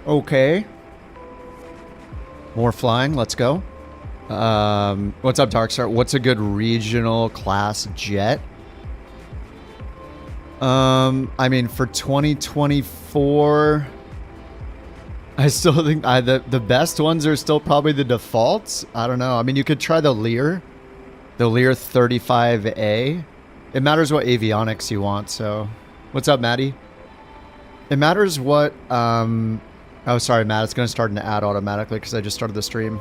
Okay. More flying. Let's go. What's up, Darkstar? What's a good regional class jet? I mean, for 2024, I still think the best ones are still probably the defaults. I don't know. I mean, you could try the Lear 35A. It matters what avionics you want. So, what's up, Maddie? It matters what. Oh, sorry, Matt. It's going to start an ad automatically because I just started the stream.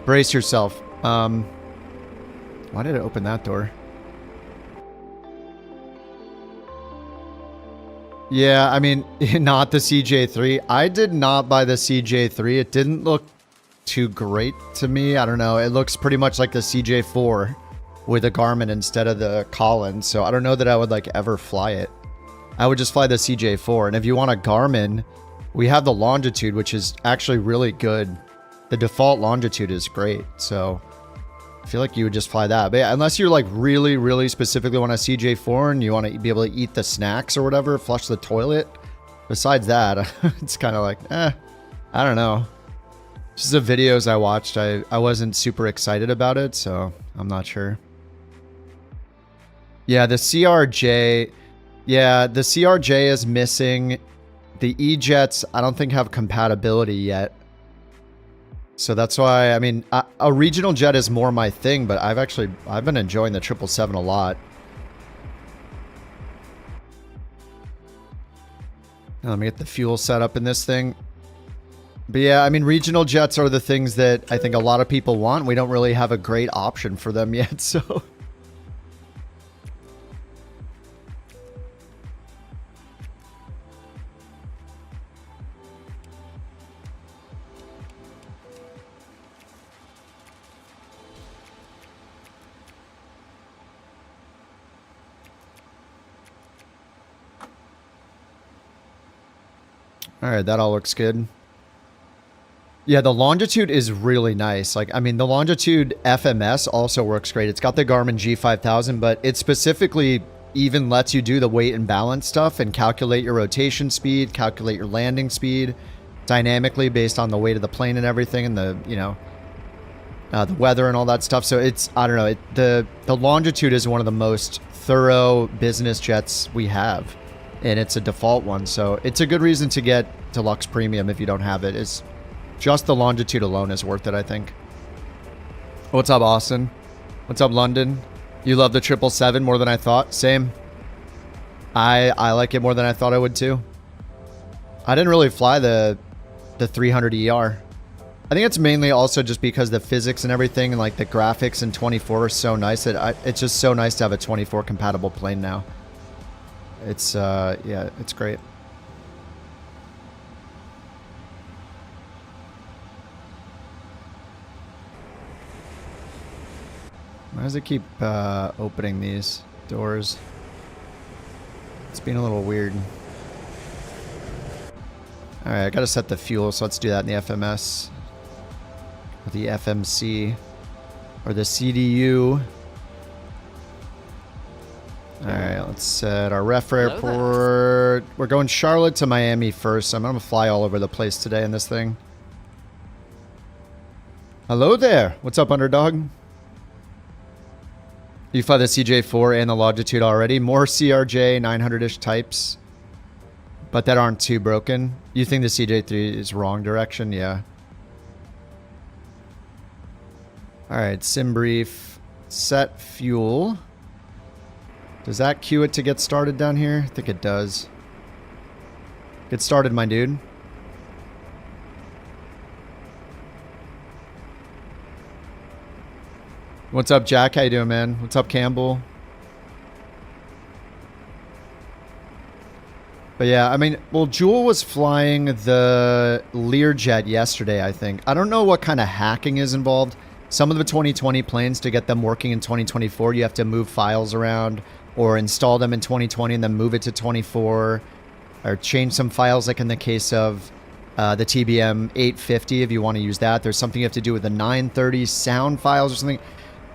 Brace yourself. Why did it open that door? Yeah, I mean, not the CJ3. I did not buy the CJ3. It didn't look too great to me. I don't know. It looks pretty much like the CJ4 with a Garmin instead of the Collins. So I don't know that I would like ever fly it. I would just fly the CJ4. And if you want a Garmin, we have the Longitude, which is actually really good. The default Longitude is great. So I feel like you would just fly that. But yeah, unless you're like really, really specifically want a CJ4 and you want to be able to eat the snacks or whatever, flush the toilet. Besides that, it's kind of like, I don't know. Just the videos I watched, I wasn't super excited about it, so I'm not sure. Yeah, the CRJ. Yeah, the CRJ is missing. The E-Jets, I don't think have compatibility yet. So that's why, I mean, a regional jet is more my thing, but I've been enjoying the 777 a lot. Now, let me get the fuel set up in this thing. But yeah, I mean, regional jets are the things that I think a lot of people want. We don't really have a great option for them yet, so... All right, that all looks good. Yeah, the Longitude is really nice. Like, I mean, the Longitude FMS also works great. It's got the Garmin G5000, but it specifically even lets you do the weight and balance stuff and calculate your rotation speed, calculate your landing speed dynamically based on the weight of the plane and everything, and the, you know, the weather and all that stuff. So it's, I don't know, the Longitude is one of the most thorough business jets we have. And it's a default one, so it's a good reason to get Deluxe Premium if you don't have it. It's just the Longitude alone is worth it, I think. What's up, Austin? What's up, London? You love the 777 more than I thought? Same. I like it more than I thought I would too. I didn't really fly the 300ER. I think it's mainly also just because the physics and everything and like the graphics in 24 are so nice that it's just so nice to have a 24 compatible plane now. It's, yeah, it's great. Why does it keep opening these doors? It's being a little weird. Alright, I gotta set the fuel, so let's do that in the FMS. Or the FMC. Or the CDU. Alright, let's set our ref airport. We're going Charlotte to Miami first. I'm going to fly all over the place today in this thing. Hello there. What's up, underdog? You fly the CJ4 and the Longitude already. More CRJ 900-ish types. But that aren't too broken. You think the CJ3 is wrong direction? Yeah. Alright, sim brief. Set fuel. Does that cue it to get started down here? I think it does. Get started, my dude. What's up, Jack? How you doing, man? What's up, Campbell? But yeah, I mean, well, Jewel was flying the Learjet yesterday, I think. I don't know what kind of hacking is involved. Some of the 2020 planes, to get them working in 2024, you have to move files around or install them in 2020 and then move it to 24, or change some files, like in the case of the TBM 850, if you want to use that. There's something you have to do with the 930 sound files or something.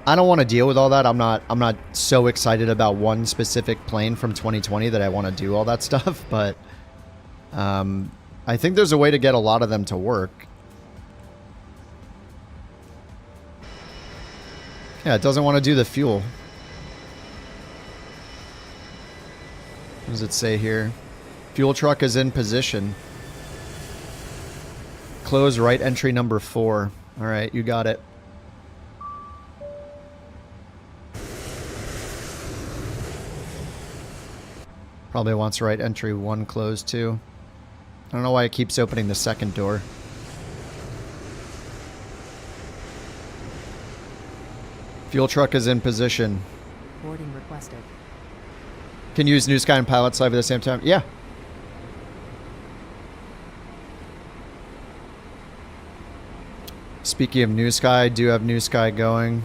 I don't want to deal with all that. I'm not so excited about one specific plane from 2020 that I want to do all that stuff, but I think there's a way to get a lot of them to work. Yeah, it doesn't want to do the fuel. What does it say here? Fuel truck is in position. Close right entry number 4. All right, you got it. Probably wants right entry 1 closed too. I don't know why it keeps opening the second door. Fuel truck is in position. Boarding requested. Can you use New Sky and Pilot Live at the same time? Yeah. Speaking of New Sky, I do have New Sky going.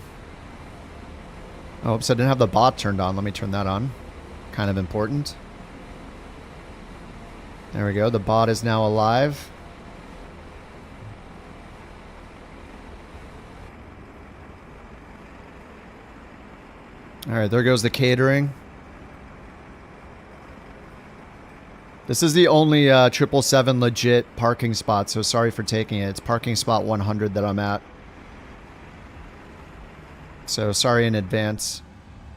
Oh, so I didn't have the bot turned on. Let me turn that on. Kind of important. There we go. The bot is now alive. All right, there goes the catering. This is the only 777 legit parking spot, so sorry for taking it. It's parking spot 100 that I'm at. So sorry in advance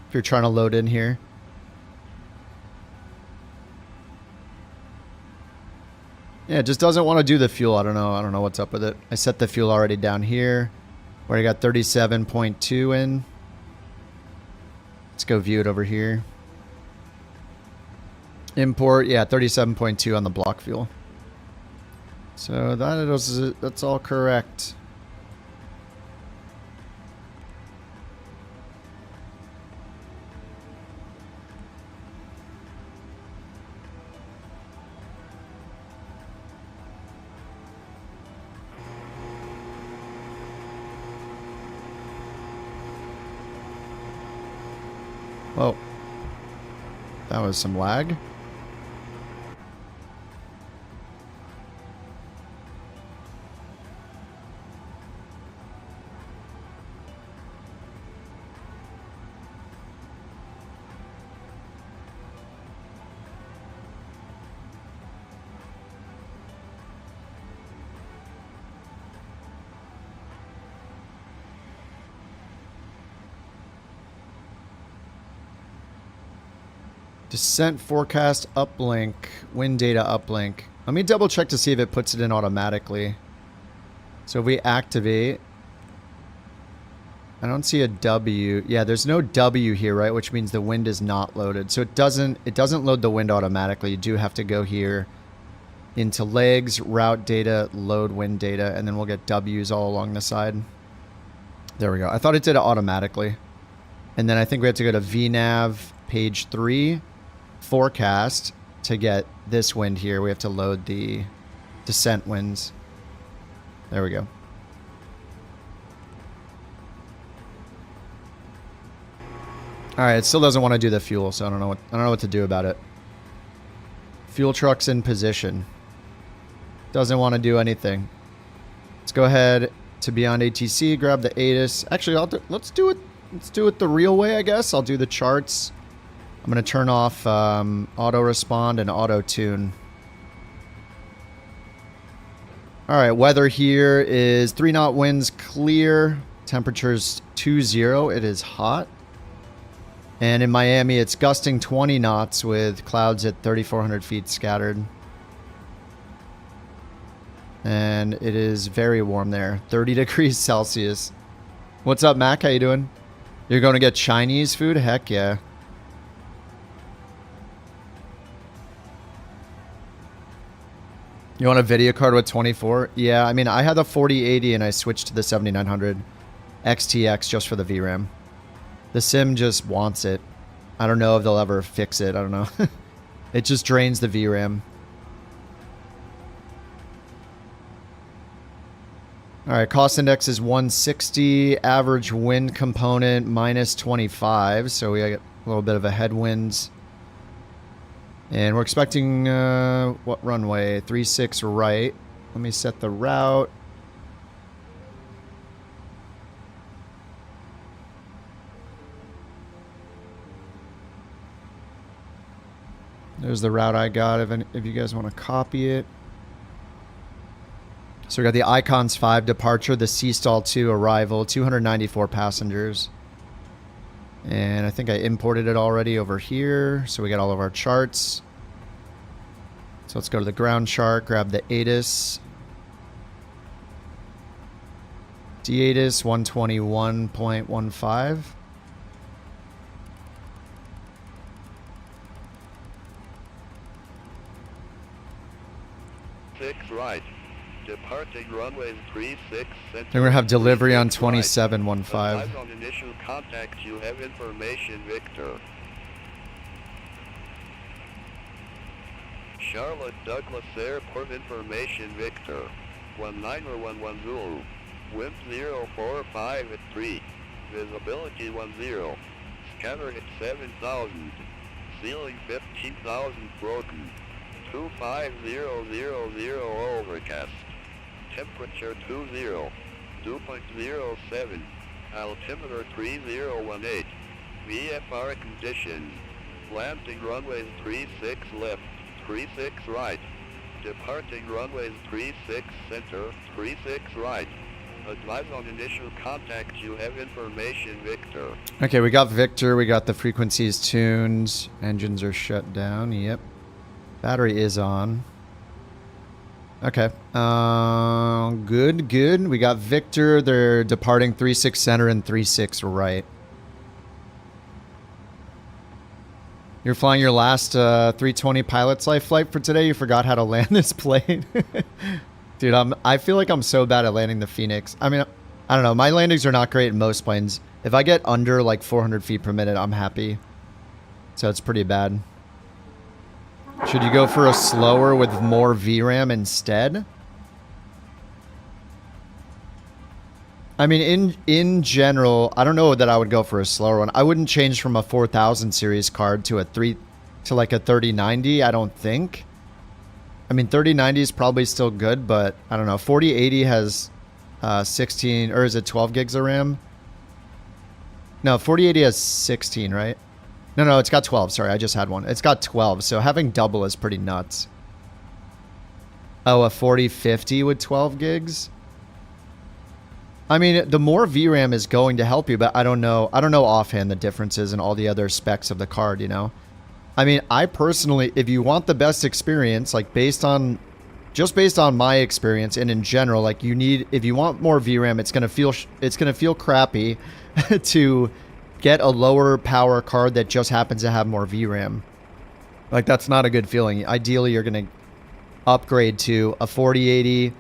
if you're trying to load in here. Yeah, it just doesn't want to do the fuel. I don't know. I don't know what's up with it. I set the fuel already down here. Already got 37.2 in. Let's go view it over here. Import, yeah, 37.2 on the block fuel. So that's all correct. Whoa. That was some lag. Descent forecast uplink, wind data uplink. Let me double check to see if it puts it in automatically. So if we activate, I don't see a W. Yeah, there's no W here, right? Which means the wind is not loaded. So it doesn't load the wind automatically. You do have to go here into legs, route data, load wind data, and then we'll get W's all along the side. There we go. I thought it did it automatically. And then I think we have to go to VNav page 3. Forecast to get this wind here. We have to load the descent winds. There we go. All right, it still doesn't want to do the fuel, so I don't know what to do about it. Fuel truck's in position. Doesn't want to do anything. Let's go ahead to Beyond ATC, grab the ATIS. Actually, let's do it the real way, I guess. I'll do the charts. I'm going to turn off auto respond and auto tune. All right, weather here is 3 knot winds clear. Temperatures 20. It is hot. And in Miami, it's gusting 20 knots with clouds at 3,400 feet scattered. And it is very warm there, 30 degrees Celsius. What's up, Mac? How you doing? You're going to get Chinese food? Heck yeah. You want a video card with 24? Yeah, I mean, I had the 4080 and I switched to the 7900 XTX just for the VRAM. The sim just wants it. I don't know if they'll ever fix it. I don't know. It just drains the VRAM. All right, cost index is 160. Average wind component minus 25. So we got a little bit of a headwind. And we're expecting, what runway? 36 right. Let me set the route. There's the route I got if you guys want to copy it. So we got the Icons 5 departure, the Seastall 2 arrival, 294 passengers. And I think I imported it already over here. So we got all of our charts. So let's go to the ground chart, grab the ATIS. D-ATIS 121.15. Right. Departing runways 36. Then we're gonna have delivery on 2715. On initial contact, you have information, Victor. Charlotte Douglas Airport information, Victor. 19 or 110. Wind 045 at 3. Visibility 10. Scanner at 7,000. Ceiling 15,000 broken. 25000 overcast. Temperature 20. Dew point 07. Altimeter 3018. VFR conditions. Landing runways 36 left, 36 right. Departing runways 36 center, 36 right. Advise on initial contact, you have information, Victor. Okay, we got Victor, we got the frequencies tuned. Engines are shut down, yep. Battery is on. Okay. Good. We got Victor. They're departing 36 center and 36 right. You're flying your last 320 pilot's life flight for today. You forgot how to land this plane. Dude, I feel like I'm so bad at landing the Phoenix. I mean, I don't know. My landings are not great in most planes. If I get under like 400 feet per minute, I'm happy. So it's pretty bad. Should you go for a slower with more VRAM instead? I mean, in general, I don't know that I would go for a slower one. I wouldn't change from a 4000 series card to like a 3090, I don't think. I mean, 3090 is probably still good, but I don't know. 4080 has 16, or is it 12 gigs of RAM? No, 4080 has 16, right? No, it's got 12. Sorry, I just had one. It's got 12, so having double is pretty nuts. Oh, a 4050 with 12 gigs? I mean, the more VRAM is going to help you, but I don't know offhand the differences in all the other specs of the card, you know? I mean, I personally, if you want the best experience, like based on my experience and in general, like if you want more VRAM, it's going to feel crappy to get a lower power card that just happens to have more VRAM. Like, that's not a good feeling. Ideally, you're going to upgrade to a 4080,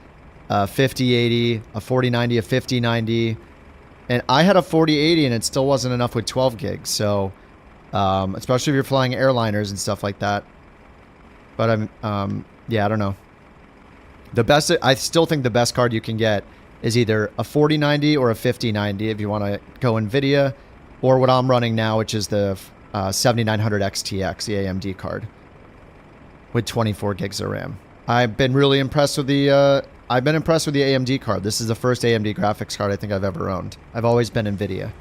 a 5080, a 4090, a 5090. And I had a 4080 and it still wasn't enough with 12 gigs. So, especially if you're flying airliners and stuff like that. But yeah, I don't know. I still think the best card you can get is either a 4090 or a 5090 if you want to go NVIDIA. Or what I'm running now, which is the 7900 XTX, the AMD card, with 24 gigs of RAM. I've been really impressed with the AMD card. This is the first AMD graphics card I think I've ever owned. I've always been NVIDIA.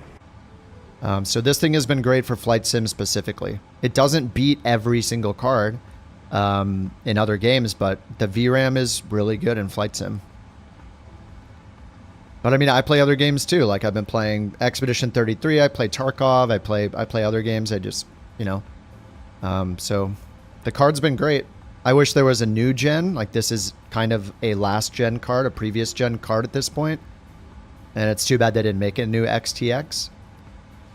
So this thing has been great for flight sim specifically. It doesn't beat every single card in other games, but the VRAM is really good in flight sim. But I mean, I play other games too. Like I've been playing Expedition 33. I play Tarkov. I play other games. I just, you know. So the card's been great. I wish there was a new gen. Like this is kind of a last gen card, a previous gen card at this point. And it's too bad they didn't make a new XTX.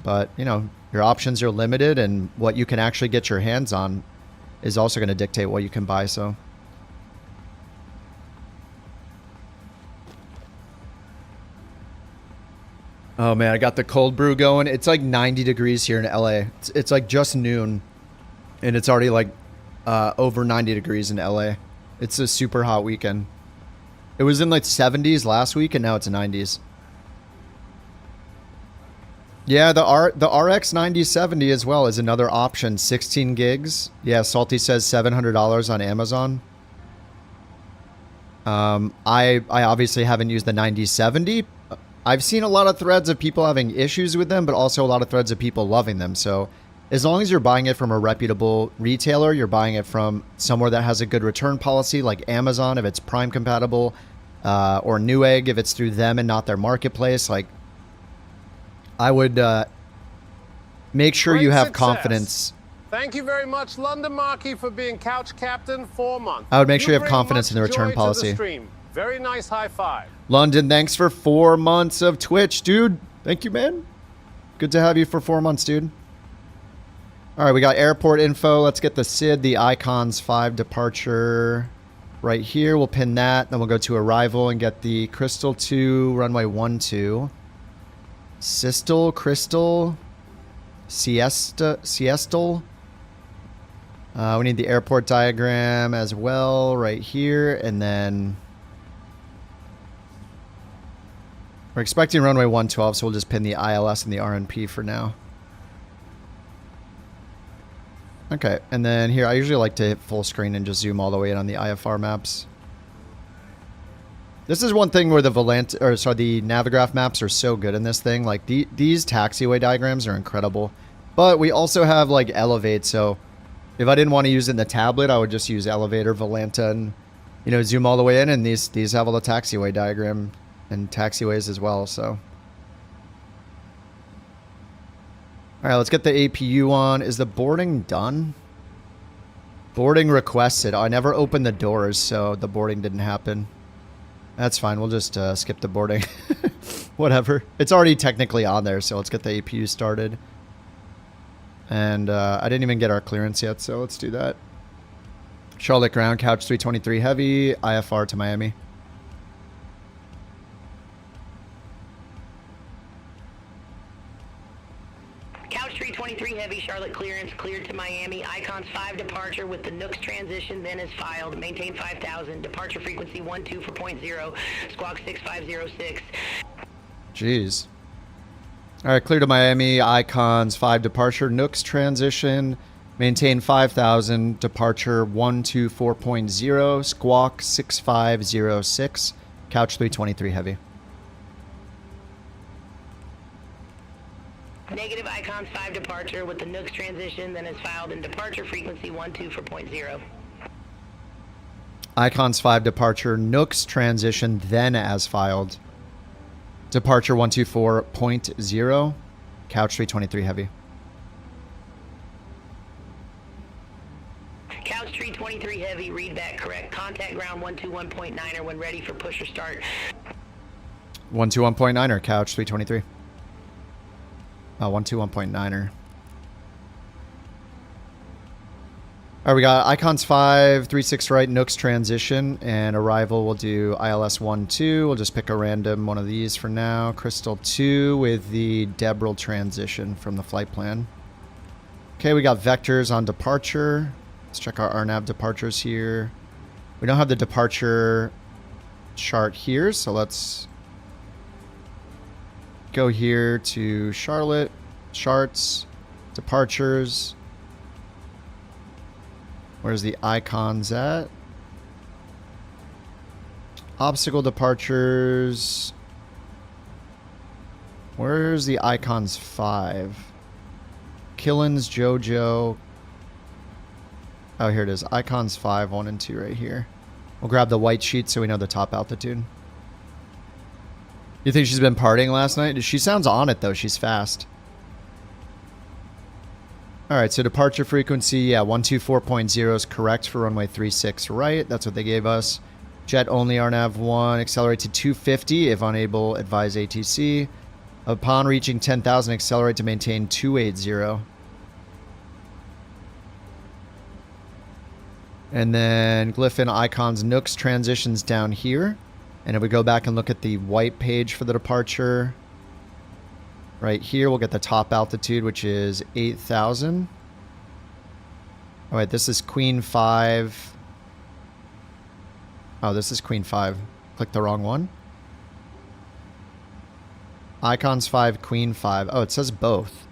But, you know, your options are limited and what you can actually get your hands on is also going to dictate what you can buy, so. Oh man, I got the cold brew going. It's like 90 degrees here in LA. It's like just noon and it's already like over 90 degrees in LA. It's a super hot weekend. It was in like 70s last week and now it's 90s. Yeah, the RX 9070 as well is another option. 16 gigs. Yeah, Salty says $700 on Amazon. I obviously haven't used the 9070. I've seen a lot of threads of people having issues with them, but also a lot of threads of people loving them. So as long as you're buying it from a reputable retailer, you're buying it from somewhere that has a good return policy like Amazon, if it's Prime compatible, or Newegg if it's through them and not their marketplace. Like, I would make sure Great you have success. Confidence. Thank you very much, London Marquis, for being couch captain 4 months. I would make sure you have bring confidence in the much return joy to policy. the stream. Very nice high five. London, thanks for 4 months of Twitch, dude. Thank you, man. Good to have you for 4 months, dude. All right, we got airport info. Let's get the SID, the Icons 5 departure right here. We'll pin that. Then we'll go to arrival and get the Crystal 2, runway 12. Sistel, Crystal, Siestal. We need the airport diagram as well right here. And then we're expecting runway 112, so we'll just pin the ILS and the RNP for now. Okay, and then here, I usually like to hit full screen and just zoom all the way in on the IFR maps. This is one thing where the the Navigraph maps are so good in this thing. Like, these taxiway diagrams are incredible. But we also have, like, Elevate, so if I didn't want to use it in the tablet, I would just use Elevate or Volanta and, you know, zoom all the way in, and these have all the taxiway diagram and taxiways as well, so. All right, let's get the APU on. Is the boarding done? Boarding requested. Oh, I never opened the doors, so the boarding didn't happen. That's fine. We'll just skip the boarding. Whatever. It's already technically on there, so let's get the APU started. And I didn't even get our clearance yet, so let's do that. Charlotte ground, couch 323 heavy, IFR to Miami. Couch 323 heavy, Charlotte clearance, cleared to Miami. Icons 5 departure with the Nooks transition, then is filed. Maintain 5,000. Departure frequency 12 for 0. Squawk 6506. Jeez. All right, clear to Miami. Icons 5 departure. Nooks transition. Maintain 5,000. Departure 124.0. Squawk 6506. Couch 323 heavy. Negative Icons 5 departure with the Nooks transition, then is filed in departure frequency 12 for 0. Icons 5 departure. Nooks transition, then as filed. Departure 124.0. Couch 323 heavy. Couch 323 heavy, read back correct. Contact ground 121.9er when ready for push or start. 121.9er, couch 323. 121.9er. All right, we got Icons 5, 36 right, Nooks transition, and arrival. We'll do ILS 12. We'll just pick a random one of these for now. Crystal 2 with the Debril transition from the flight plan. Okay, we got vectors on departure. Let's check our RNAV departures here. We don't have the departure chart here, so let's go here to Charlotte, charts, departures. Where's the icons at? Obstacle departures. Where's the icons 5? Killins, Jojo. Oh, here it is. Icons 5, 1 and 2 right here. We'll grab the white sheet so we know the top altitude. You think she's been partying last night? She sounds on it, though. She's fast. All right, so departure frequency, yeah, 124.0 is correct for runway 36 right. That's what they gave us. Jet only RNAV 1. Accelerate to 250 if unable. Advise ATC. Upon reaching 10,000, accelerate to maintain 280. And then Glyphon icons Nooks transitions down here. And if we go back and look at the white page for the departure, right here, we'll get the top altitude, which is 8,000. All right, this is Queen 5. Oh, this is Queen 5. Click the wrong one. Icons 5, Queen 5. Oh, it says both.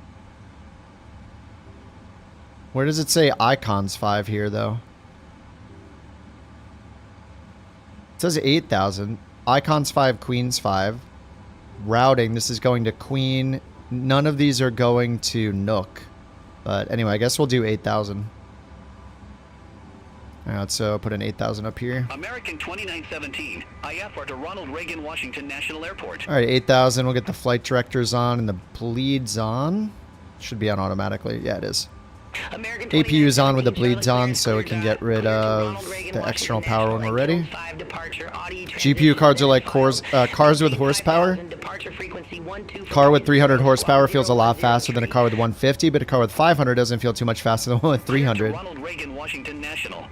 Where does it say Icons 5 here, though? It says 8,000. Icons 5, Queens 5. Routing, this is going to Queen. None of these are going to Nook. But anyway, I guess we'll do 8,000. Alright, so put an 8,000 up here. American 2917, IFR to Ronald Reagan Washington National Airport. Alright, 8,000. We'll get the flight directors on and the bleeds on. Should be on automatically. Yeah, it is. American APU is on with the 2917, bleeds on, so we can get rid of the external power when we're ready. GPU cards are like cars with horsepower. Car with 300 horsepower feels a lot faster than a car with 150, but a car with 500 doesn't feel too much faster than one with 300. Ronald Reagan Washington National.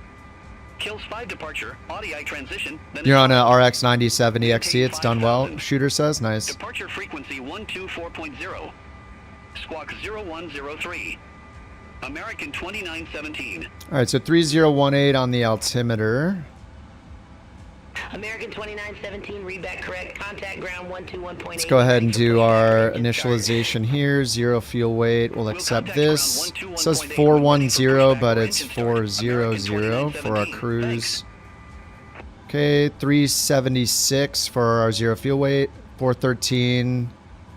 Kills 5 departure, AUDI transition. You're on a RX 9070 XT. It's done well. Shooter says, nice. Departure frequency 124.0. Squawk 0103. American 2917. All right, so 3018 on the altimeter. American 2917, read back correct. Contact ground 121.8. Let's go ahead and do our initialization here. 0 fuel weight. We'll accept this. It says 410, but it's 400 for our cruise. Okay, 376 for our 0 fuel weight. 413.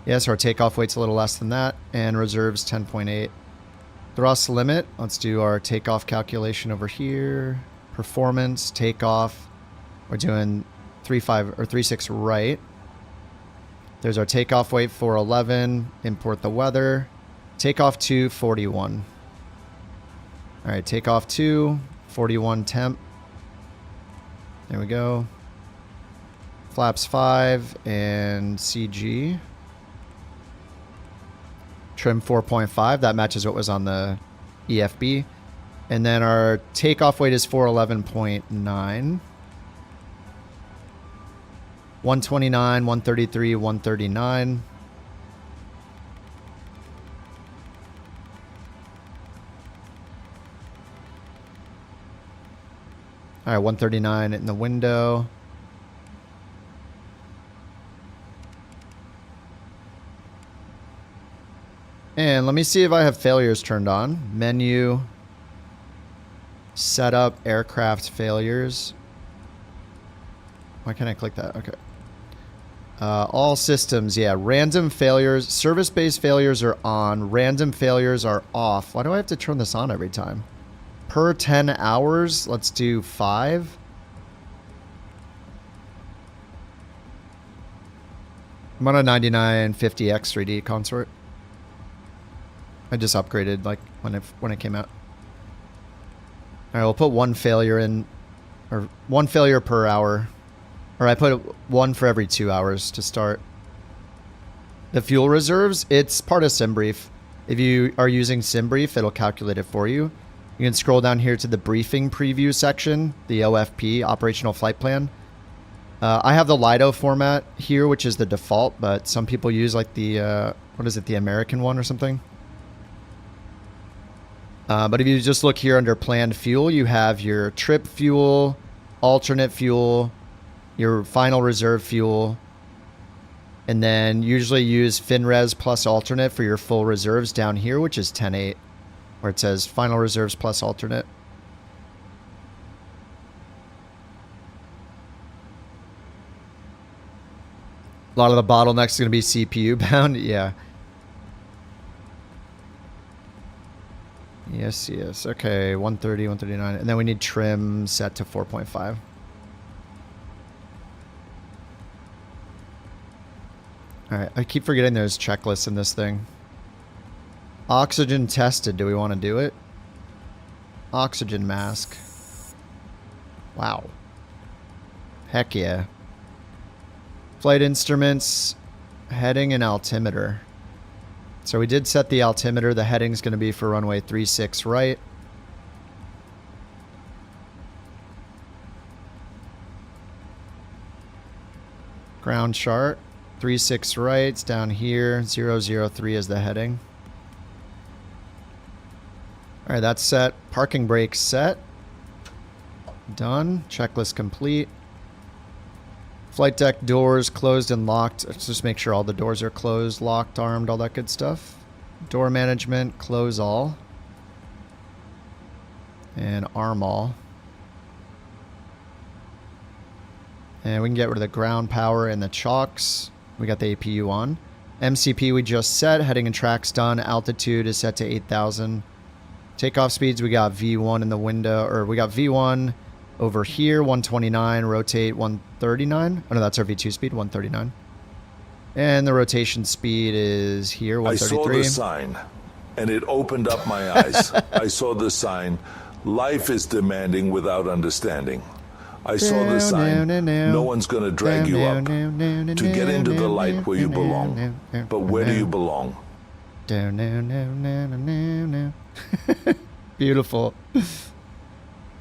Yes, our takeoff weight's a little less than that. And reserves 10.8. Thrust limit. Let's do our takeoff calculation over here. Performance, takeoff. We're doing 3.5 or 3.6 right. There's our takeoff weight 411. Import the weather. Takeoff 2 41. All right, takeoff 2 41 temp. There we go. Flaps 5 and CG. Trim 4.5. That matches what was on the EFB. And then our takeoff weight is 411.9. 129, 133, 139. All right, 139 in the window. And let me see if I have failures turned on. Menu. Setup aircraft failures. Why can't I click that? Okay. All systems, yeah. Random failures. Service-based failures are on. Random failures are off. Why do I have to turn this on every time? Per 10 hours, let's do 5. I'm on a 9950X 3D consort. I just upgraded like when it came out. All right, we'll put 1 failure in, or 1 failure per hour. Or I put 1 for every 2 hours to start. The fuel reserves, it's part of SimBrief. If you are using SimBrief, it'll calculate it for you. You can scroll down here to the briefing preview section, the OFP, Operational Flight Plan. I have the Lido format here, which is the default, but some people use like the, what is it, the American one or something? But if you just look here under planned fuel, you have your trip fuel, alternate fuel, your final reserve fuel, and then usually use FinRes plus alternate for your full reserves down here, which is 10.8, where it says final reserves plus alternate. A lot of the bottlenecks are going to be CPU bound. Yeah. Yes, yes. Okay, 130, 139. And then we need trim set to 4.5. Alright, I keep forgetting there's checklists in this thing. Oxygen tested. Do we want to do it? Oxygen mask. Wow. Heck yeah. Flight instruments, heading, and altimeter. So we did set the altimeter. The heading's going to be for runway 36 right. Ground chart. 36 right, it's down here. 003 is the heading. Alright, that's set. Parking brake set. Done. Checklist complete. Flight deck doors closed and locked. Let's just make sure all the doors are closed, locked, armed, all that good stuff. Door management, close all. And arm all. And we can get rid of the ground power and the chocks. We got the APU on. MCP we just set. Heading and tracks done. Altitude is set to 8,000. Takeoff speeds, we got V1 in the window, or we got V1 over here, 129, rotate 139. Oh no, that's our V2 speed, 139. And the rotation speed is here, 133. I saw the sign, and it opened up my eyes. I saw the sign, life is demanding without understanding. I saw the sign, no one's going to drag you up to get into the light where you belong. But where do you belong? Beautiful.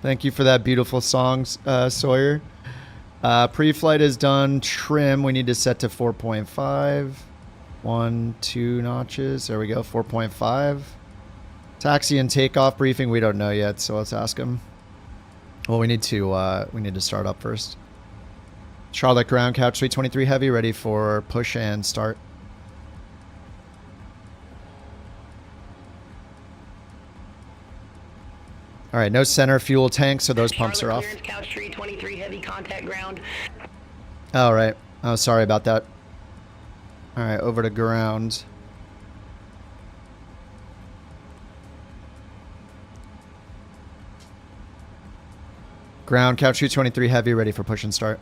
Thank you for that beautiful song, Sawyer. Pre-flight is done. Trim, we need to set to 4.5. 1, 2 notches. There we go, 4.5. Taxi and takeoff briefing, we don't know yet, so let's ask him. Well, we need to start up first. Charlotte ground, couch 323 heavy, ready for push and start. All right, no center fuel tank, so those pumps are off. Couch 323 heavy, contact ground. All right. Oh, sorry about that. All right, over to ground. Ground, couch 223 heavy, ready for push and start.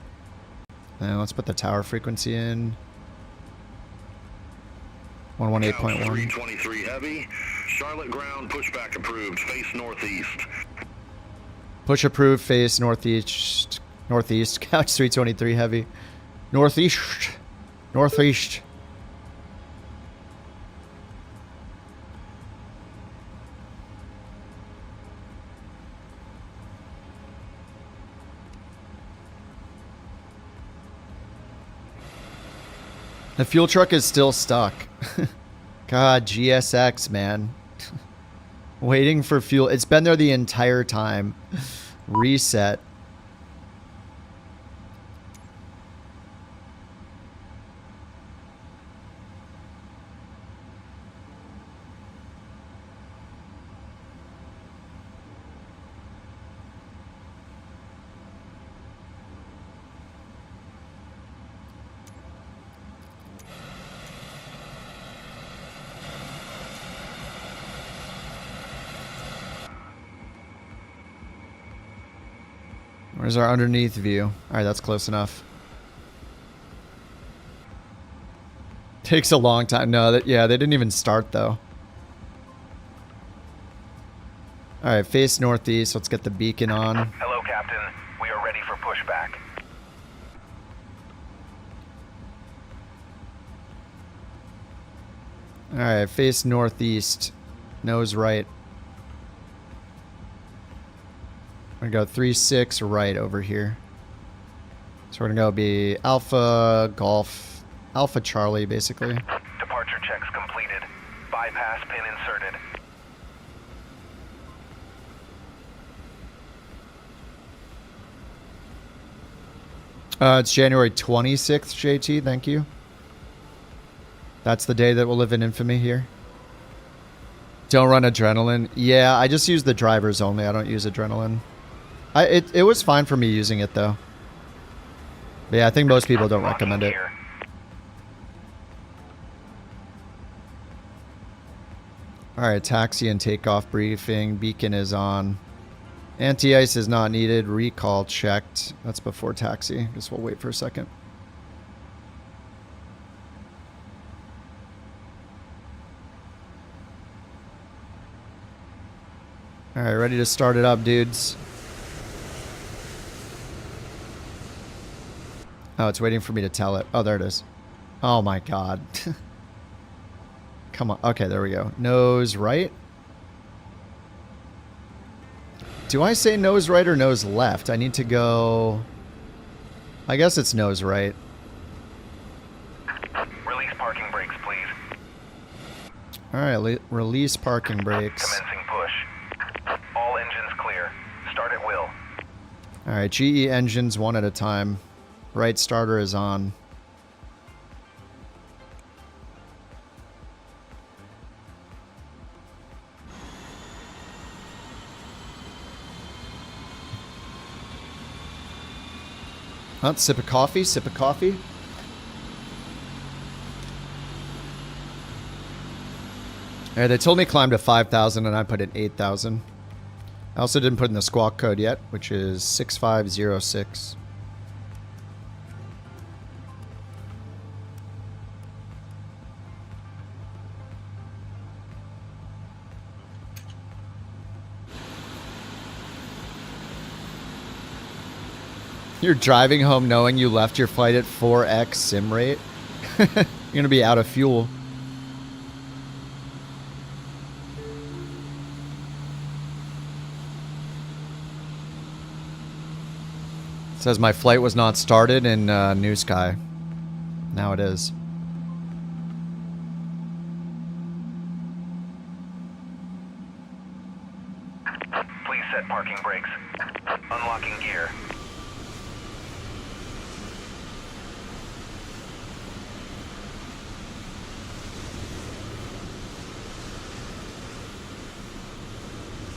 And let's put the tower frequency in. 118.1. 323 heavy. Charlotte ground, pushback approved. Face northeast. Push approved, face northeast. Northeast, couch 323 heavy. Northeast. Northeast. The fuel truck is still stuck. God, GSX, man. Waiting for fuel. It's been there the entire time. Reset. Where's our underneath view? Alright, that's close enough. Takes a long time. No, yeah, they didn't even start though. Alright, face northeast. Let's get the beacon on. Hello, Captain. We are ready for pushback. Alright, face northeast. Nose right. We're gonna go 3-6 right over here. So we're gonna go be Alpha Golf, Alpha Charlie basically. Departure checks completed. Bypass pin inserted. It's January 26th, JT, thank you. That's the day that will live in infamy here. Don't run adrenaline. Yeah, I just use the drivers only. I don't use adrenaline. It was fine for me using it though. But yeah, I think most people don't recommend it. Alright, taxi and takeoff briefing. Beacon is on. Anti-ice is not needed. Recall checked. That's before taxi. Guess we'll wait for a second. Alright, ready to start it up, dudes. Oh, it's waiting for me to tell it. Oh, there it is. Oh my god. Come on. Okay, there we go. Nose right. Do I say nose right or nose left? I need to go... I guess it's nose right. Release parking brakes, please. Alright, release parking brakes. Commencing push. All engines clear. Start at will. Alright, GE engines one at a time. Right starter is on. Sip of coffee, sip of coffee. Alright, they told me climb to 5,000 and I put in 8,000. I also didn't put in the squawk code yet, which is 6506. You're driving home knowing you left your flight at 4x sim rate. You're gonna be out of fuel. It says my flight was not started in New Sky. Now it is. Please set parking brakes. Unlocking gear.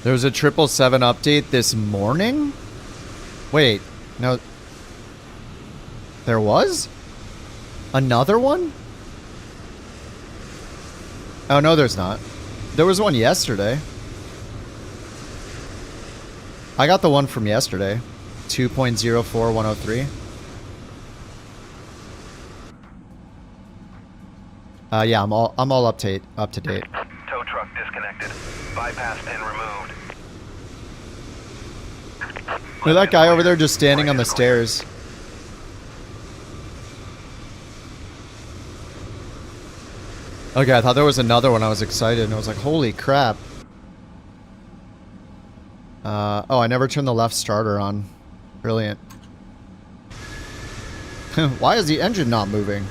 There was a 777 update this morning? Wait, no. There was? Another one? Oh, no, there's not. There was one yesterday. I got the one from yesterday. 2.04103. Yeah, I'm all up to date. Tow truck disconnected. Bypass pin removed. Look at that guy over there just standing on the stairs. Okay, I thought there was another one. I was excited and I was like, holy crap. Oh, I never turned the left starter on. Brilliant. Why is the engine not moving?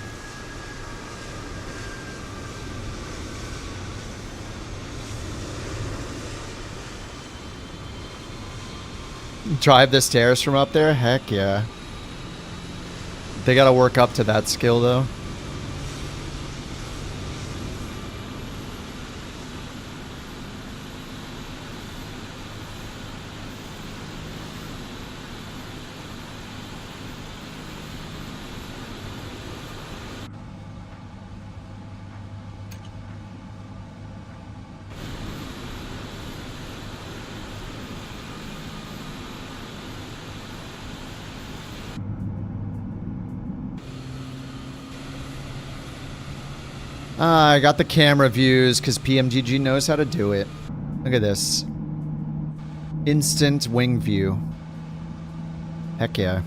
Drive the stairs from up there? Heck yeah. They gotta work up to that skill though. I got the camera views because PMDG knows how to do it. Look at this. Instant wing view. Heck yeah.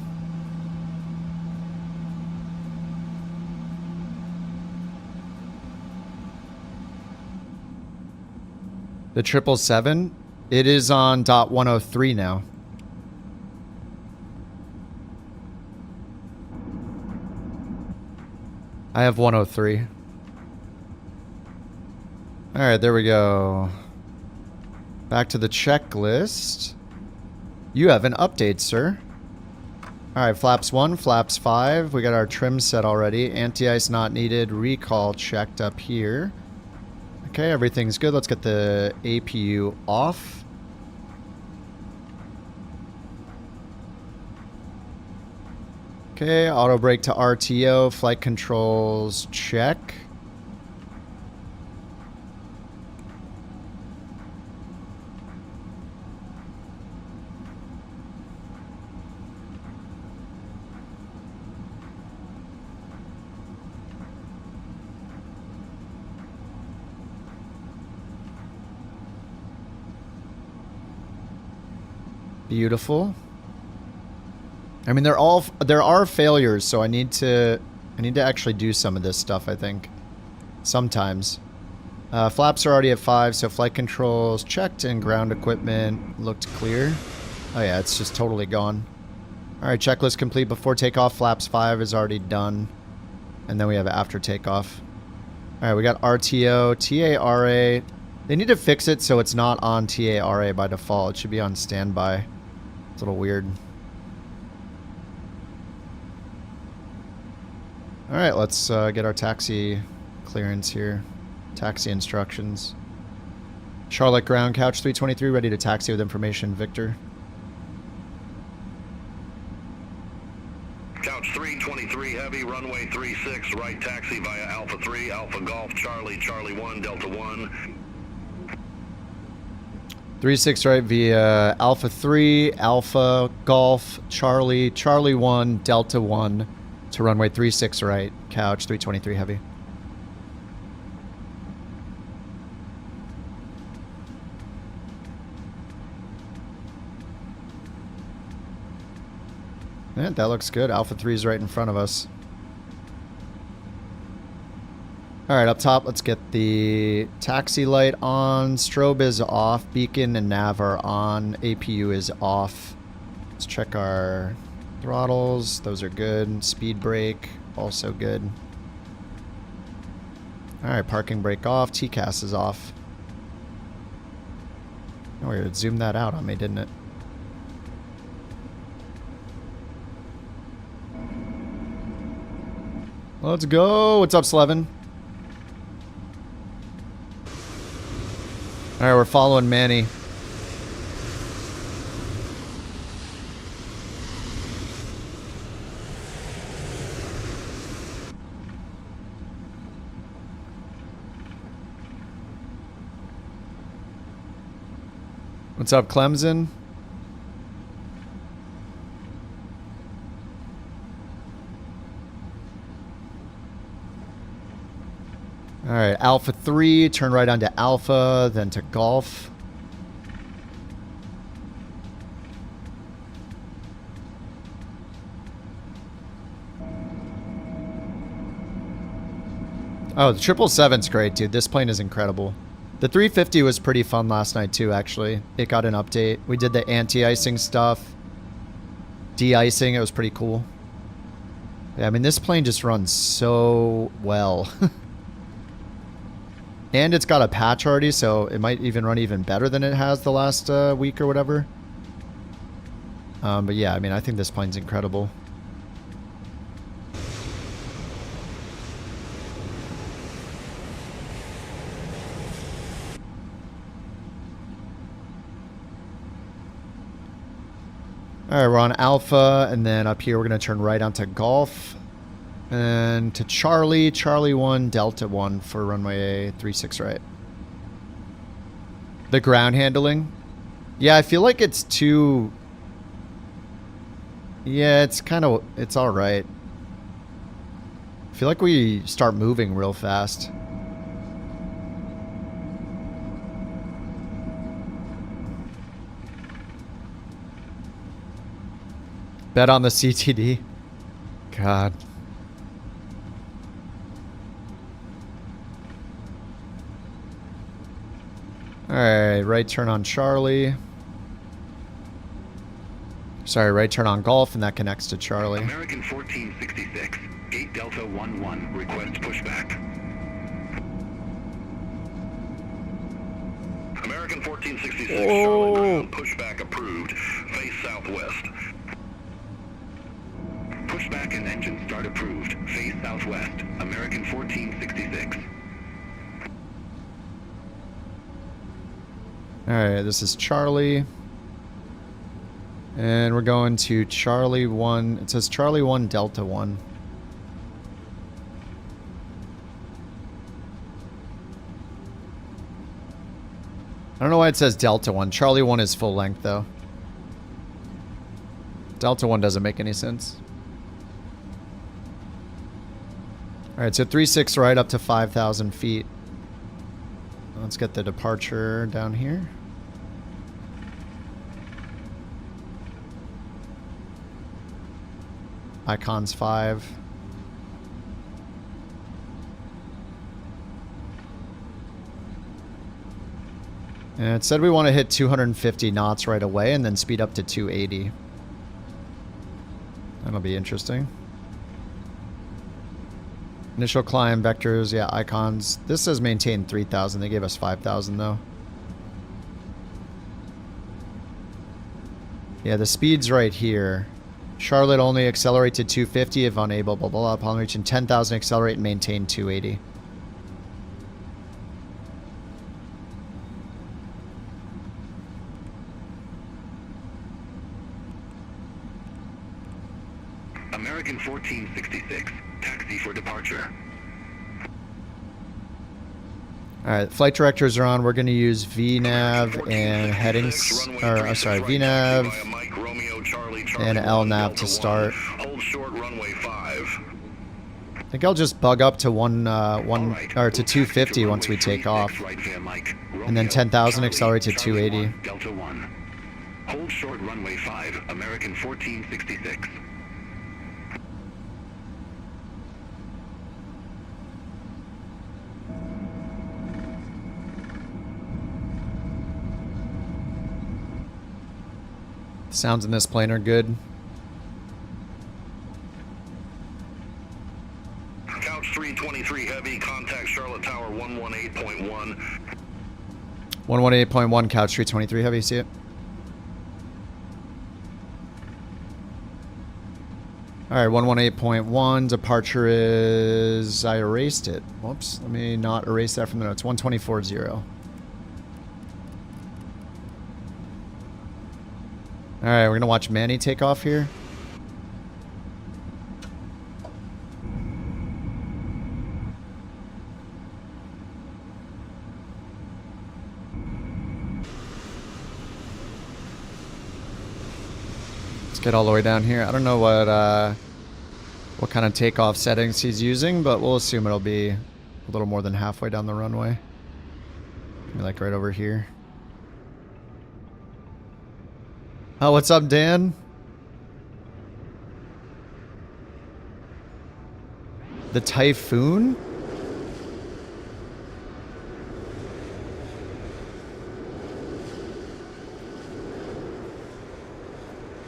The 777, it is on .103 now. I have 103. Alright, there we go. Back to the checklist. You have an update, sir. Alright, flaps 1, flaps 5. We got our trim set already. Anti-ice not needed. Recall checked up here. Okay, everything's good. Let's get the APU off. Okay, auto brake to RTO. Flight controls check. Beautiful. I mean, there are failures, so I need to actually do some of this stuff, I think. Sometimes. Flaps are already at 5, so flight controls checked and ground equipment looked clear. Oh yeah, it's just totally gone. Alright, checklist complete before takeoff. Flaps 5 is already done. And then we have after takeoff. Alright, we got RTO, TARA. They need to fix it so it's not on TARA by default. It should be on standby. It's a little weird. Alright, let's get our taxi clearance here. Taxi instructions. Charlotte ground, couch 323, ready to taxi with information. Victor. Couch 323 heavy, runway 36, right taxi via Alpha 3, Alpha Golf, Charlie, Charlie 1, Delta 1. 36 right via Alpha 3, Alpha, Golf, Charlie, Charlie 1, Delta 1 to runway 36 right, couch 323 heavy. Yeah, that looks good. Alpha 3 is right in front of us. Alright, up top, let's get the taxi light on. Strobe is off. Beacon and nav are on. APU is off. Let's check our throttles. Those are good. Speed brake, also good. Alright, parking brake off. TCAS is off. Oh, it zoomed that out on me, didn't it? Let's go. What's up, Slevin? Alright, we're following Manny. What's up, Clemson? Alright, Alpha 3, turn right onto Alpha, then to Golf. Oh, the 777's great, dude. This plane is incredible. The 350 was pretty fun last night, too, actually. It got an update. We did the anti-icing stuff. De-icing, it was pretty cool. Yeah, I mean, this plane just runs so well. And it's got a patch already, so it might even run even better than it has the last week or whatever. But yeah, I mean, I think this plane's incredible. Alright, we're on Alpha, and then up here we're going to turn right onto Golf. And to Charlie, Charlie 1, Delta 1 for runway 36 right. The ground handling? Yeah, I feel like it's too... Yeah, it's kind of... It's alright. I feel like we start moving real fast. Bet on the CTD. God. Alright, right turn on Charlie. Sorry, right turn on Golf, and that connects to Charlie. American 1466, gate Delta 11, request pushback. American 1466, Charlotte ground, pushback approved, face southwest. Pushback and engine start approved, face southwest, American 1466. Alright, this is Charlie. And we're going to Charlie 1. It says Charlie 1, Delta 1. I don't know why it says Delta 1. Charlie 1 is full length, though. Delta 1 doesn't make any sense. Alright, so 36 right up to 5,000 feet. Let's get the departure down here. Icons 5. And it said we want to hit 250 knots right away and then speed up to 280. That'll be interesting. Initial climb vectors, yeah, icons. This says maintain 3,000. They gave us 5,000 though. Yeah, the speed's right here. Charlotte only accelerate to 250 if unable, blah, blah, blah. Upon reaching 10,000, accelerate and maintain 280. American 1466, taxi for departure. Alright, flight directors are on. We're going to use VNav and headings, or sorry, VNav and LNav to start. Hold short runway 5. I think I'll just bug up to to 250 once we take off. And then 10,000 accelerate to 280. Delta 1. Hold short runway 5, American 1466. Sounds in this plane are good. Couch 323 heavy, contact Charlotte Tower 118.1. 118.1, couch 323 heavy, see it? Alright, 118.1, departure is... I erased it. Whoops, let me not erase that from the notes. 124.0. Alright, we're gonna watch Manny take off here. Let's get all the way down here. I don't know what kind of takeoff settings he's using, but we'll assume it'll be a little more than halfway down the runway. Maybe like right over here. Oh, what's up, Dan? The Typhoon?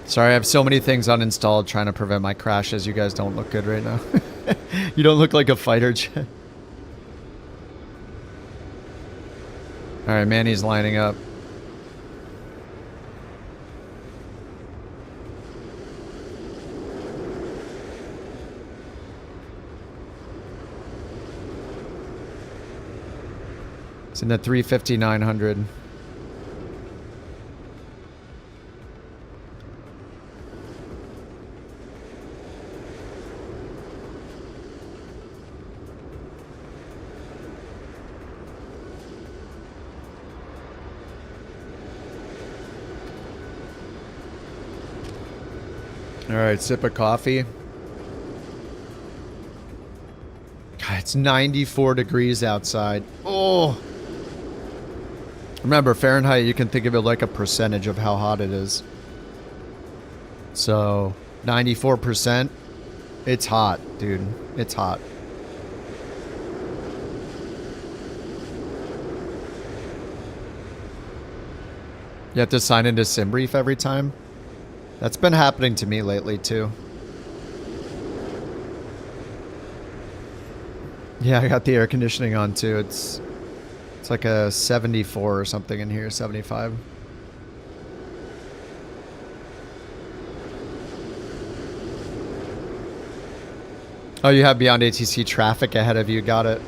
Sorry, I have so many things uninstalled trying to prevent my crashes. You guys don't look good right now. You don't look like a fighter jet. Alright, Manny's lining up. It's in the 350-900. All right, sip of coffee. God, it's 94 degrees outside. Oh. Remember, Fahrenheit, you can think of it like a percentage of how hot it is. So, 94%. It's hot, dude. It's hot. You have to sign into SimBrief every time? That's been happening to me lately, too. Yeah, I got the air conditioning on, too. It's like a 74 or something in here, 75. Oh, you have Beyond ATC traffic ahead of you. Got it.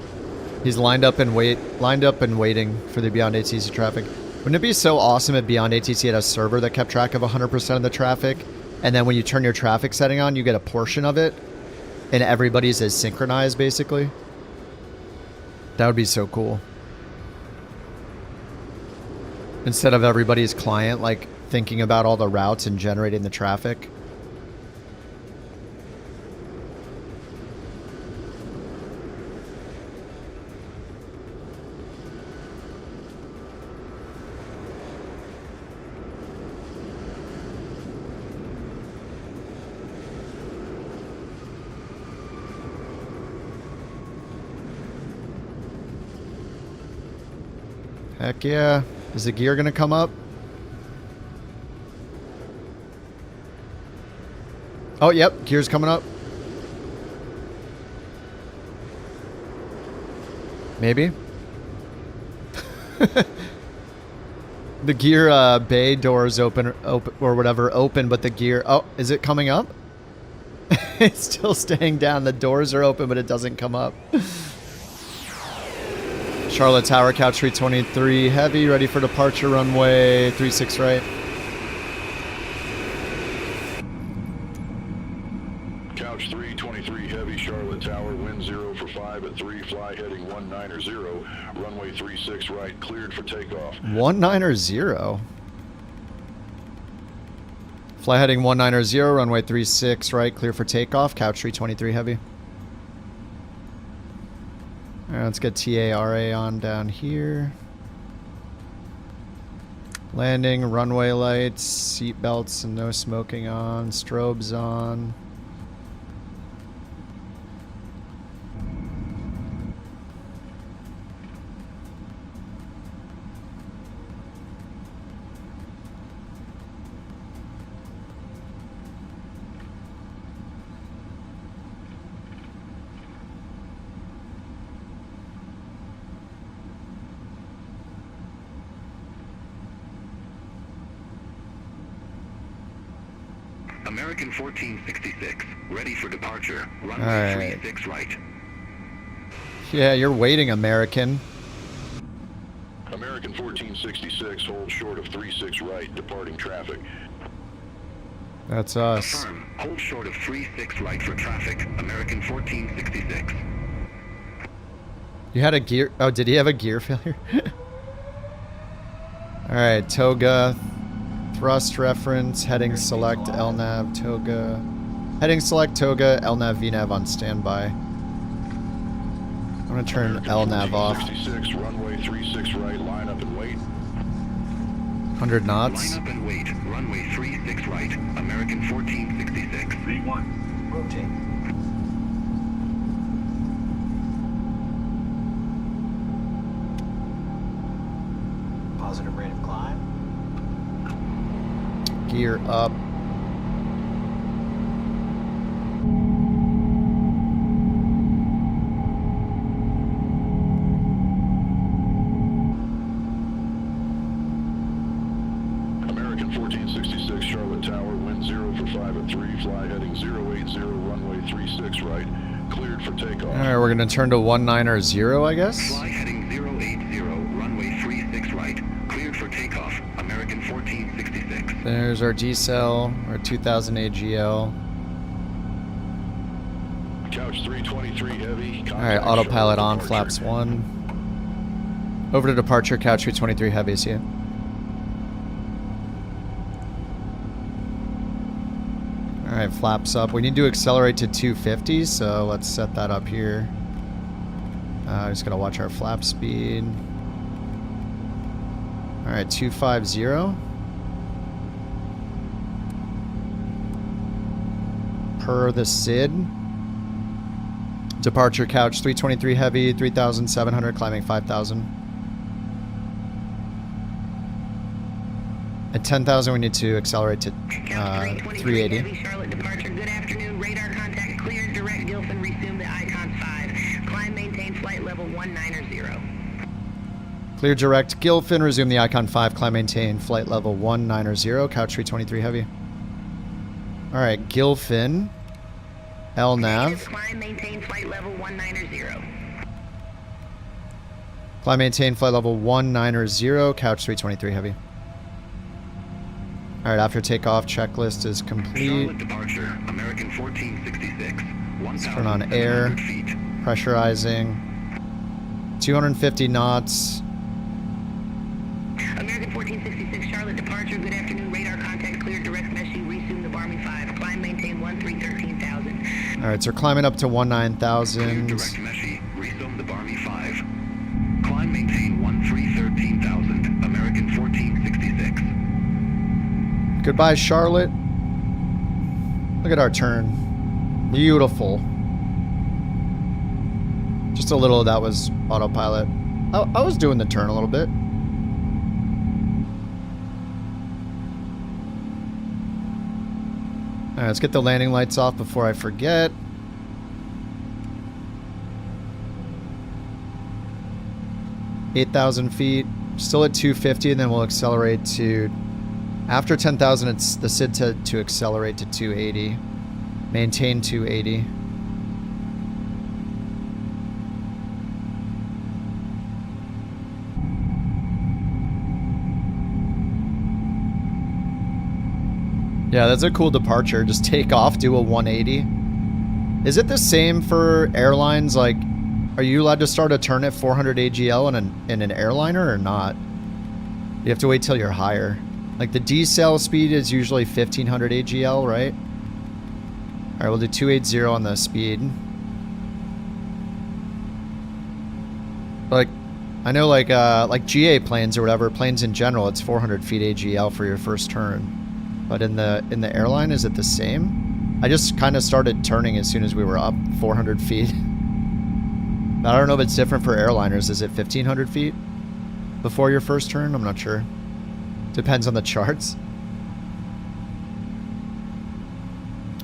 He's lined up and waiting for the Beyond ATC traffic. Wouldn't it be so awesome if Beyond ATC had a server that kept track of 100% of the traffic, and then when you turn your traffic setting on, you get a portion of it, and everybody's as synchronized, basically? That would be so cool. Instead of everybody's client, like, thinking about all the routes and generating the traffic. Heck yeah. Is the gear gonna come up? Oh, yep. Gear's coming up. Maybe. The gear bay doors open or whatever open, but the gear... Oh, is it coming up? It's still staying down. The doors are open, but it doesn't come up. Charlotte Tower, couch 323 heavy, ready for departure, runway 36 right. Couch 323 heavy, Charlotte Tower, wind 0 for 5 at 3, fly heading heading 190, runway 36 right, cleared for takeoff. 190. Fly heading 190, runway 36 right, clear for takeoff. Couch 323 heavy. Alright, let's get TARA on down here. Landing, runway lights, seat belts and no smoking on, strobes on. American 1466, ready for departure. Runway Alright. 36 right. Yeah, you're waiting, American. American 1466, hold short of 36 right, departing traffic. That's us. Affirm, hold short of 36 right for traffic. American 1466. You had a gear... Oh, did he have a gear failure? Alright, Toga. Thrust reference, heading select, LNAV, Toga. Heading select, Toga, LNAV, VNAV on standby. I'm gonna turn LNAV off. 66, runway 36 right, line up and wait. 100 knots. Line up and wait. Runway 36 right. American 1466. V1, rotate. Positive rate of climb. Gear up. American 1466, Charlotte Tower, wind 0 for 5 at 3, fly heading 080, runway 36 right, cleared for takeoff. Alright, we're gonna turn to 190, I guess. Fly heading 080, runway 36 right, cleared for takeoff. American 1466. There's our decel, our 2000 AGL. Couch 323 heavy. Alright, autopilot on, flaps 1. Over to departure, couch 323 heavy, see ya. Alright, flaps up. We need to accelerate to 250, so let's set that up here. Just gotta watch our flap speed. Alright, 250. Per the SID. Departure couch 323 heavy, 3,700, climbing 5,000. At 10,000 we need to accelerate to 380. Heavy Charlotte departure. Good afternoon. Radar contact cleared. Direct Gilfin. Resume the Icon 5. Climb, maintain flight level 190. Clear direct Gilfin. Resume the Icon 5. Climb, maintain flight level 190. Couch 323 heavy. Alright, Gilfin. LNAV. Climb, maintain flight level 190. Climb, maintain flight level 190. Couch 323 heavy. Alright, after takeoff, checklist is complete. Charlotte departure. American 1466. Let's turn on air. Feet. Pressurizing. 250 knots. American 1466 Charlotte departure. Good afternoon. Radar contact cleared. Direct Messi. Resume the Barmy 5. Climb, maintain 13,000. Alright, so we're climbing up to 19,000. Direct Messi. Resume the Barmy 5. Climb, maintain 13,000. American 1466. Goodbye, Charlotte. Look at our turn. Beautiful. Just a little of that was autopilot. I was doing the turn a little bit. Alright, let's get the landing lights off before I forget. $8,000 feet. Still at 250, and then we'll accelerate to... After 10,000, it's the SID to accelerate to 280. Maintain 280. Yeah, that's a cool departure. Just take off, do a 180. Is it the same for airlines? Like, Are you allowed to start a turn at 400 AGL in an airliner or not? You have to wait till you're higher. Like the decel speed is usually 1500 AGL, right? All right, we'll do 280 on the speed. Like, I know like GA planes or whatever, planes in general, it's 400 feet AGL for your first turn. But in the airline, is it the same? I just kind of started turning as soon as we were up 400 feet. I don't know if it's different for airliners. Is it 1500 feet before your first turn? I'm not sure. Depends on the charts.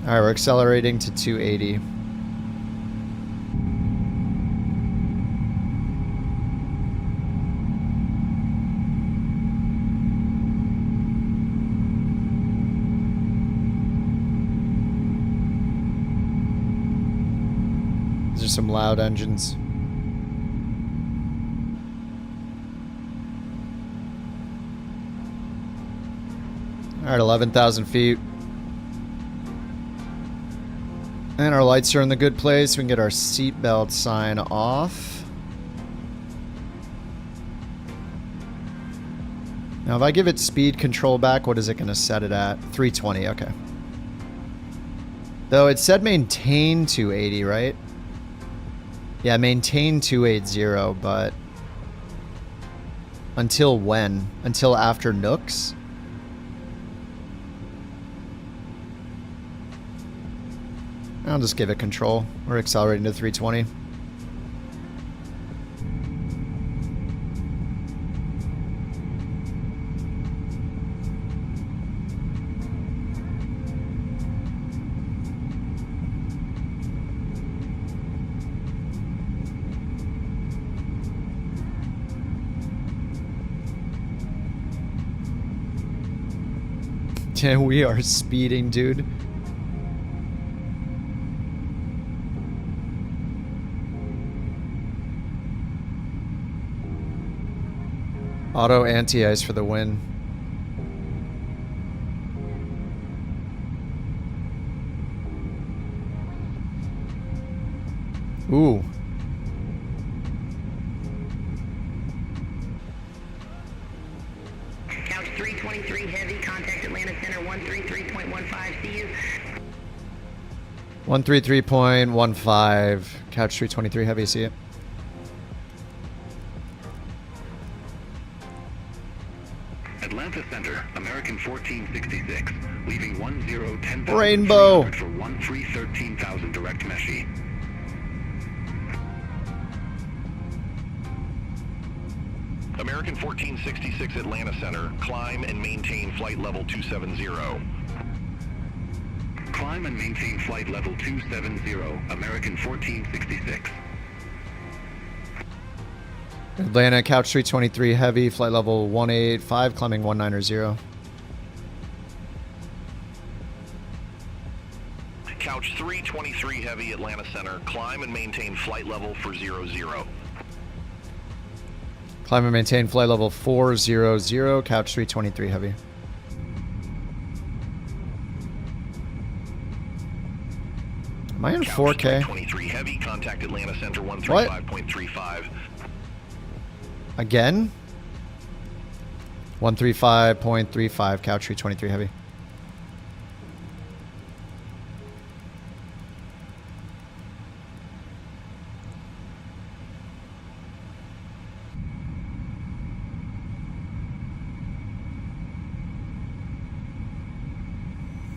All right, we're accelerating to 280. These are some loud engines. All right, 11,000 feet. And our lights are in the good place. We can get our seatbelt sign off. Now, if I give it speed control back, what is it going to set it at? 320, okay. Though it said maintain 280, right? Yeah, maintain 280, but until when? Until after Nooks? I'll just give it control. We're accelerating to 320. Yeah, we are speeding, dude. Auto anti-ice for the win. Ooh. Couch 323 heavy, contact Atlanta Center 133.15, see you. 133.15, couch 323 heavy, see it. Atlanta Center, American 1466, leaving 1010,000 Rainbow for 13,000 direct Meshi. American 1466 Atlanta Center, climb and maintain flight level 270. Climb and maintain flight level 270, American 1466. Atlanta, couch 323 heavy, flight level 185, climbing 190. Couch 323 heavy, Atlanta Center, climb and maintain flight level for 00. Climb and maintain flight level 400, couch 323 heavy. Am I in 4K? 323 heavy, contact Atlanta Center 135.35. Again? 135.35, couch 323 heavy.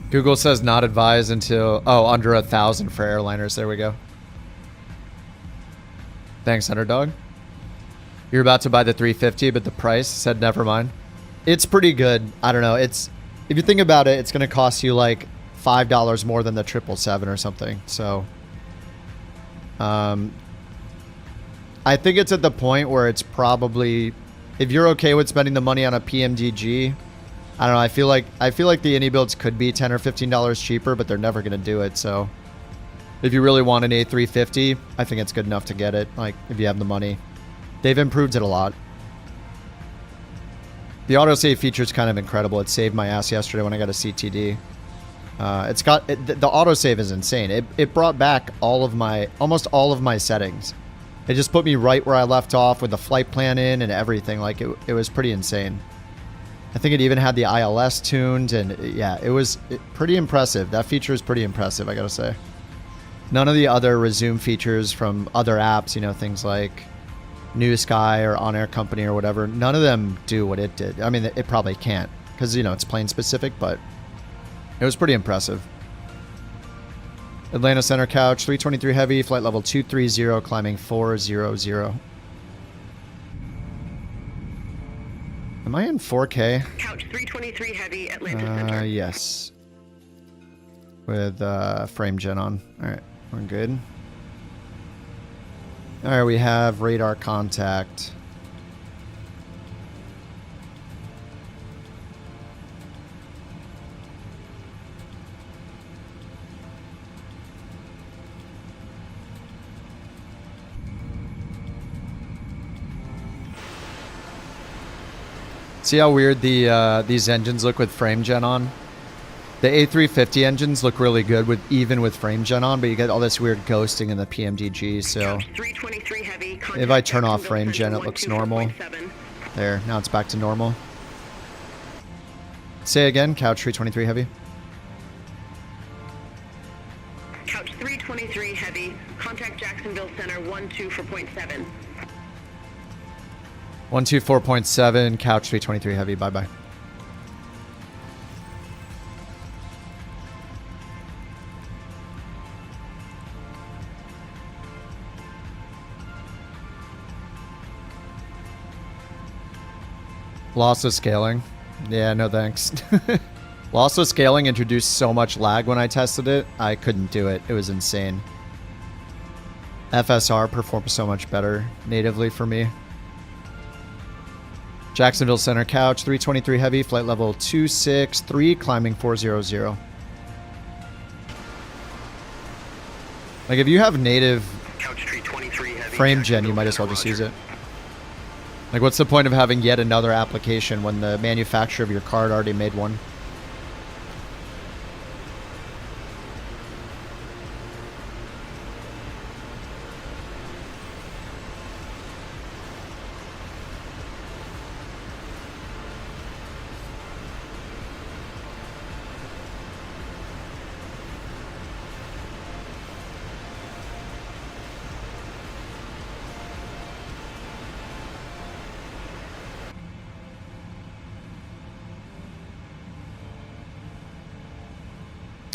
Google says not advised until, oh, under 1,000 for airliners. There we go. Thanks, Underdog. You're about to buy the 350, but the price said never mind. It's pretty good. I don't know. It's, if you think about it, it's going to cost you like $5 more than the 777 or something. So, I think it's at the point where it's probably, if you're okay with spending the money on a PMDG, I don't know. I feel like the indie builds could be $10 or $15 cheaper, but they're never going to do it. So, if you really want an A350, I think it's good enough to get it. Like, if you have the money. They've improved it a lot. The autosave feature is kind of incredible. It saved my ass yesterday when I got a CTD. It's got the autosave is insane. It brought back almost all of my settings. It just put me right where I left off with the flight plan in and everything. Like, it was pretty insane. I think it even had the ILS tuned, and yeah, it was pretty impressive. That feature is pretty impressive, I gotta say. None of the other resume features from other apps, you know, things like New Sky or On Air Company or whatever, none of them do what it did. I mean, it probably can't because, you know, it's plane specific, but it was pretty impressive. Atlanta Center Couch, 323 Heavy, flight level 230, climbing 400. Am I in 4K? Couch 323 Heavy, Atlanta Center. Yes. With frame gen on. Alright, we're good. Alright, we have radar contact. See how weird these engines look with frame gen on? The A350 engines look really good even with frame gen on, but you get all this weird ghosting in the PMDG, so if I turn off frame gen, it looks normal. There, now it's back to normal. Say again, Couch 323 Heavy. Couch 323 Heavy, contact Jacksonville Center 12 for point 7. 124.7, Couch 323 Heavy, bye-bye. Loss of scaling. Yeah, no thanks. Loss of scaling introduced so much lag when I tested it, I couldn't do it. It was insane. FSR performs so much better natively for me. Jacksonville Center Couch, 323 Heavy, flight level 263, climbing 400. Like, if you have native frame gen, you might as well just use it. Like, what's the point of having yet another application when the manufacturer of your card already made one?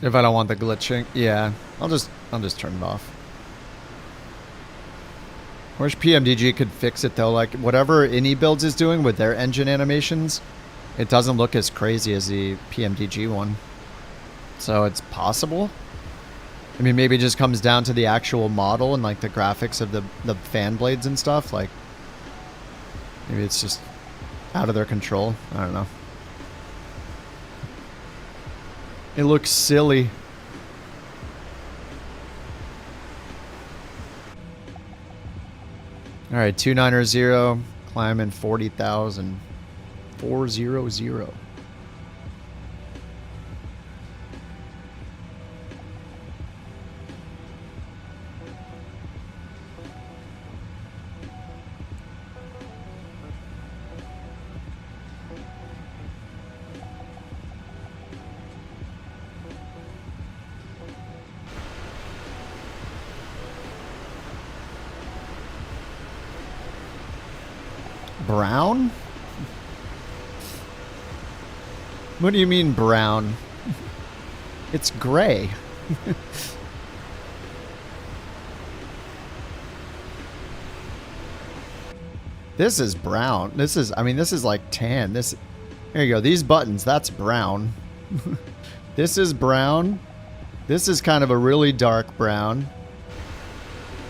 If I don't want the glitching, yeah, I'll just turn it off. I wish PMDG could fix it though. Like, whatever Ini Builds is doing with their engine animations, it doesn't look as crazy as the PMDG one. So it's possible. I mean, maybe it just comes down to the actual model and like the graphics of the fan blades and stuff. Like, maybe it's just out of their control. I don't know. It looks silly. All right, 290, climbing 40,000. 400. Brown? What do you mean brown? It's gray. This is brown. This is, I mean, this is like tan. There you go. These buttons, that's brown. This is brown. This is kind of a really dark brown.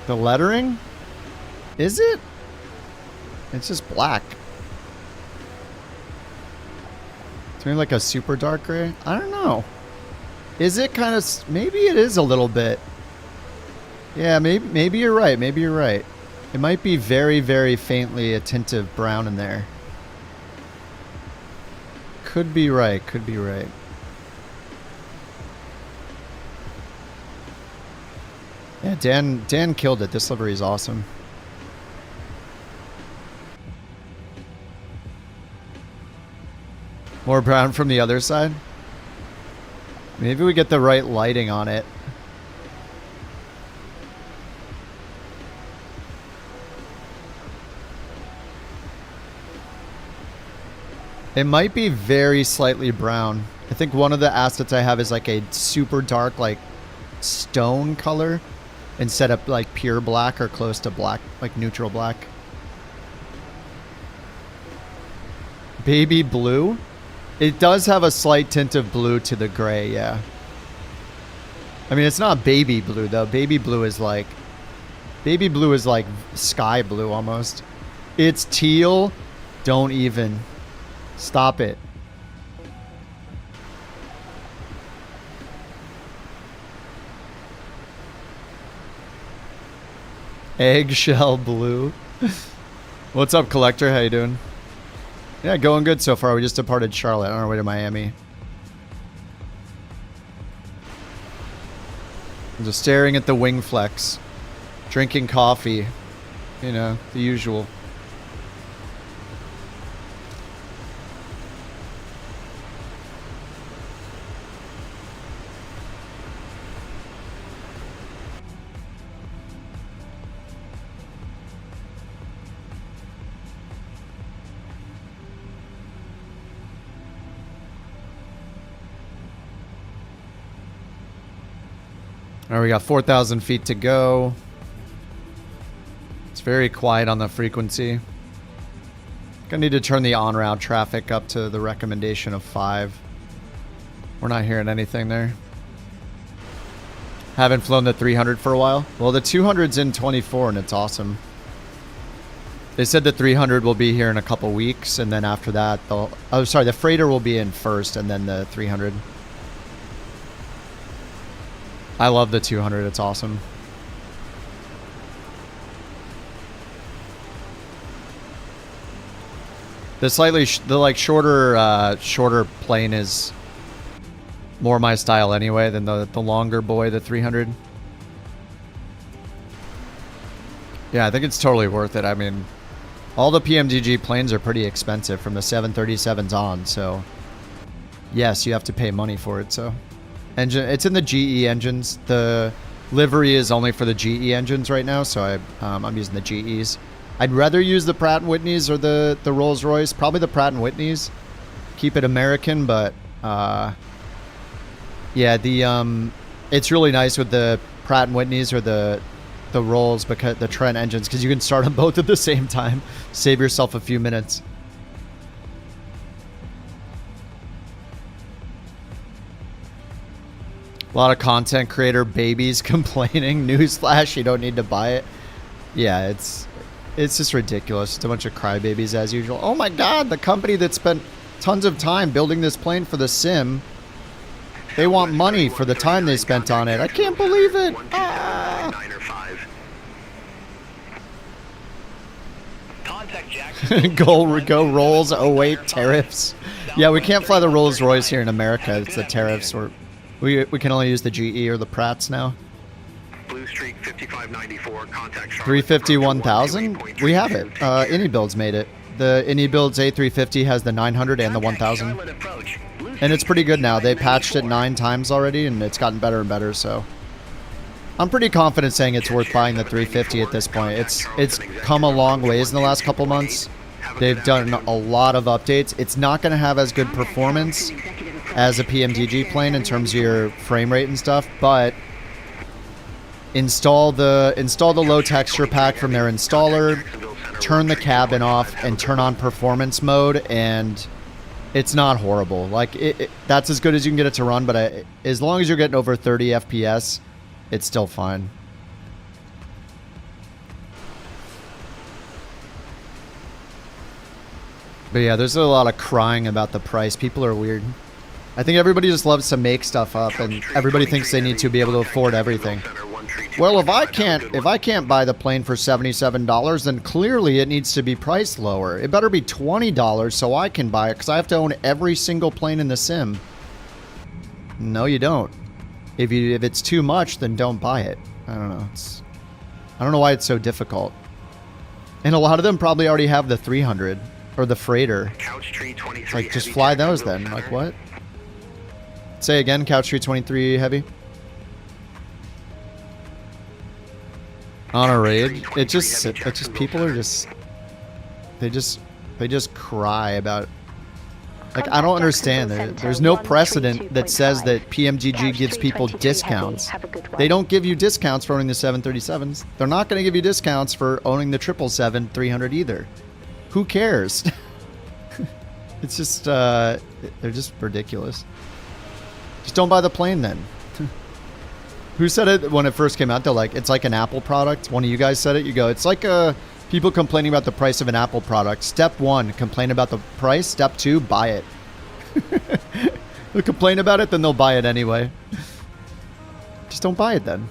The lettering? Is it? It's just black. It's maybe like a super dark gray. I don't know. Is it kind of... Maybe it is a little bit. Yeah, maybe you're right. Maybe you're right. It might be very, very faintly a tint of brown in there. Could be right. Could be right. Yeah, Dan killed it. This livery is awesome. More brown from the other side. Maybe we get the right lighting on it. It might be very slightly brown. I think one of the assets I have is like a super dark, like stone color instead of like pure black or close to black, like neutral black. Baby blue? It does have a slight tint of blue to the gray, yeah. I mean, it's not baby blue though. Baby blue is like sky blue almost. It's teal. Don't even. Stop it. Eggshell blue. What's up, Collector? How you doing? Yeah, going good so far. We just departed Charlotte on our way to Miami. I'm just staring at the wing flex. Drinking coffee. You know, the usual. All right, we got 4,000 feet to go. It's very quiet on the frequency. Gonna need to turn the on-route traffic up to the recommendation of 5. We're not hearing anything there. Haven't flown the 300 for a while. Well, the 200's in 24 and it's awesome. They said the 300 will be here in a couple weeks, and then after that, they'll... Oh, sorry, the freighter will be in first, and then the 300. I love the 200. It's awesome. The slightly, shorter plane is more my style anyway than the longer boy, the 300. Yeah, I think it's totally worth it. I mean, all the PMDG planes are pretty expensive from the 737s on, so yes, you have to pay money for it, so. Engine, it's in the GE engines. The livery is only for the GE engines right now, so I'm using the GEs. I'd rather use the Pratt & Whitneys or the Rolls-Royce. Probably the Pratt & Whitneys. Keep it American, but yeah, it's really nice with the Pratt & Whitneys or the Rolls, because the Trent engines, because you can start them both at the same time. Save yourself a few minutes. A lot of content creator babies complaining. Newsflash, you don't need to buy it. Yeah, it's just ridiculous. It's a bunch of crybabies as usual. Oh my god, the company that spent tons of time building this plane for the sim, they want money for the time they spent on it. I can't believe it. Ah. Go Rolls 08 tariffs. Yeah, we can't fly the Rolls Royce here in America. It's the tariffs. We can only use the GE or the Pratts now. Blue Streak 5594, contact Charlotte. 350-1000? We have it. AnyBuilds made it. The AnyBuilds A350 has the 900 and the 1000. And it's pretty good now. They patched it 9 times already, and it's gotten better and better, so. I'm pretty confident saying it's worth buying the 350 at this point. It's come a long ways in the last couple months. They've done a lot of updates. It's not going to have as good performance as a PMDG plane in terms of your frame rate and stuff, but install the low texture pack from their installer, turn the cabin off, and turn on performance mode, and it's not horrible. Like that's as good as you can get it to run, but as long as you're getting over 30 FPS, it's still fine. But yeah, there's a lot of crying about the price. People are weird. I think everybody just loves to make stuff up, and everybody thinks they need to be able to afford everything. Well, if I can't buy the plane for $77, then clearly it needs to be priced lower. It better be $20 so I can buy it, because I have to own every single plane in the sim. No, you don't. If it's too much, then don't buy it. I don't know. I don't know why it's so difficult. And a lot of them probably already have the 300. Or the freighter. Couch tree 23 It's like, just heavy, fly those Jacksonville then. Like, Center. what? Say again, Couch Tree 23 heavy. On a raid, it just people are just, they just cry about. Like, I don't understand. There's no precedent that says that PMDG gives people discounts. They don't give you discounts for owning the 737s. They're not going to give you discounts for owning the 777-300 either. Who cares? It's just, they're just ridiculous. Just don't buy the plane then. Who said it when it first came out? They're like, it's like an Apple product. One of you guys said it. You go, it's like people complaining about the price of an Apple product. Step 1, complain about the price. Step 2, buy it. They'll complain about it, then they'll buy it anyway. Just don't buy it then.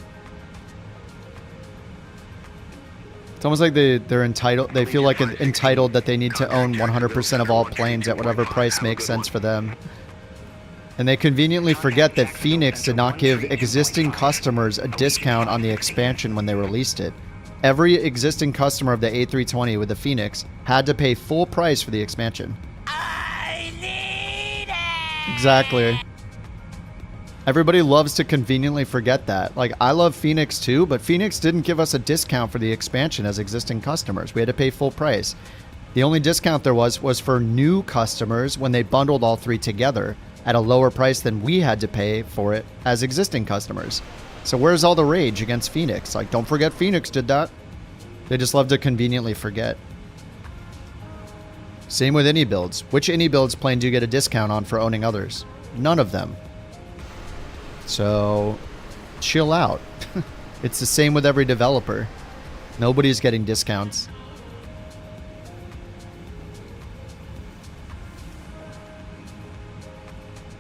It's almost like they're entitled. They feel like entitled that they need to own 100% of all planes at whatever price makes sense for them. And they conveniently forget that Phoenix did not give existing customers a discount on the expansion when they released it. Every existing customer of the A320 with the Phoenix had to pay full price for the expansion. I need it! Exactly. Everybody loves to conveniently forget that. Like, I love Phoenix too, but Phoenix didn't give us a discount for the expansion as existing customers. We had to pay full price. The only discount there was for new customers when they bundled all three together at a lower price than we had to pay for it as existing customers. So where's all the rage against Phoenix? Like, don't forget Phoenix did that. They just love to conveniently forget. Same with any builds. Which any builds plane do you get a discount on for owning others? None of them. So chill out. It's the same with every developer. Nobody's getting discounts.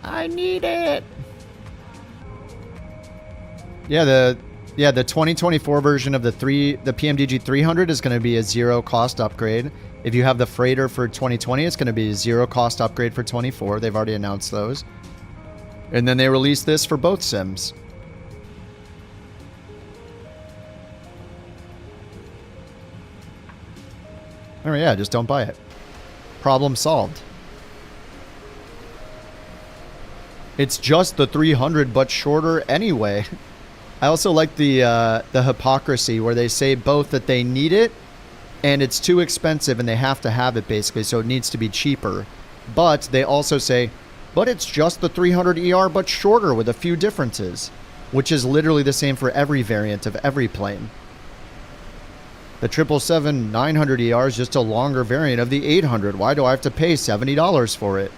I need it. Yeah, the 2024 version of the PMDG 300 is going to be a zero cost upgrade. If you have the freighter for 2020, it's going to be a zero cost upgrade for 24. They've already announced those. And then they released this for both sims. Oh yeah, just don't buy it. Problem solved. It's just the 300, but shorter anyway. I also like the hypocrisy where they say both that they need it and it's too expensive and they have to have it basically, so it needs to be cheaper. But they also say, but it's just the 300 ER, but shorter with a few differences, which is literally the same for every variant of every plane. The 777-900 ER is just a longer variant of the 800. Why do I have to pay $70 for it?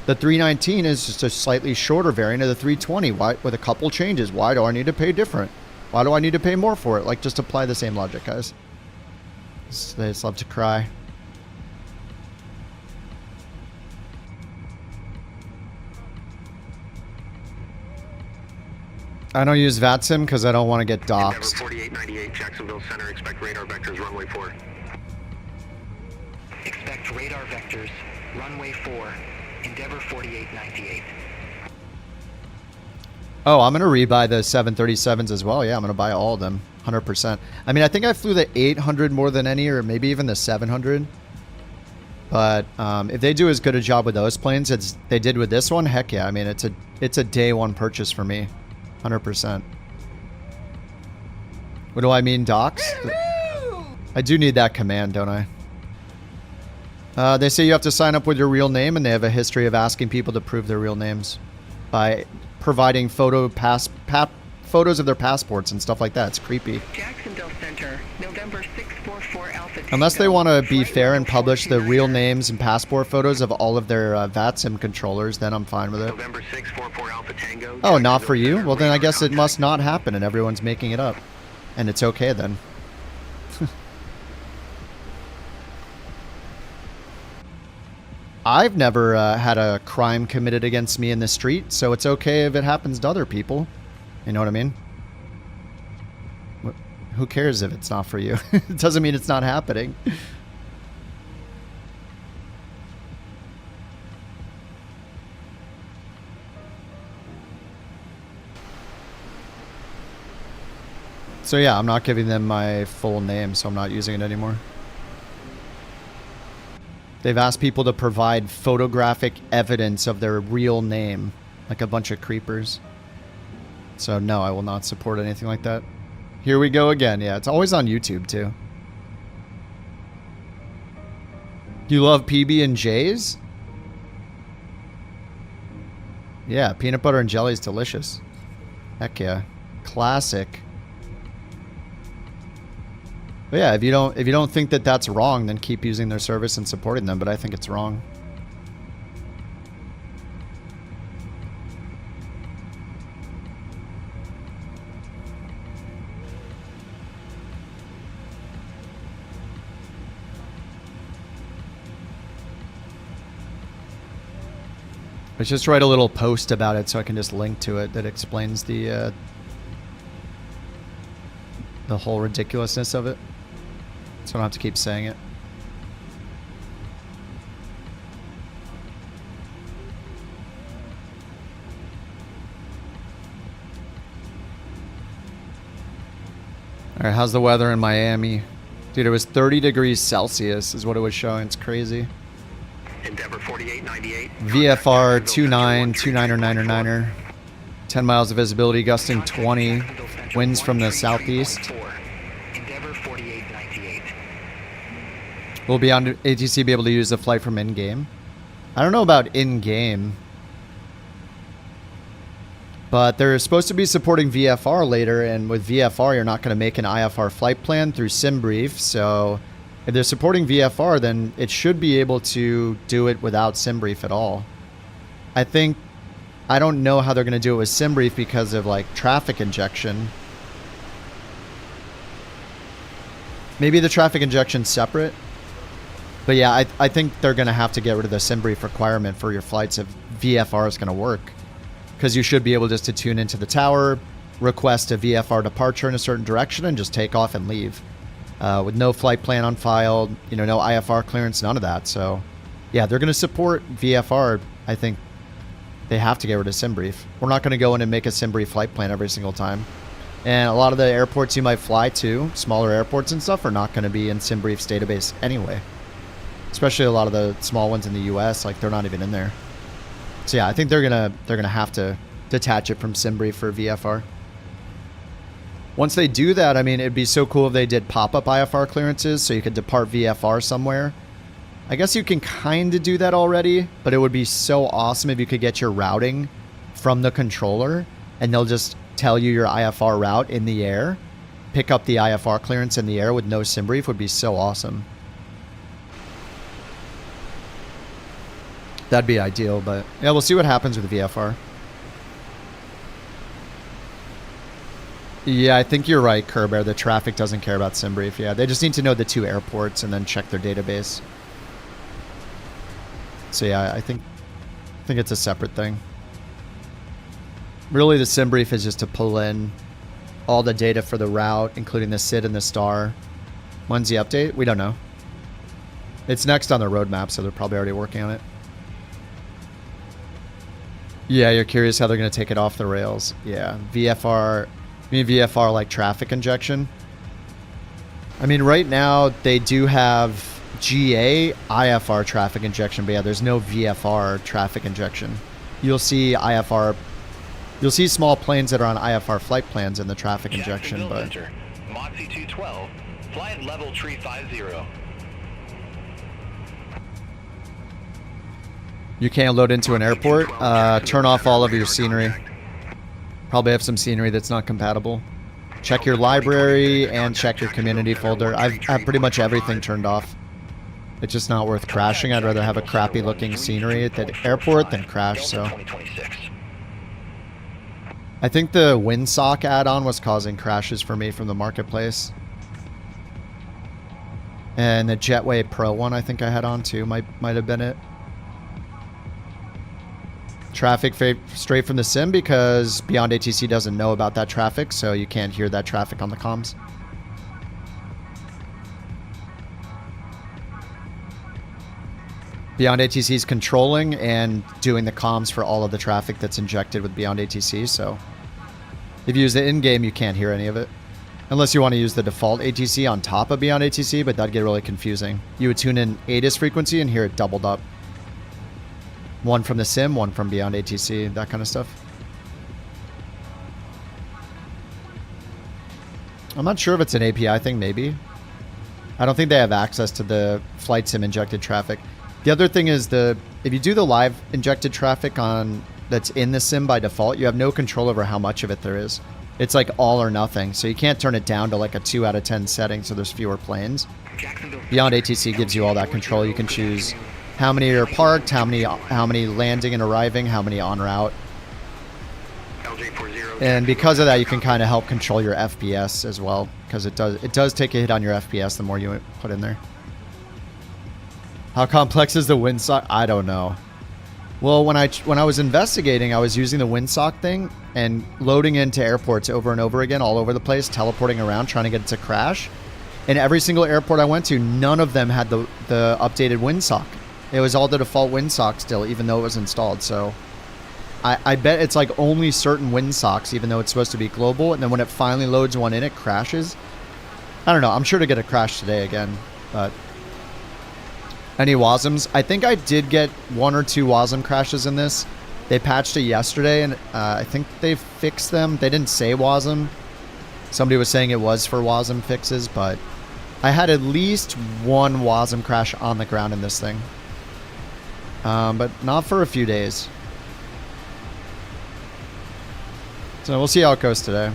The 319 is just a slightly shorter variant of the 320 with a couple changes. Why do I need to pay different? Why do I need to pay more for it? Like, just apply the same logic, guys. They just love to cry. I don't use VATSIM because I don't want to get doxxed. 4898 Jacksonville Center, expect radar vectors, runway 4. Expect radar vectors, runway 4. Endeavor 4898. Oh, I'm going to rebuy the 737s as well. Yeah, I'm going to buy all of them. 100%. I mean, I think I flew the 800 more than any, or maybe even the 700. But if they do as good a job with those planes as they did with this one, heck yeah. I mean, it's a day one purchase for me. 100%. What do I mean, docs? I do need that command, don't I? They say you have to sign up with your real name, and they have a history of asking people to prove their real names by providing photos of their passports and stuff like that. It's creepy. Jacksonville Center, November 644 Alpha. Unless they want to be fair and publish the real names and passport photos of all of their VATSIM controllers, then I'm fine with it. November 644 Alpha Tango. Oh, not for you? Well, then I guess it must not happen, and everyone's making it up. And it's okay then. I've never had a crime committed against me in the street, so it's okay if it happens to other people. You know what I mean? Who cares if it's not for you? It doesn't mean it's not happening. So yeah, I'm not giving them my full name, so I'm not using it anymore. They've asked people to provide photographic evidence of their real name, like a bunch of creepers. So no, I will not support anything like that. Here we go again. Yeah, it's always on YouTube too. You love PB&Js? Yeah, peanut butter and jelly is delicious. Heck yeah. Classic. But yeah, if you don't think that that's wrong, then keep using their service and supporting them, but I think it's wrong. Let's just write a little post about it so I can just link to it that explains the whole ridiculousness of it. So I don't have to keep saying it. Alright, how's the weather in Miami? Dude, it was 30 degrees Celsius is what it was showing. It's crazy. Endeavor 4898. VFR 29er 9er. 10 miles of visibility, gusting 20. Winds from the southeast. Endeavor 4898. Will Beyond ATC be able to use the flight from in-game? I don't know about in-game. But they're supposed to be supporting VFR later, and with VFR, you're not going to make an IFR flight plan through SimBrief, so if they're supporting VFR, then it should be able to do it without SimBrief at all. I don't know how they're going to do it with SimBrief because of like traffic injection. Maybe the traffic injection's separate. But yeah, I think they're going to have to get rid of the SimBrief requirement for your flights if VFR is going to work. Because you should be able just to tune into the tower, request a VFR departure in a certain direction, and just take off and leave. With no flight plan on file, you know, no IFR clearance, none of that. So, yeah, they're going to support VFR. I think they have to get rid of SimBrief. We're not going to go in and make a SimBrief flight plan every single time. And a lot of the airports you might fly to, smaller airports and stuff, are not going to be in SimBrief's database anyway. Especially a lot of the small ones in the US, like they're not even in there. So yeah, I think they're gonna have to detach it from SimBrief for VFR. Once they do that, I mean, it'd be so cool if they did pop-up IFR clearances so you could depart VFR somewhere. I guess you can kind of do that already, but it would be so awesome if you could get your routing from the controller and they'll just tell you your IFR route in the air. Pick up the IFR clearance in the air with no SimBrief would be so awesome. That'd be ideal, but yeah, we'll see what happens with the VFR. Yeah, I think you're right, Kerber. The traffic doesn't care about SimBrief. Yeah, they just need to know the two airports and then check their database. So yeah, I think it's a separate thing. Really, the SimBrief is just to pull in all the data for the route, including the SID and the star. When's the update? We don't know. It's next on the roadmap, so they're probably already working on it. Yeah, you're curious how they're going to take it off the rails. Yeah, VFR... You mean VFR like traffic injection? I mean, right now, they do have GA IFR traffic injection, but yeah, there's no VFR traffic injection. You'll see IFR... You'll see small planes that are on IFR flight plans in the traffic injection, but... Moxie 212, fly at level tree 50. You can't load into an airport. Turn off all of your scenery. Probably have some scenery that's not compatible. Check your library and check your community folder. I've pretty much everything turned off. It's just not worth crashing. I'd rather have a crappy looking scenery at the airport than crash, so. I think the Windsock add-on was causing crashes for me from the marketplace. And the Jetway Pro one I think I had on too might have been it. Traffic straight from the sim because Beyond ATC doesn't know about that traffic, so you can't hear that traffic on the comms. Beyond ATC is controlling and doing the comms for all of the traffic that's injected with Beyond ATC, so if you use the in-game, you can't hear any of it. Unless you want to use the default ATC on top of Beyond ATC, but that'd get really confusing. You would tune in ATIS frequency and hear it doubled up. One from the sim, one from Beyond ATC, that kind of stuff. I'm not sure if it's an API thing, maybe. I don't think they have access to the flight sim injected traffic. The other thing is if you do the live injected traffic that's in the sim by default, you have no control over how much of it there is. It's like all or nothing, so you can't turn it down to like a 2 out of 10 setting, so there's fewer planes. Beyond ATC gives you all that control. You can choose how many are parked, how many landing and arriving, how many en route. And because of that, you can kind of help control your FPS as well, because it does take a hit on your FPS the more you put in there. How complex is the windsock? I don't know. Well, when I was investigating, I was using the windsock thing and loading into airports over and over again, all over the place, teleporting around, trying to get it to crash. And every single airport I went to, none of them had the updated windsock. It was all the default windsock still, even though it was installed. So I bet it's like only certain windsocks, even though it's supposed to be global. And then when it finally loads one in, it crashes. I don't know. I'm sure to get a crash today again, but... Any WASMs? I think I did get 1 or 2 WASM crashes in this. They patched it yesterday, and I think they fixed them. They didn't say WASM. Somebody was saying it was for WASM fixes, but I had at least 1 WASM crash on the ground in this thing. But not for a few days. So we'll see how it goes today.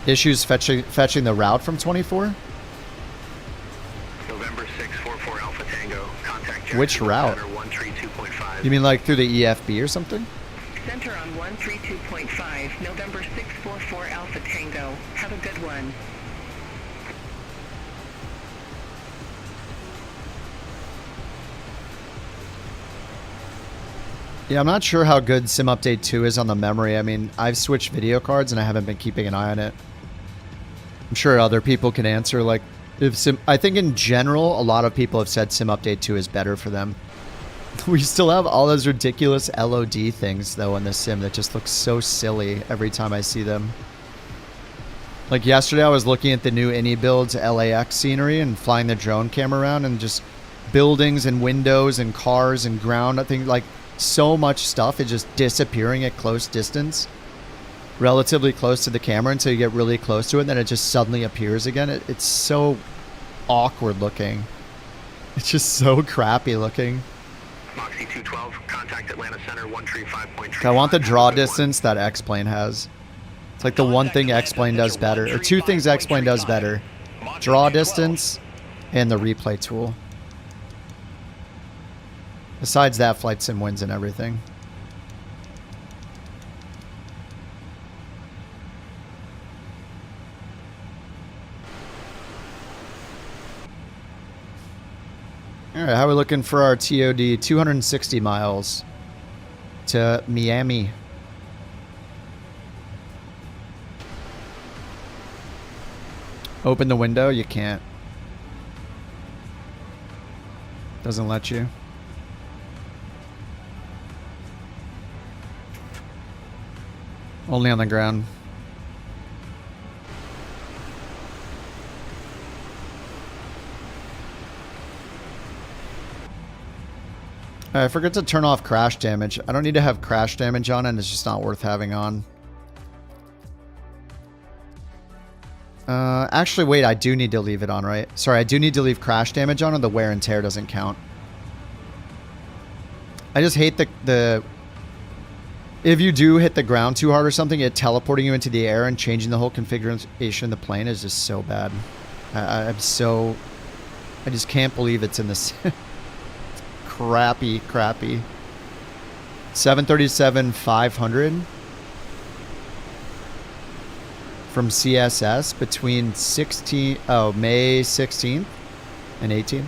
Issues fetching the route from 24? November 644 Alpha Tango. Contact which route? Center 132.5. You mean like through the EFB or something? Center on 132.5, November 644 Alpha Tango. Have a good one. Yeah, I'm not sure how good Sim Update 2 is on the memory. I mean, I've switched video cards and I haven't been keeping an eye on it. I'm sure other people can answer. Like, I think in general, a lot of people have said Sim Update 2 is better for them. We still have all those ridiculous LOD things, though, in the sim that just look so silly every time I see them. Like yesterday, I was looking at the new Innie Builds LAX scenery and flying the drone camera around, and just buildings and windows and cars and ground. I think, like, so much stuff is just disappearing at close distance. Relatively close to the camera until you get really close to it, and then it just suddenly appears again. It's so awkward looking. It's just so crappy looking. Moxie 212, contact Atlanta Center 135.3. I want the draw distance that X-Plane has. It's like the one thing X-Plane does better, or 2 things X-Plane does better. Draw distance and the replay tool. Besides that, Flight Sim wins and everything. Alright, how are we looking for our TOD? 260 miles to Miami. Open the window? You can't. Doesn't let you. Only on the ground. I forgot to turn off crash damage. I don't need to have crash damage on, and it's just not worth having on. Actually, wait, I do need to leave it on, right? Sorry, I do need to leave crash damage on, or the wear and tear doesn't count. I just hate the if you do hit the ground too hard or something, it teleporting you into the air and changing the whole configuration of the plane is just so bad. I just can't believe it's in this. Crappy. 737-500 from CSS between May 16th and 18th.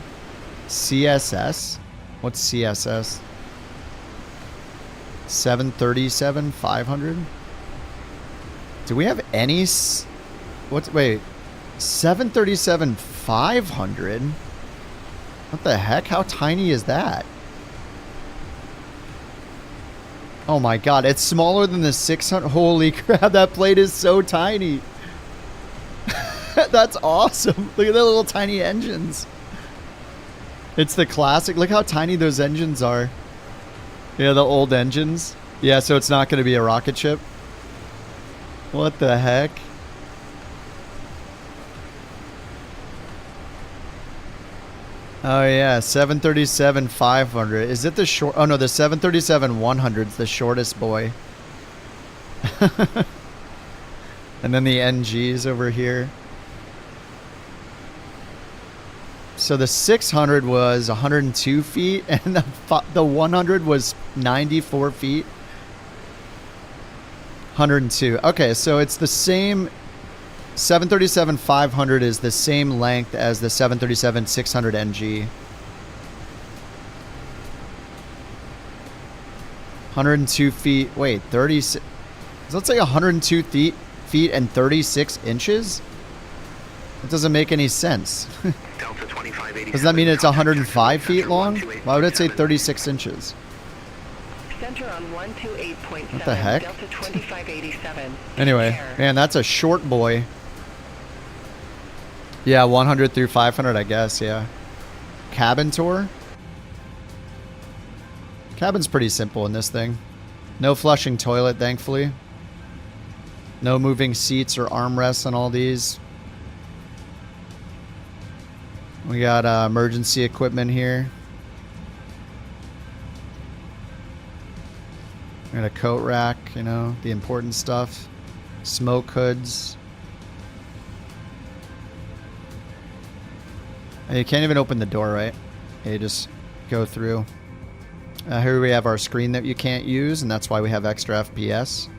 CSS? What's CSS? 737-500? Do we have any? Wait, 737-500? What the heck? How tiny is that? Oh my god, it's smaller than the 600. Holy crap, that plate is so tiny. That's awesome. Look at the little tiny engines. It's the classic. Look how tiny those engines are. Yeah, the old engines. Yeah, so it's not going to be a rocket ship. What the heck? Oh yeah, 737-500. Is it the short? Oh no, the 737-100 is the shortest boy. And then the NGs over here. So the 600 was 102 feet, and the 100 was 94 feet. 102. Okay, so it's the same. 737-500 is the same length as the 737-600 NG. 102 feet. Wait, 36. Let's say 102 feet and 36 inches? That doesn't make any sense. Does that mean it's 105 feet long? Why would it say 36 inches? Center on 128.7. What the heck? Delta 2587. Anyway, man, that's a short boy. Yeah, 100 through 500, I guess, yeah. Cabin tour? Cabin's pretty simple in this thing. No flushing toilet, thankfully. No moving seats or armrests on all these. We got emergency equipment here. We got a coat rack, you know, the important stuff. Smoke hoods. And you can't even open the door, right? You just go through. Here we have our screen that you can't use, and that's why we have extra FPS.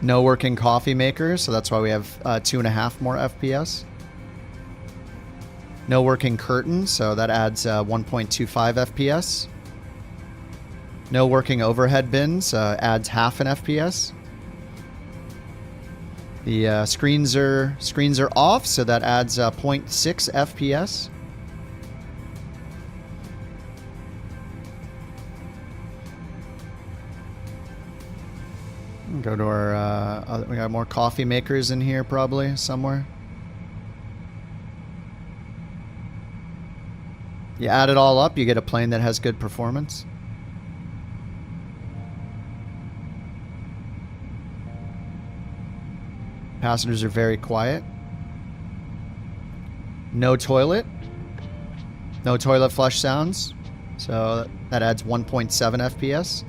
No working coffee maker, so that's why we have 2.5 more FPS. No working curtain, so that adds 1.25 FPS. No working overhead bins, adds half an FPS. The screens are off, so that adds 0.6 FPS. Go to our, we got more coffee makers in here probably somewhere. You add it all up, you get a plane that has good performance. Passengers are very quiet. No toilet. No toilet flush sounds. So that adds 1.7 FPS.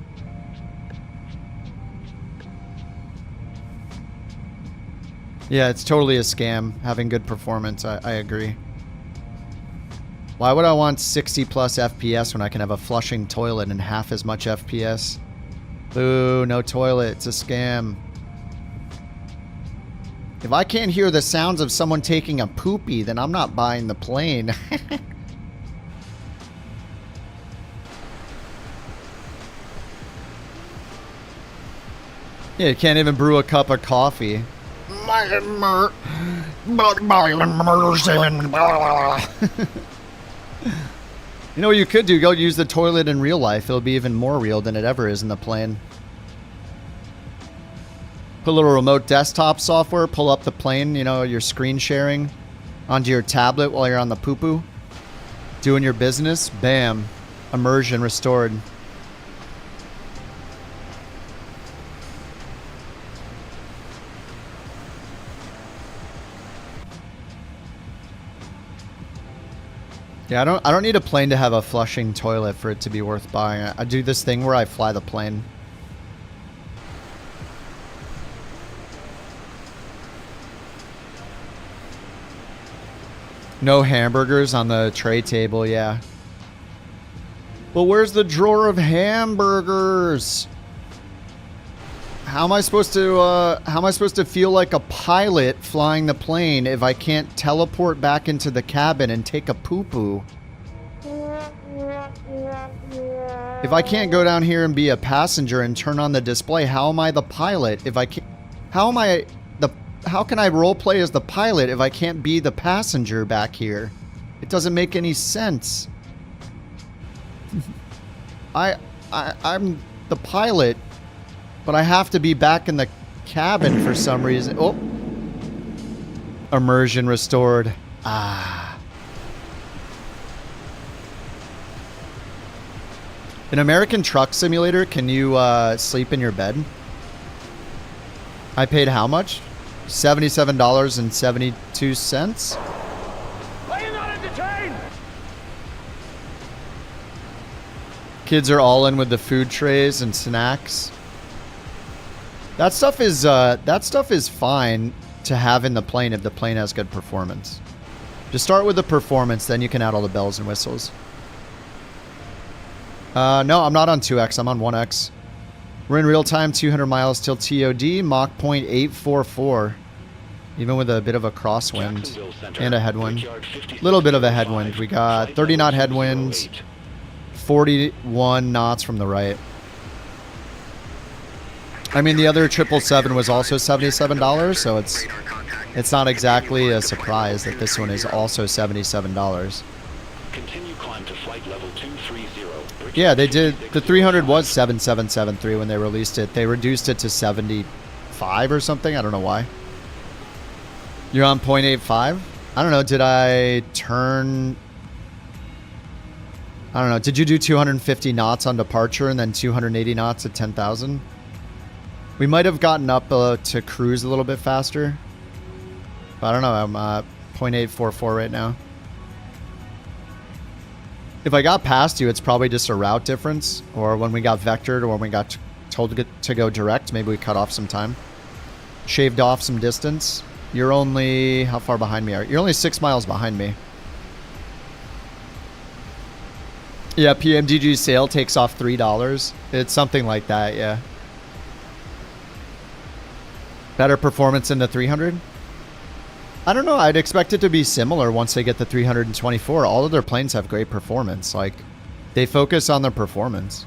Yeah, it's totally a scam having good performance. I agree. Why would I want 60 plus FPS when I can have a flushing toilet and half as much FPS? Boo, no toilet. It's a scam. If I can't hear the sounds of someone taking a poopy, then I'm not buying the plane. Yeah, you can't even brew a cup of coffee. You know what you could do? Go use the toilet in real life. It'll be even more real than it ever is in the plane. Put a little remote desktop software, pull up the plane, you know, your screen sharing onto your tablet while you're on the poo-poo. Doing your business. Bam. Immersion restored. Yeah, I don't need a plane to have a flushing toilet for it to be worth buying. I do this thing where I fly the plane. No hamburgers on the tray table, yeah. But where's the drawer of hamburgers? How am I supposed to feel like a pilot flying the plane if I can't teleport back into the cabin and take a poo-poo? If I can't go down here and be a passenger and turn on the display, how am I the pilot if I can't? How can I roleplay as the pilot if I can't be the passenger back here? It doesn't make any sense. I'm the pilot, but I have to be back in the cabin for some reason. Oh. Immersion restored. Ah. An American Truck Simulator, can you sleep in your bed? I paid how much? $77.72. Are you not entertained? Kids are all in with the food trays and snacks. That stuff is fine to have in the plane if the plane has good performance. Just start with the performance, then you can add all the bells and whistles. No, I'm not on 2X. I'm on 1X. We're in real time, 200 miles till TOD, Mach 0.844. Even with a bit of a crosswind and a headwind. Little bit of a headwind. We got 30 knot headwinds, 41 knots from the right. I mean, the other 777 was also $77, so it's not exactly a surprise that this one is also $77. Continue climb to flight level 230. Yeah, they did. The 300 was 7773 when they released it. They reduced it to 75 or something. I don't know why. You're on 0.85? I don't know. Did I turn... I don't know. Did you do 250 knots on departure and then 280 knots at 10,000? We might have gotten up to cruise a little bit faster. But I don't know. I'm 0.844 right now. If I got past you, it's probably just a route difference. Or when we got vectored or when we got told to go direct, maybe we cut off some time. Shaved off some distance. You're only... How far behind me are you? You're only 6 miles behind me. Yeah, PMDG sale takes off $3. It's something like that, yeah. Better performance in the 300? I don't know. I'd expect it to be similar once they get the 324. All of their planes have great performance. Like, they focus on their performance.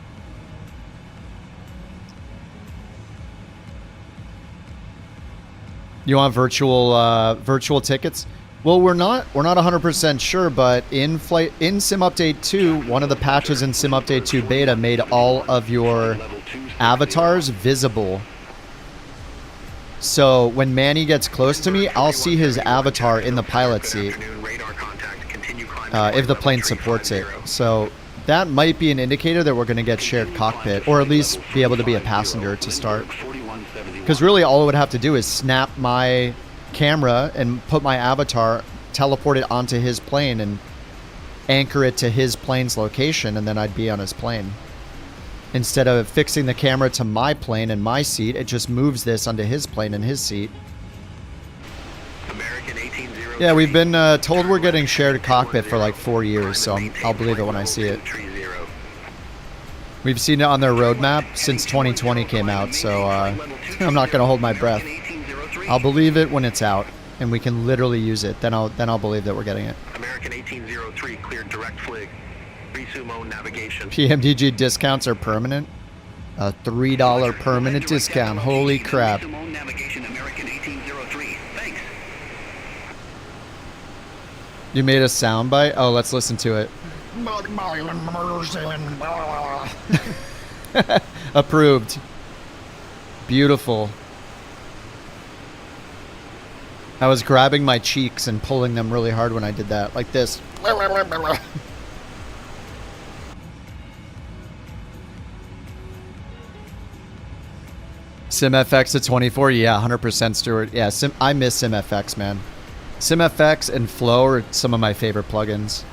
You want virtual tickets? Well, we're not 100% sure, but in Sim Update 2, one of the patches in Sim Update 2 beta made all of your avatars visible. So when Manny gets close to me, I'll see his avatar in the pilot seat if the plane supports it. So that might be an indicator that we're going to get shared cockpit, or at least be able to be a passenger to start. Because really all it would have to do is snap my camera and put my avatar, teleport it onto his plane and anchor it to his plane's location, and then I'd be on his plane. Instead of fixing the camera to my plane and my seat, it just moves this onto his plane and his seat. Yeah, we've been told we're getting shared cockpit for like 4 years, so I'll believe it when I see it. We've seen it on their roadmap since 2020 came out, so I'm not going to hold my breath. I'll believe it when it's out, and we can literally use it. Then I'll believe that we're getting it. American 1803 cleared direct flig. Resume navigation. PMDG discounts are permanent. A $3 permanent discount. Holy crap. You made a soundbite? Oh, let's listen to it. Approved. Beautiful. I was grabbing my cheeks and pulling them really hard when I did that. Like this. SimFX at 24? Yeah, 100% Stuart. Yeah, I miss SimFX, man. SimFX and Flow are some of my favorite plugins.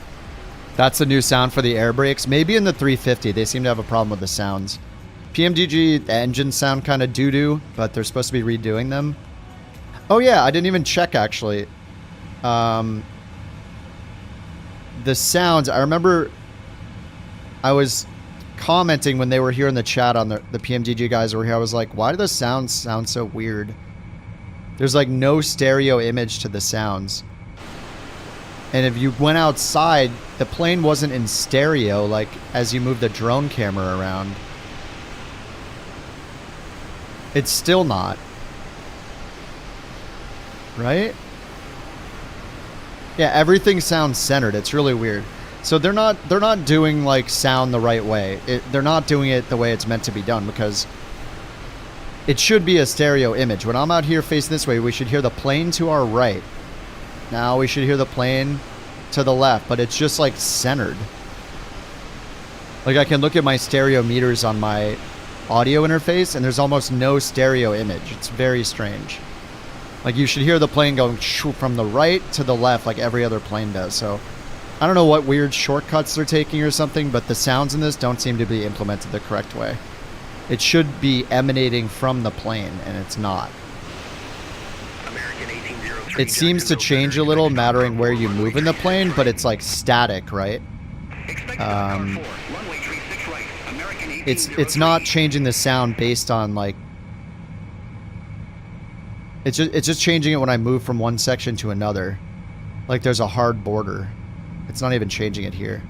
That's the new sound for the air brakes. Maybe in the 350, they seem to have a problem with the sounds. PMDG, the engines sound kind of doo-doo, but they're supposed to be redoing them. Oh yeah, I didn't even check, actually. The sounds, I remember I was commenting when they were here in the chat on the PMDG guys were here. I was like, why do the sounds sound so weird? There's like no stereo image to the sounds. And if you went outside, the plane wasn't in stereo, like as you move the drone camera around. It's still not. Right? Yeah, everything sounds centered. It's really weird. So they're not doing like sound the right way. They're not doing it the way it's meant to be done, because it should be a stereo image. When I'm out here facing this way, we should hear the plane to our right. Now we should hear the plane to the left, but it's just like centered. Like I can look at my stereo meters on my audio interface and there's almost no stereo image. It's very strange. Like you should hear the plane going from the right to the left like every other plane does. So I don't know what weird shortcuts they're taking or something, but the sounds in this don't seem to be implemented the correct way. It should be emanating from the plane, and it's not. It seems to change a little mattering where you move in the plane, but it's like static, right? It's not changing the sound based on like... It's just changing it when I move from one section to another. Like there's a hard border. It's not even changing it here.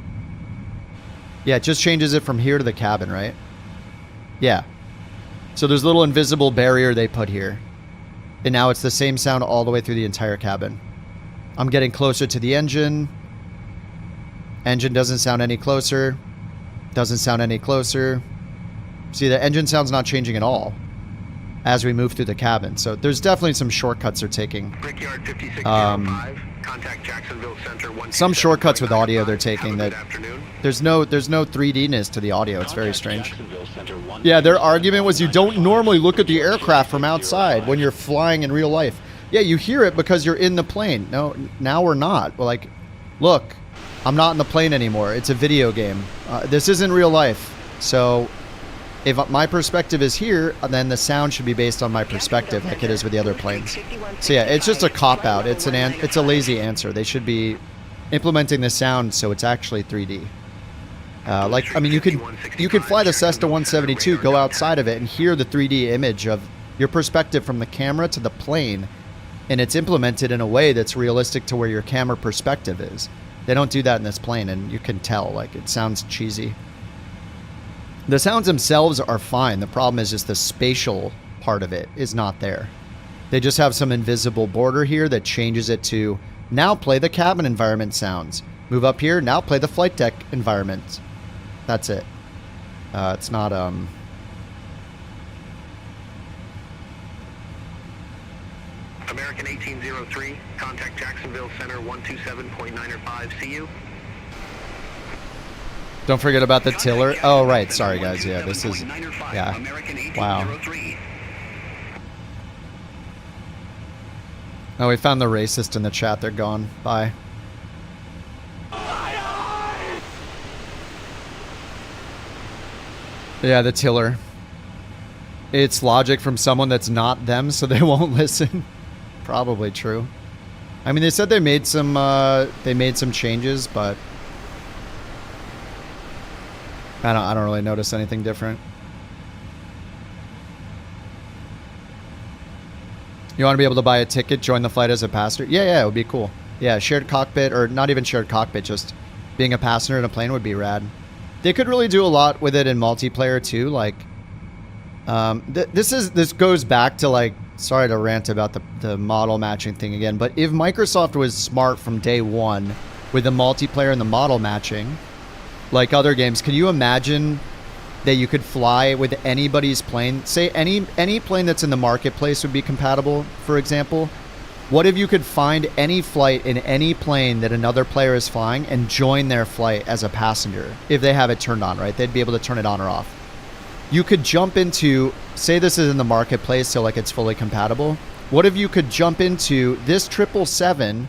Yeah, it just changes it from here to the cabin, right? Yeah. So there's a little invisible barrier they put here. And now it's the same sound all the way through the entire cabin. I'm getting closer to the engine. Engine doesn't sound any closer. Doesn't sound any closer. See, the engine sound's not changing at all as we move through the cabin. So there's definitely some shortcuts they're taking. Brickyard 5605, contact Jacksonville Center. Some shortcuts with audio they're taking that there's no 3D-ness to the audio. It's very strange. Yeah, their argument was you don't normally look at the aircraft from outside when you're flying in real life. Yeah, you hear it because you're in the plane. No, now we're not. We're like, look, I'm not in the plane anymore. It's a video game. This isn't real life. So if my perspective is here, then the sound should be based on my perspective like it is with the other planes. So yeah, it's just a cop-out. It's a lazy answer. They should be implementing the sound so it's actually 3D. Like, I mean, you could fly the Cessna 172, go outside of it, and hear the 3D image of your perspective from the camera to the plane, and it's implemented in a way that's realistic to where your camera perspective is. They don't do that in this plane, and you can tell. Like, it sounds cheesy. The sounds themselves are fine. The problem is just the spatial part of it is not there. They just have some invisible border here that changes it to now play the cabin environment sounds. Move up here, now play the flight deck environment. That's it. It's not, American 1803, contact Jacksonville Center 127.905, see you. Don't forget about the tiller. Oh, right. Sorry, guys. Yeah, this is... Yeah. Wow. Oh, we found the racist in the chat. They're gone. Bye. Yeah, the tiller. It's logic from someone that's not them, so they won't listen. Probably true. I mean, they said they made some changes, but I don't really notice anything different. You want to be able to buy a ticket, join the flight as a passenger? Yeah, it would be cool. Yeah, shared cockpit, or not even shared cockpit, just being a passenger in a plane would be rad. They could really do a lot with it in multiplayer too. Like, this goes back to like, sorry to rant about the model matching thing again, but if Microsoft was smart from day one with the multiplayer and the model matching, like other games, can you imagine that you could fly with anybody's plane? Say any plane that's in the marketplace would be compatible, for example. What if you could find any flight in any plane that another player is flying and join their flight as a passenger? If they have it turned on, right? They'd be able to turn it on or off. You could jump into, say this is in the marketplace, so like it's fully compatible. What if you could jump into this 777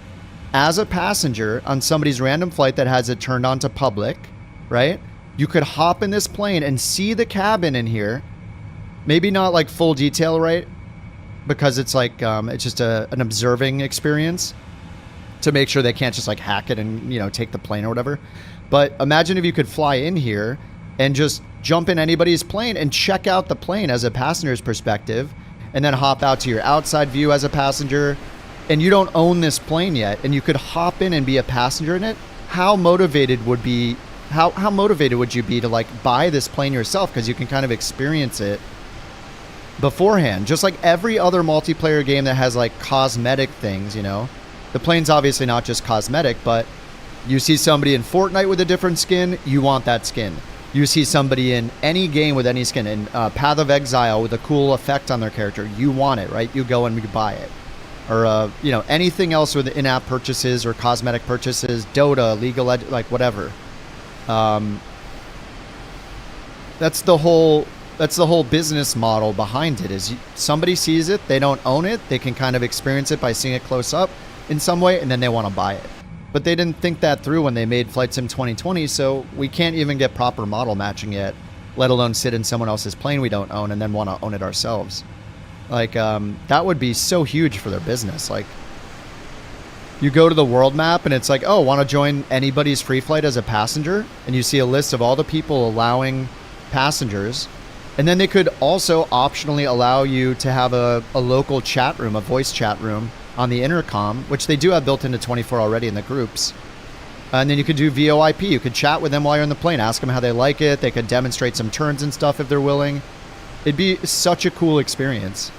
as a passenger on somebody's random flight that has it turned on to public, right? You could hop in this plane and see the cabin in here. Maybe not like full detail, right? Because it's like, it's just an observing experience to make sure they can't just like hack it and, you know, take the plane or whatever. But imagine if you could fly in here and just jump in anybody's plane and check out the plane as a passenger's perspective, and then hop out to your outside view as a passenger, and you don't own this plane yet, and you could hop in and be a passenger in it. How motivated would you be to like buy this plane yourself, because you can kind of experience it beforehand, just like every other multiplayer game that has like cosmetic things, you know. The plane's obviously not just cosmetic, but You see somebody in Fortnite with a different skin, you want that skin. You see somebody in any game with any skin, in Path of Exile with a cool effect on their character, you want it, right? You go and you buy it. Or, you know, anything else with in-app purchases or cosmetic purchases, Dota, League of Legends, like whatever. That's the whole business model behind it. Is somebody sees it, they don't own it, they can kind of experience it by seeing it close up in some way, and then they want to buy it. But they didn't think that through when they made Flight Sim 2020, so we can't even get proper model matching yet, let alone sit in someone else's plane we don't own and then want to own it ourselves. Like, that would be so huge for their business. Like, you go to the world map and it's like, oh, want to join anybody's free flight as a passenger? And you see a list of all the people allowing passengers. And then they could also optionally allow you to have a local chat room, a voice chat room on the intercom, which they do have built into 24 already in the groups. And then you could do VoIP. You could chat with them while you're in the plane, ask them how they like it. They could demonstrate some turns and stuff if they're willing. It'd be such a cool experience.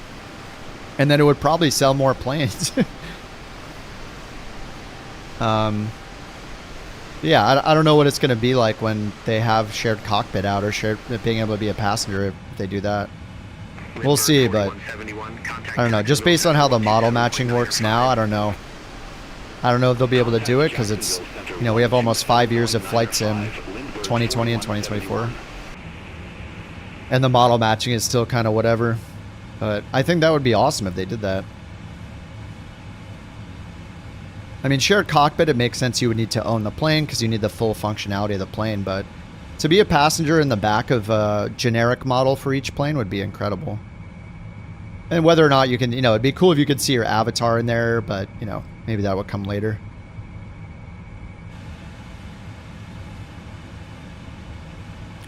And then it would probably sell more planes. Yeah, I don't know what it's going to be like when they have shared cockpit out or shared being able to be a passenger if they do that. We'll see, but I don't know. Just based on how the model matching works now, I don't know. I don't know if they'll be able to do it because it's, you know, we have almost 5 years of Flight Sim, 2020 and 2024. And the model matching is still kind of whatever. But I think that would be awesome if they did that. I mean, shared cockpit, it makes sense you would need to own the plane because you need the full functionality of the plane. But to be a passenger in the back of a generic model for each plane would be incredible. And whether or not you can, you know, it'd be cool if you could see your avatar in there, but, you know, maybe that would come later.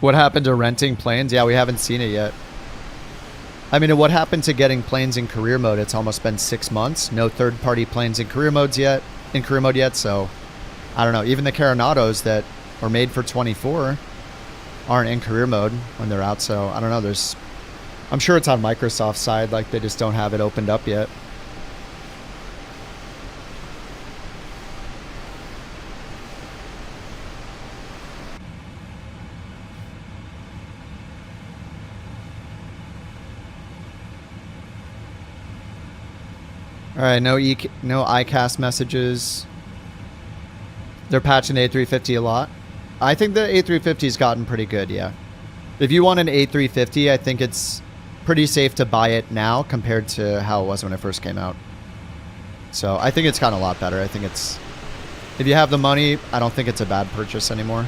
What happened to renting planes? Yeah, we haven't seen it yet. I mean, what happened to getting planes in career mode? It's almost been 6 months. No third-party planes in career mode yet. So I don't know. Even the Coronados that were made for 24 aren't in career mode when they're out. So I don't know. I'm sure it's on Microsoft's side. Like, they just don't have it opened up yet. All right, no iCast messages. They're patching the A350 a lot. I think the A350's gotten pretty good, yeah. If you want an A350, I think it's pretty safe to buy it now compared to how it was when it first came out. So I think it's gotten a lot better. I think it's, if you have the money, I don't think it's a bad purchase anymore.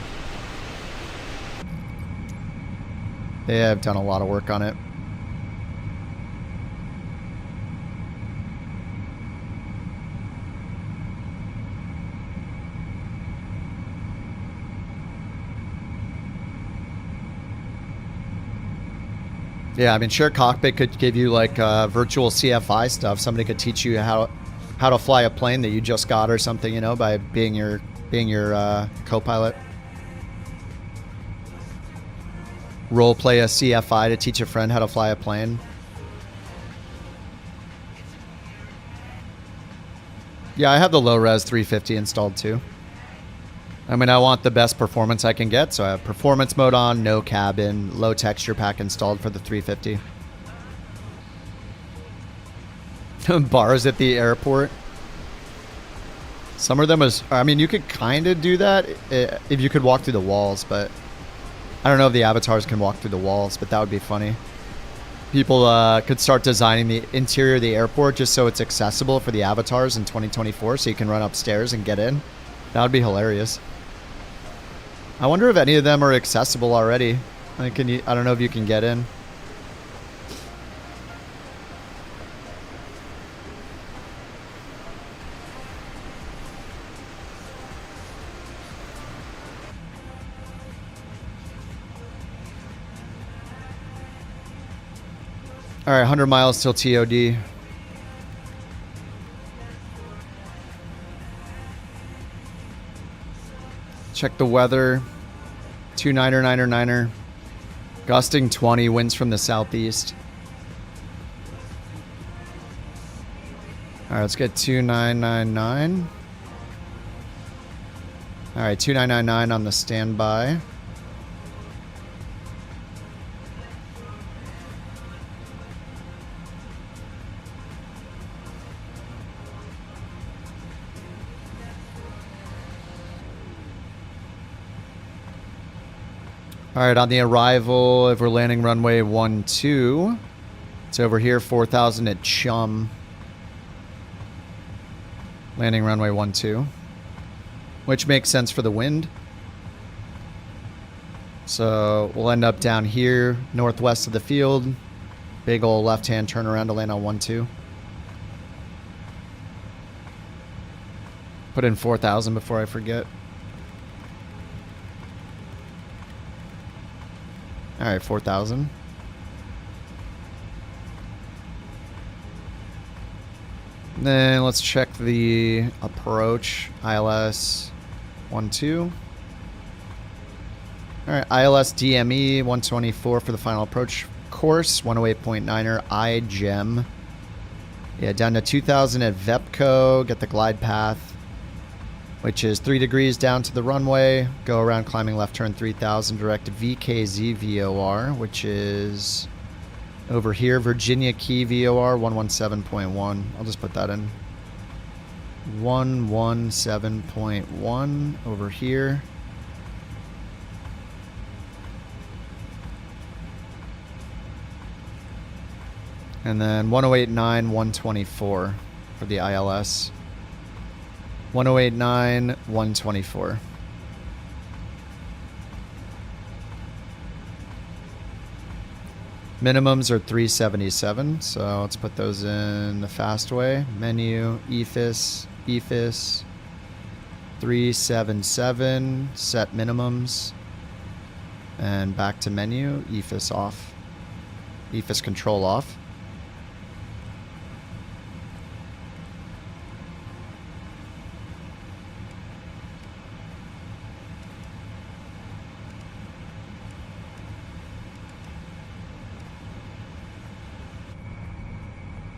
They have done a lot of work on it. Yeah, I mean, shared cockpit could give you like virtual CFI stuff. Somebody could teach you how to fly a plane that you just got or something, you know, by being your co-pilot. Role play a CFI to teach a friend how to fly a plane. Yeah, I have the low-res 350 installed too. I mean, I want the best performance I can get, so I have performance mode on, no cabin, low texture pack installed for the 350. Bars at the airport. Some of them is, I mean, you could kind of do that if you could walk through the walls, but I don't know if the avatars can walk through the walls, but that would be funny. People could start designing the interior of the airport just so it's accessible for the avatars in 2024, so you can run upstairs and get in. That would be hilarious. I wonder if any of them are accessible already. Like, I don't know if you can get in. All right, 100 miles till TOD. Check the weather. 29er. Gusting 20, winds from the southeast. All right, let's get 2999. All right, 2999 on the standby. All right, on the arrival, if we're landing runway 12, it's over here, 4,000 at Chum. Landing runway 12, which makes sense for the wind. So we'll end up down here, northwest of the field. Big old left-hand turnaround to land on 12. Put in 4,000 before I forget. All right, 4,000. Then let's check the approach. ILS 12. All right, ILS DME 124 for the final approach course. 108.9er iGEM. Yeah, down to 2,000 at VEPCO. Get the glide path, which is 3 degrees down to the runway. Go around climbing left turn 3,000 direct to VKZ VOR, which is over here, Virginia Key VOR 117.1. I'll just put that in. 117.1 over here. And then 108.9, 124 for the ILS. 108.9, 124. Minimums are 377, so let's put those in the fast way. Menu, EFIS, 377, set minimums. And back to menu, EFIS off. EFIS control off.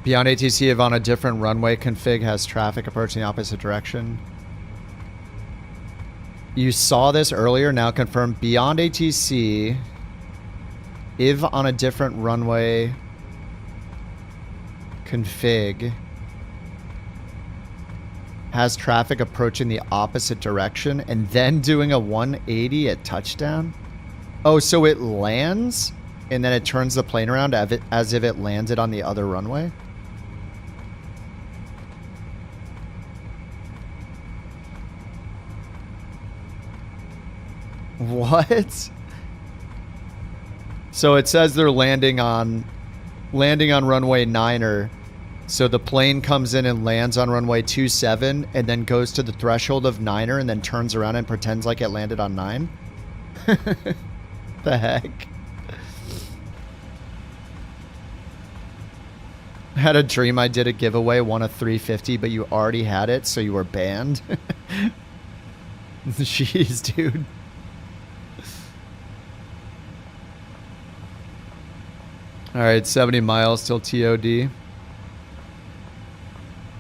Beyond ATC, if on a different runway config has traffic approaching the opposite direction. You saw this earlier, now confirmed. Beyond ATC, if on a different runway config has traffic approaching the opposite direction and then doing a 180 at touchdown. Oh, so it lands and then it turns the plane around as if it landed on the other runway? What? So it says they're landing on runway 9er. So the plane comes in and lands on runway 27 and then goes to the threshold of 9er and then turns around and pretends like it landed on 9. The heck? I had a dream I did a giveaway, won a 350, but you already had it, so you were banned. Jeez, dude. All right, 70 miles till TOD.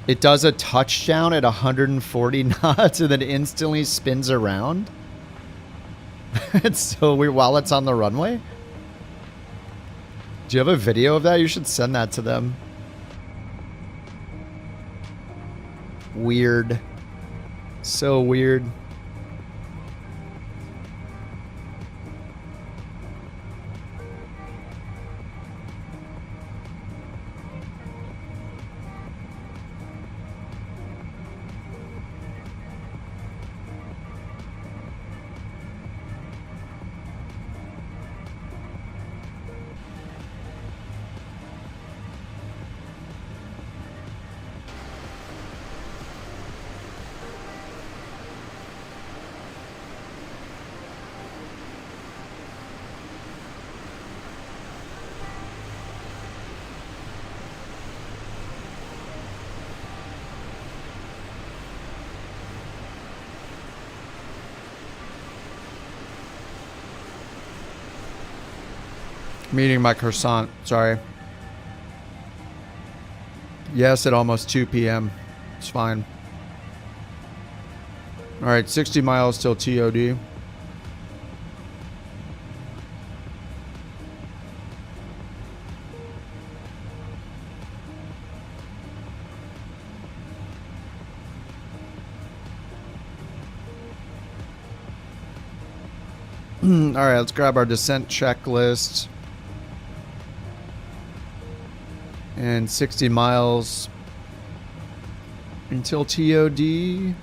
It does a touchdown at 140 knots and then instantly spins around. It's so weird while it's on the runway. Do you have a video of that? You should send that to them. Weird. So weird. I'm eating my croissant. Sorry. Yes, at almost 2 p.m. It's fine. All right, 60 miles till TOD. All right, let's grab our descent checklist. And 60 miles until TOD.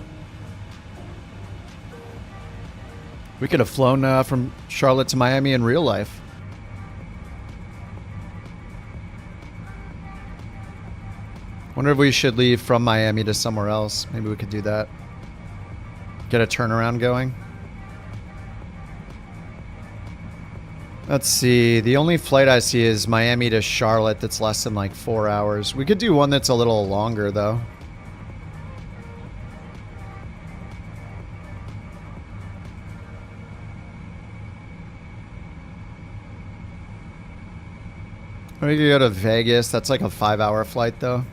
We could have flown from Charlotte to Miami in real life. Wonder if we should leave from Miami to somewhere else. Maybe we could do that. Get a turnaround going. Let's see. The only flight I see is Miami to Charlotte that's less than like 4 hours. We could do one that's a little longer though. We could go to Vegas. That's like a 5-hour flight though.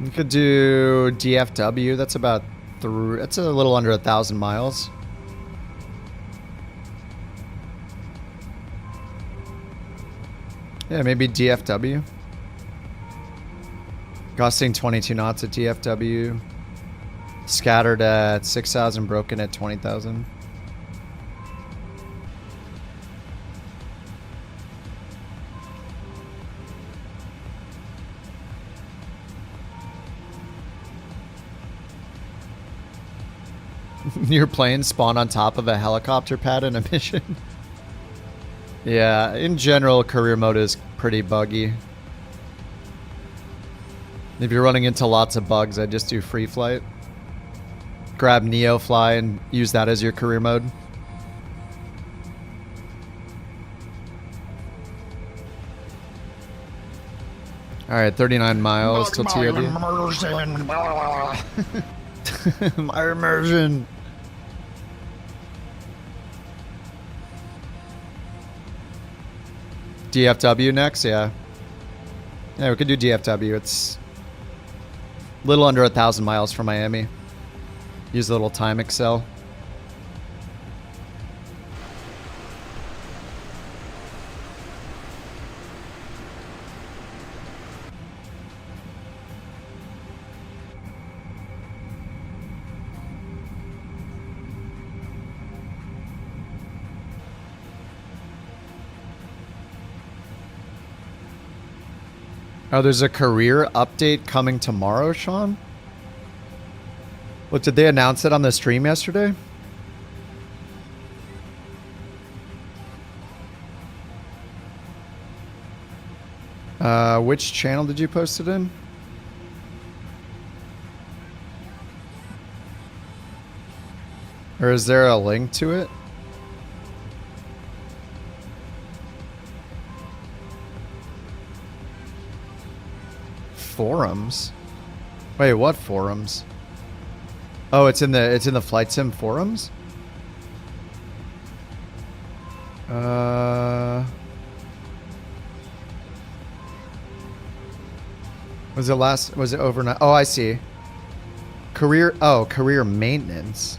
You could do DFW. That's about that's a little under 1,000 miles. Yeah, maybe DFW. Gusting 22 knots at DFW. Scattered at 6,000, broken at 20,000. Your plane spawned on top of a helicopter pad in a mission. Yeah, in general, career mode is pretty buggy. If you're running into lots of bugs, I'd just do free flight. Grab Neo Fly and use that as your career mode. Alright, 39 miles till TOD. My immersion. DFW next, yeah. Yeah, we could do DFW. It's a little under 1,000 miles from Miami. Use a little time Excel. Oh, there's a career update coming tomorrow, Sean? What, did they announce it on the stream yesterday? Which channel did you post it in? Or is there a link to it? Forums? Wait, what forums? Oh, it's in the Flight Sim forums? Was it overnight? Oh, I see. Career maintenance.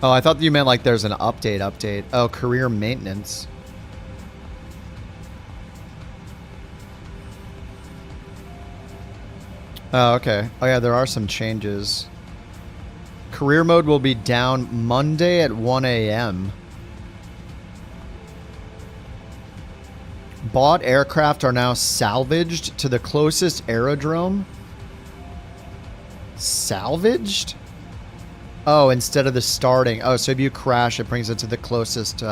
Oh, I thought you meant like there's an update. Oh, career maintenance. Oh, okay. Oh, yeah, there are some changes. Career mode will be down Monday at 1 a.m. Bought aircraft are now salvaged to the closest aerodrome. Salvaged? Oh, instead of the starting. Oh, so if you crash, it brings it to the closest.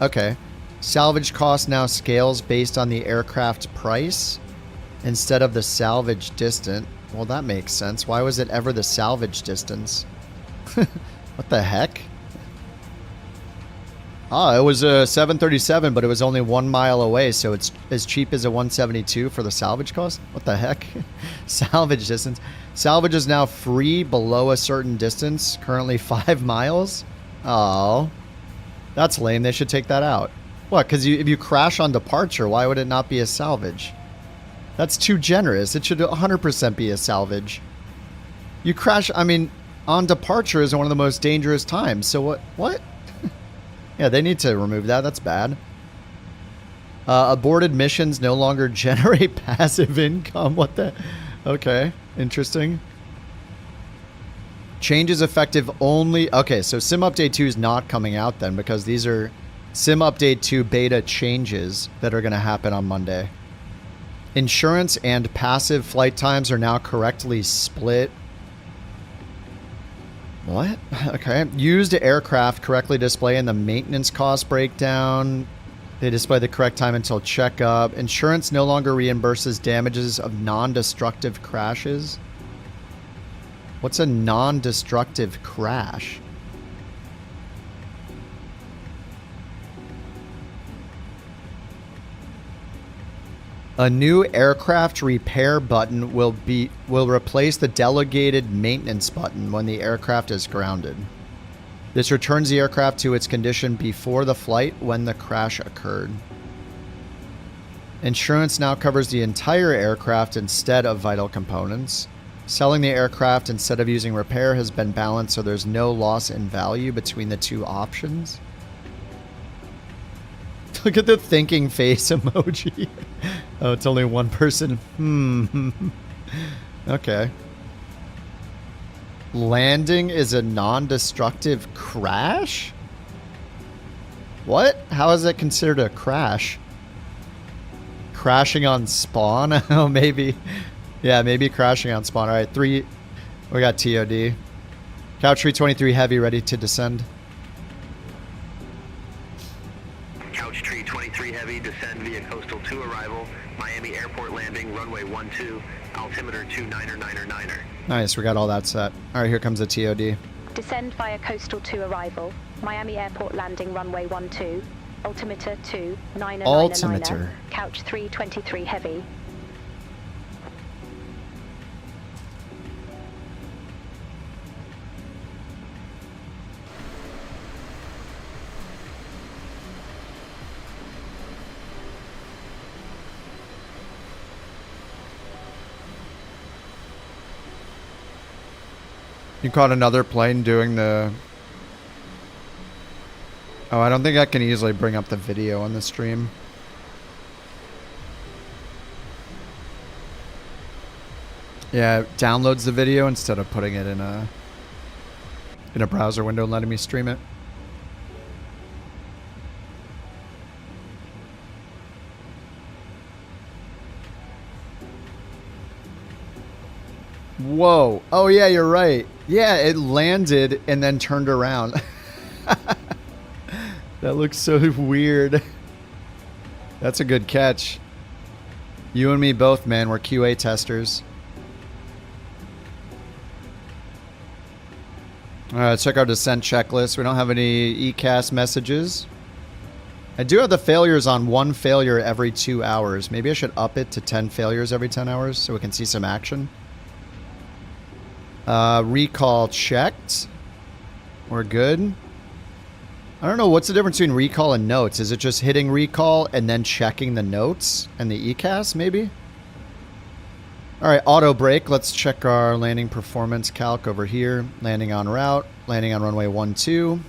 Okay. Salvage cost now scales based on the aircraft price instead of the salvage distance. Well, that makes sense. Why was it ever the salvage distance? What the heck? Oh, it was a 737, but it was only 1 mile away, so it's as cheap as a 172 for the salvage cost? What the heck? Salvage distance. Salvage is now free below a certain distance, currently 5 miles. Oh, that's lame. They should take that out. What? Because if you crash on departure, why would it not be a salvage? That's too generous. It should 100% be a salvage. You crash, I mean, on departure is one of the most dangerous times. So what? What? Yeah, they need to remove that. That's bad. Aborted missions no longer generate passive income. What the? Okay, interesting. Changes effective only. Okay, so Sim Update 2 is not coming out then because these are Sim Update 2 beta changes that are going to happen on Monday. Insurance and passive flight times are now correctly split. What? Okay. Used aircraft correctly display in the maintenance cost breakdown. They display the correct time until checkup. Insurance no longer reimburses damages of non-destructive crashes. What's a non-destructive crash? A new aircraft repair button will replace the delegated maintenance button when the aircraft is grounded. This returns the aircraft to its condition before the flight when the crash occurred. Insurance now covers the entire aircraft instead of vital components. Selling the aircraft instead of using repair has been balanced so there's no loss in value between the two options. Look at the thinking face emoji. Oh, it's only one person. Okay. Landing is a non-destructive crash? What? How is that considered a crash? Crashing on spawn? Oh, maybe. Yeah, maybe crashing on spawn. All right, 3. We got TOD. Couch 323 heavy ready to descend. Couch tree 23 heavy, descend via coastal 2 arrival, Miami Airport landing, runway 12, altimeter 29er. Nice, we got all that set. All right, here comes the TOD. Descend via coastal 2 arrival, Miami Airport landing, runway 12, altimeter 29er. Altimeter. Couch 323 heavy. You caught another plane doing the... Oh, I don't think I can easily bring up the video on the stream. Yeah, it downloads the video instead of putting it in a browser window and letting me stream it. Whoa. Oh, yeah, you're right. Yeah, it landed and then turned around. That looks so weird. That's a good catch. You and me both, man. We're QA testers. All right, let's check our descent checklist. We don't have any ECAS messages. I do have the failures on 1 failure every 2 hours. Maybe I should up it to 10 failures every 10 hours so we can see some action. Recall checked. We're good. I don't know. What's the difference between recall and notes? Is it just hitting recall and then checking the notes and the ECAS maybe? All right, auto brake. Let's check our landing performance calc over here. Landing on route. Landing on runway 12.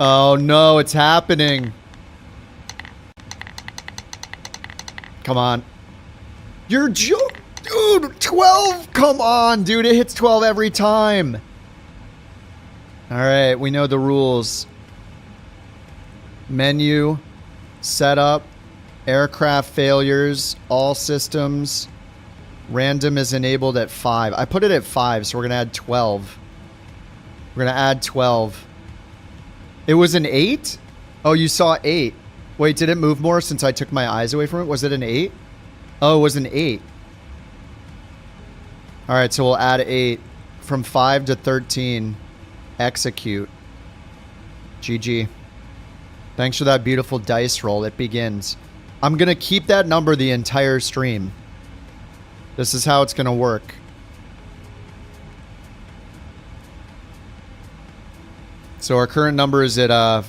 Oh no, it's happening. Come on. You're joking. Dude, 12! Come on, dude. It hits 12 every time. All right, we know the rules. Menu, setup, aircraft failures, all systems. Random is enabled at 5. I put it at 5, so we're going to add 12. We're going to add 12. It was an 8? Oh, you saw 8. Wait, did it move more since I took my eyes away from it? Was it an 8? Oh, it was an 8. All right, so we'll add 8 from 5 to 13. Execute. GG. Thanks for that beautiful dice roll. It begins. I'm going to keep that number the entire stream. This is how it's going to work. So our current number is at,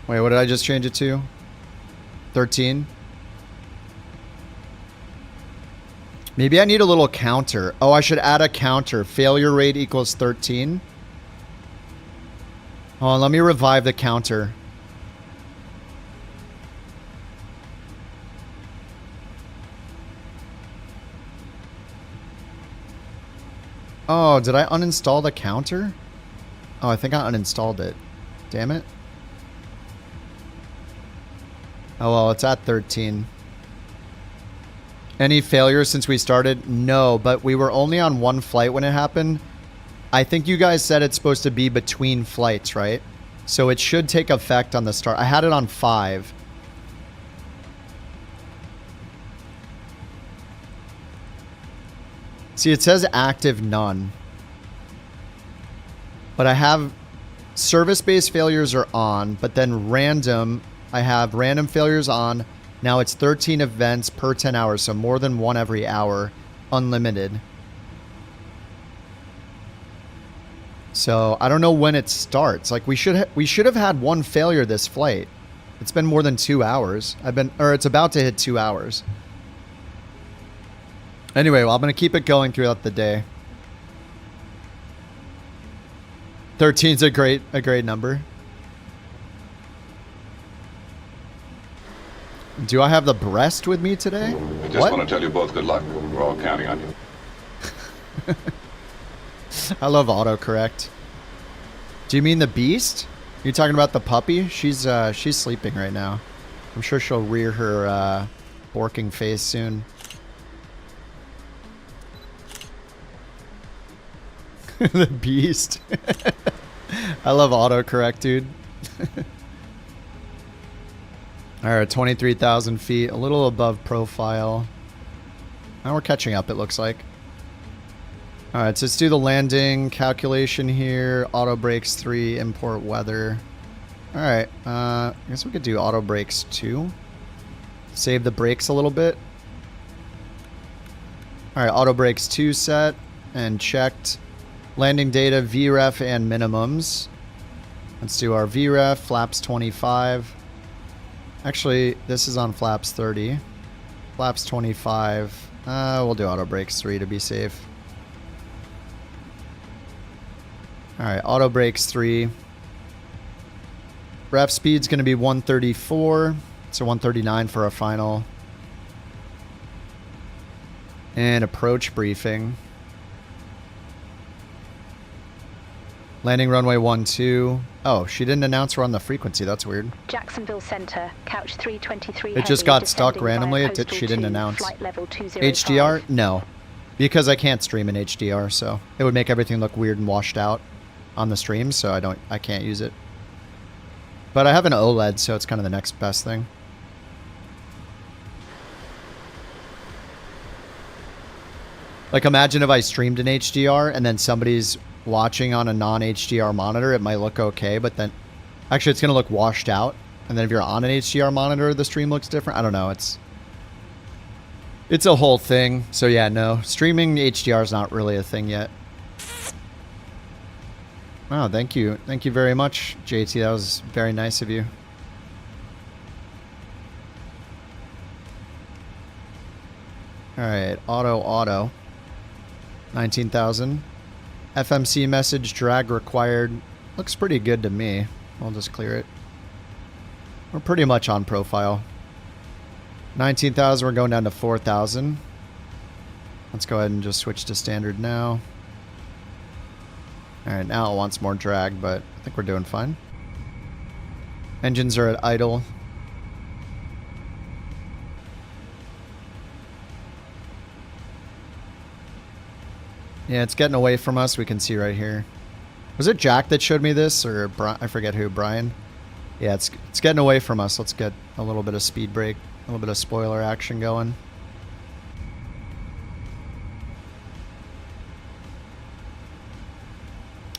wait, what did I just change it to? 13? Maybe I need a little counter. Oh, I should add a counter. Failure rate equals 13. Hold on, let me revive the counter. Oh, did I uninstall the counter? Oh, I think I uninstalled it. Damn it. Oh, well, it's at 13. Any failures since we started? No, but we were only on one flight when it happened. I think you guys said it's supposed to be between flights, right? So it should take effect on the start. I had it on 5. See, it says active none. But I have service-based failures are on, but then random, I have random failures on. Now it's 13 events per 10 hours, so more than one every hour, unlimited. So I don't know when it starts. Like we should have had one failure this flight. It's been more than 2 hours. It's about to hit 2 hours. Anyway, well, I'm gonna keep it going throughout the day. 13's a great number. Do I have the breast with me today? I just want to tell you both good luck. We're all counting on you. I love autocorrect. Do you mean the beast? You're talking about the puppy? She's sleeping right now. I'm sure she'll rear her borking face soon. The beast. I love autocorrect, dude. Alright, 23,000 feet, a little above profile. Now we're catching up, it looks like. Alright, so let's do the landing calculation here. Auto brakes 3, import weather. Alright, I guess we could do auto brakes 2. Save the brakes a little bit. Alright, auto brakes 2 set and checked. Landing data, VREF and minimums. Let's do our VREF, flaps 25. Actually, this is on flaps 30. Flaps 25. We'll do auto brakes 3 to be safe. Alright, auto brakes 3. Ref speed's going to be 134. So 139 for our final. And approach briefing. Landing runway 12. Oh, she didn't announce we're on the frequency. That's weird. Jacksonville Center, couch 323. It just got stuck randomly. She didn't announce. Flight level 205. HDR? No. Because I can't stream in HDR, so it would make everything look weird and washed out on the stream, so I can't use it. But I have an OLED, so it's kind of the next best thing. Like imagine if I streamed in HDR and then somebody's watching on a non-HDR monitor, it might look okay, but then actually it's going to look washed out. And then if you're on an HDR monitor, the stream looks different. I don't know. It's a whole thing. So yeah, no. Streaming HDR is not really a thing yet. Wow, thank you. Thank you very much, JT. That was very nice of you. Alright, auto. 19,000. FMC message, drag required. Looks pretty good to me. I'll just clear it. We're pretty much on profile. 19,000, we're going down to 4,000. Let's go ahead and just switch to standard now. Alright, now it wants more drag, but I think we're doing fine. Engines are at idle. Yeah, it's getting away from us. We can see right here. Was it Jack that showed me this? Or I forget who, Brian? Yeah, it's getting away from us. Let's get a little bit of speed brake, a little bit of spoiler action going.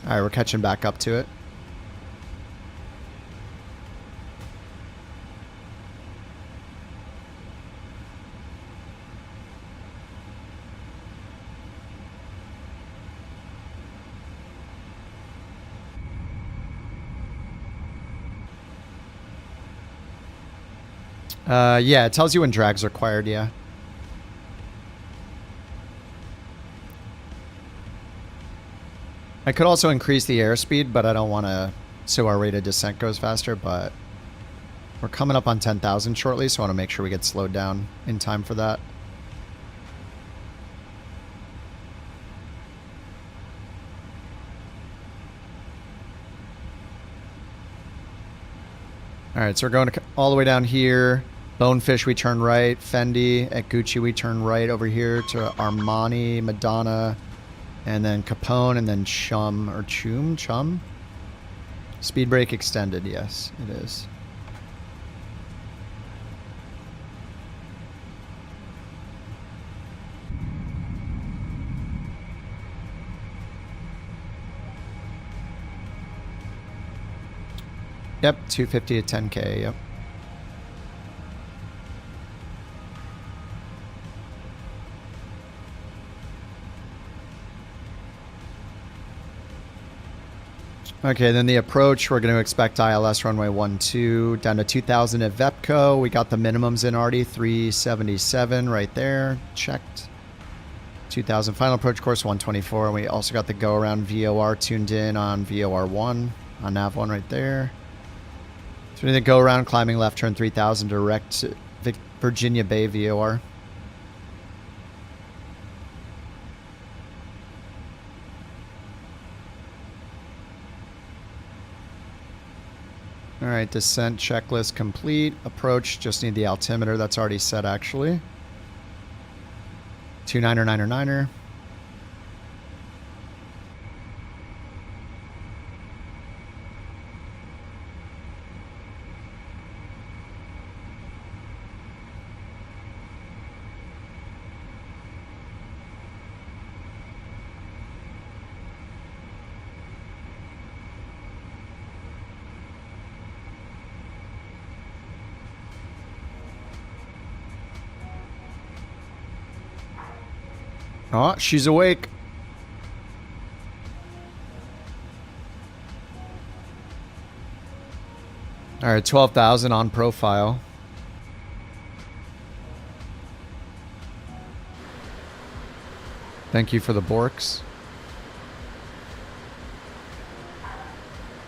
Alright, we're catching back up to it. Yeah, it tells you when drag's required, yeah. I could also increase the airspeed, but I don't want to, so our rate of descent goes faster, but we're coming up on 10,000 shortly, so I want to make sure we get slowed down in time for that. Alright, so we're going all the way down here. Bonefish, we turn right. Fendi. At Gucci, we turn right over here to Armani, Madonna, and then Capone, and then Chum, or Chum? Speed brake extended, yes, it is. Yep, 250 to 10K, yep. Okay, then the approach, we're going to expect ILS runway 12 down to 2,000 at VEPCO. We got the minimums in already, 377 right there, checked. 2,000 final approach course 124, and we also got the go around VOR tuned in on VOR 1 on nav 1 right there. So we need to go around climbing left turn 3,000 direct Virginia Bay VOR. All right, descent checklist complete. Approach, just need the altimeter. That's already set, actually. 29er, 9er, 9er. Oh, she's awake. All right, 12,000 on profile. Thank you for the Borks.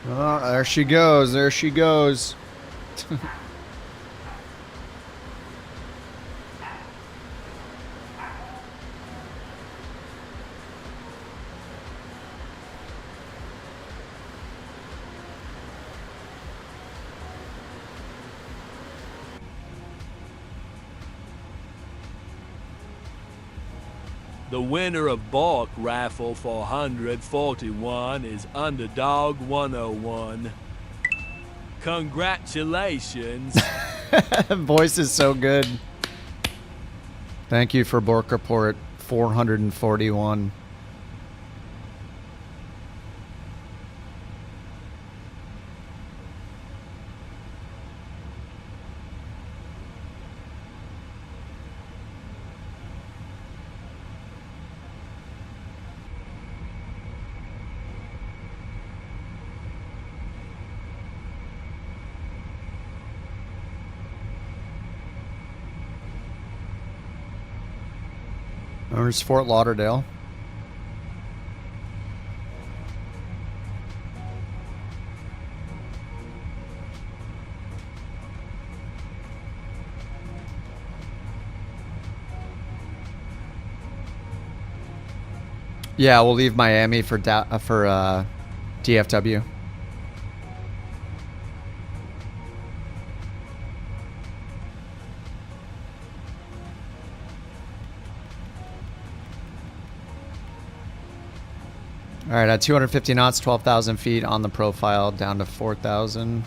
Oh, there she goes. There she goes. The winner of Bork Raffle 441 is Underdog 101. Congratulations. Voice is so good. Thank you for Bork Report 441. There's Fort Lauderdale. Yeah, we'll leave Miami for DFW. All right, at 250 knots, 12,000 feet on the profile, down to 4,000.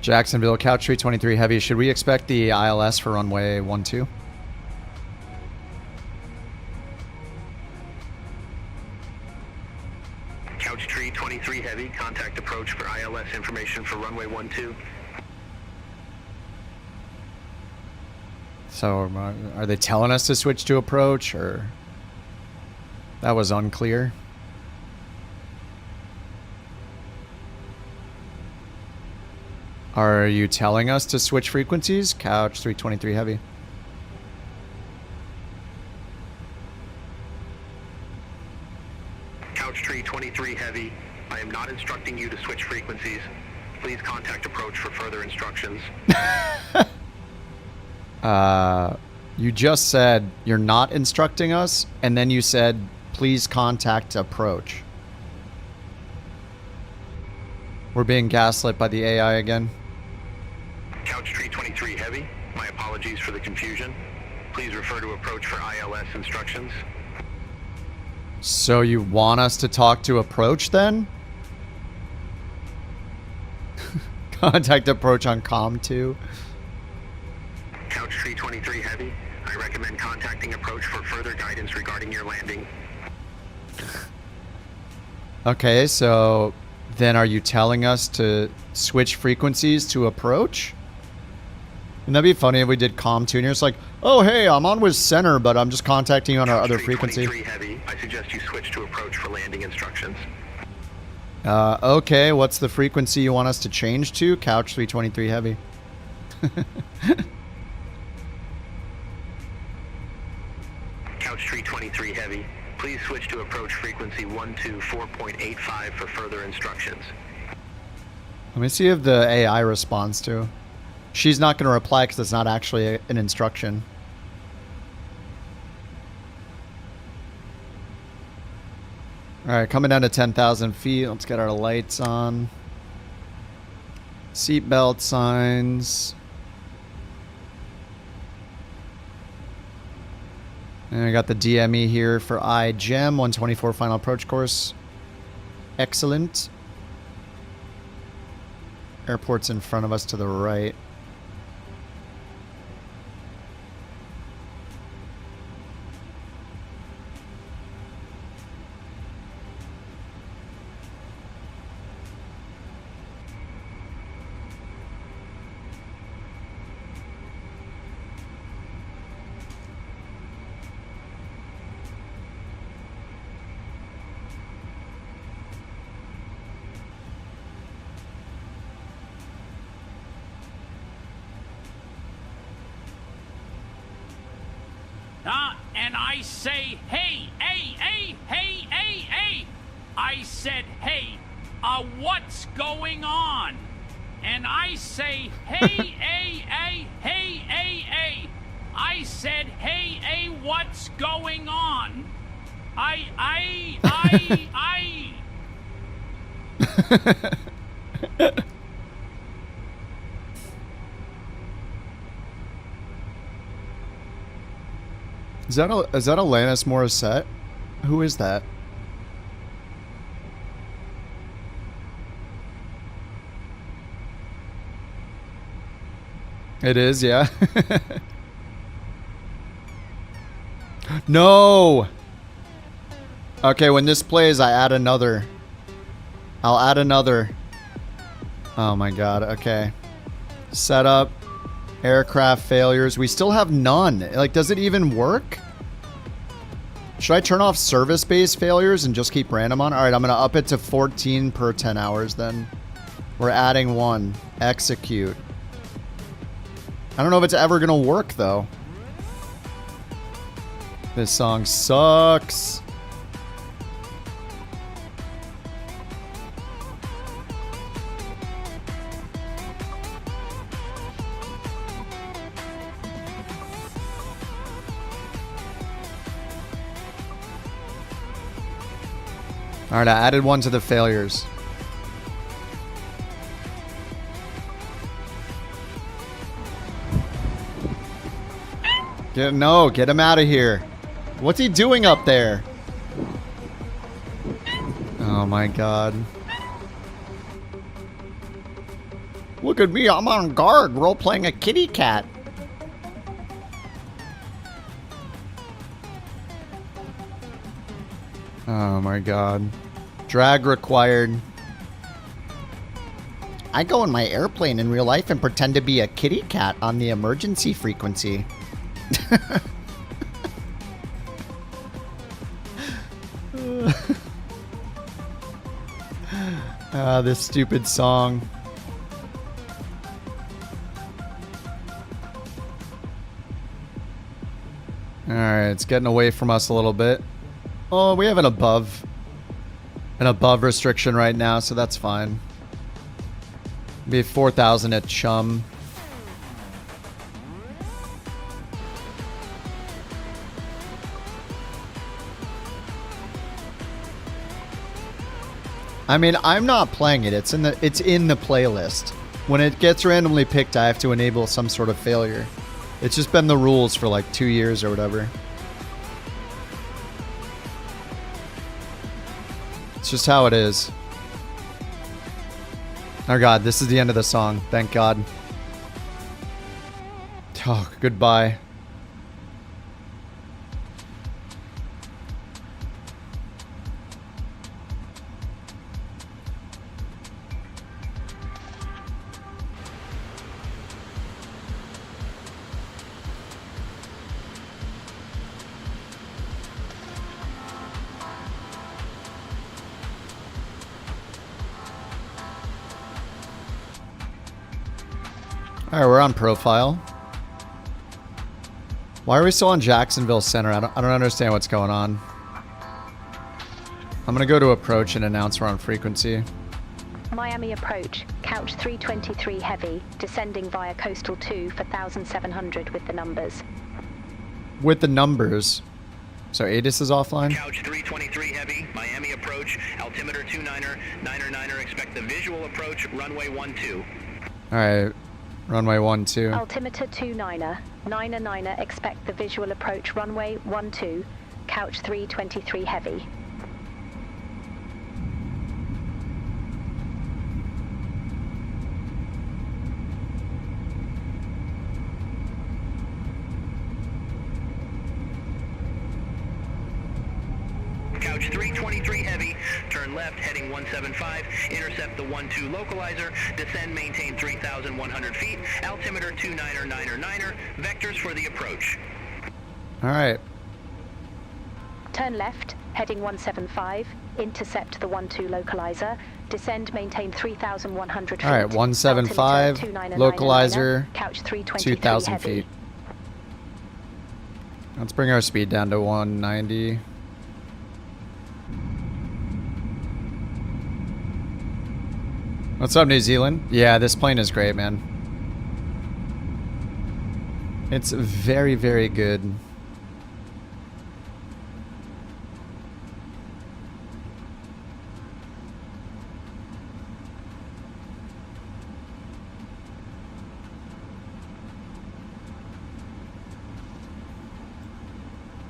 Jacksonville, Couch 323 Heavy. Should we expect the ILS for runway 12? Couch Tree 23 Heavy, contact approach for ILS information for runway 12. So, are they telling us to switch to approach, or that was unclear? Are you telling us to switch frequencies? Couch 323 Heavy. Couch Tree 23 Heavy, I am not instructing you to switch frequencies. Please contact approach for further instructions. You just said you're not instructing us, and then you said, please contact approach. We're being gaslit by the AI again. Couch Tree 23 Heavy, my apologies for the confusion. Please refer to approach for ILS instructions. So you want us to talk to approach then? Contact approach on COM 2. Couch Tree 23 Heavy, I recommend contacting approach for further guidance regarding your landing. Okay, so then are you telling us to switch frequencies to approach? Wouldn't that be funny if we did COM 2 and you're just like, oh hey, I'm on with center, but I'm just contacting you on our other frequency. 23 Heavy, I suggest you switch to approach for landing instructions. Okay, what's the frequency you want us to change to? Couch 323 Heavy. Couch Tree 23 Heavy, please switch to approach frequency 124.85 for further instructions. Let me see if the AI responds to. She's not going to reply because it's not actually an instruction. Alright, coming down to 10,000 feet. Let's get our lights on. Seatbelt signs. And I got the DME here for iGEM, 124 final approach course. Excellent. Airport's in front of us to the right. And I say, hey, I said, hey, what's going on? And I say, hey, I said, hey, what's going on? Is that Alanis Morissette? Who is that? It is, yeah. No! Okay, when this plays, I add another. I'll add another. Oh my god, okay. Setup. Aircraft failures. We still have none. Like, does it even work? Should I turn off service-based failures and just keep random on? Alright, I'm going to up it to 14 per 10 hours then. We're adding one. Execute. I don't know if it's ever going to work, though. This song sucks. Alright, I added one to the failures. Get him out of here. What's he doing up there? Oh my god. Look at me, I'm on guard, role-playing a kitty cat. Oh my god. Drag required. I go in my airplane in real life and pretend to be a kitty cat on the emergency frequency. This stupid song. Alright, it's getting away from us a little bit. Oh, we have an above restriction right now, so that's fine. Be 4,000 at Chum. I mean, I'm not playing it. It's in the playlist. When it gets randomly picked, I have to enable some sort of failure. It's just been the rules for like 2 years or whatever. It's just how it is. Oh god, this is the end of the song. Thank god. Oh, goodbye. Alright, we're on profile. Why are we still on Jacksonville Center? I don't understand what's going on. I'm gonna go to approach and announce we're on frequency. Miami approach, couch 323 heavy, descending via coastal 2 for 1,700 with the numbers. With the numbers. So ATIS is offline? Couch 323 heavy, Miami approach, altimeter 29er, 9er, expect the visual approach, runway 12. Alright. Runway 12. Altimeter 29er, 9er, expect the visual approach runway 12, couch 323 heavy. Couch 323 heavy, turn left, heading 175, intercept the 12 localizer, descend, maintain 3,100 feet, altimeter 29er, vectors for the approach. Alright. Turn left, heading 175, intercept the 12 localizer, descend, maintain 3,100 feet. Alright, 175, localizer, couch 323 2,000 heavy. feet. Let's bring our speed down to 190. What's up, New Zealand? Yeah, this plane is great, man. It's very, very good.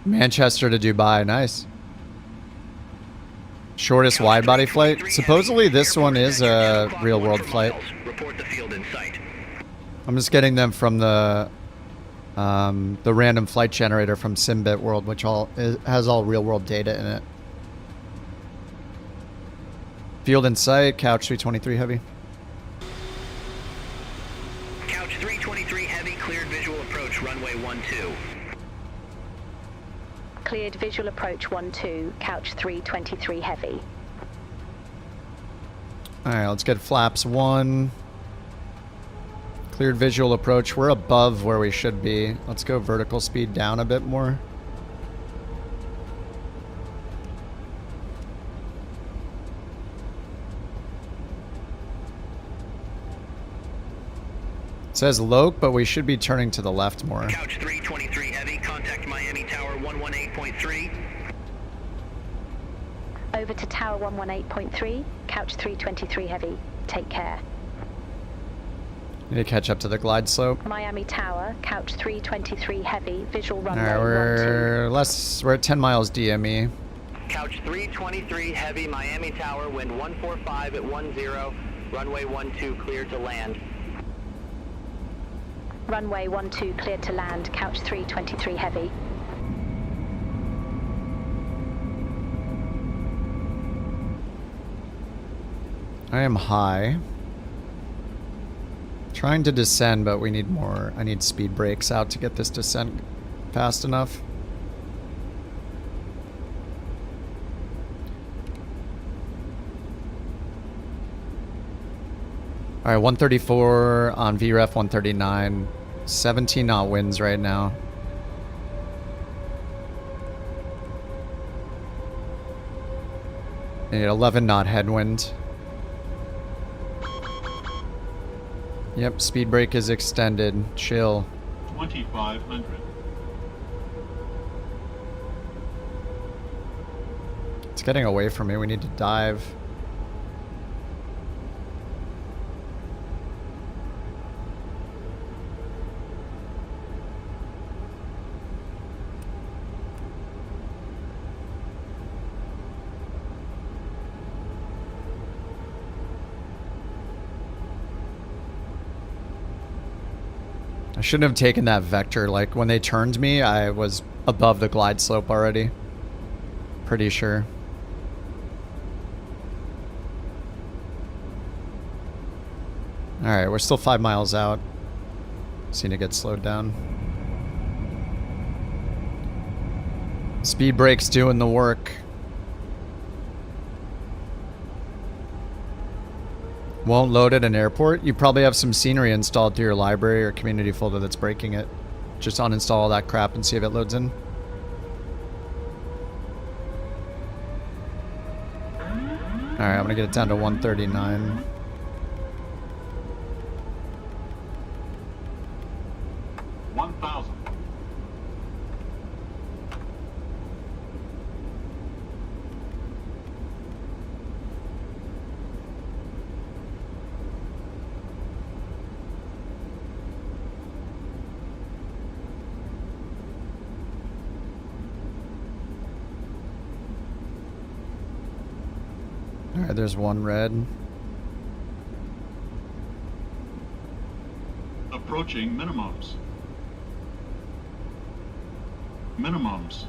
Manchester to Dubai, nice. Shortest wide-body flight? Supposedly this one is a real-world flight. Report the field in sight. I'm just getting them from the random flight generator from Simbit World, which has all real-world data in it. Field in sight, couch 323 heavy. Couch 323 heavy, cleared visual approach, runway 12. Cleared visual approach 12, couch 323 heavy. Alright, let's get flaps 1. Cleared visual approach. We're above where we should be. Let's go vertical speed down a bit more. It says Loke, but we should be turning to the left more. Couch 323 heavy, contact Miami Tower 118.3. Over to tower 118.3, couch 323 heavy. Take care. Need to catch up to the glide slope. Miami Tower, couch 323 heavy, visual runway Alright, we're at 10 miles DME. Couch 323 heavy, Miami Tower, wind 145 at 10, runway 12 cleared to land. Runway 12 cleared to land, couch 323 heavy. I am high. Trying to descend, but we need more. I need speed brakes out to get this descent fast enough. Alright, 134 on VREF 139. 17 knot winds right now. I need 11 knot headwind. Yep, speed brake is extended. Chill. 2,500. It's getting away from me. We need to dive. I shouldn't have taken that vector. Like, when they turned me, I was above the glide slope already. Pretty sure. Alright, we're still 5 miles out. Just need to get slowed down. Speed brake's doing the work. Won't load at an airport? You probably have some scenery installed through your library or community folder that's breaking it. Just uninstall all that crap and see if it loads in. Alright, I'm gonna get it down to 139. Alright, there's one red. Approaching minimums. Minimums.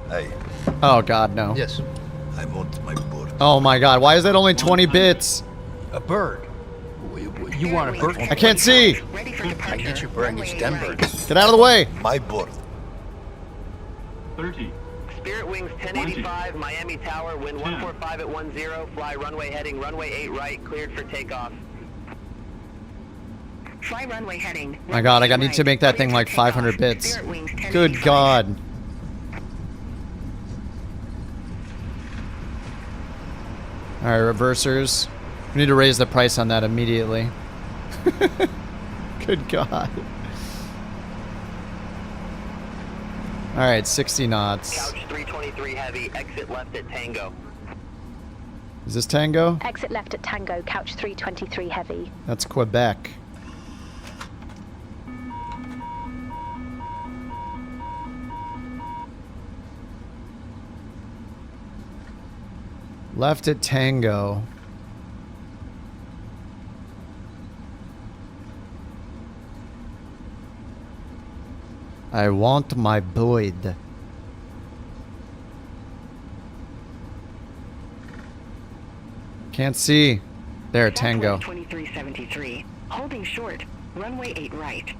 Hey. Oh god, no. Yes. I want my bird. Oh my god, why is that only 20 bits? A bird. You want a bird? I can't see! I get your bird. I get your 10 birds. Get out of the way! My bird. 30. Spirit Wings 1085, Miami Tower, wind 145 at 10, fly runway heading runway 8 right, cleared for takeoff. Fly runway heading. My god, I need to make that thing like 500 bits. Good god. Alright, reversers. We need to raise the price on that immediately. Good god. Alright, 60 knots. Couch 323 heavy, exit left at Tango. Is this Tango? Exit left at Tango, couch 323 heavy. That's Quebec. Left at Tango. I want my Boyd. Can't see. There, Tango. 2373. Holding short. Runway 8 right.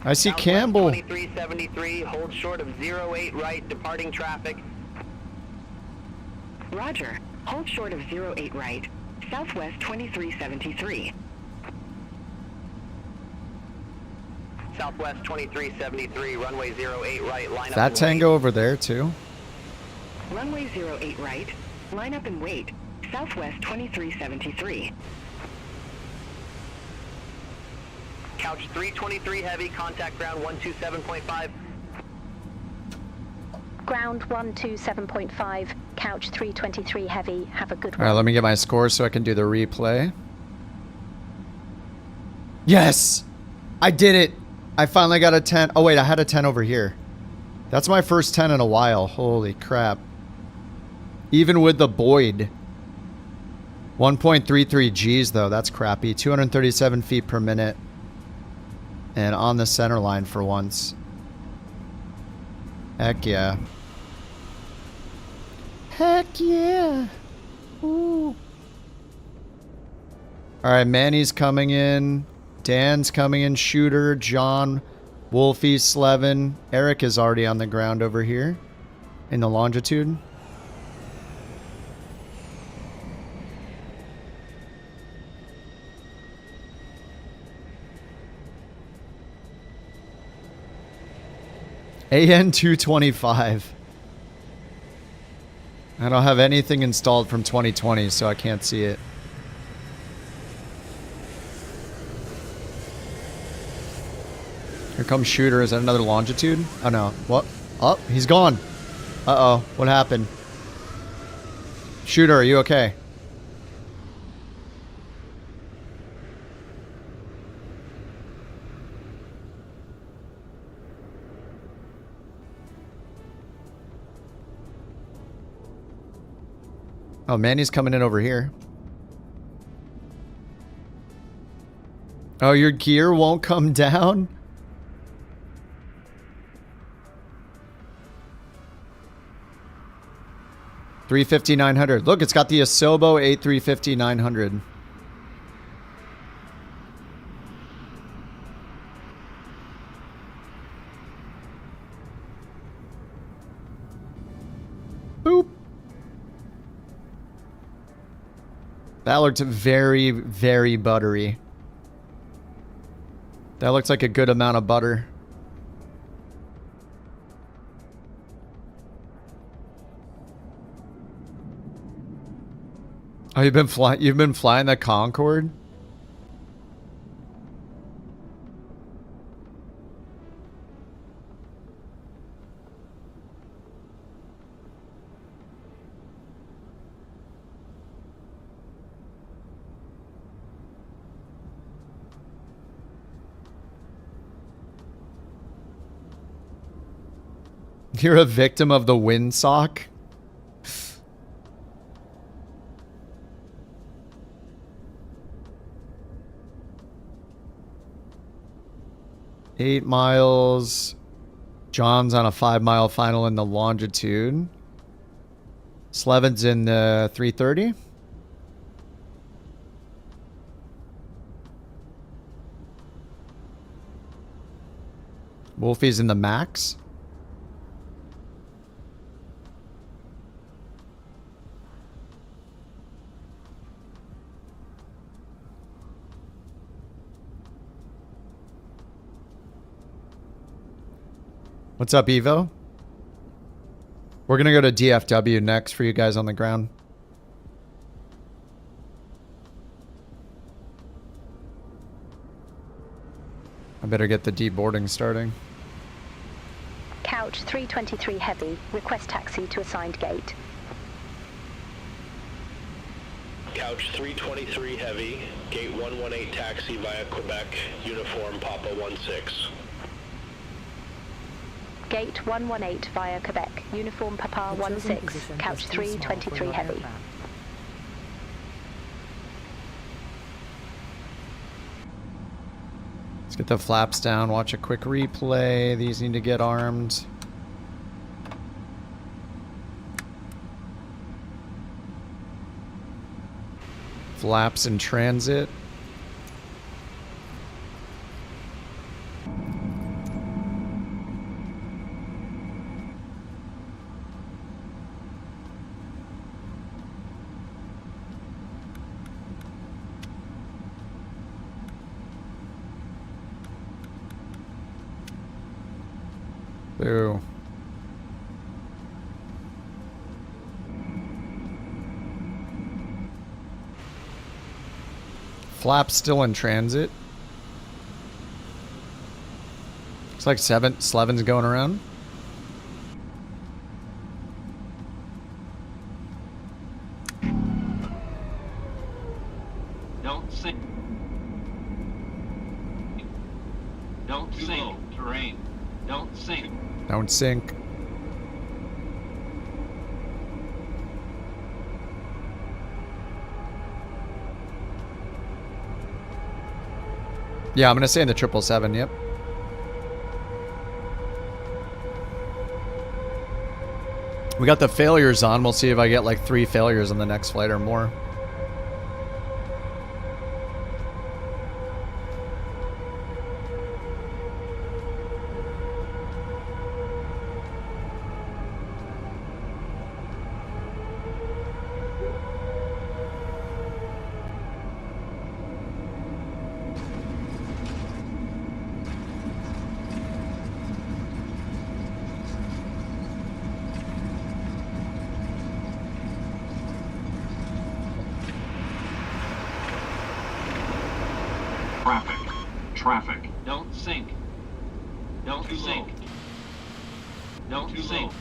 I see Campbell. 2373, hold short of 08 right, departing traffic. Roger. Hold short of 08 right. Southwest 2373. Southwest 2373, runway 08 right, line Is up. that Tango over there too? Runway 08 right. Line up and wait. Southwest 2373. Couch 323 heavy, contact ground 127.5. Ground 127.5, couch 323 heavy. Have a good one. Alright, let me get my score so I can do the replay. Yes! I did it! I finally got a 10. Oh wait, I had a 10 over here. That's my first 10 in a while. Holy crap. Even with the Boyd. 1.33 Gs though, that's crappy. 237 feet per minute. And on the center line for once. Heck yeah. Heck yeah. Ooh. Alright, Manny's coming in. Dan's coming in. Shooter, John, Wolfie, Slevin. Eric is already on the ground over here. In the Longitude. AN 225. I don't have anything installed from 2020, so I can't see it. Here comes Shooter. Is that another Longitude? Oh no. What? Oh, he's gone. Uh-oh. What happened? Shooter, are you okay? Oh, Manny's coming in over here. Oh, your gear won't come down? $350-900. Look, it's got the Asobo A350-900. Boop. That looked very, very buttery. That looks like a good amount of butter. Oh, you've been flying the Concorde? You're a victim of the windsock? 8 miles. John's on a 5-mile final in the Longitude. Slevin's in the 330. Wolfie's in the max. What's up, Evo? We're gonna go to DFW next for you guys on the ground. I better get the deboarding starting. Couch 323 Heavy. Request taxi to assigned gate. Couch 323 Heavy. Gate 118 taxi via Quebec. Uniform Papa 16. Gate 118 via Quebec. Uniform Papa 16. Couch 323 Heavy. Let's get the flaps down. Watch a quick replay. These need to get armed. Flaps in transit. Boo. Flaps still in transit. Looks like Slevin's going around. Don't sink. Don't sink. Terrain. Don't sink. Don't sink. Yeah, I'm gonna stay in the 777, yep. We got the failures on. We'll see if I get like 3 failures on the next flight or more. Traffic. Don't sink. Don't sink. Don't sink.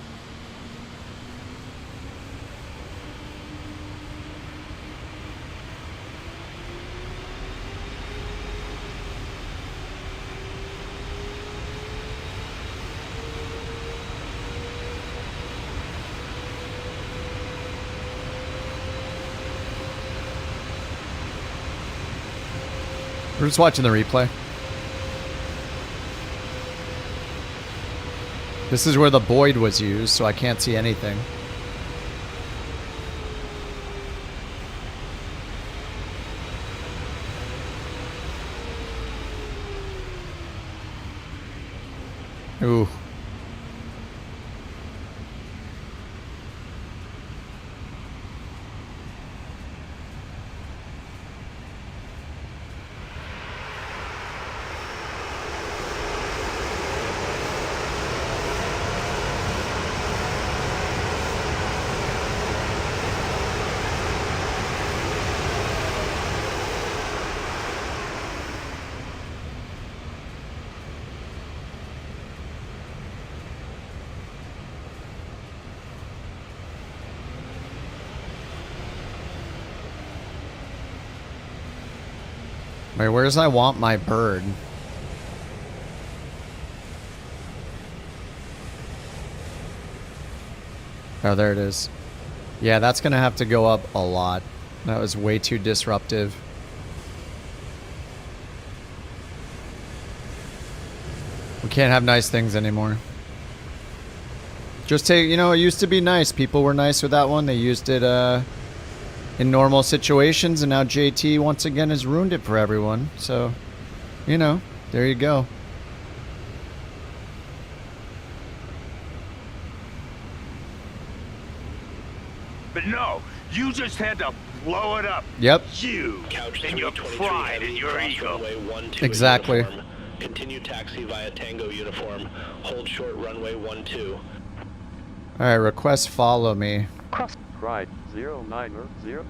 We're just watching the replay. This is where the Boyd was used, so I can't see anything. Ooh. Wait, where's I want my bird? Oh, there it is. Yeah, that's gonna have to go up a lot. That was way too disruptive. We can't have nice things anymore. Just take, you know, it used to be nice. People were nice with that one. They used it, in normal situations, and now JT once again has ruined it for everyone. So, you know, there you go. But no, you just had to blow it up. Yep. You and your pride and your ego. Exactly. Uniform. Continue taxi via Tango uniform. Hold short runway 12. All right, request follow me. Cross. Right, 090. What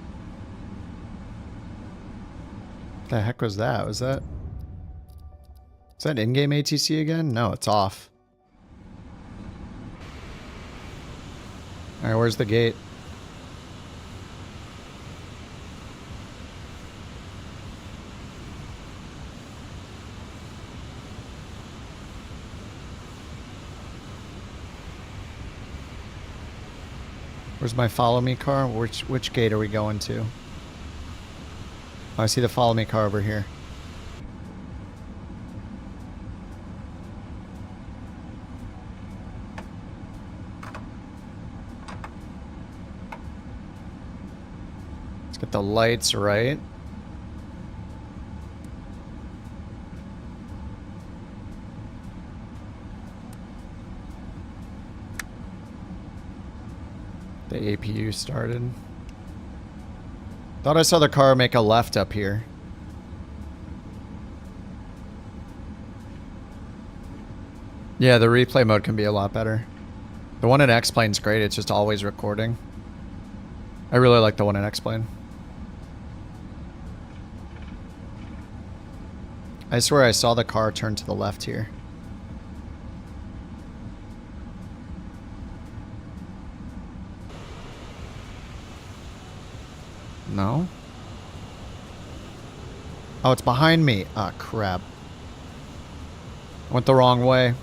the heck was that? Was that in-game ATC again? No, it's off. All right, where's the gate? Where's my follow me car? Which gate are we going to? Oh, I see the follow me car over here. Let's get the lights right. The APU started. Thought I saw the car make a left up here. Yeah, the replay mode can be a lot better. The one in X-Plane's great, it's just always recording. I really like the one in X-Plane. I swear I saw the car turn to the left here. No? Oh, it's behind me. Ah, crap. Went the wrong way.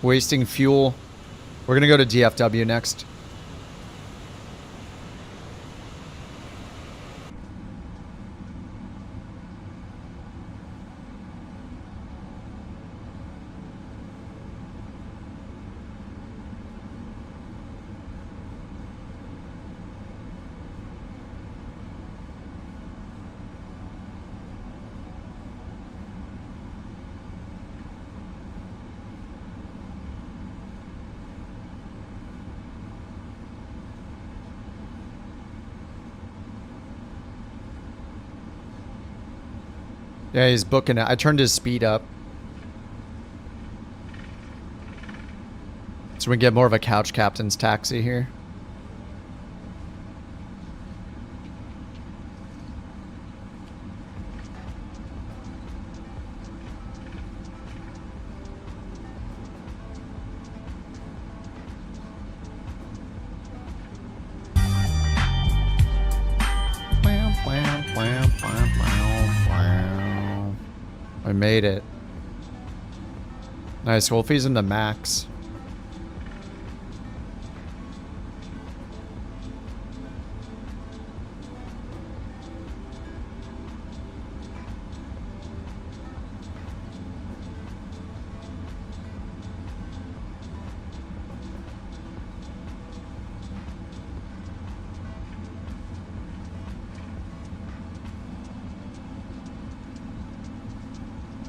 Wasting fuel. We're gonna go to DFW next. Yeah, he's booking it. I turned his speed up. So we get more of a couch captain's taxi here. I made it. Nice, Wolfie's in the max.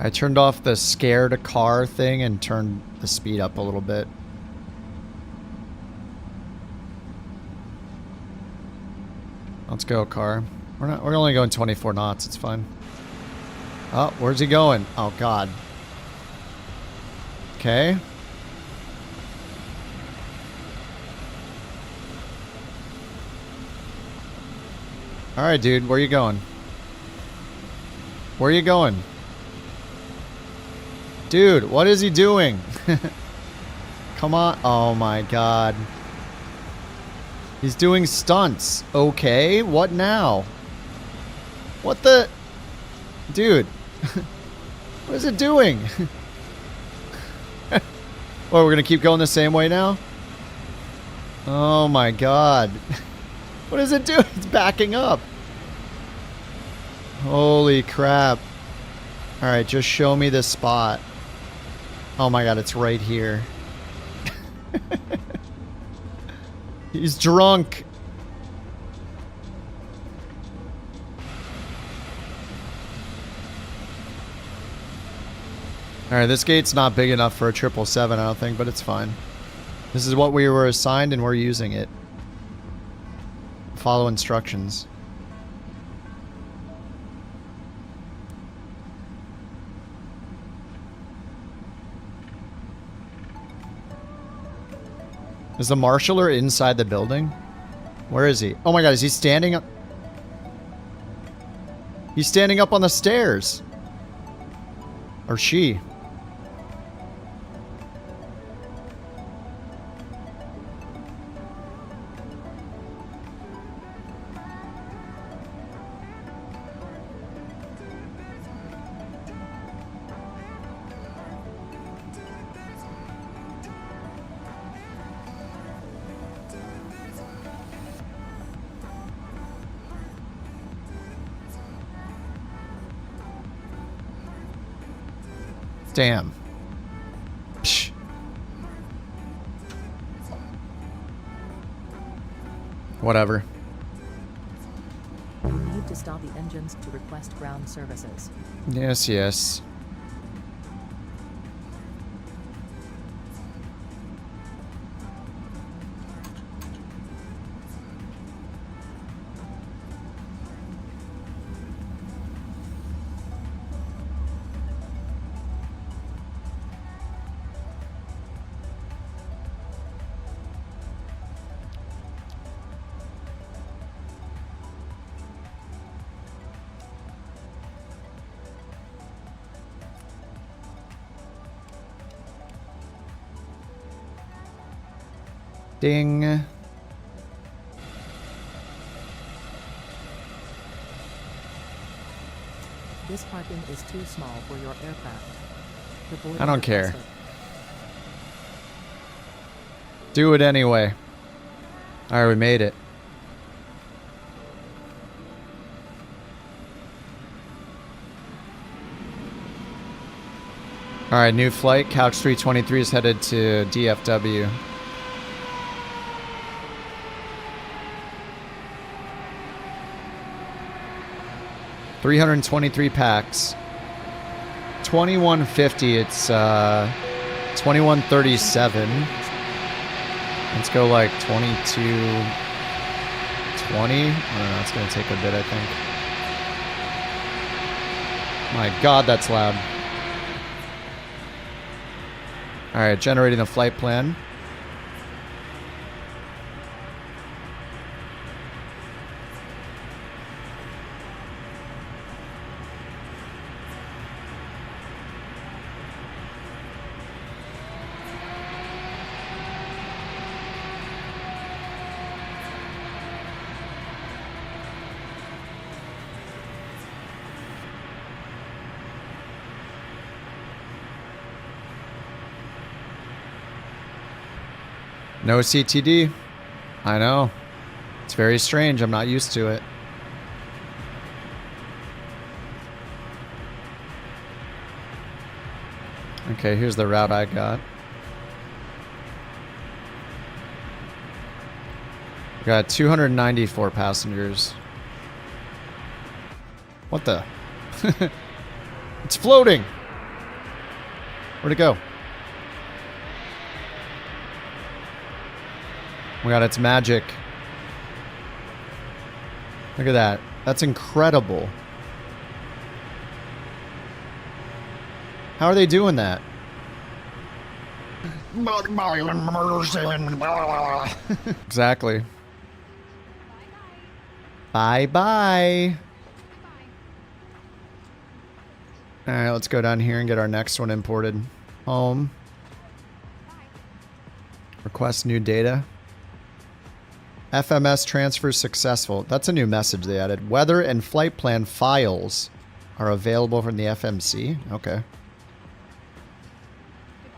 I turned off the scared car thing and turned the speed up a little bit. Let's go, car. We're only going 24 knots, it's fine. Oh, where's he going? Oh god. Okay. Alright, dude, where you going? Where are you going? Dude, what is he doing? Come on. Oh my god. He's doing stunts. Okay, what now? What the? Dude. What is it doing? Well, we're gonna keep going the same way now? Oh my god. What is it doing? It's backing up. Holy crap. Alright, just show me this spot. Oh my god, it's right here. He's drunk. Alright, this gate's not big enough for a 777, I don't think, but it's fine. This is what we were assigned and we're using it. Follow instructions. Is the marshaller inside the building? Where is he? Oh my god, is he standing up? He's standing up on the stairs. Or she. Damn. Psh. Whatever. You need to stop the engines to request ground services. Yes, yes. Ding. This parking is too small for your aircraft. I don't care. Do it anyway. Alright, we made it. Alright, new flight. Couch 323 is headed to DFW. $323 packs. 2150. It's 2137. Let's go like 2220. I don't know. It's gonna take a bit, I think. My God, that's loud. All right, generating a flight plan. No CTD. I know. It's very strange. I'm not used to it. Okay, here's the route I got. Got 294 passengers. What the? It's floating. Where'd it go? Oh my God, it's magic. Look at that. That's incredible. How are they doing that? Exactly. Bye-bye. Alright, let's go down here and get our next one imported. Home. Request new data. FMS transfer successful. That's a new message they added. Weather and flight plan files are available from the FMC. Okay.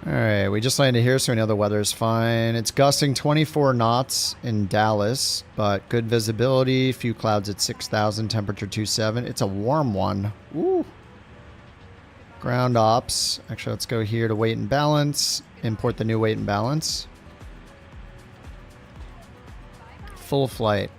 Alright, we just landed here, so we know the weather is fine. It's gusting 24 knots in Dallas, but good visibility. Few clouds at 6,000, temperature 27. It's a warm one. Woo! Ground ops. Actually, let's go here to weight and balance. Import the new weight and balance. Full flight.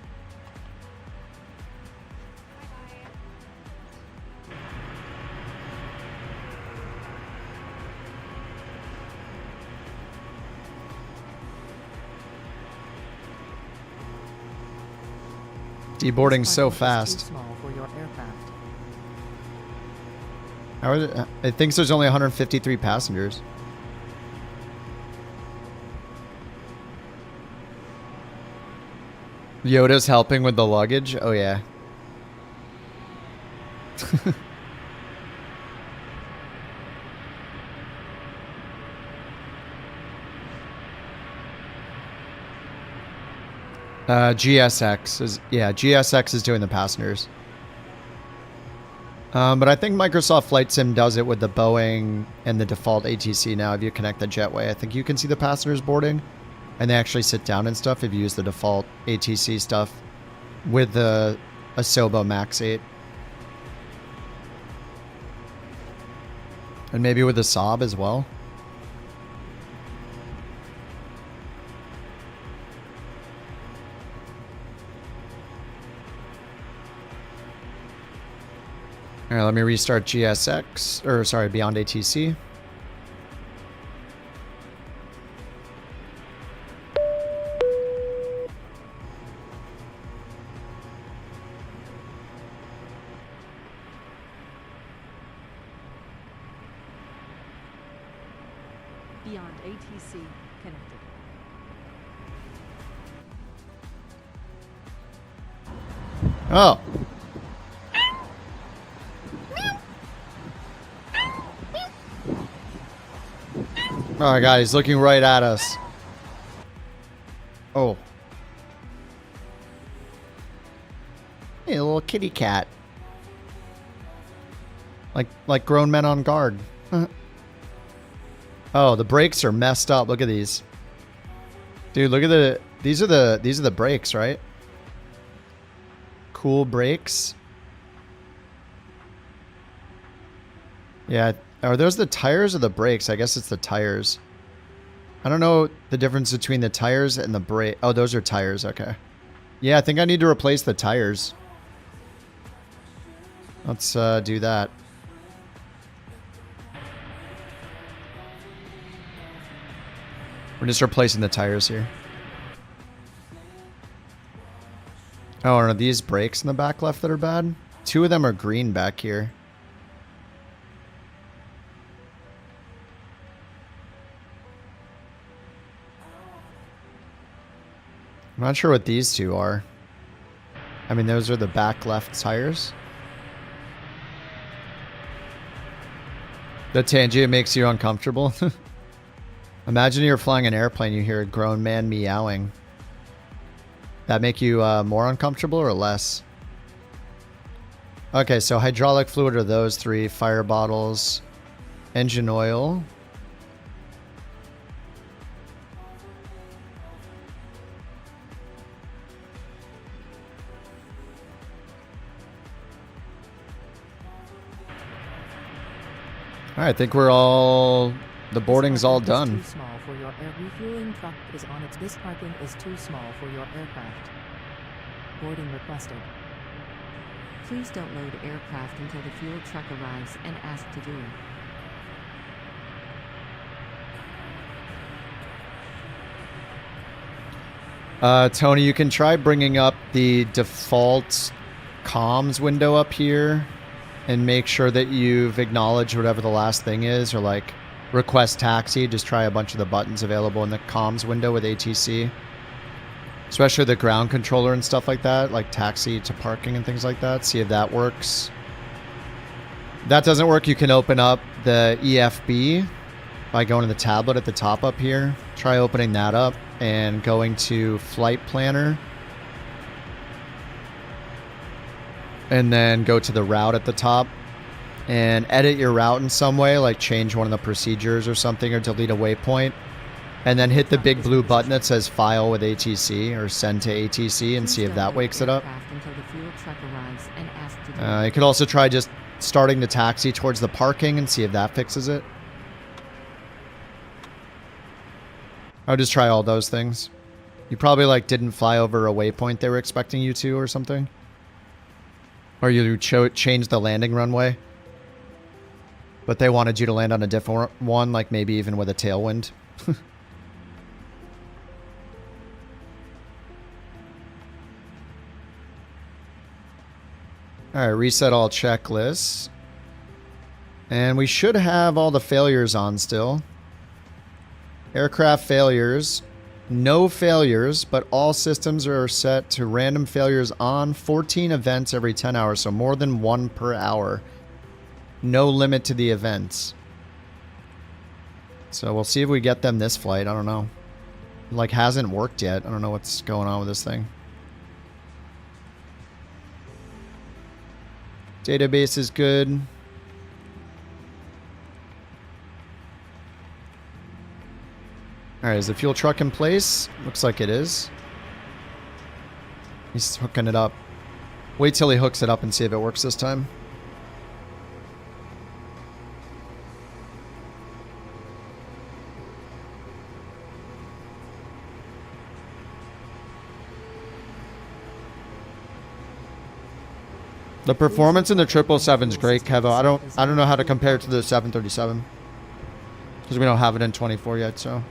Deboarding so fast. How is it? It thinks there's only 153 passengers. Yoda's helping with the luggage? Oh, yeah. GSX is... Yeah, GSX is doing the passengers. But I think Microsoft Flight Sim does it with the Boeing and the default ATC now. If you connect the jetway, I think you can see the passengers boarding. And they actually sit down and stuff if you use the default ATC stuff with the Asobo Max 8. And maybe with the Saab as well. Alright, let me restart GSX, or sorry, Beyond ATC. Beyond ATC connected. Oh. Oh my God, he's looking right at us. Oh. Hey, a little kitty cat. Like grown men on guard. Oh, the brakes are messed up. Look at these. Dude, look at the... These are the brakes, right? Cool brakes. Yeah, are those the tires or the brakes? I guess it's the tires. I don't know the difference between the tires and the brake. Oh, those are tires. Okay. Yeah, I think I need to replace the tires. Let's do that. We're just replacing the tires here. Oh, are these brakes in the back left that are bad? Two of them are green back here. I'm not sure what these two are. I mean, those are the back left tires. The tangent makes you uncomfortable. Imagine you're flying an airplane, you hear a grown man meowing. That make you more uncomfortable or less? Okay, so hydraulic fluid are those three. Fire bottles. Engine oil. All right, I think we're all... The boarding's all done. Too small for your air refueling truck is on its. This parking is too small for your aircraft. Boarding requested. Please don't load aircraft until the fuel truck arrives and ask to do it. Tony, you can try bringing up the default comms window up here and make sure that you've acknowledged whatever the last thing is, or like request taxi. Just try a bunch of the buttons available in the comms window with ATC, especially the ground controller and stuff like that, like taxi to parking and things like that. See if that works. If that doesn't work, you can open up the EFB by going to the tablet at the top up here. Try opening that up and going to Flight Planner. And then go to the route at the top and edit your route in some way, like change one of the procedures or something, or delete a waypoint. And then hit the big blue button that says File with ATC or Send to ATC and see if that wakes it up. You could also try just starting the taxi towards the parking and see if that fixes it. I would just try all those things. You probably like didn't fly over a waypoint they were expecting you to or something. Or you changed the landing runway. But they wanted you to land on a different one, like maybe even with a tailwind. Alright, reset all checklists. And we should have all the failures on still. Aircraft failures. No failures, but all systems are set to random failures on 14 events every 10 hours, so more than one per hour. No limit to the events. So we'll see if we get them this flight. I don't know. Like, hasn't worked yet. I don't know what's going on with this thing. Database is good. Alright, is the fuel truck in place? Looks like it is. He's hooking it up. Wait till he hooks it up and see if it works this time. The performance in the 777 is great, Kevo. I don't know how to compare it to the 737 because we don't have it in 24 yet. So,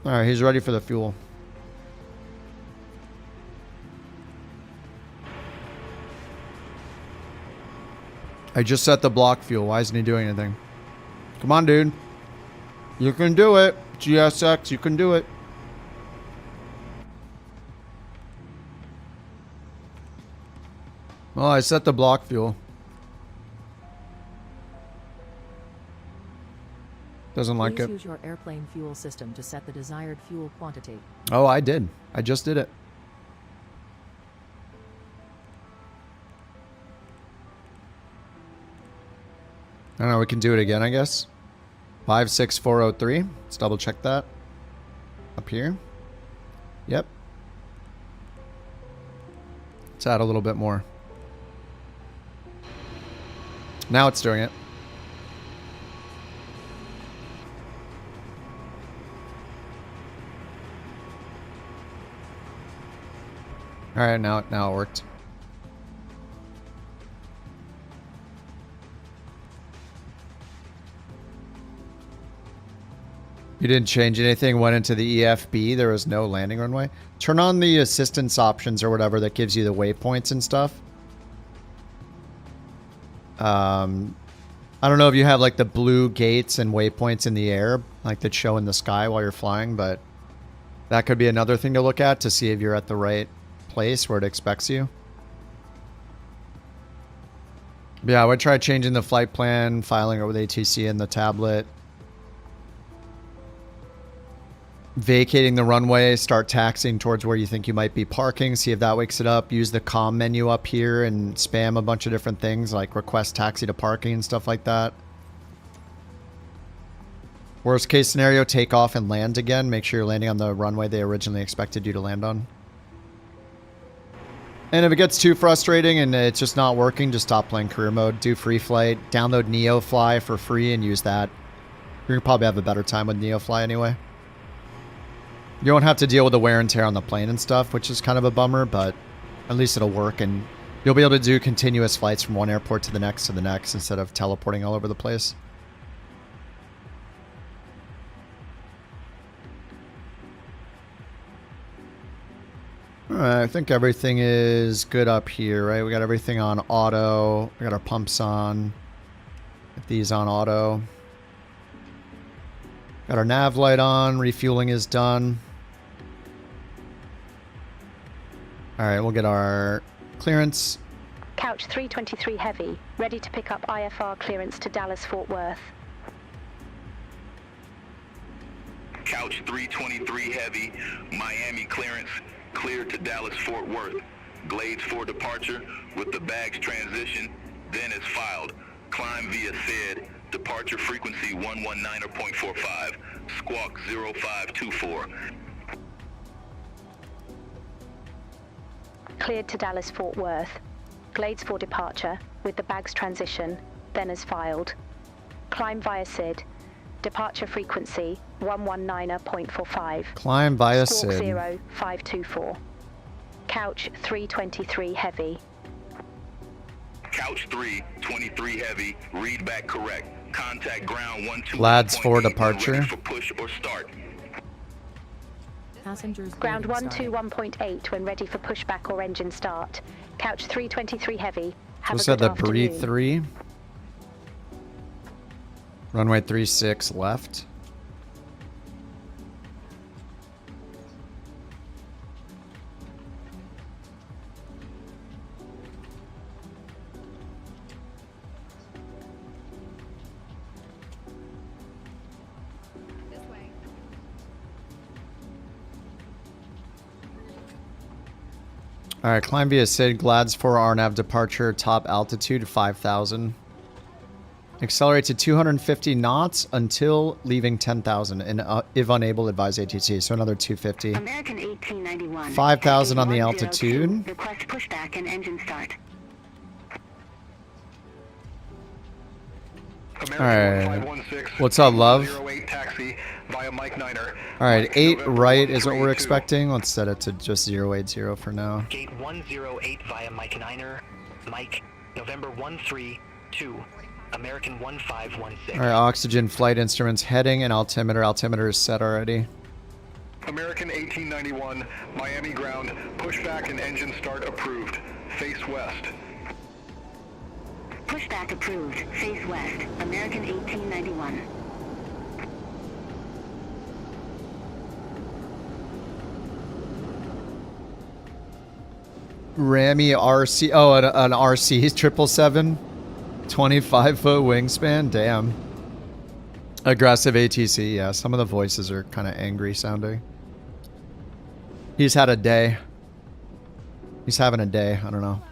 all right, he's ready for the fuel. I just set the block fuel. Why isn't he doing anything? Come on, dude. You can do it. GSX, you can do it. Oh, I set the block fuel. Doesn't like it. Please use your airplane fuel system to set the desired fuel quantity. Oh, I did. I just did it. I don't know. We can do it again, I guess. 56403. Let's double check that. Up here. Yep. Let's add a little bit more. Now it's doing it. All right, now it worked. You didn't change anything, went into the EFB, there was no landing runway. Turn on the assistance options or whatever that gives you the waypoints and stuff. I don't know if you have like the blue gates and waypoints in the air, like that show in the sky while you're flying, but That could be another thing to look at to see if you're at the right place where it expects you. But yeah, I would try changing the flight plan, filing it with ATC in the tablet. Vacating the runway, start taxiing towards where you think you might be parking, see if that wakes it up. Use the comm menu up here and spam a bunch of different things like request taxi to parking and stuff like that. Worst case scenario, take off and land again. Make sure you're landing on the runway they originally expected you to land on. And if it gets too frustrating and it's just not working, just stop playing career mode. Do free flight. Download NeoFly for free and use that. You're going to probably have a better time with NeoFly anyway. You won't have to deal with the wear and tear on the plane and stuff, which is kind of a bummer, but at least it'll work and you'll be able to do continuous flights from one airport to the next instead of teleporting all over the place. Alright, I think everything is good up here, right? We got everything on auto. We got our pumps on. Get these on auto. Got our nav light on. Refueling is done. Alright, we'll get our clearance. Couch 323 Heavy, ready to pick up IFR clearance to Dallas Fort Worth. Couch 323 Heavy, Miami clearance, cleared to Dallas Fort Worth. Glades for departure with the bags transition, then is filed. Climb via SID, departure frequency 119.45, squawk 0524. Cleared to Dallas Fort Worth. Glades for departure with the bags transition, then as filed. Climb via SID. Departure frequency 119.45. Climb via Squawk SID. 0524. Couch 323 Heavy. Couch 323 Heavy, read back correct. Contact ground 12. Lads for departure. For push or start. Passengers Ground boarding started. 121.8 when ready for pushback or engine start. Couch 323 Heavy. Have What's a that, good the afternoon. Breathe 3? Runway 36 left. All right, climb via SID, Glads for RNAV departure, top altitude 5,000. Accelerate to 250 knots until leaving 10,000, and if unable, advise ATC. So another 250. American 1891. 5,000 on the altitude. Request pushback and engine start. All right. What's up, love? All right, 8 right is what we're expecting. Let's set it to just 080 for now. Gate 108 via Mike 9er, Mike, November 132, American 1516. All right, oxygen flight instruments heading and altimeter. Altimeter is set already. American 1891, Miami ground, pushback and engine start approved. Face west. Pushback approved. Face west. American 1891. Rami RC. Oh, an RC 777. 25-foot wingspan. Damn. Aggressive ATC. Yeah, some of the voices are kind of angry sounding. He's had a day. He's having a day. I don't know.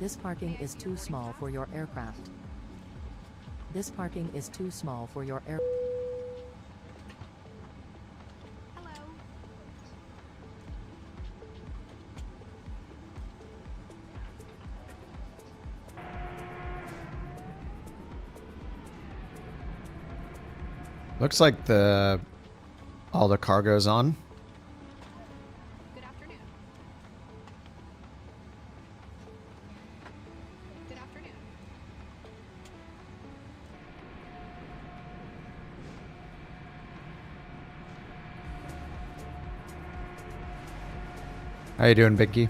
This parking is too small for your aircraft. This parking is too small for your air. Looks like all the cargo's on. Good afternoon. Good afternoon. How you doing, Vicky?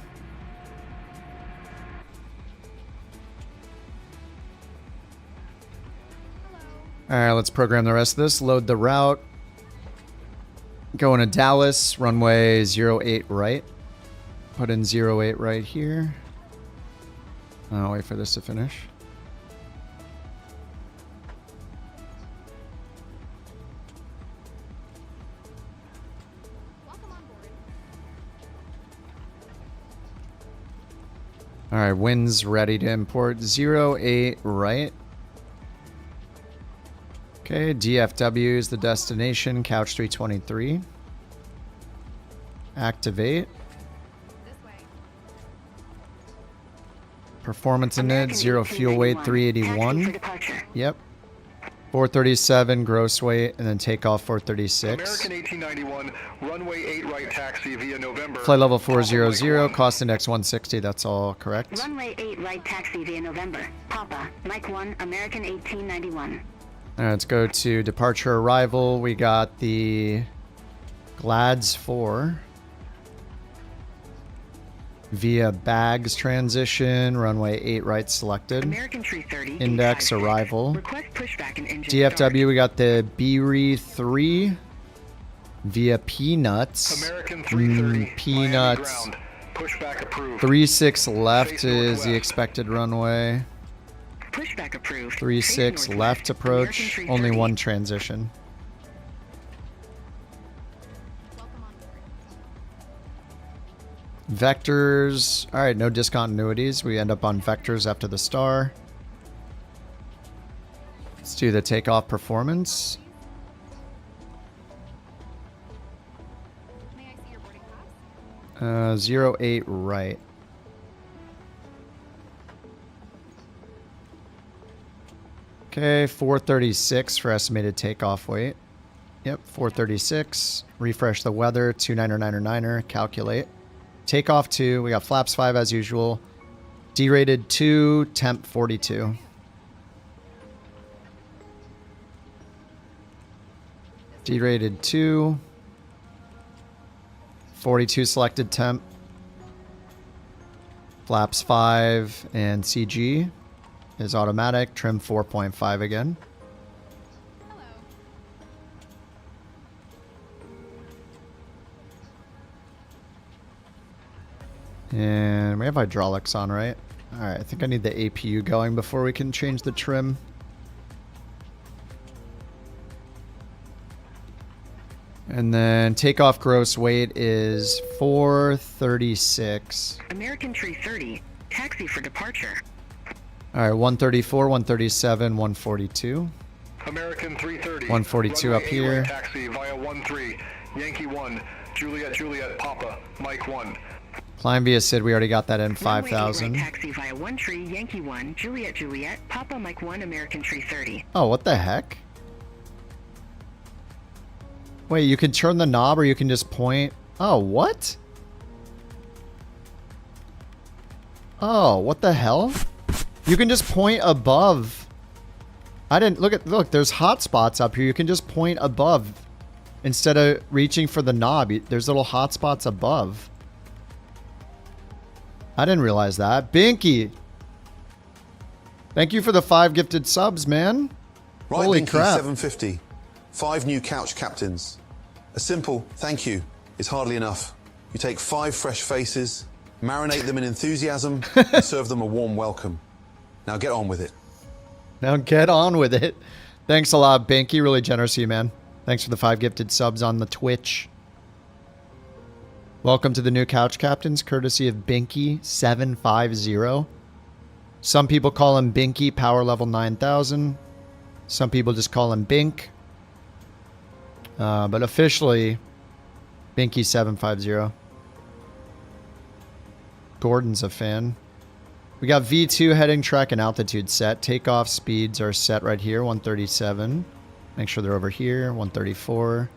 All right, let's program the rest of this. Load the route. Going to Dallas, runway 08 right. Put in 08 right here. I'll wait for this to finish. All right, winds ready to import 08 right. Okay, DFW is the destination, couch 323. Activate. Performance init, 0 fuel weight, 381. Yep. 437 gross weight, and then takeoff 436. American 1891, runway 8 right taxi via November. Flight level 400, cost index 160, that's all correct. Runway 8 right taxi via November. Papa, Mike 1, American 1891. All right, let's go to departure arrival. We got the GLADS 4 via bags transition, runway 8 right selected. American 330. Index arrival. Request pushback and engine DFW, start. we got the BRE 3 via Peanuts. American 330. Peanuts. Pushback approved. 36 left is the expected runway. Pushback approved. 36 left approach. Only one transition. Vectors. All right, no discontinuities. We end up on vectors after the star. Let's do the takeoff performance. May I see your boarding pass? 08 right. Okay, 436 for estimated takeoff weight. Yep, 436. Refresh the weather, 29er, calculate. Takeoff 2, we got flaps 5 as usual. Derated 2, temp 42. Derated 2. 42 selected temp. Flaps 5 and CG is automatic. Trim 4.5 again. And we have hydraulics on, right? Alright, I think I need the APU going before we can change the trim. And then takeoff gross weight is 436. American 330. Taxi for departure. Alright, 134, 137, 142. American 330. 142 up here. Right taxi via 13. Yankee 1. Juliet, Papa. Mike 1. Climb via SID, we already got that in 5,000. Right taxi via 13, Yankee 1, Juliet, Papa, Mike 1, American 330. Oh, what the heck? Wait, you can turn the knob or you can just point. Oh, what? Oh, what the hell? You can just point above. I didn't look, there's hotspots up here. You can just point above instead of reaching for the knob. There's little hotspots above. I didn't realize that. Binky. Thank you for the 5 gifted subs, man. Right, Holy Binky, crap. 750. 5 new couch captains. A simple thank you is hardly enough. You take 5 fresh faces, marinate them in enthusiasm, and serve them a warm welcome. Now get on with it. Now get on with it. Thanks a lot, Binky. Really generous of you, man. Thanks for the 5 gifted subs on the Twitch. Welcome to the new couch captains, courtesy of Binky750. Some people call him Binky, power level 9000. Some people just call him Bink. But officially, Binky750. Gordon's a fan. We got V2 heading, track, and altitude set. Takeoff speeds are set right here, 137. Make sure they're over here, 134.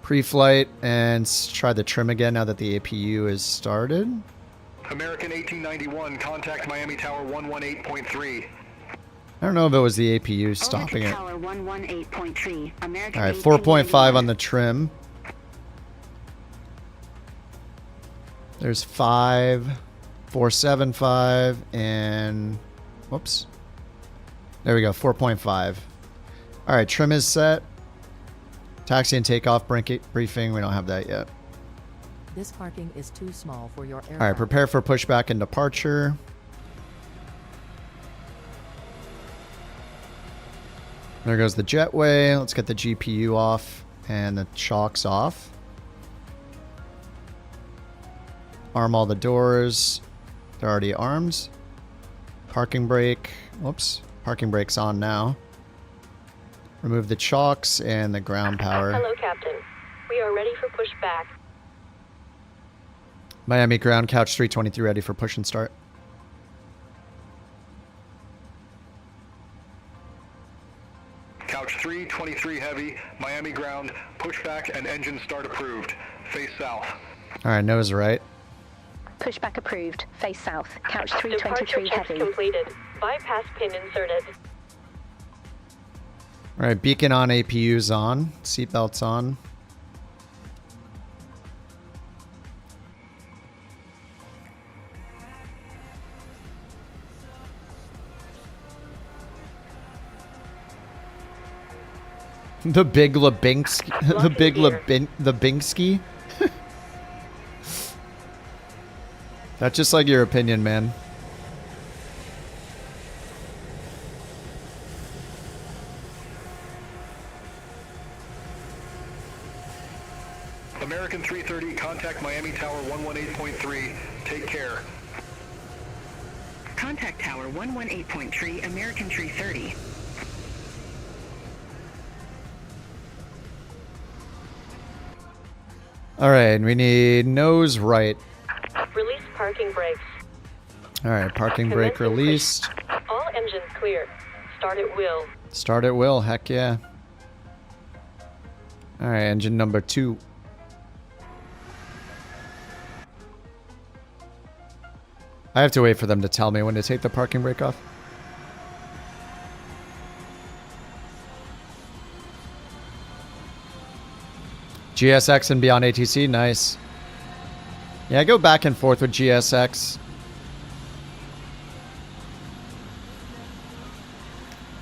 Pre-flight, and try the trim again now that the APU is started. American 1891, contact Miami Tower 118.3. I don't know if it was the APU stopping it. Tower 118.3. American Alright, 4.5 on the trim. There's 5, 475, and whoops. There we go, 4.5. All right, trim is set. Taxi and takeoff briefing. We don't have that yet. This parking is too small for your aircraft. All right, prepare for pushback and departure. There goes the jetway. Let's get the GPU off and the shocks off. Arm all the doors. They're already armed. Parking brake. Whoops. Parking brake's on now. Remove the chocks and the ground power. Hello, Captain. We are ready for pushback. Miami ground, couch 323 ready for push and start. Couch 323 heavy, Miami ground, pushback and engine start approved. Face south. All right, nose right. Pushback approved. Face south. Couch 323 Departure checks heavy. completed. Bypass pin inserted. All right, beacon on, APU's on, seatbelts on. The big Lebinsky. The big Lebinsky. That's just like your opinion, man. American 330, contact Miami Tower 118.3. Take care. Contact Tower 118.3, American 330. All right, we need nose right. Release parking brakes. All right, parking brake released. All engines clear. Start at will. Start at will, heck yeah. All right, engine number 2. I have to wait for them to tell me when to take the parking brake off. GSX and beyond ATC, nice. Yeah, I go back and forth with GSX.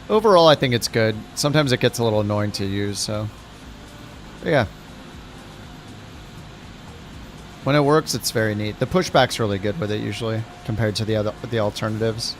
Overall, I think it's good. Sometimes it gets a little annoying to use, so. But yeah. When it works, it's very neat. The pushback's really good with it usually, compared to the alternatives.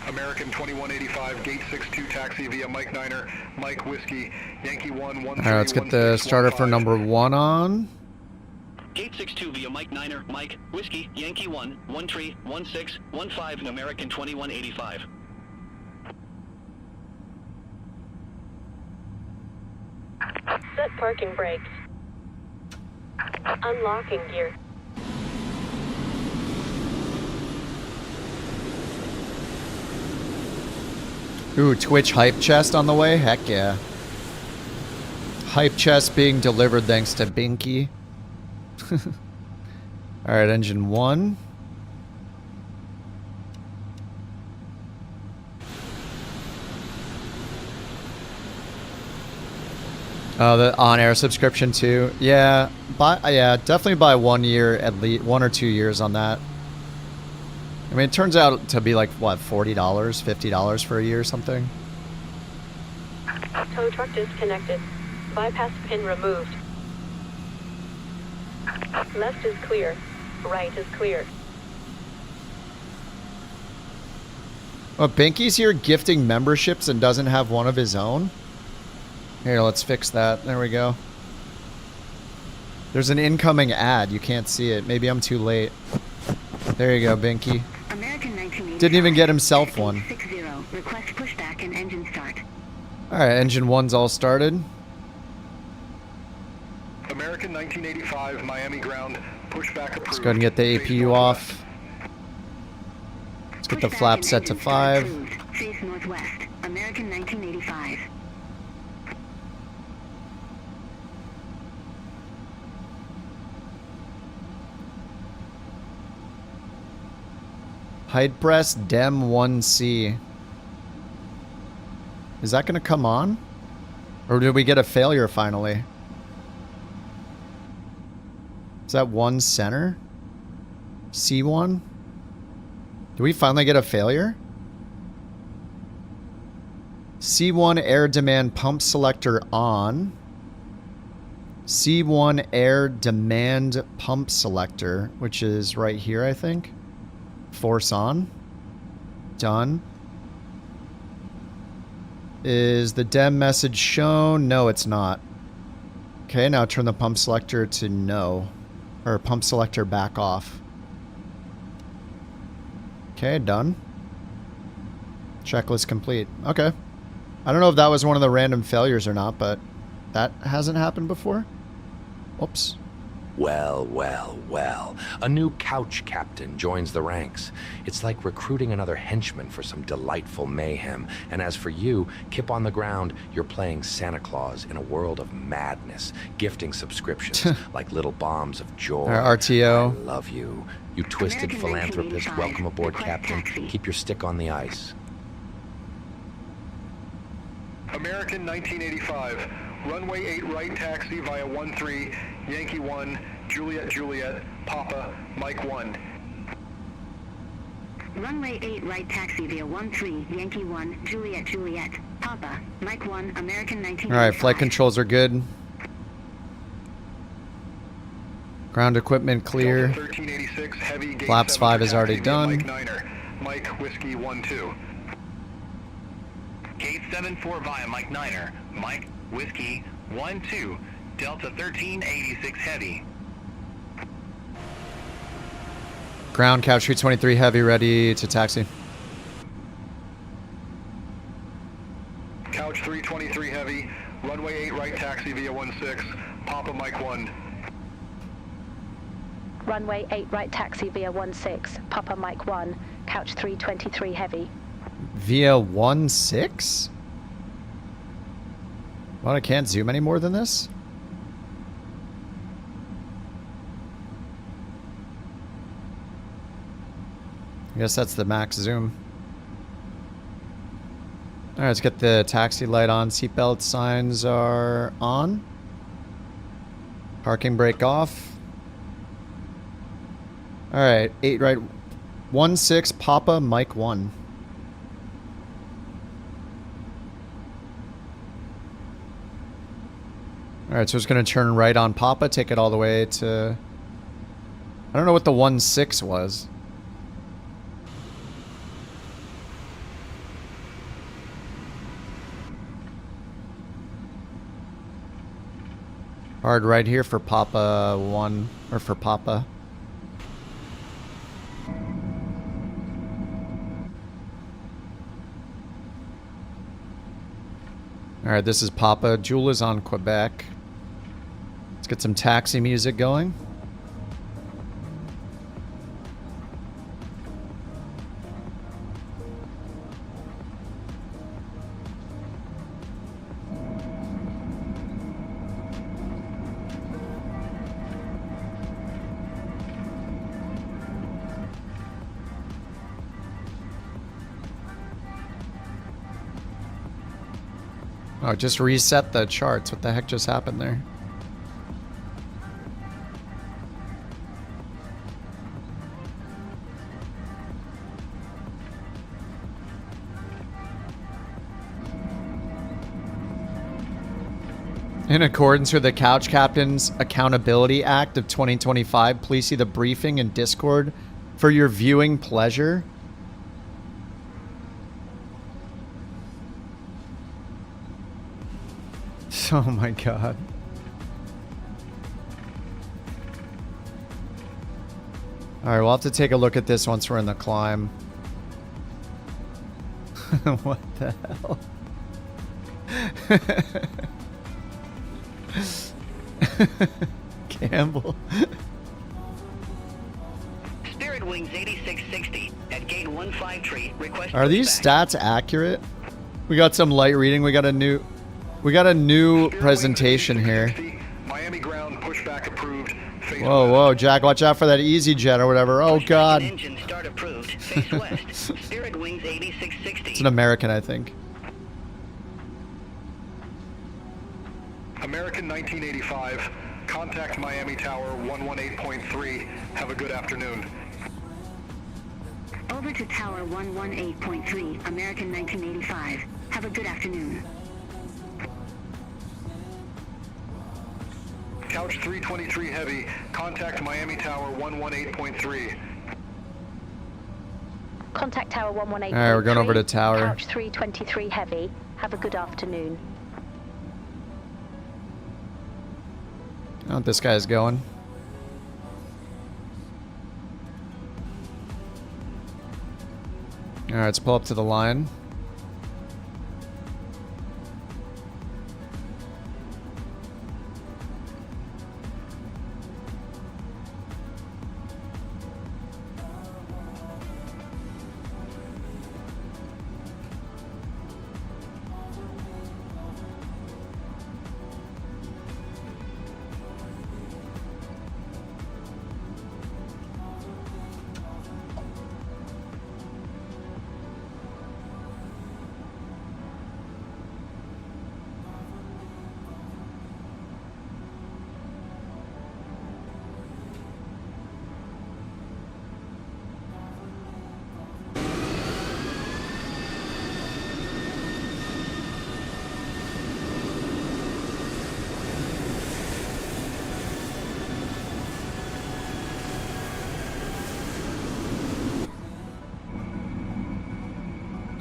American 2185, gate 62 taxi via Mike Niner, Mike Whiskey, Yankee 113. All right, let's get the starter for number 1 on. Gate 62 via Mike Niner, Mike Whiskey, Yankee 1131615, American 2185. Set parking brakes. Unlocking gear. Ooh, Twitch hype chest on the way? Heck yeah. Hype chest being delivered thanks to Binky. Alright, engine 1. Oh, the on-air subscription too. Yeah, definitely buy 1 year, at least 1 or 2 years on that. I mean, it turns out to be like, what, $40, $50 for a year or something? Tow truck disconnected. Bypass pin removed. Left is clear. Right is clear. Oh, Binky's here gifting memberships and doesn't have one of his own? Here, let's fix that. There we go. There's an incoming ad. You can't see it. Maybe I'm too late. There you go, Binky. Didn't even get himself one. 60. Request pushback and engine start. Alright, engine 1's all started. American 1985, Miami ground, pushback approved. Let's go ahead and get the APU off. Let's get the flap set to 5. Face northwest, American 1985. Height breast Dem 1C. Is that going to come on? Or did we get a failure finally? Is that 1 center? C1? Did we finally get a failure? C1 air demand pump selector on. C1 air demand pump selector, which is right here, I think. Force on. Done. Is the DEM message shown? No, it's not. Okay, now turn the pump selector to no. Or pump selector back off. Okay, done. Checklist complete. Okay. I don't know if that was one of the random failures or not, but that hasn't happened before. Whoops. Well, well, well. A new couch captain joins the ranks. It's like recruiting another henchman for some delightful mayhem. And as for you, Kip on the ground, you're playing Santa Claus in a world of madness, gifting subscriptions like little bombs of joy. RTO. I love you. You twisted philanthropist. Welcome aboard, Captain. Keep your stick on the ice. American 1985, runway 8 right taxi via 13, Yankee 1, Juliet Juliet, Papa, Mike 1. Runway 8 right taxi via 13, Yankee 1, Juliet Juliet, Papa, Mike 1, American 1985. Alright, flight controls are good. Ground equipment clear. 1386, heavy, Flaps 5 is already done. Mike Niner, Mike Whiskey 12. Gate 74 via Mike Niner, Mike Whiskey 12, Delta 1386 heavy. Ground couch 323 heavy ready to taxi. Couch 323 heavy, runway 8 right taxi via 16, Papa Mike 1. Runway 8 right taxi via 16, Papa Mike 1, couch 323 heavy. Via 16? Well, I can't zoom any more than this? I guess that's the max zoom. Alright, let's get the taxi light on. Seatbelt signs are on. Parking brake off. Alright, 8 right. 16 Papa Mike 1. Alright, so it's going to turn right on Papa, take it all the way to... I don't know what the 16 was. Hard right here for Papa 1, or for Papa. Alright, this is Papa. Jewel is on Quebec. Let's get some taxi music going. Oh, just reset the charts. What the heck just happened there? In accordance with the Couch Captain's Accountability Act of 2025, please see the briefing in Discord for your viewing pleasure. Oh my god. Alright, we'll have to take a look at this once we're in the climb. What the hell? Campbell. Spirit Wings 8660 at gate 15 request. Are these stats accurate? We got some light reading. We got a new presentation here. Miami ground pushback approved. Whoa, whoa, Jack, watch out for that easy jet or whatever. Oh God. Engine start approved. Face west. Spirit Wings 8660. It's an American, I think. American 1985. Contact Miami Tower 118.3. Have a good afternoon. Over to Tower 118.3, American 1985. Have a good afternoon. Couch 323 Heavy. Contact Miami Tower 118.3. Contact Tower 118.3. Alright, we're going over to Tower. Couch 323 Heavy. Have a good afternoon. I don't know what this guy's going. Alright, let's pull up to the line.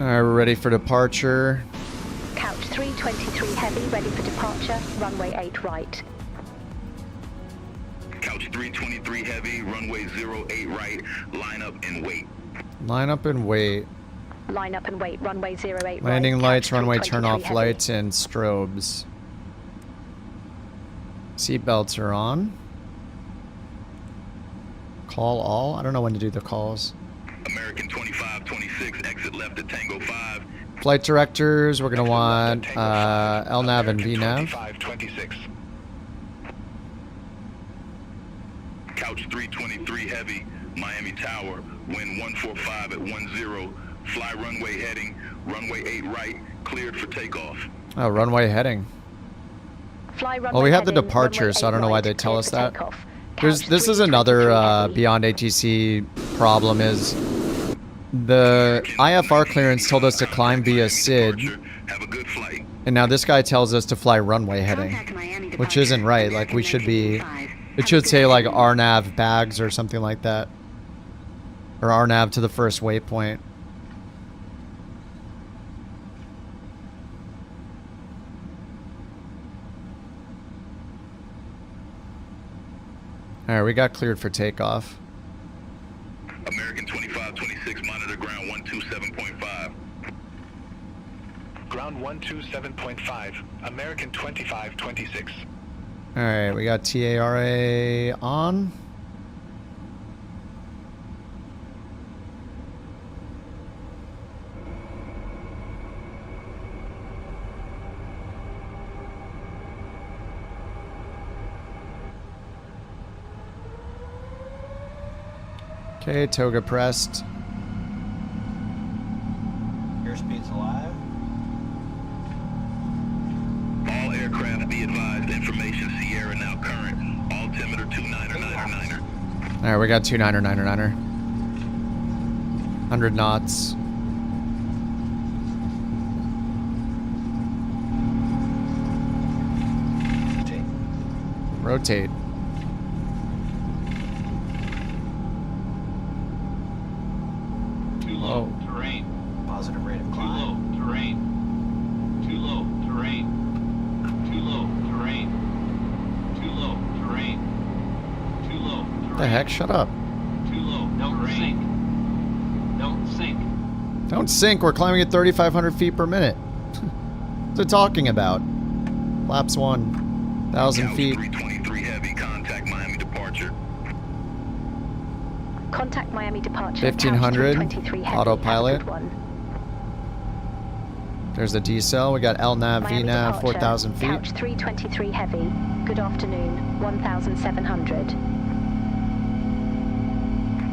Alright, we're ready for departure. Couch 323 Heavy, ready for departure. Runway 8 right. Couch 323 Heavy, runway 08 right, line up and wait. Line up and wait. Line up and wait. Runway 08 right. Landing lights, Couch runway turn 323 off Heavy. lights, and strobes. Seatbelts are on. Call all? I don't know when to do the calls. American 2526, exit left at Tango 5. Flight directors, we're going to want LNAV and VNAV. 2526. Couch 323 Heavy, Miami Tower, wind 145 at 10, fly runway heading, runway 8 right, cleared for takeoff. Oh, runway heading. Fly runway Well, we have the heading, departure, runway so I don't 8 know why right, they tell clear us for that. takeoff. This is another Beyond ATC problem is the IFR clearance told us to climb via SID, and now this guy tells us to fly runway heading, which isn't right. Like, we should be, it should say like RNAV bags or something like that, or RNAV to the first waypoint. Alright, we got cleared for takeoff. American 2526, monitor ground 127.5. Ground 127.5. American 2526. Alright, we got TARA on. Okay, toga pressed. Airspeed's alive. All aircraft be advised, information Sierra now current. Altimeter 29er. Alright, we got 29er. 100 knots. Rotate. Too low. Oh. Terrain. Positive rate of climb. Too low. Terrain. Too low. Terrain. Too low. Terrain. Too low. Terrain. Too low. Terrain. The heck? Shut up. Too low. Don't sink. Don't sink. Don't sink. We're climbing at 3,500 feet per minute. What's it talking about? Flaps 1,000 feet. 323 Heavy, contact Contact Miami departure. 1500 Couch 323 Heavy. autopilot. Have a good one. There's the decel. We got LNAV, Miami VNAV, departure, 4,000 feet. Couch 323 Heavy. Good afternoon. 1,700.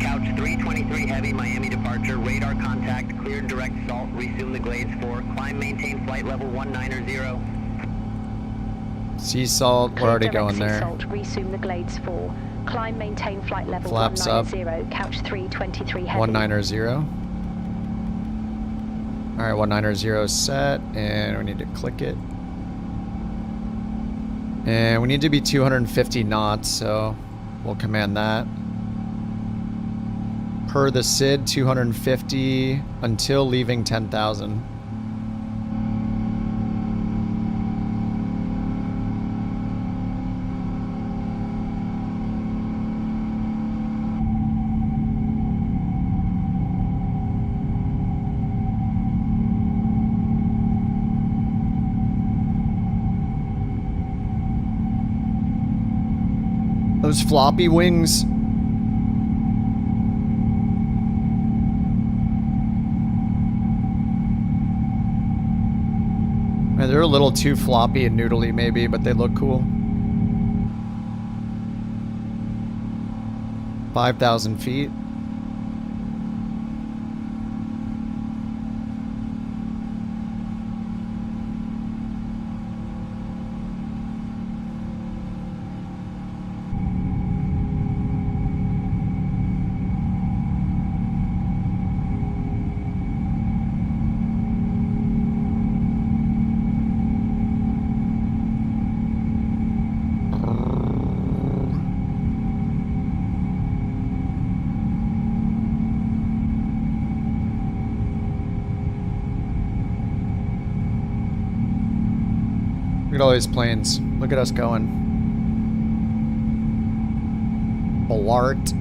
Couch 323 Heavy, Miami departure. Radar contact. Cleared direct salt. Resume the Glades 4. Climb, maintain flight level 190. Sea salt. We're already going there. Sea salt. Resume the Glades 4. Climb, maintain flight level Flaps 190. Couch 323 Heavy. 190. Alright, 190 is set, and we need to click it. And we need to be 250 knots, so we'll command that. Per the SID, 250 until leaving 10,000. Those floppy wings. They're a little too floppy and noodly maybe, but they look cool. 5,000 feet. Look at all these planes. Look at us going. Blart.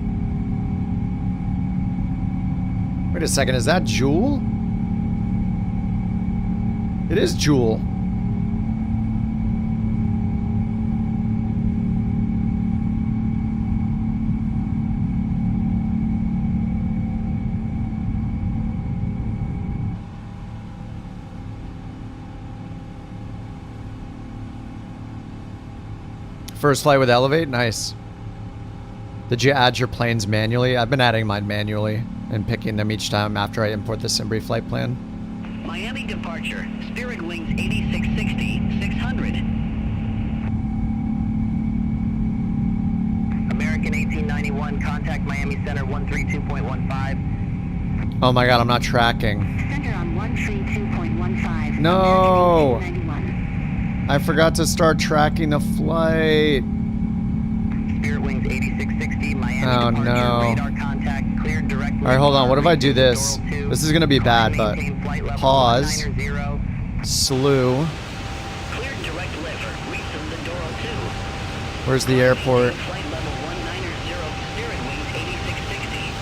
Wait a second, is that Jewel? It is Jewel. First flight with Elevate? Nice. Did you add your planes manually? I've been adding mine manually and picking them each time after I import the Simbri flight plan. Miami departure. Spirit Wings 8660, 600. American 1891, contact Miami Center 132.15. Oh my god, I'm not tracking. Center on 132.15. No! I forgot to start tracking the flight. Spirit Wings 8660, Miami Oh departure, no. radar contact, cleared direct. Alright, hold on. What if I do this? This is gonna be bad, but pause. Slew. Cleared direct lift, resume the Doral 2. Where's the airport? Flight level 190, Spirit Wings 8660.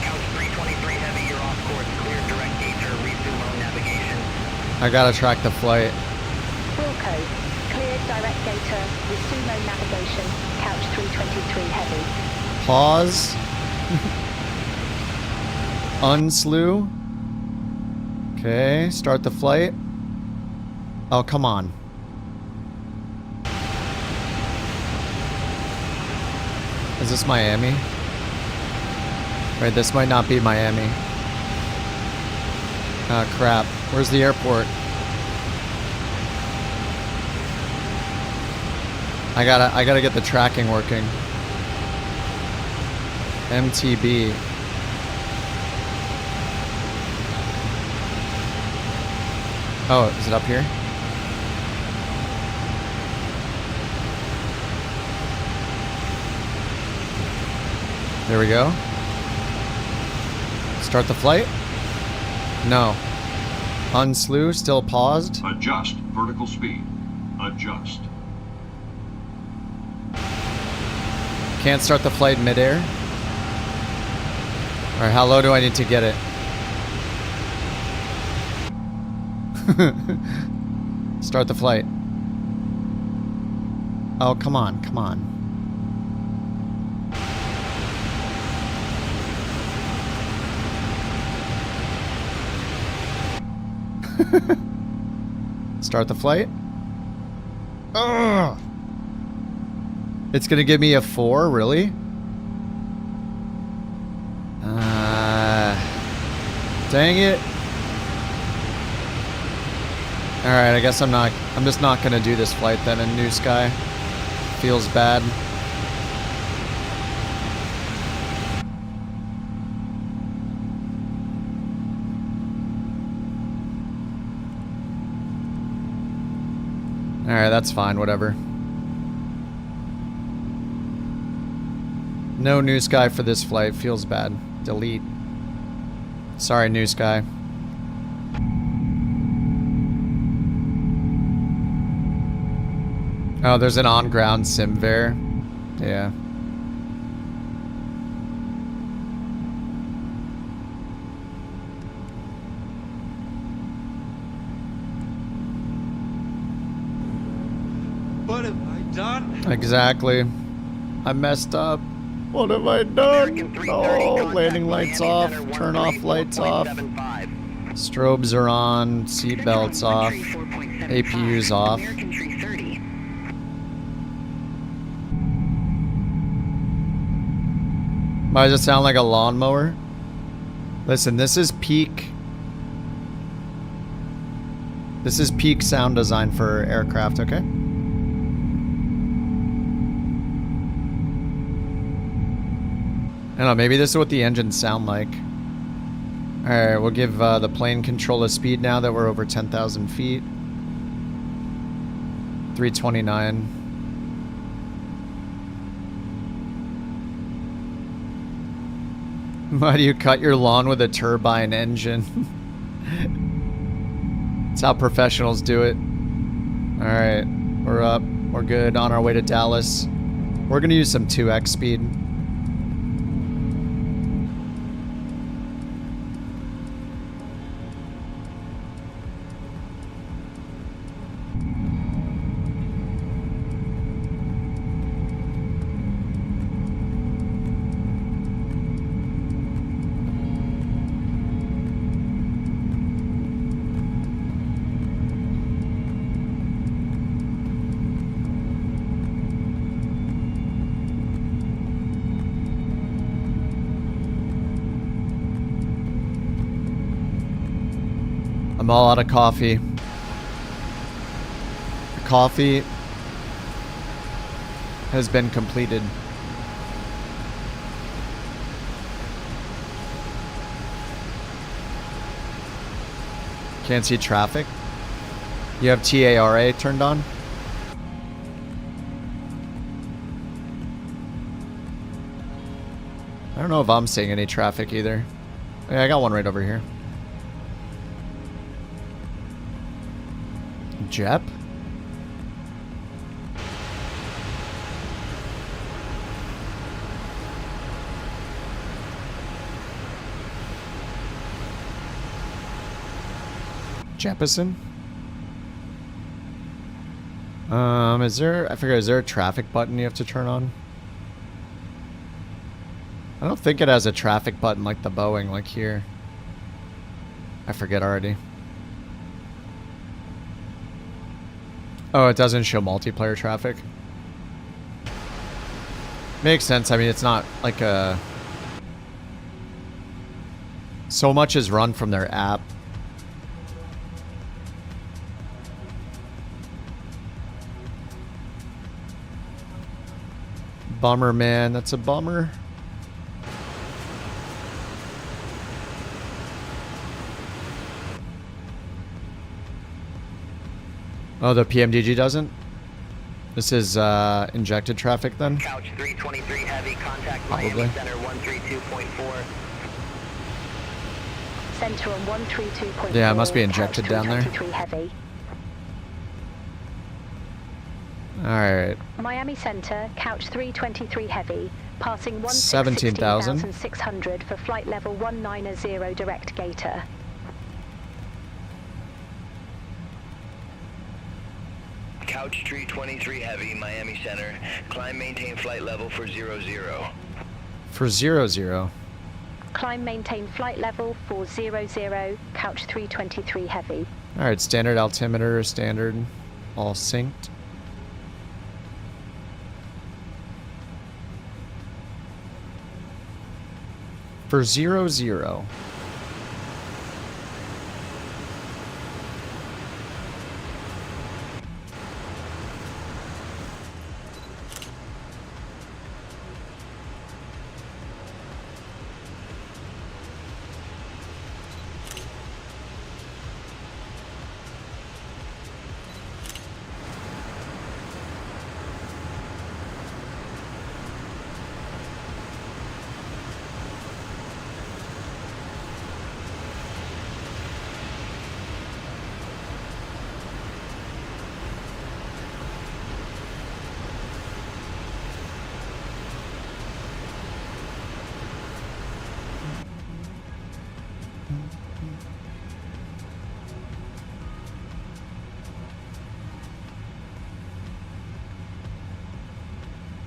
Couch 323 Heavy, you're off course, cleared direct gator, resume on navigation. I gotta track the flight. Wilco. Cleared direct gator. Resume on navigation. Couch 323 Heavy. Pause. Unslew. Okay, start the flight. Oh, come on. Is this Miami? Wait, this might not be Miami. Ah, crap. Where's the airport? I gotta get the tracking working. MTB. Oh, is it up here? There we go. Start the flight? No. Unslew, still paused. Adjust vertical speed. Adjust. Can't start the flight in midair. Alright, how low do I need to get it? Start the flight. Oh, come on, come on. Start the flight. Ugh. It's gonna give me a 4, really? Dang it. Alright, I guess I'm just not gonna do this flight then in New Sky. Feels bad. Alright, that's fine, whatever. No New Sky for this flight, feels bad. Delete. Sorry, New Sky. Oh, there's an on-ground SimVer. Yeah. What have I done? Exactly. I messed up. What have I done? No, landing lights off. Turn off lights off. Strobes are on. Seat belts off. APU's off. Why does it sound like a lawnmower? Listen, this is peak. This is peak sound design for aircraft, okay? I don't know, maybe this is what the engines sound like. Alright, we'll give the plane control a speed now that we're over 10,000 feet. 329. Why do you cut your lawn with a turbine engine? That's how professionals do it. Alright, we're up. We're good. On our way to Dallas. We're gonna use some 2x speed. I'm all out of coffee. The coffee has been completed. Can't see traffic. You have TARA turned on? I don't know if I'm seeing any traffic either. Yeah, I got one right over here. Jep? Jeppesen? Is there, I forget, is there a traffic button you have to turn on? I don't think it has a traffic button like the Boeing, like here. I forget already. Oh, it doesn't show multiplayer traffic. Makes sense. I mean, it's not like a... So much is run from their app. Bummer, man. That's a bummer. Oh, the PMDG doesn't? This is injected traffic then? Couch 323 heavy, contact Probably. Miami Center 132.4. Center on 132.4. Yeah, it must be injected down there. Heavy. Alright. Miami Center, couch 323 heavy, passing 17,600 for flight level 190 direct gator. Couch 323 heavy, Miami Center. Climb, maintain flight level for 00. For 00. Climb, maintain flight level for 00, couch 323 heavy. Alright, standard altimeter, standard, all synced. For 00.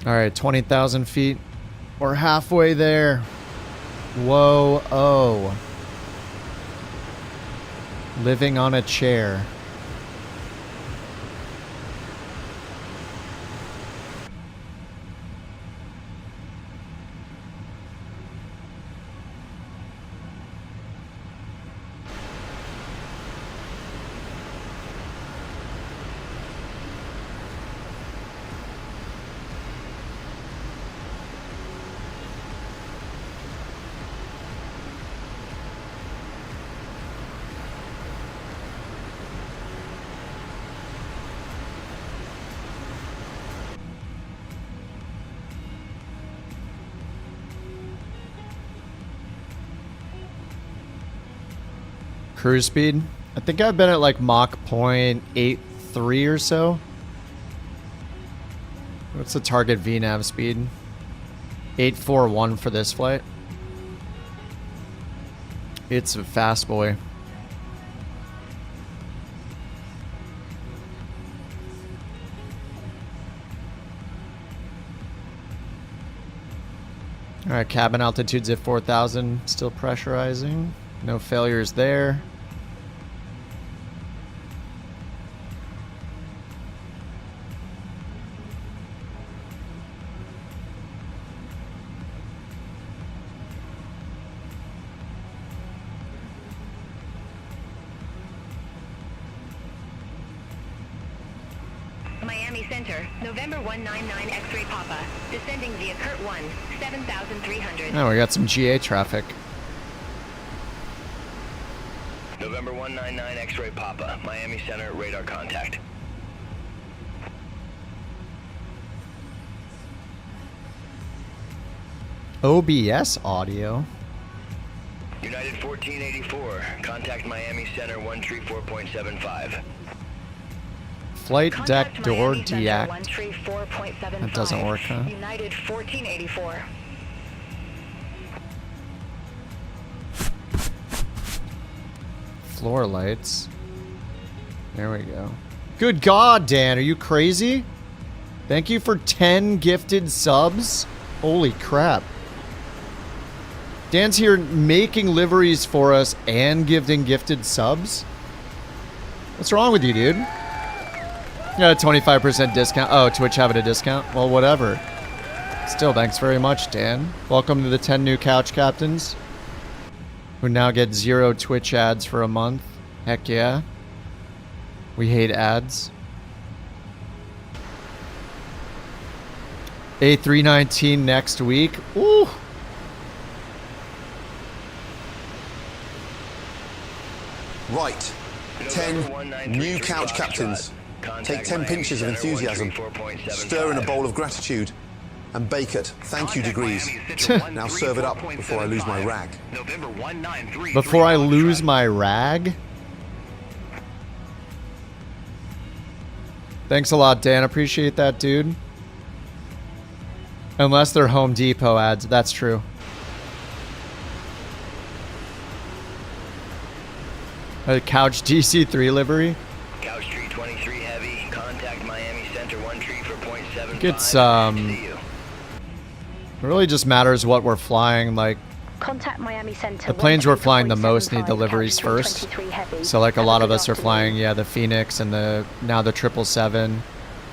Alright, 20,000 feet. We're halfway there. Whoa, oh. Living on a chair. Cruise speed. I think I've been at like Mach 0.83 or so. What's the target VNAV speed? 841 for this flight. It's a fast boy. Alright, cabin altitude's at 4,000. Still pressurizing. No failures there. Miami Center, November 199 X-ray Papa, descending via Kurt 1, 7,300. Oh, we got some GA traffic. November 199 X-ray Papa, Miami Center, radar contact. OBS audio. United 1484, contact Miami Center 134.75. Flight deck door Miami Center, deact. 134.75. That doesn't work, huh? United 1484. Floor lights. There we go. Good God, Dan, are you crazy? Thank you for 10 gifted subs. Holy crap. Dan's here making liveries for us and gifting gifted subs? What's wrong with you, dude? You got a 25% discount. Oh, Twitch having a discount? Well, whatever. Still, thanks very much, Dan. Welcome to the 10 new couch captains, who now get 0 Twitch ads for a month. Heck yeah. We hate ads. A319 next week. Ooh. Right. 10 new couch captains. Take 10 pinches of enthusiasm, stir in a bowl of gratitude, and bake it. Thank you degrees. Now serve it up before I lose my rag. Before I lose my rag? Thanks a lot, Dan. Appreciate that, dude. Unless they're Home Depot ads. That's true. A couch DC3 livery. Couch 323 heavy, contact Miami Center 134.75. It's, it really just matters what we're flying. Like, Contact Miami Center. The planes we're flying the most need deliveries first. So like a lot of us are flying, yeah, the Phoenix and now the 777.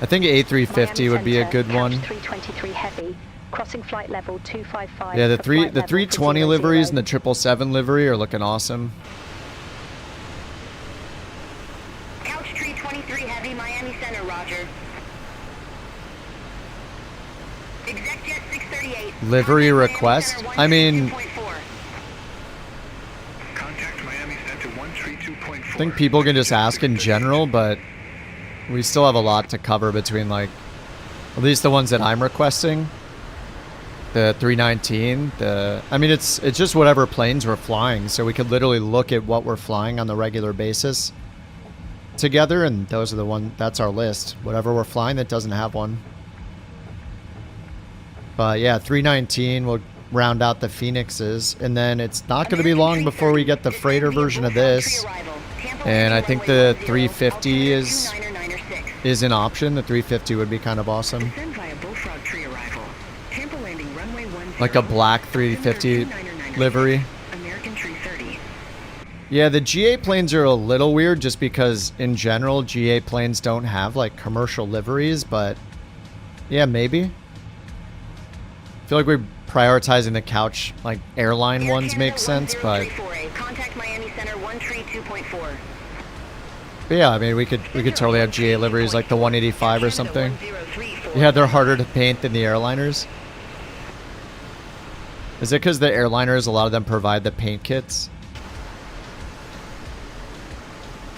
I think A350 would be a good one. 323 heavy. Crossing flight level 255. Yeah, the 320 liveries and the 777 livery are looking awesome. Couch tree 23 heavy, Miami Center, roger. Execjet 638. Livery request? I mean, I think people can just ask in general, but we still have a lot to cover between, like, at least the ones that I'm requesting. The 319, I mean, it's just whatever planes we're flying, so we could literally look at what we're flying on the regular basis together, and those are the one, that's our list. Whatever we're flying that doesn't have one. But yeah, 319 will round out the Phoenixes, and then it's not going to be long before we get the freighter version of this. And I think the 350 is an option. The 350 would be kind of awesome. Like a black 350 livery. Yeah, the GA planes are a little weird just because in general GA planes don't have like commercial liveries, but yeah, maybe. I feel like we're prioritizing the couch, like airline ones make sense, but yeah, I mean we could totally have GA liveries like the 185 or something. Yeah, they're harder to paint than the airliners. Is it because the airliners, a lot of them provide the paint kits?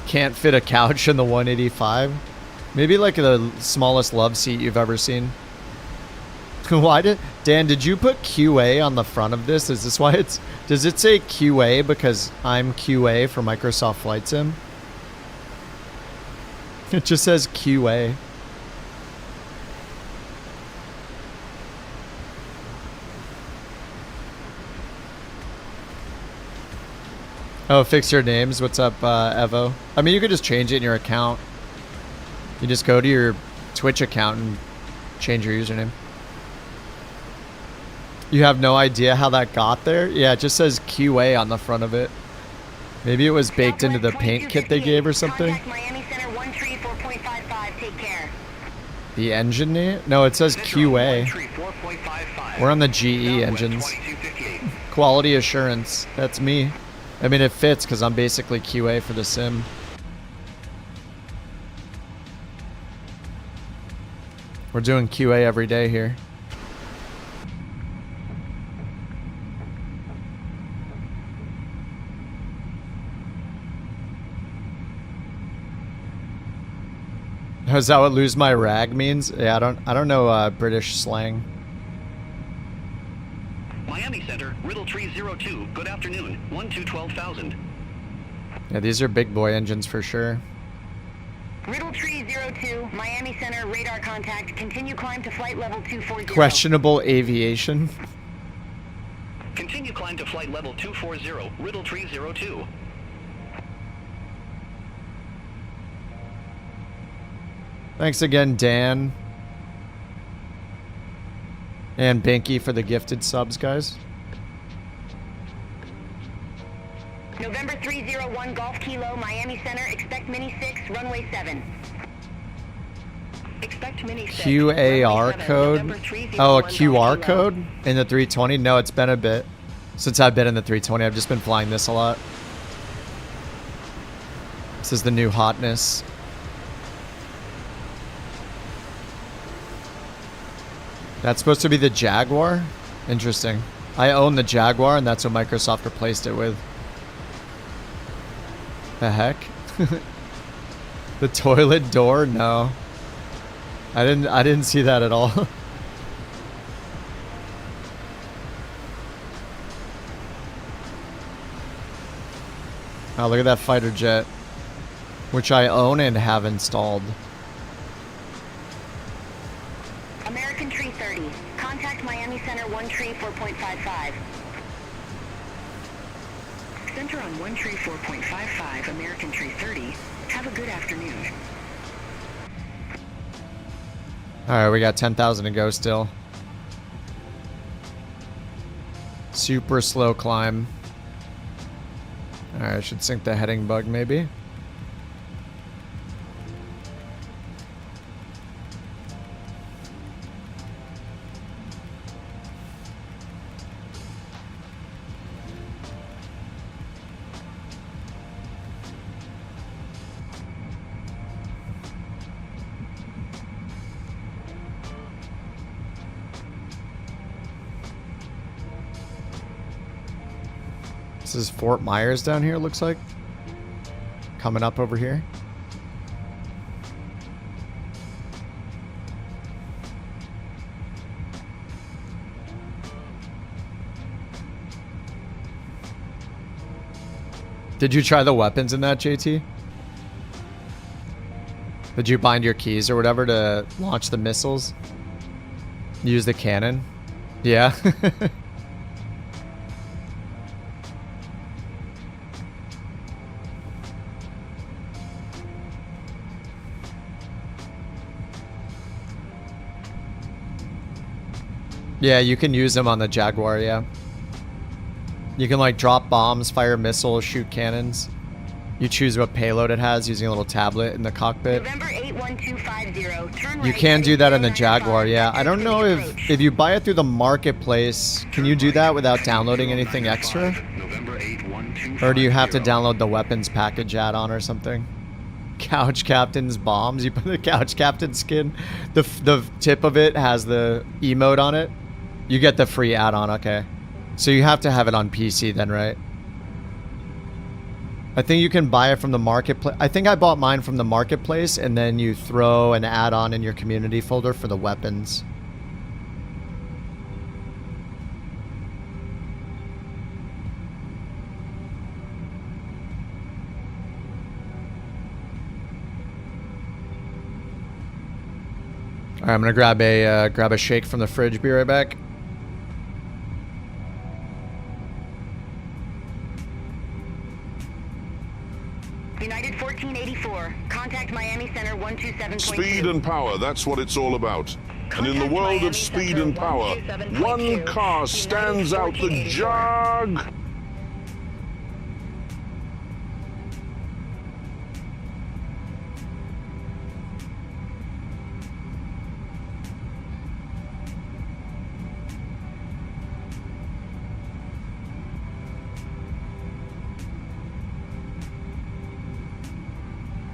Can't fit a couch in the 185? Maybe like the smallest love seat you've ever seen. Why Dan, did you put QA on the front of this? Is this why does it say QA because I'm QA for Microsoft Flight Sim? It just says QA. Oh, fix your names. What's up, Evo? I mean, you could just change it in your account. You just go to your Twitch account and change your username. You have no idea how that got there? Yeah, it just says QA on the front of it. Maybe it was baked into the paint kit they gave or something. The engine name? No, it says QA. We're on the GE engines. Quality assurance. That's me. I mean, it fits because I'm basically QA for the sim. We're doing QA every day here. Is that what lose my rag means? Yeah, I don't know British slang. Miami Center, Riddle Tree 02. Good afternoon. 12,000. Yeah, these are big boy engines for sure. Riddle Tree 02, Miami Center, radar contact. Continue climb to flight level 240. Questionable aviation. Continue climb to flight level 240, Riddle Tree 02. Thanks again, Dan. And Binky for the gifted subs, guys. November 301 Golf Kilo, Miami Center. Expect Mini 6, runway 7. Expect Mini 6. QAR code? Oh, a QR code in the 320? No, it's been a bit since I've been in the 320. I've just been flying this a lot. This is the new hotness. That's supposed to be the Jaguar? Interesting. I own the Jaguar, and that's what Microsoft replaced it with. The heck? The toilet door? No. I didn't see that at all. Oh, look at that fighter jet, which I own and have installed. American Tree 30. Contact Miami Center 1 Tree 4.55. Center on 1 Tree 4.55, American Tree 30. Have a good afternoon. Alright, we got 10,000 to go still. Super slow climb. Alright, I should sync the heading bug maybe. This is Fort Myers down here, looks like. Coming up over here. Did you try the weapons in that, JT? Did you bind your keys or whatever to launch the missiles? Use the cannon? Yeah. Yeah, you can use them on the Jaguar, yeah. You can like drop bombs, fire missiles, shoot cannons. You choose what payload it has using a little tablet in the cockpit. November 81250, turn You right, can do that in the Jaguar, yeah. I don't know if you buy it through the marketplace, can you do that without downloading anything extra? Or do you have to download the weapons package add-on or something? Couch Captain's bombs. You put the Couch Captain skin. The tip of it has the emote on it. You get the free add-on, okay. So you have to have it on PC then, right? I think you can buy it from the marketplace. I think I bought mine from the marketplace, and then you throw an add-on in your community folder for the weapons. All right, I'm gonna grab a shake from the fridge. Be right back. United 1484, contact Miami Center 127.2. Speed and power, that's what it's all about. And in the world of speed and power, one car stands out the jug.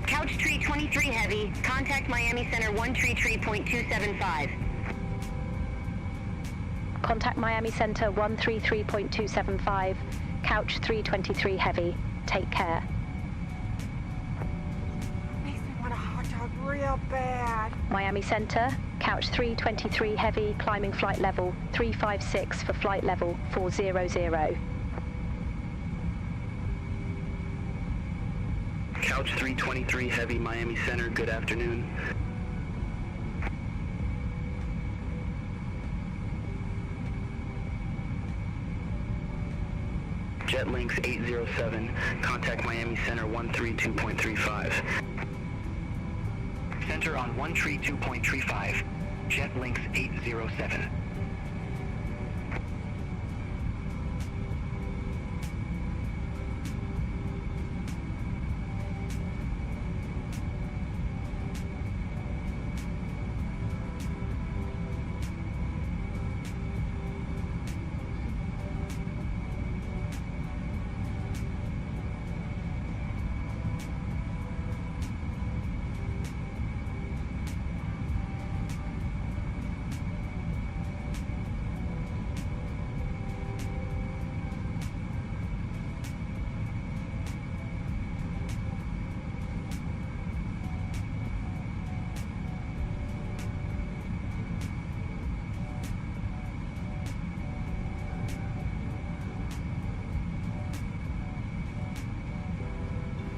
Couch Tree 23 Heavy, contact Miami Center 133.275. Contact Miami Center 133.275, Couch 323 Heavy. Take care. Makes me want a hot dog real bad. Miami Center, Couch 323 Heavy, climbing flight level 356 for flight level 400. Couch 323 Heavy, Miami Center, good afternoon. Jetlinks 807, contact Miami Center 132.35. Center on 132.35, Jetlinks 807.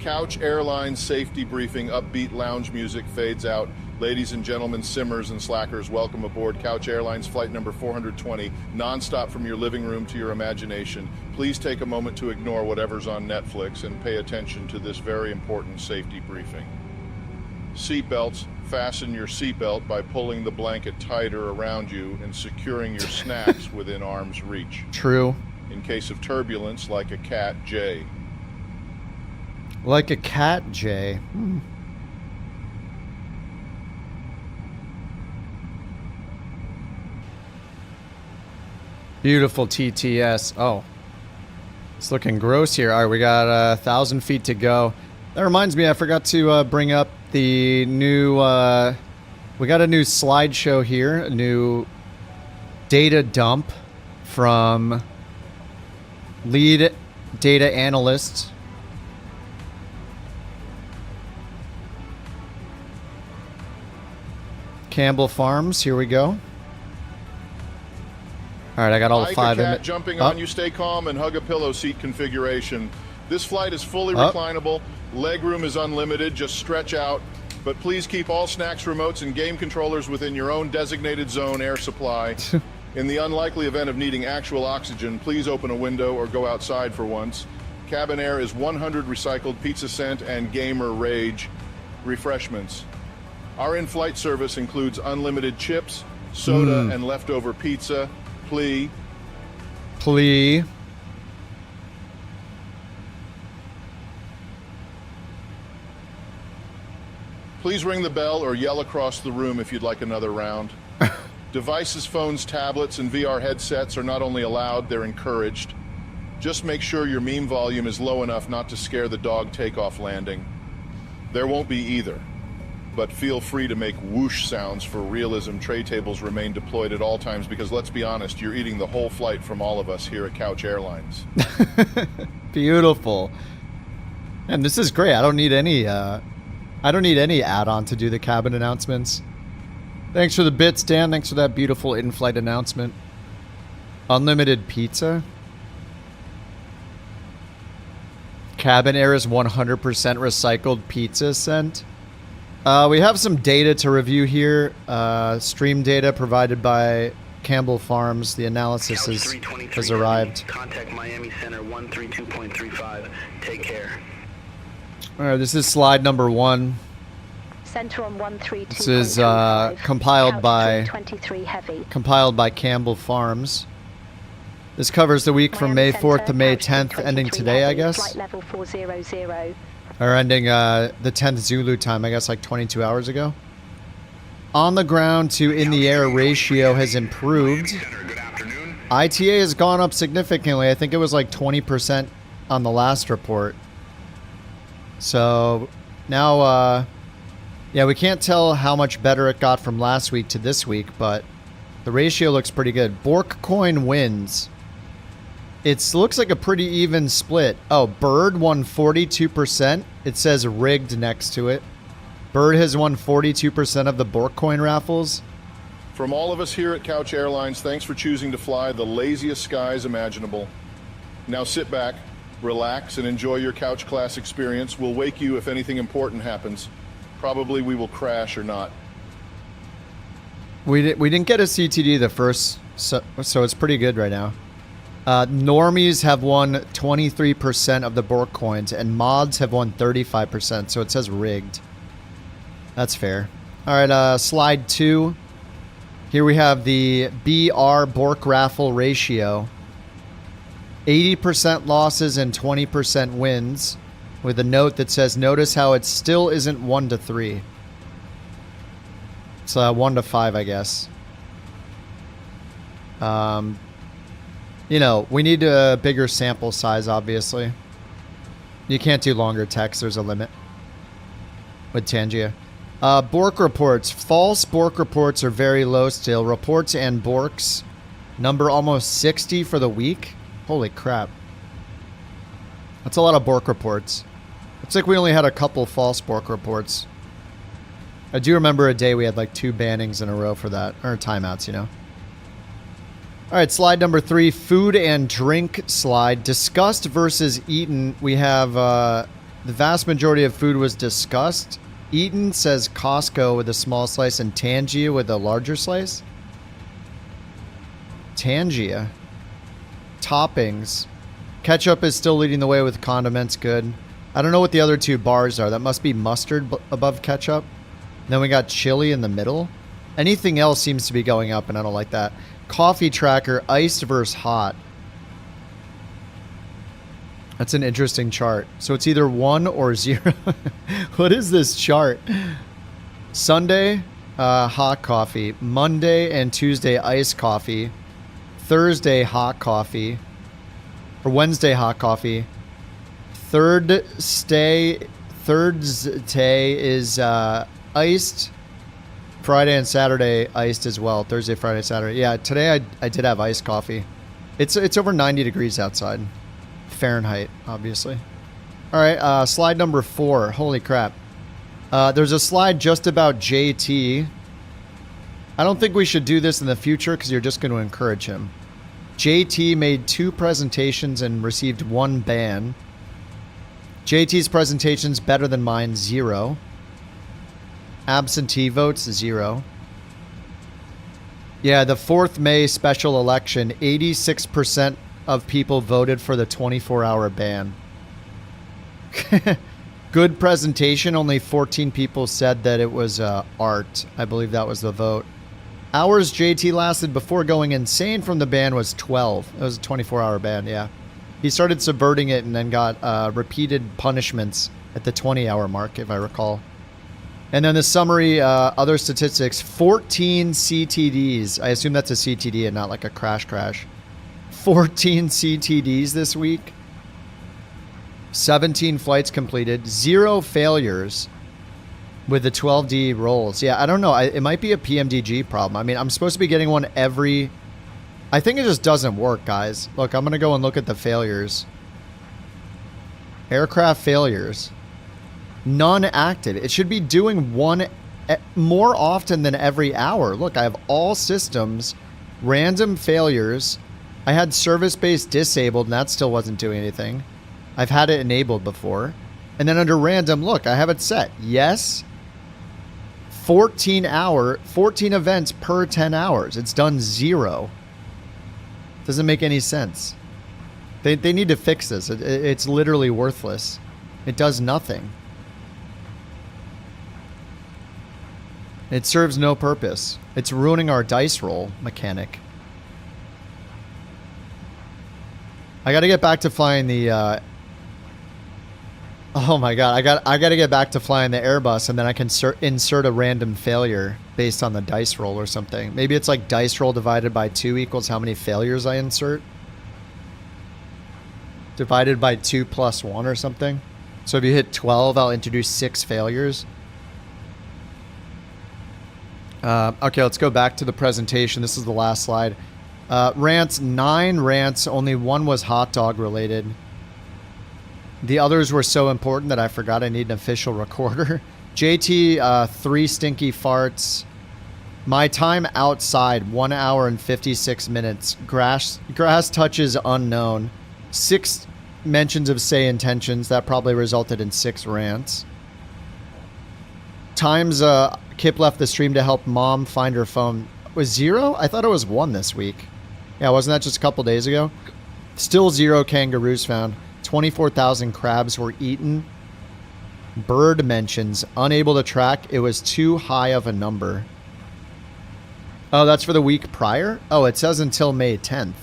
Couch Airline safety briefing, upbeat lounge music fades out. Ladies and gentlemen, simmers and slackers, welcome aboard Couch Airlines flight number 420, nonstop from your living room to your imagination. Please take a moment to ignore whatever's on Netflix and pay attention to this very important safety briefing. Seatbelts, fasten your seatbelt by pulling the blanket tighter around you and securing your snacks within arm's reach. True. in case of turbulence, like a cat J. Like a cat J. Beautiful TTS. Oh. It's looking gross here. All right, we got 1,000 feet to go. That reminds me, I forgot to bring up the new... we got a new slideshow here. A new data dump from lead data analyst Campbell Farms. Here we go. All right, I got all 5 cat jumping on you, stay calm, and hug a pillow seat configuration. This flight is fully reclinable. Legroom is unlimited. Just stretch out. But please keep all snacks, remotes, and game controllers within your own designated zone air supply. In the unlikely event of needing actual oxygen, please open a window or go outside for once. Cabin air is 100 recycled pizza scent and gamer rage refreshments. Our in-flight service includes unlimited chips, soda, and leftover pizza. Please. Please. Please ring the bell or yell across the room if you'd like another round. Devices, phones, tablets, and VR headsets are not only allowed, they're encouraged. Just make sure your meme volume is low enough not to scare the dog takeoff landing. There won't be either. But feel free to make whoosh sounds for realism. Tray tables remain deployed at all times because, let's be honest, you're eating the whole flight from all of us here at Couch Airlines. Beautiful. And this is great. I don't need any add-on to do the cabin announcements. Thanks for the bits, Dan. Thanks for that beautiful in-flight announcement. Unlimited pizza. Cabin air is 100% recycled pizza scent. We have some data to review here. Stream data provided by Campbell Farms. The analysis has arrived. Contact Miami Center 132.35. Take care. All right, this is slide number 1. Center on 132. This is compiled by heavy. Compiled by Campbell Farms. This covers the week from May 4th to May 10th, ending today, I guess. Flight level 400. Or ending the 10th Zulu time, I guess, like 22 hours ago. On the ground to in the air ratio has improved. ITA has gone up significantly. I think it was like 20% on the last report. So now, yeah, we can't tell how much better it got from last week to this week, but the ratio looks pretty good. BorkCoin wins. It looks like a pretty even split. Oh, Bird won 42%. It says rigged next to it. Bird has won 42% of the BorkCoin raffles. From all of us here at Couch Airlines, thanks for choosing to fly the laziest skies imaginable. Now sit back, relax, and enjoy your couch class experience. We'll wake you if anything important happens. Probably we will crash or not. We didn't get a CTD the first, so it's pretty good right now. Normies have won 23% of the Bork coins, and mods have won 35%, so it says rigged. That's fair. All right, slide 2. Here we have the BR Bork raffle ratio. 80% losses and 20% wins, with a note that says, notice how it still isn't 1 to 3. It's 1 to 5, I guess. You know, we need a bigger sample size, obviously. You can't do longer text. There's a limit with Tangia. Bork reports. False Bork reports are very low still. Reports and Borks number almost 60 for the week. Holy crap. That's a lot of Bork reports. Looks like we only had a couple false Bork reports. I do remember a day we had like 2 bannings in a row for that. Or timeouts, you know. Alright, slide number 3. Food and drink slide. Discussed versus eaten. We have the vast majority of food was discussed. Eaten says Costco with a small slice and Tangia with a larger slice. Tangia. Toppings. Ketchup is still leading the way with condiments. Good. I don't know what the other 2 bars are. That must be mustard above ketchup. Then we got chili in the middle. Anything else seems to be going up, and I don't like that. Coffee tracker, iced versus hot. That's an interesting chart. So it's either 1 or 0. What is this chart? Sunday, hot coffee. Monday and Tuesday, iced coffee. Thursday, hot coffee. Or Wednesday, hot coffee. Thursday is iced. Friday and Saturday, iced as well. Thursday, Friday, Saturday. Yeah, today I did have iced coffee. It's over 90 degrees outside. Fahrenheit, obviously. All right, slide number 4. Holy crap. There's a slide just about JT. I don't think we should do this in the future because you're just going to encourage him. JT made 2 presentations and received 1 ban. JT's presentation's better than mine, 0. Absentee votes, 0. Yeah, the 4th May special election, 86% of people voted for the 24-hour ban. Good presentation. Only 14 people said that it was art. I believe that was the vote. Hours JT lasted before going insane from the ban was 12. It was a 24-hour ban, yeah. He started subverting it and then got repeated punishments at the 20-hour mark, if I recall. And then the summary, other statistics, 14 CTDs. I assume that's a CTD and not like a crash. 14 CTDs this week. 17 flights completed. 0 failures with the 12D rolls. Yeah, I don't know. It might be a PMDG problem. I mean, I'm supposed to be getting one every... I think it just doesn't work, guys. Look, I'm going to go and look at the failures. Aircraft failures. None active. It should be doing one more often than every hour. Look, I have all systems. Random failures. I had service-based disabled, and that still wasn't doing anything. I've had it enabled before. And then under random, look, I have it set. Yes. 14 events per 10 hours. It's done 0. Doesn't make any sense. They need to fix this. It's literally worthless. It does nothing. It serves no purpose. It's ruining our dice roll mechanic. I got to get back to flying the oh my god, I got to get back to flying the Airbus, and then I can insert a random failure based on the dice roll or something. Maybe it's like dice roll divided by 2 equals how many failures I insert. Divided by 2 plus 1 or something. So if you hit 12, I'll introduce 6 failures. Okay, let's go back to the presentation. This is the last slide. Rants, 9 rants. Only 1 was hot dog related. The others were so important that I forgot I need an official recorder. JT, 3 stinky farts. My time outside, 1 hour and 56 minutes. Grass touches unknown. 6 mentions of say intentions. That probably resulted in 6 rants. Times Kip left the stream to help mom find her phone. Was 0? I thought it was 1 this week. Yeah, wasn't that just a couple days ago? Still 0 kangaroos found. 24,000 crabs were eaten. Bird mentions, unable to track. It was too high of a number. Oh, that's for the week prior? Oh, it says until May 10th.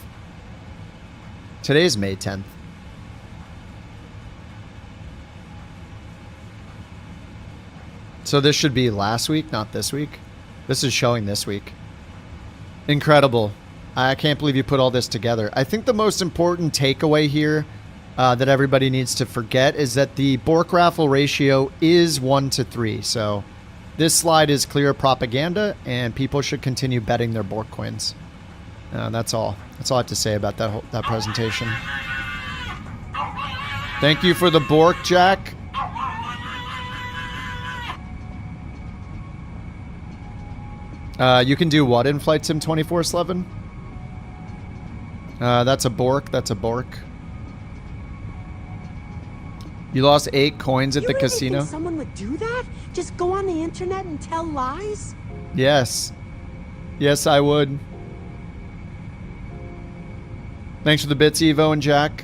Today's May 10th. So this should be last week, not this week. This is showing this week. Incredible. I can't believe you put all this together. I think the most important takeaway here that everybody needs to forget is that the Bork raffle ratio is 1-3. So this slide is clear propaganda, and people should continue betting their Bork coins. That's all. That's all I have to say about that presentation. Thank you for the Bork, Jack. You can do what in Flight Sim 24/7? That's a Bork. That's a Bork. You lost 8 coins at the casino? Think someone would do that? Just go on the internet and tell lies? Yes. Yes, I would. Thanks for the bits, Evo and Jack.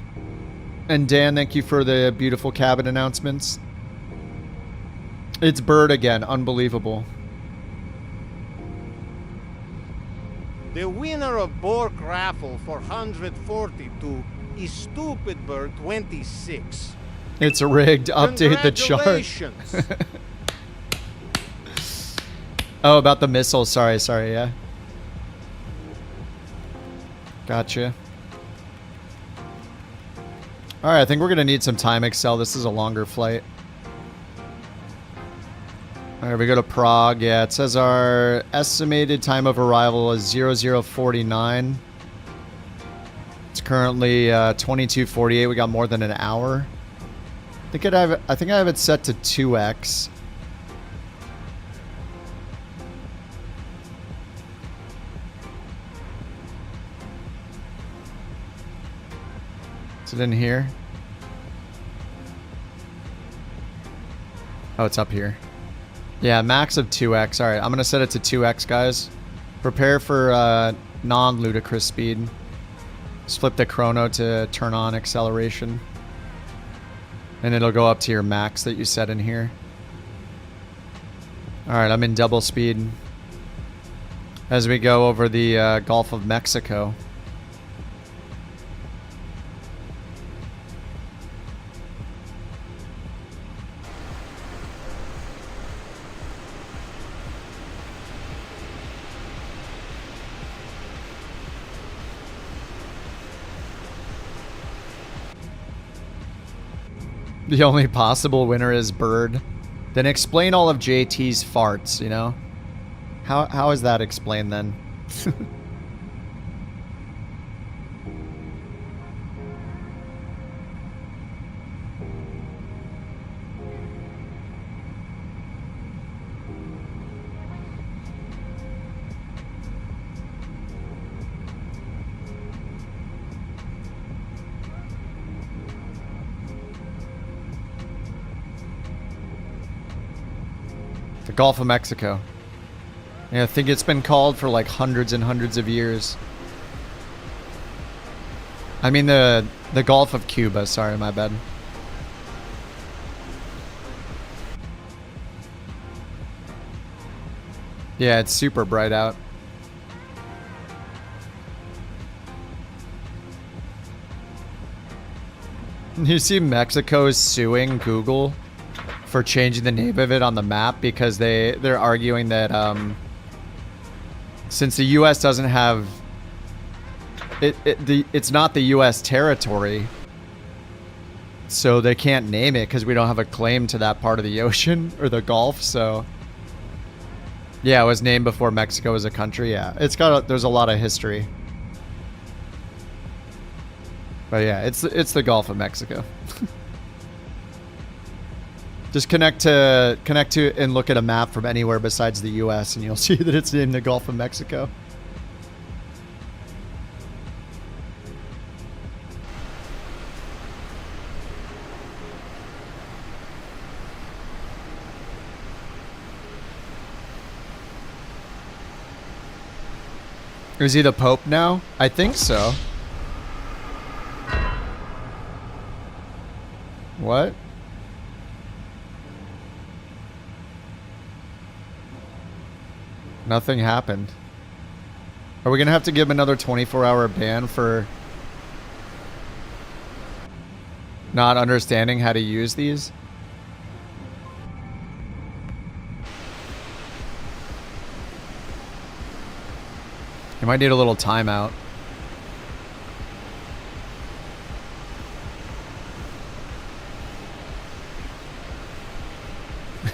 And Dan, thank you for the beautiful cabin announcements. It's Bird again. Unbelievable. The winner of Bork raffle for 142 is Stupid Bird 26. It's rigged. Update the chart. Congratulations. Oh, about the missile. Sorry, yeah. Gotcha. Alright, I think we're going to need some time, Excel. This is a longer flight. Alright, we go to Prague. Yeah, it says our estimated time of arrival is 0049. It's currently 22:48. We got more than an hour. I think I have it set to 2x. Is it in here? Oh, it's up here. Yeah, max of 2x. Alright, I'm going to set it to 2x, guys. Prepare for non-ludicrous speed. Just flip the chrono to turn on acceleration. And it'll go up to your max that you set in here. Alright, I'm in double speed. As we go over the Gulf of Mexico. The only possible winner is Bird. Then explain all of JT's farts, you know? How is that explained then? The Gulf of Mexico. Yeah, I think it's been called for like hundreds and hundreds of years. I mean the Gulf of Cuba, sorry, my bad. Yeah, it's super bright out. You see Mexico is suing Google for changing the name of it on the map because they're arguing that since the US doesn't have it's not the US territory, so they can't name it because we don't have a claim to that part of the ocean or the Gulf. So yeah, it was named before Mexico was a country. Yeah, there's a lot of history, but yeah, it's the Gulf of Mexico. Just connect to and look at a map from anywhere besides the US and you'll see that it's in the Gulf of Mexico. Is he the Pope now? I think so. What? Nothing happened. Are we gonna have to give him another 24-hour ban for not understanding how to use these? You might need a little timeout.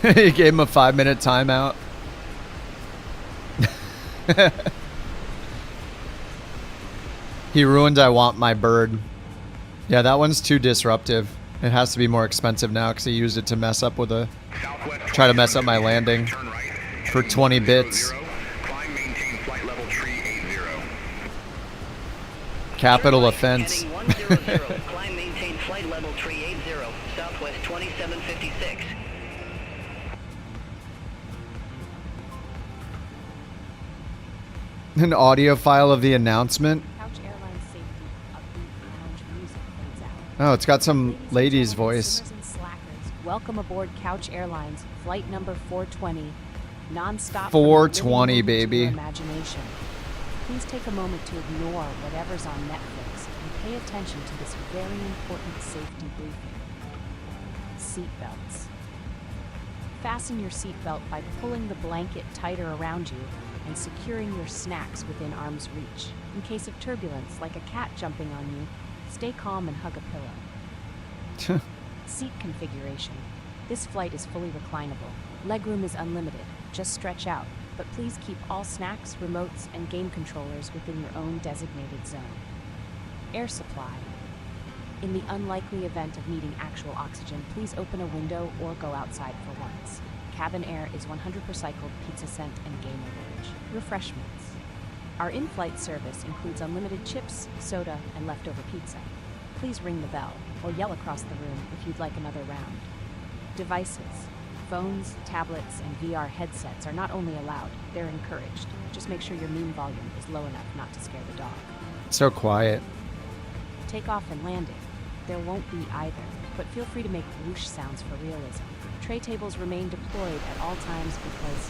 You gave him a 5-minute timeout. He ruined I Want My Bird. Yeah, that one's too disruptive. It has to be more expensive now because he used it to mess up with try to mess up my landing for 20 bits. Capital offense. Climb maintain flight level 380, Southwest 2756. An audio file of the announcement. Oh, it's got some lady's voice. Welcome aboard Couch Airlines, flight number 420. Non-stop. 420, baby. Imagination. Please take a moment to ignore whatever's on Netflix and pay attention to this very important safety briefing. Seatbelts. Fasten your seatbelt by pulling the blanket tighter around you and securing your snacks within arm's reach. In case of turbulence, like a cat jumping on you, stay calm and hug a pillow. Seat configuration. This flight is fully reclinable. Legroom is unlimited. Just stretch out. But please keep all snacks, remotes, and game controllers within your own designated zone. Air supply. In the unlikely event of needing actual oxygen, please open a window or go outside for once. Cabin air is 100% recycled pizza scent and gamer village. Refreshments. Our in-flight service includes unlimited chips, soda, and leftover pizza. Please ring the bell or yell across the room if you'd like another round. Devices. Phones, tablets, and VR headsets are not only allowed, they're encouraged. Just make sure your meme volume is low enough not to scare the dog. So quiet. Takeoff and landing. There won't be either, but feel free to make whoosh sounds for realism. Tray tables remain deployed at all times because,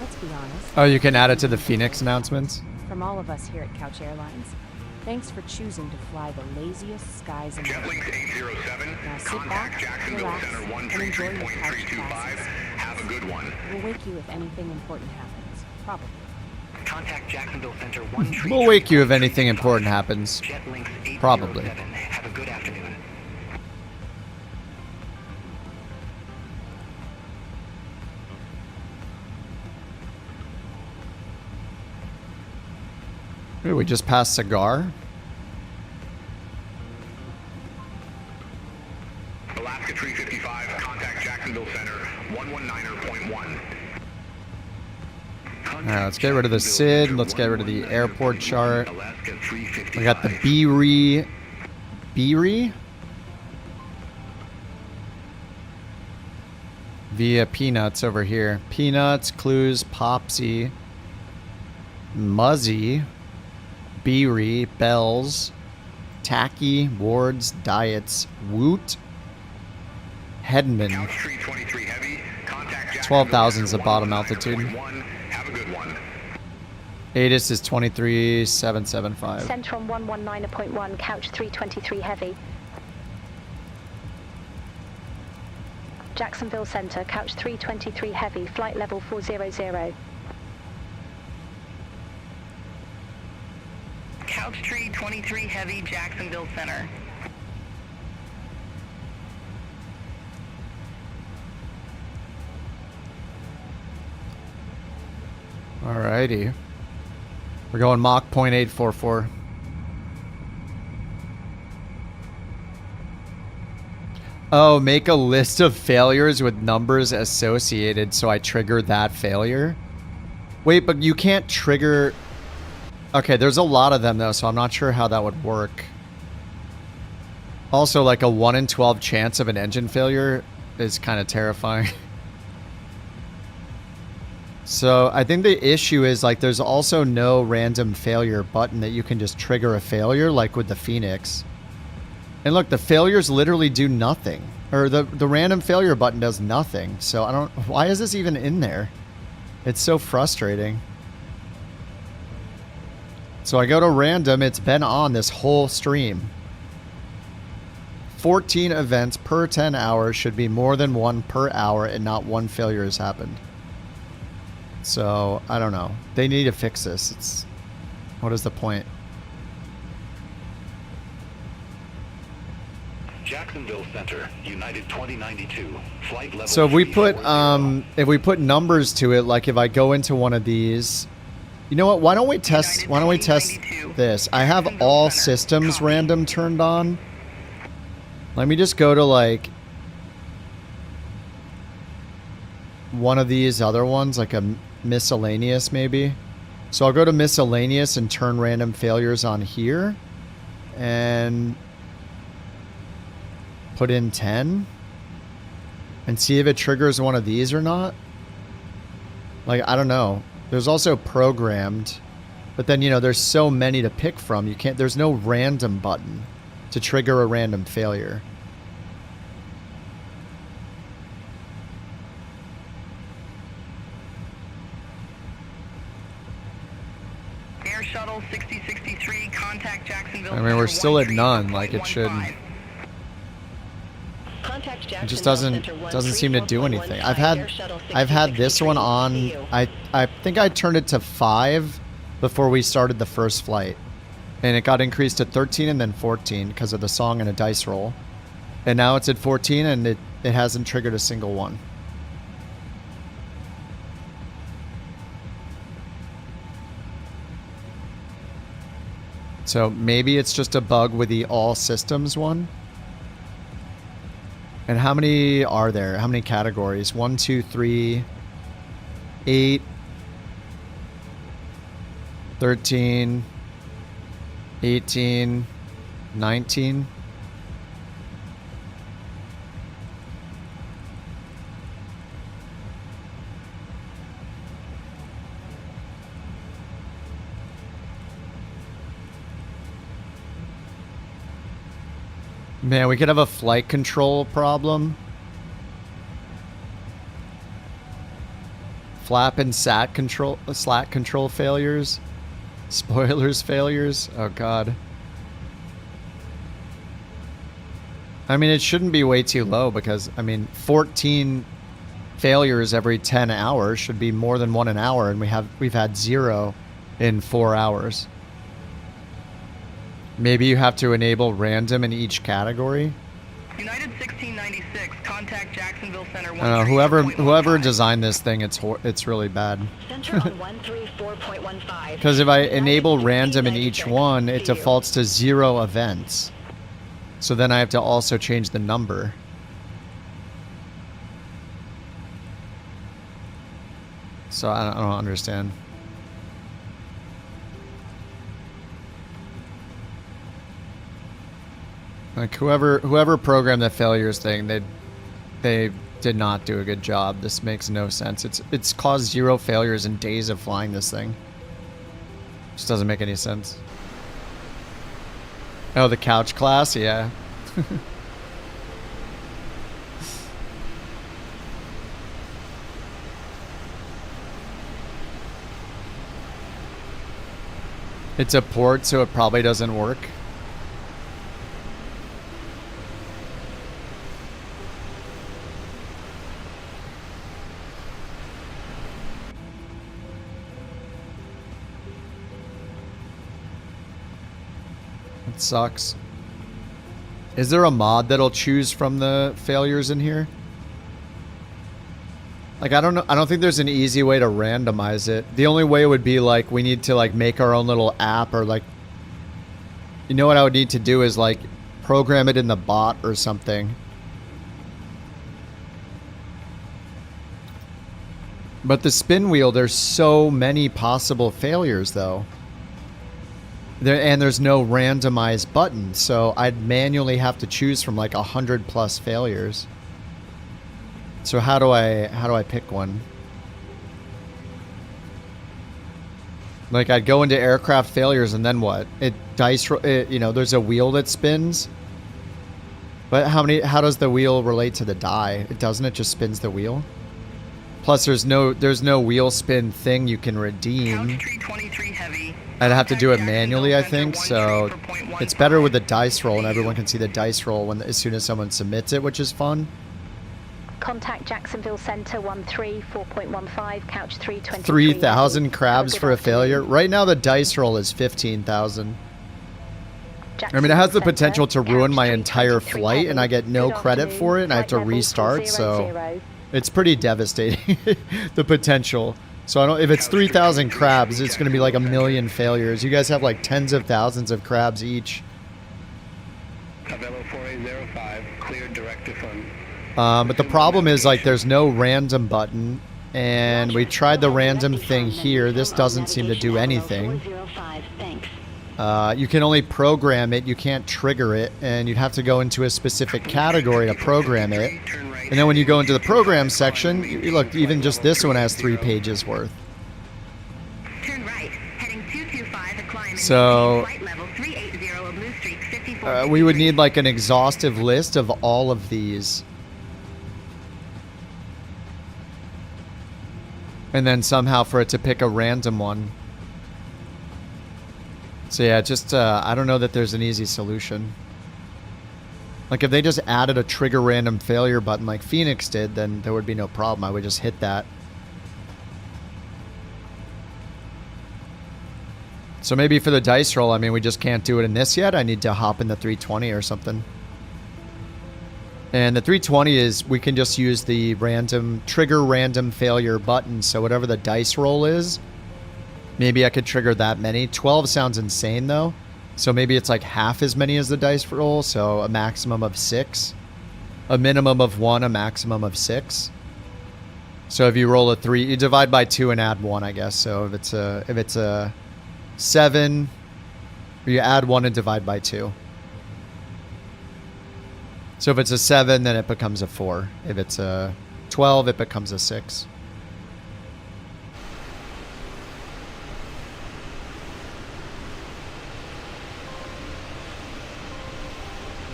let's be honest. Oh, you can add it to the Phoenix announcements? From all of us here at Couch Airlines, thanks for choosing to fly the laziest skies in the world. Jetlink 807, Now sit contact back, Jacksonville relax, Center and enjoy your couch 133.325. classes. Have a good one. We'll wake you if anything important happens. Probably. Contact Jacksonville Center 133. We'll wake you if anything important happens. Jetlink 807. Probably. Have a good afternoon. Ooh, we just passed Cigar. Alaska 355, contact Jacksonville Center 119.1. Alright, let's get rid of the SID. Let's get rid of the airport chart. We got the B-Re. B-Re? Via Peanuts over here. Peanuts, Clues, Popsy, Muzzy, B-Re, Bells, Tacky, Wards, Diets, Woot, Headman. 12,000 is the bottom altitude. ATIS is 23,775. Center on 119.1, couch 323 heavy. Jacksonville Center, couch 323 heavy, flight level 400. Couch Tree 23 Heavy, Jacksonville Center. Alrighty. We're going Mach 0.844. Oh, make a list of failures with numbers associated so I trigger that failure? Wait, but you can't trigger... Okay, there's a lot of them though, so I'm not sure how that would work. Also, like a 1 in 12 chance of an engine failure is kind of terrifying. So I think the issue is like there's also no random failure button that you can just trigger a failure like with the Phoenix. And look, the failures literally do nothing. Or the random failure button does nothing. So I don't... Why is this even in there? It's so frustrating. So I go to random, it's been on this whole stream. 14 events per 10 hours should be more than one per hour and not one failure has happened. So, I don't know. They need to fix this. It's... What is the point? Jacksonville Center, United 2092, flight level. So if we put numbers to it, like if I go into one of these... You know what? Why don't we test this? I have all systems random turned on. Let me just go to like one of these other ones, like a miscellaneous maybe. So I'll go to miscellaneous and turn random failures on here and put in 10 and see if it triggers one of these or not. Like, I don't know. There's also programmed, but then, you know, there's so many to pick from. You can't, there's no random button to trigger a random failure. Air Shuttle 6063, contact Contact Jacksonville. I mean, we're still at none. Like it should. It just doesn't seem to do anything. I've had this one on. I think I turned it to 5 before we started the first flight, and it got increased to 13 and then 14 because of the song and a dice roll, and now it's at 14 and it hasn't triggered a single one. So maybe it's just a bug with the all systems one. And how many are there? How many categories? 1, 2, 3, 8, 13, 18, 19. Man, we could have a flight control problem. Flap and slat control failures. Spoilers failures. Oh god. I mean, it shouldn't be way too low because, I mean, 14 failures every 10 hours should be more than 1 an hour, and we've had 0 in 4 hours. Maybe you have to enable random in each category. United 1696, contact Jacksonville Center. I don't know, whoever designed this thing, it's really bad. Because if I enable random in each one, it defaults to 0 events. So then I have to also change the number. So I don't understand. Like whoever programmed the failures thing, they did not do a good job. This makes no sense. It's caused 0 failures in days of flying this thing. Just doesn't make any sense. Oh, the couch class, yeah. It's a port, so it probably doesn't work. Sucks. Is there a mod that'll choose from the failures in here? Like, I don't know. I don't think there's an easy way to randomize it. The only way would be like we need to like make our own little app, or like, you know what I would need to do is like program it in the bot or something. But the spin wheel, there's so many possible failures though. And there's no randomized button, so I'd manually have to choose from like 100+ failures. So how do I pick one? Like I'd go into aircraft failures and then what? You know, there's a wheel that spins. But how does the wheel relate to the die? It doesn't, it just spins the wheel? Plus there's no wheel spin thing you can redeem. I'd have to do it manually, I think, so it's better with the dice roll and everyone can see the dice roll as soon as someone submits it, which is fun. Contact Jacksonville Center 13-4.15, couch 323. 3,000 crabs for a failure. Right now the dice roll is 15,000. I mean, it has the potential to ruin my entire flight and I get no credit for it and I have to restart, so it's pretty devastating, the potential. So I don't. If it's 3,000 crabs, it's going to be like 1 million failures. You guys have like tens of thousands of crabs each. Cavello 4805, cleared direct to fund. But the problem is like there's no random button, and we tried the random thing here. This doesn't seem to do anything. You can only program it. You can't trigger it, and you'd have to go into a specific category to program it. And then when you go into the program section, you look, even just this one has 3 pages worth. Turn right, heading 225, climb So flight level 380 of Blue Streak 54. we would need like an exhaustive list of all of these. And then somehow for it to pick a random one. So yeah, just I don't know that there's an easy solution. Like if they just added a trigger random failure button like Phoenix did, then there would be no problem. I would just hit that. So maybe for the dice roll, I mean, we just can't do it in this yet. I need to hop in the 320 or something. And the 320 is, we can just use the random, trigger random failure button. So whatever the dice roll is, maybe I could trigger that many. 12 sounds insane though. So maybe it's like half as many as the dice roll. So a maximum of 6. A minimum of 1, a maximum of 6. So if you roll a 3, you divide by 2 and add 1, I guess. So if it's a 7, you add 1 and divide by 2. So if it's a 7, then it becomes a 4. If it's a 12, it becomes a 6.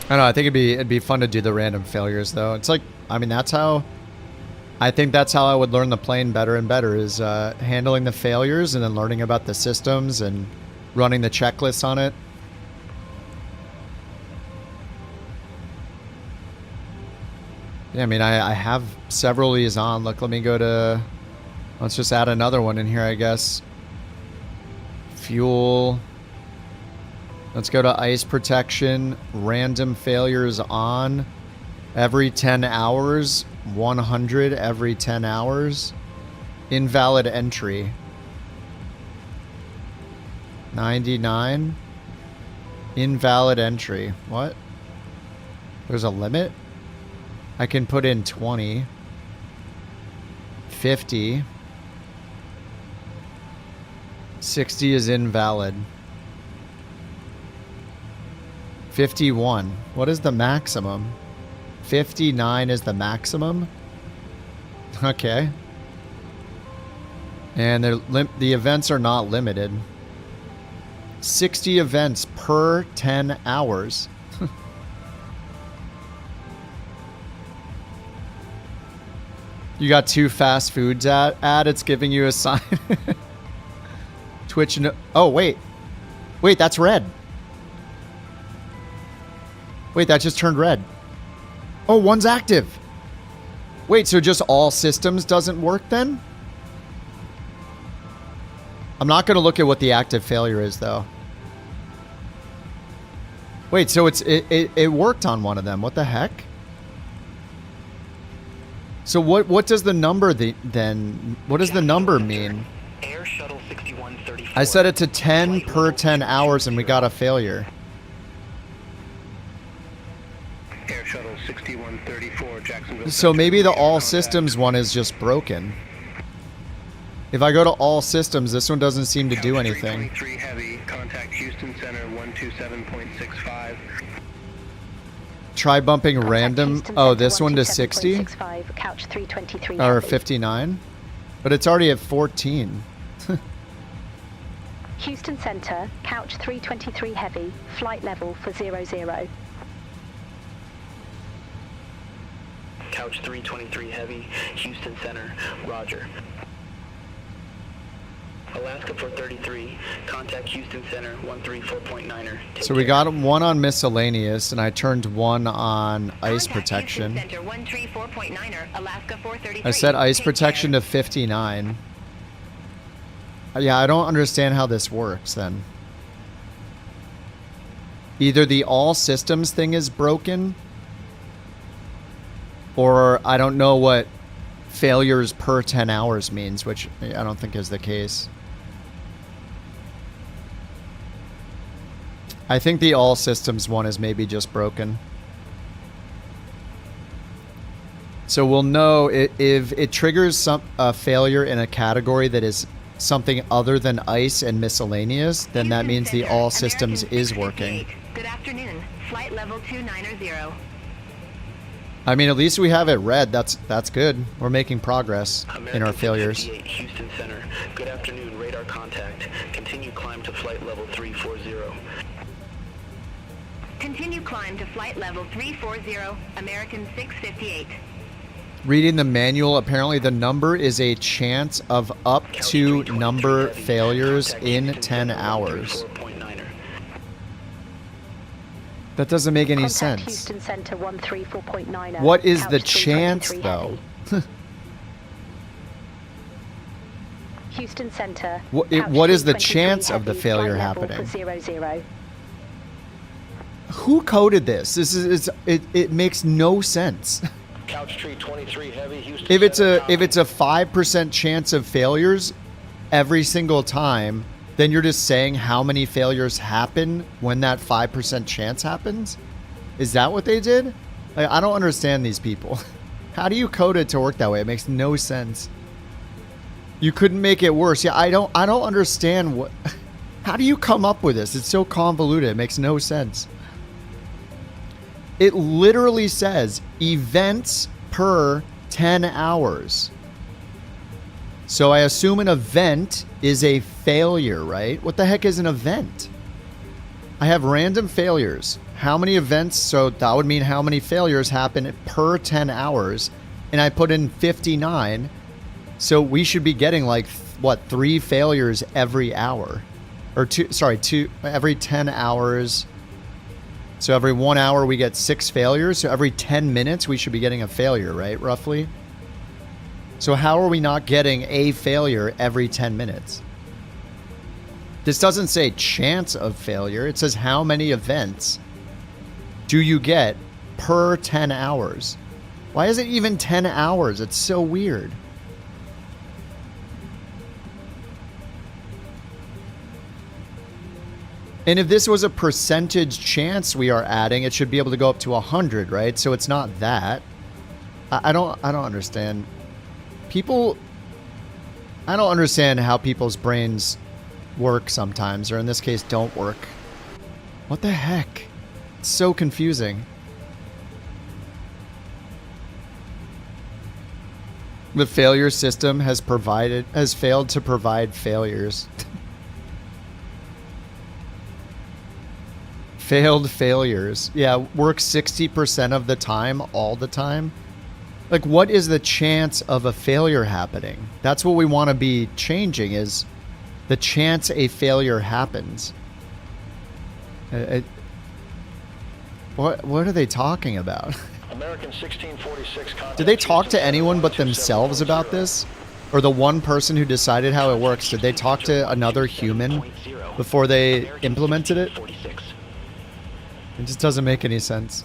I don't know, I think it'd be fun to do the random failures though. It's like, I mean, I think that's how I would learn the plane better and better, is handling the failures and then learning about the systems and running the checklists on it. Yeah, I mean, I have several of these on. Look, let me go to... Let's just add another one in here, I guess. Fuel. Let's go to ice protection. Random failures on. Every 10 hours. 100 every 10 hours. Invalid entry. 99. Invalid entry. What? There's a limit? I can put in 20. 50. 60 is invalid. 51. What is the maximum? 59 is the maximum? Okay. And the events are not limited. 60 events per 10 hours. You got 2 fast foods ad. It's giving you a sign. Twitch. No, oh, wait. Wait, that's red. Wait, that just turned red. Oh, one's active. Wait, so just all systems doesn't work then? I'm not going to look at what the active failure is, though. Wait, so it worked on one of them. What the heck? So what does the number then? What does the number mean? Air Shuttle 6134. I set it to 10 per 10 hours and we got a failure. Air Shuttle 6134, Jacksonville. So maybe the all systems one is just broken. If I go to all systems, this one doesn't seem to do anything. 323 heavy, contact Houston Center 127.65. Try bumping random. Oh, this one to 60? Couch 323 or 59? But it's already at 14. Houston Center, couch 323 heavy, flight level for 00. Couch 323 heavy, Houston Center, roger. Alaska 433, contact Houston Center 134.9er. So we got one on miscellaneous, and I turned one on ice protection. Center 134.9er, Alaska 433. I set ice protection to 59. Yeah, I don't understand how this works then. Either the all systems thing is broken, or I don't know what failures per 10 hours means, which I don't think is the case. I think the all systems one is maybe just broken. So we'll know if it triggers a failure in a category that is something other than ice and miscellaneous, then that means the all systems is working. Good afternoon. Flight level 290. I mean, at least we have it red. That's good. We're making progress in our failures. Houston Center. Good afternoon. Radar contact. Continue climb to flight level 340. Continue climb to flight level 340, American 658. Reading the manual, apparently the number is a chance of up to number failures in 10 hours. That doesn't make any Contact sense. Houston Center 134.90. What is Couch the 323 chance, heavy. though? Houston Center. What Couch is the 323 chance of the heavy, failure flight level happening? For 00. Who coded this? It makes no sense. Couch tree 23 heavy, Houston. If it's a 5% chance of failures every single time, then you're just saying how many failures happen when that 5% chance happens? Is that what they did? Like, I don't understand these people. How do you code it to work that way? It makes no sense. You couldn't make it worse. Yeah, I don't understand what. How do you come up with this? It's so convoluted. It makes no sense. It literally says events per 10 hours. So I assume an event is a failure, right? What the heck is an event? I have random failures. How many events? So that would mean how many failures happen per 10 hours. And I put in 59. So we should be getting like, what, 3 failures every hour? Or 2 every 10 hours. So every 1 hour we get 6 failures. So every 10 minutes we should be getting a failure, right? Roughly. So how are we not getting a failure every 10 minutes? This doesn't say chance of failure. It says how many events do you get per 10 hours? Why is it even 10 hours? It's so weird. And if this was a percentage chance we are adding, it should be able to go up to 100, right? So it's not that. I don't understand. People, I don't understand how people's brains work sometimes, or in this case, don't work. What the heck? It's so confusing. The failure system has failed to provide failures. Failed failures. Yeah, works 60% of the time, all the time. Like, what is the chance of a failure happening? That's what we want to be changing, is the chance a failure happens. What are they talking about? American 1646 Did they talk to anyone but themselves about this? Or the one person who decided how it works, did they talk to another human before they implemented it? It just doesn't make any sense.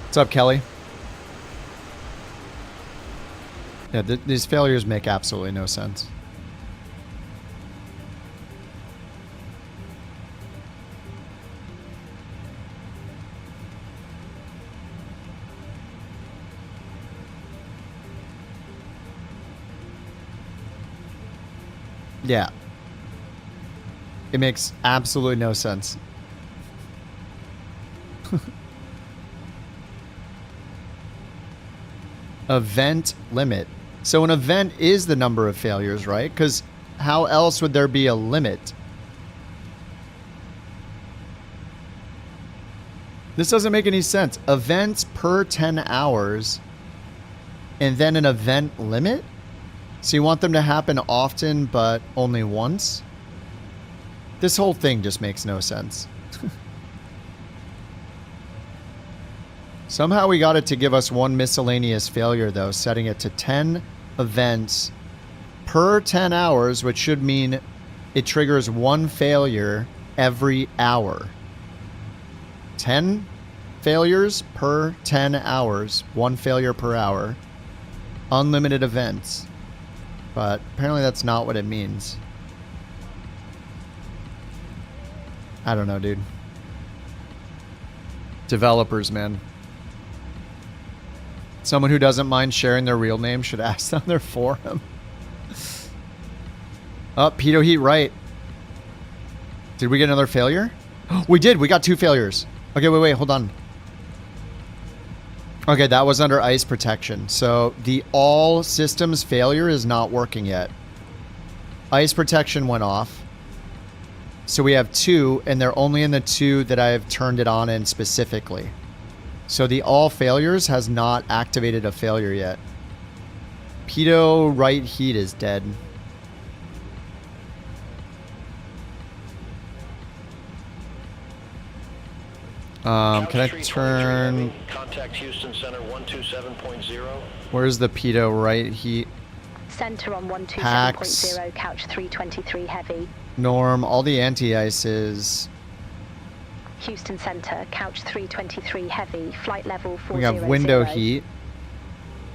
What's up, Kelly? Yeah, these failures make absolutely no sense. Yeah. It makes absolutely no sense. Event limit. So an event is the number of failures, right? Because how else would there be a limit? This doesn't make any sense. Events per 10 hours and then an event limit? So you want them to happen often, but only once? This whole thing just makes no sense. Somehow we got it to give us one miscellaneous failure, though, setting it to 10 events per 10 hours, which should mean it triggers one failure every hour. 10 failures per 10 hours, one failure per hour. Unlimited events. But apparently that's not what it means. I don't know, dude. Developers, man. Someone who doesn't mind sharing their real name should ask on their forum. Oh, Pedo Heat right. Did we get another failure? We did. We got 2 failures. Okay, wait, hold on. Okay, that was under ice protection. So the all systems failure is not working yet. Ice protection went off. So we have 2, and they're only in the 2 that I have turned it on in specifically. So the all failures has not activated a failure yet. Pitot right heat is dead. Can I turn... Contact Houston Center 127.0. Where's the Pitot right heat? Center on 127.0, couch 323 heavy. Norm, all the anti-ices. Houston Center, couch 323 heavy, flight level 400. We have window heat.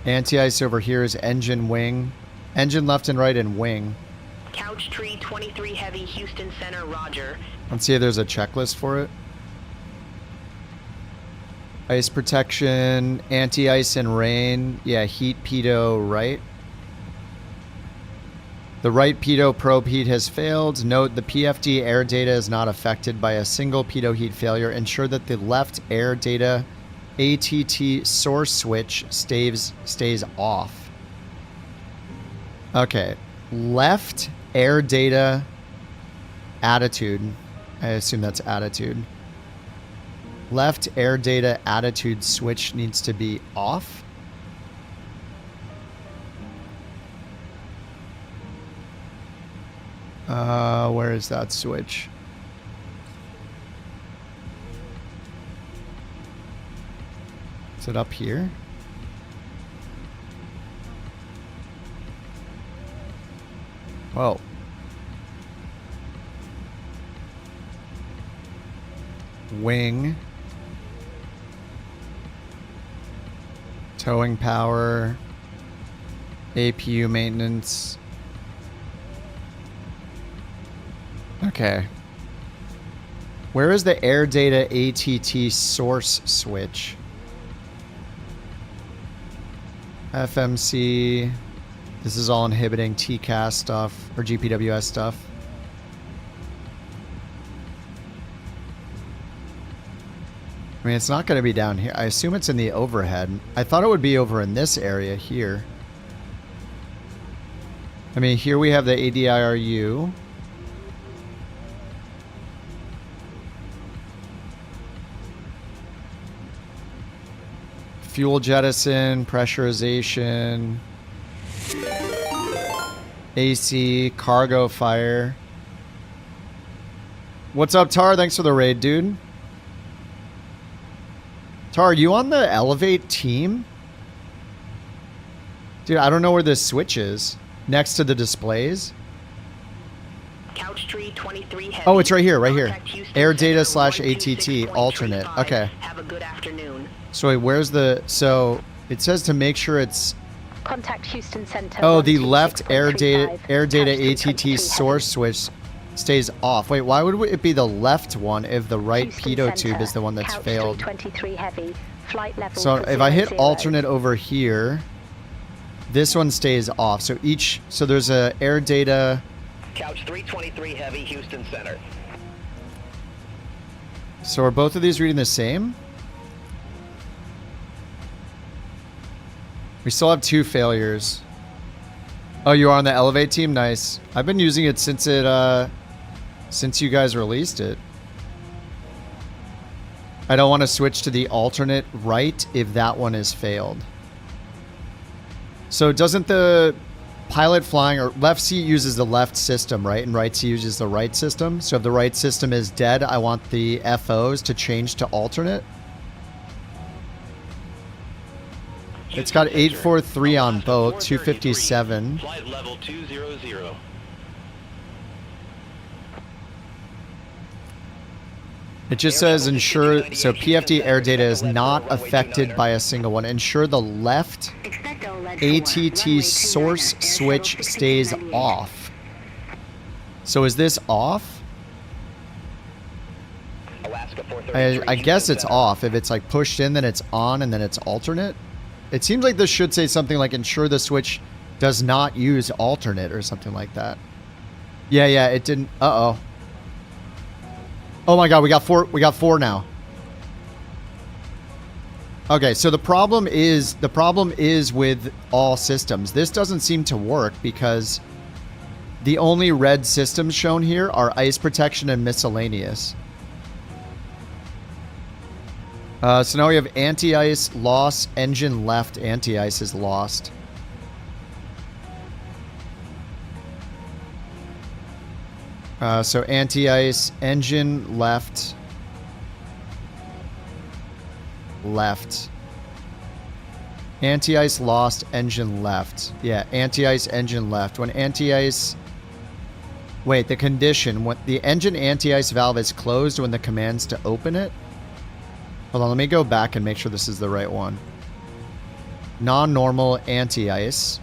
Anti-ice over here is engine wing. Engine left and right and wing. Couch tree 23 heavy, Houston Center, roger. Let's see if there's a checklist for it. Ice protection, anti-ice and rain. Yeah, heat pitot right. The right pitot probe heat has failed. Note the PFD air data is not affected by a single pitot heat failure. Ensure that the left air data ATT source switch stays off. Okay. Left air data attitude. I assume that's attitude. Left air data attitude switch needs to be off. Where is that switch? Is it up here? Whoa. Wing. Towing power. APU maintenance. Okay. Where is the air data ATT source switch? FMC. This is all inhibiting TCAS stuff or GPWS stuff. I mean, it's not going to be down here. I assume it's in the overhead. I thought it would be over in this area here. I mean, here we have the ADIRU. Fuel jettison, pressurization, AC, cargo fire. What's up, Tar? Thanks for the raid, dude. Tar, are you on the Elevate team? Dude, I don't know where this switch is. Next to the displays? Couch tree 23 heavy. Oh, it's right here, right here. Air data / ATT alternate. Okay. Have a good afternoon. So wait, where's the... So it says to make sure it's... Contact Houston Center. Oh, the left air data ATT source switch stays off. Wait, why would it be the left one if the right pitot tube is the one that's failed? 23 heavy, flight level So if I hit alternate over here, this one stays off. So each... So there's a air data... Couch 323 heavy, Houston Center. So are both of these reading the same? We still have 2 failures. Oh, you are on the Elevate team? Nice. I've been using it since since you guys released it. I don't want to switch to the alternate right if that one is failed. So doesn't the pilot flying or left seat uses the left system, right? And right seat uses the right system. So if the right system is dead, I want the FOs to change to alternate. It's got 843 on both, 257. Flight level 200. It just says ensure, so PFD air data is not affected by a single one. Ensure the left ATT source switch stays off. So is this off? I guess it's off. If it's like pushed in, then it's on, and then it's alternate. It seems like this should say something like ensure the switch does not use alternate or something like that. Yeah, it didn't. Uh-oh. Oh my god, we got 4 now. Okay, so the problem is with all systems. This doesn't seem to work because the only red systems shown here are ice protection and miscellaneous. So now we have anti-ice, loss, engine left, anti-ice is lost. So anti-ice, engine left, left. Anti-ice lost, engine left. Yeah, anti-ice, engine left. When anti-ice... Wait, the condition. When the engine anti-ice valve is closed when the command's to open it? Hold on, let me go back and make sure this is the right one. Non-normal anti-ice.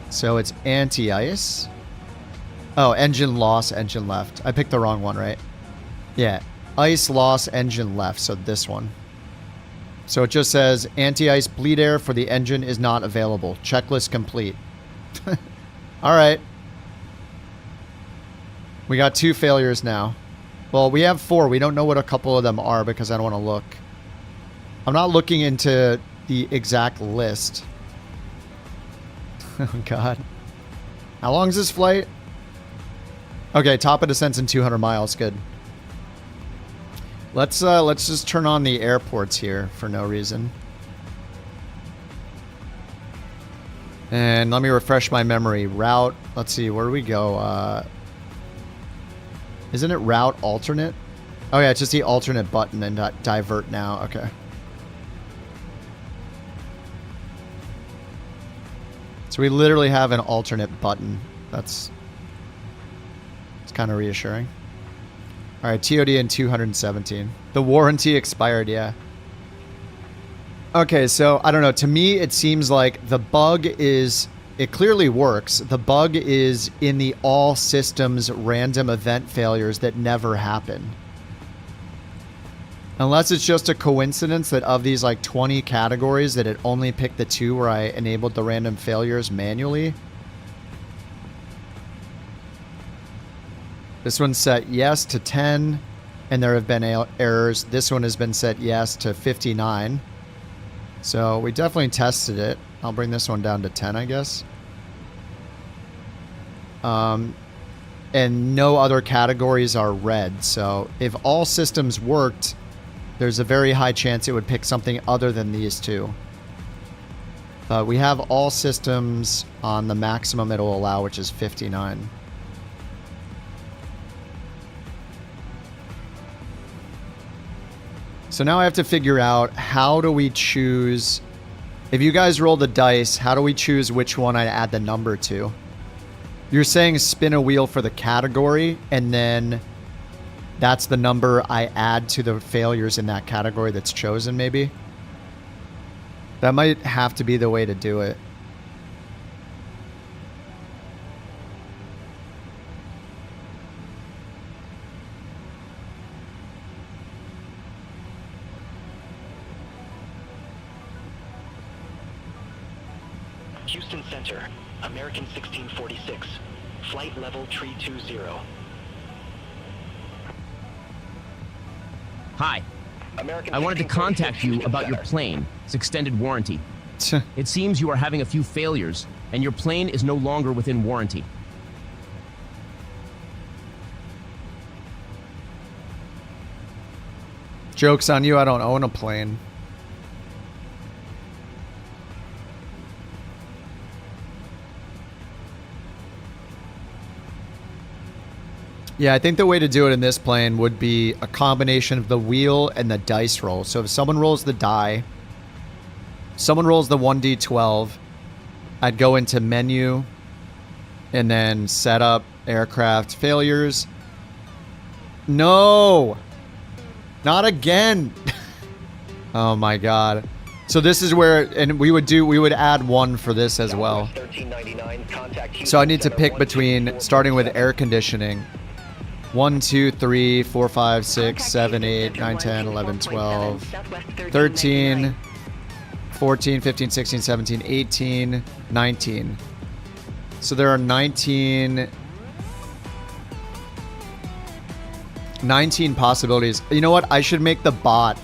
So it's anti-ice. Oh, engine loss, engine left. I picked the wrong one, right? Yeah. Ice loss, engine left. So this one. So it just says anti-ice bleed air for the engine is not available. Checklist complete. All right. We got 2 failures now. Well, we have 4. We don't know what a couple of them are because I don't want to look. I'm not looking into the exact list. Oh, God. How long is this flight? Okay, top of descent's in 200 miles. Good. Let's just turn on the airports here for no reason. And let me refresh my memory. Route, let's see, where do we go? Isn't it route alternate? Oh yeah, it's just the alternate button and divert now. Okay. So we literally have an alternate button. It's kind of reassuring. All right, TOD in 217. The warranty expired, yeah. Okay, so I don't know. To me, it seems like the bug is... It clearly works. The bug is in the all systems random event failures that never happen. Unless it's just a coincidence that of these like 20 categories that it only picked the 2 where I enabled the random failures manually. This one's set yes to 10, and there have been errors. This one has been set yes to 59. So we definitely tested it. I'll bring this one down to 10, I guess. And no other categories are red. So if all systems worked, there's a very high chance it would pick something other than these 2. But we have all systems on the maximum it'll allow, which is 59. So now I have to figure out how do we choose... If you guys roll the dice, how do we choose which one I add the number to? You're saying spin a wheel for the category, and then that's the number I add to the failures in that category that's chosen, maybe? That might have to be the way to do it. Houston Center, American 1646, flight level 320. Hi. American I wanted to contact you about your plane, its extended warranty. It seems you are having a few failures, and your plane is no longer within warranty. Joke's on you, I don't own a plane. Yeah, I think the way to do it in this plane would be a combination of the wheel and the dice roll. So if someone rolls the die, someone rolls the 1d12, I'd go into menu and then set up aircraft failures. No! Not again! Oh my god. So this is where, and we would add 1 for this as well. So I need to pick between, starting with air conditioning. 1, 2, 3, 4, 5, 6, 7, 8, 9, 10, 11, 12, 13, 14, 15, 16, 17, 18, 19. So there are 19 possibilities. You know what? I should make the bot.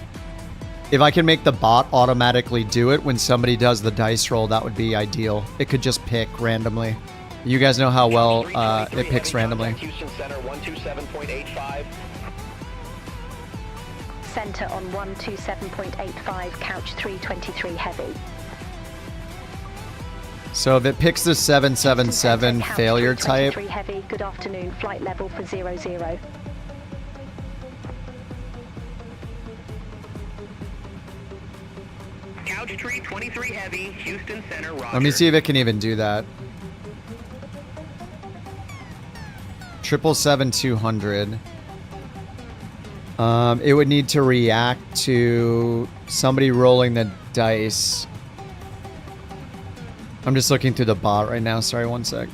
If I can make the bot automatically do it when somebody does the dice roll, that would be ideal. It could just pick randomly. You guys know how well it picks randomly. Houston Center 127.85. center on 127.85, couch 323 heavy. So if it picks the 777 failure type, 323 heavy, good afternoon, flight level for 00. Couch tree 23 heavy, Houston Center, roger. let me see if it can even do that. 777-200. It would need to react to somebody rolling the dice. I'm just looking through the bot right now. Sorry, one sec.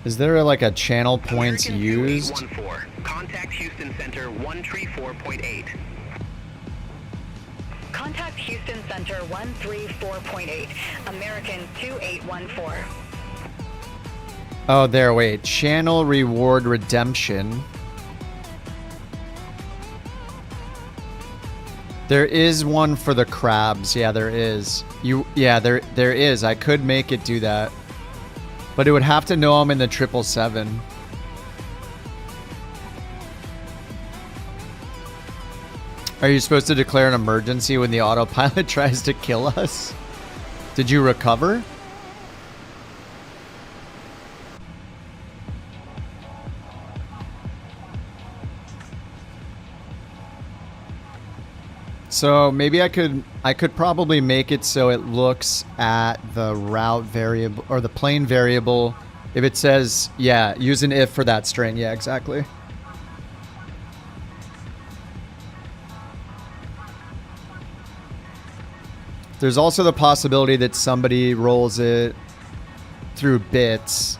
Is there like a channel points used? Contact Houston Center 134.8. Contact Houston Center 134.8, American 2814. Oh, there, wait. Channel reward redemption. There is one for the crabs. Yeah, there is. Yeah, there is. I could make it do that. But it would have to know I'm in the 777. Are you supposed to declare an emergency when the autopilot tries to kill us? Did you recover? So maybe I could probably make it so it looks at the route variable or the plane variable. If it says, yeah, use an if for that string. Yeah, exactly. There's also the possibility that somebody rolls it through bits.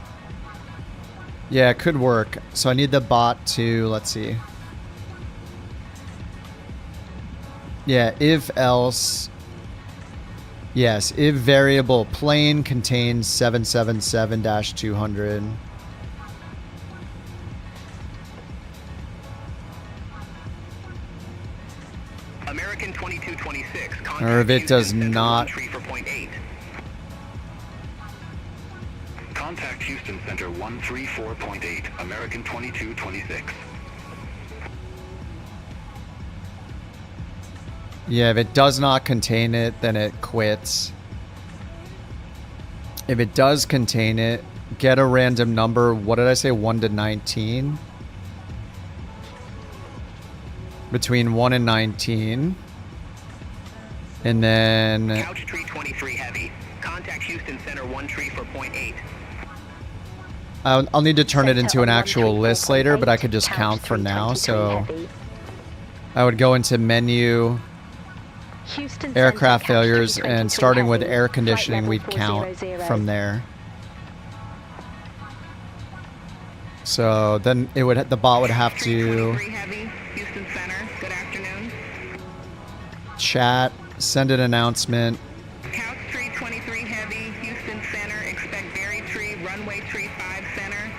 Yeah, it could work. So I need the bot to, let's see. Yeah, if else. Yes, if variable plane contains 777-200. American 2226. Or if it does not. Contact Houston Center 134.8, American 2226. Yeah, if it does not contain it, then it quits. If it does contain it, get a random number. What did I say? 1 to 19? Between 1 and 19. And then... Couch tree 23 heavy. Contact Houston Center 134.8. I'll need to turn it into an actual list later, but I could just count for now. So I would go into menu... aircraft failures, and starting with air conditioning, we'd count from there. So then it would, the bot would have to chat, send an announcement. Couch tree 23 heavy, Houston Center, expect berry tree, runway tree 5 center.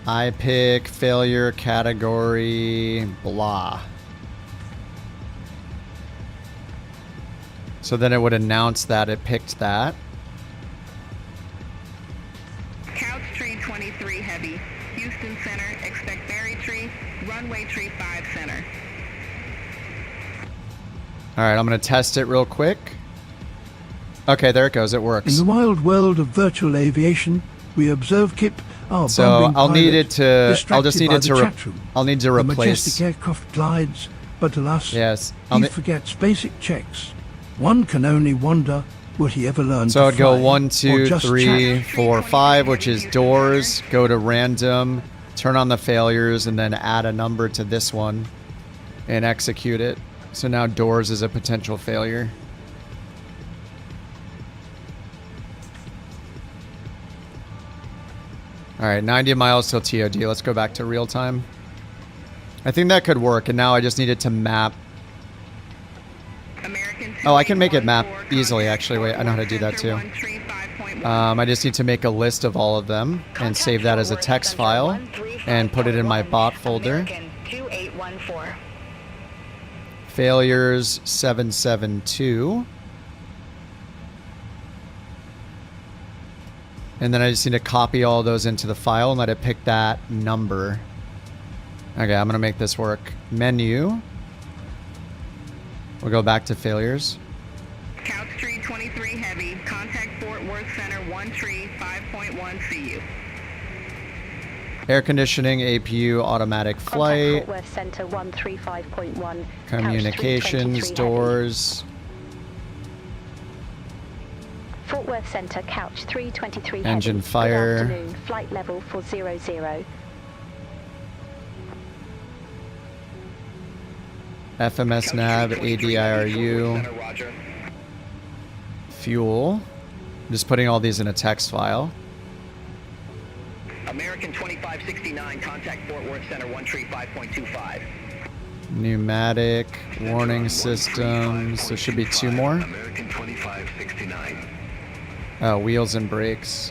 I pick failure category blah. So then it would announce that it picked that. Couch tree 23 heavy, Houston Center, expect berry tree, runway tree 5 center. All right, I'm going to test it real quick. Okay, there it goes. It works. In the wild world of virtual aviation, we observe Kip, our so bombing I'll pilot, need it to. I'll just need it to. I'll need to the replace. majestic aircraft glides, but alas, yes, he forgets basic checks. One can only wonder, would he ever learn So to I'd go fly, 1, or 2, just 3, chat? 4, 5, which is doors. Go to random, turn on the failures, and then add a number to this one, and execute it. So now doors is a potential failure. All right, 90 miles till TOD. Let's go back to real time. I think that could work, and now I just need it to map. American Oh, I can make it map easily, actually. Wait, I know how to do that too. I just need to make a list of all of them and save that as a text file and put it in my bot folder. Failures 772. And then I just need to copy all those into the file and let it pick that number. Okay, I'm going to make this work. Menu. We'll go back to failures. Couch 323 heavy. Contact Fort Worth Center 13 CU. Air conditioning, APU, automatic flight. Contact Fort Worth Center 135.1. Communications, doors. Fort Worth Center, couch 323 Engine heavy. fire. Good afternoon. Flight level 400. FMS nav, ADIRU. Fuel. I'm just putting all these in a text file. American 2569, contact Fort Worth Center 135.25. Pneumatic, warning systems. There should be 2 more. American 2569. Oh, wheels and brakes.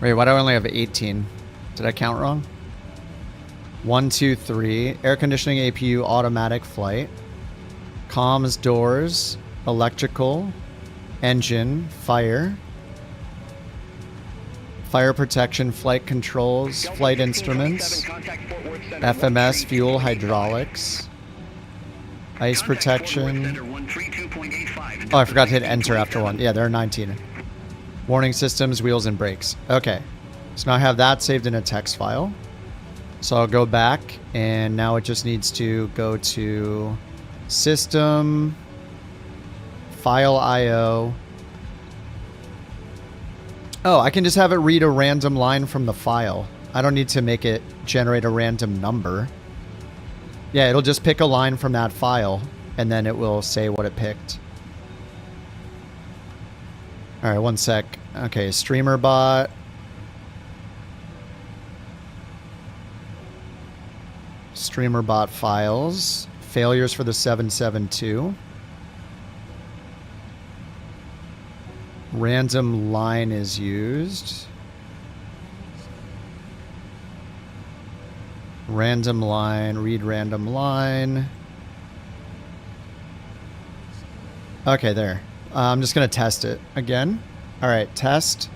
Wait, why do I only have 18? Did I count wrong? 1, 2, 3. Air conditioning, APU, automatic flight. Comms, doors, electrical, engine, fire. Fire protection, flight controls, flight instruments. FMS, fuel, hydraulics. Ice protection. Oh, I forgot to hit enter after 1. Yeah, there are 19. Warning systems, wheels, and brakes. Okay. So now I have that saved in a text file. So I'll go back, and now it just needs to go to System, File IO. Oh, I can just have it read a random line from the file. I don't need to make it generate a random number. Yeah, it'll just pick a line from that file, and then it will say what it picked. All right, 1 sec. Okay, streamer bot. Streamer bot files. Failures for the 772. Random line is used. Random line, read random line. Okay, there. I'm just going to test it again. All right, test.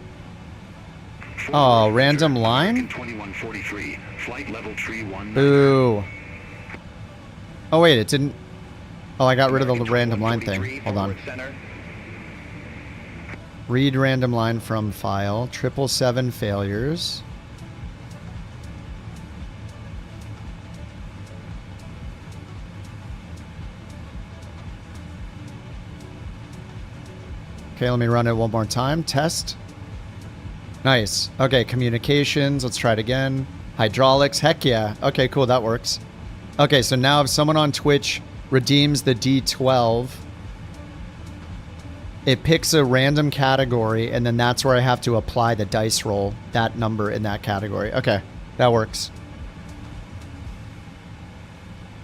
Oh, random line? 2143, flight level 319. Ooh. Oh, wait, it didn't... Oh, I got rid of the random line thing. Hold on. Read random line from file. 777 failures. Okay, let me run it one more time. Test. Nice. Okay, communications. Let's try it again. Hydraulics. Heck yeah. Okay, cool. That works. Okay, so now if someone on Twitch redeems the D12, it picks a random category, and then that's where I have to apply the dice roll, that number in that category. Okay, that works.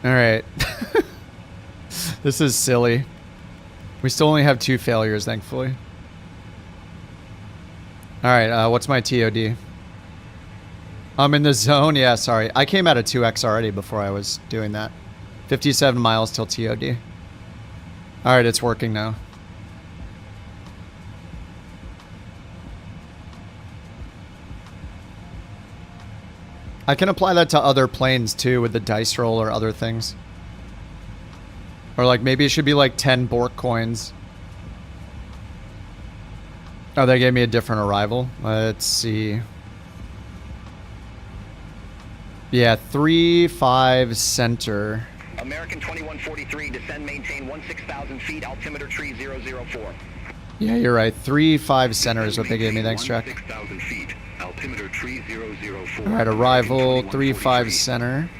All right. This is silly. We still only have 2 failures, thankfully. All right, what's my TOD? I'm in the zone. Yeah, sorry. I came out of 2x already before I was doing that. 57 miles till TOD. All right, it's working now. I can apply that to other planes too with the dice roll or other things. Or like maybe it should be like 10 Bork coins. Oh, they gave me a different arrival. Let's see. Yeah, 3-5 center. American 2143, descend, maintain 16,000 feet, altimeter tree 004. Yeah, you're right. 3-5 center is what they gave me. Thanks, Jack. 16,000 feet, altimeter tree 004. All right, arrival 3-5 center.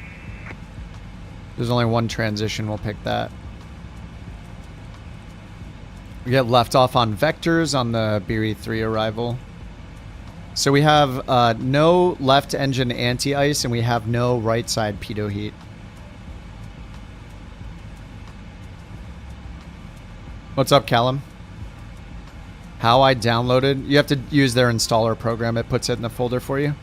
There's only one transition. We'll pick that. We get left off on vectors on the Beery 3 arrival. So we have no left engine anti-ice, and we have no right side pitot heat. What's up, Callum? How I downloaded? You have to use their installer program. It puts it in the folder for you.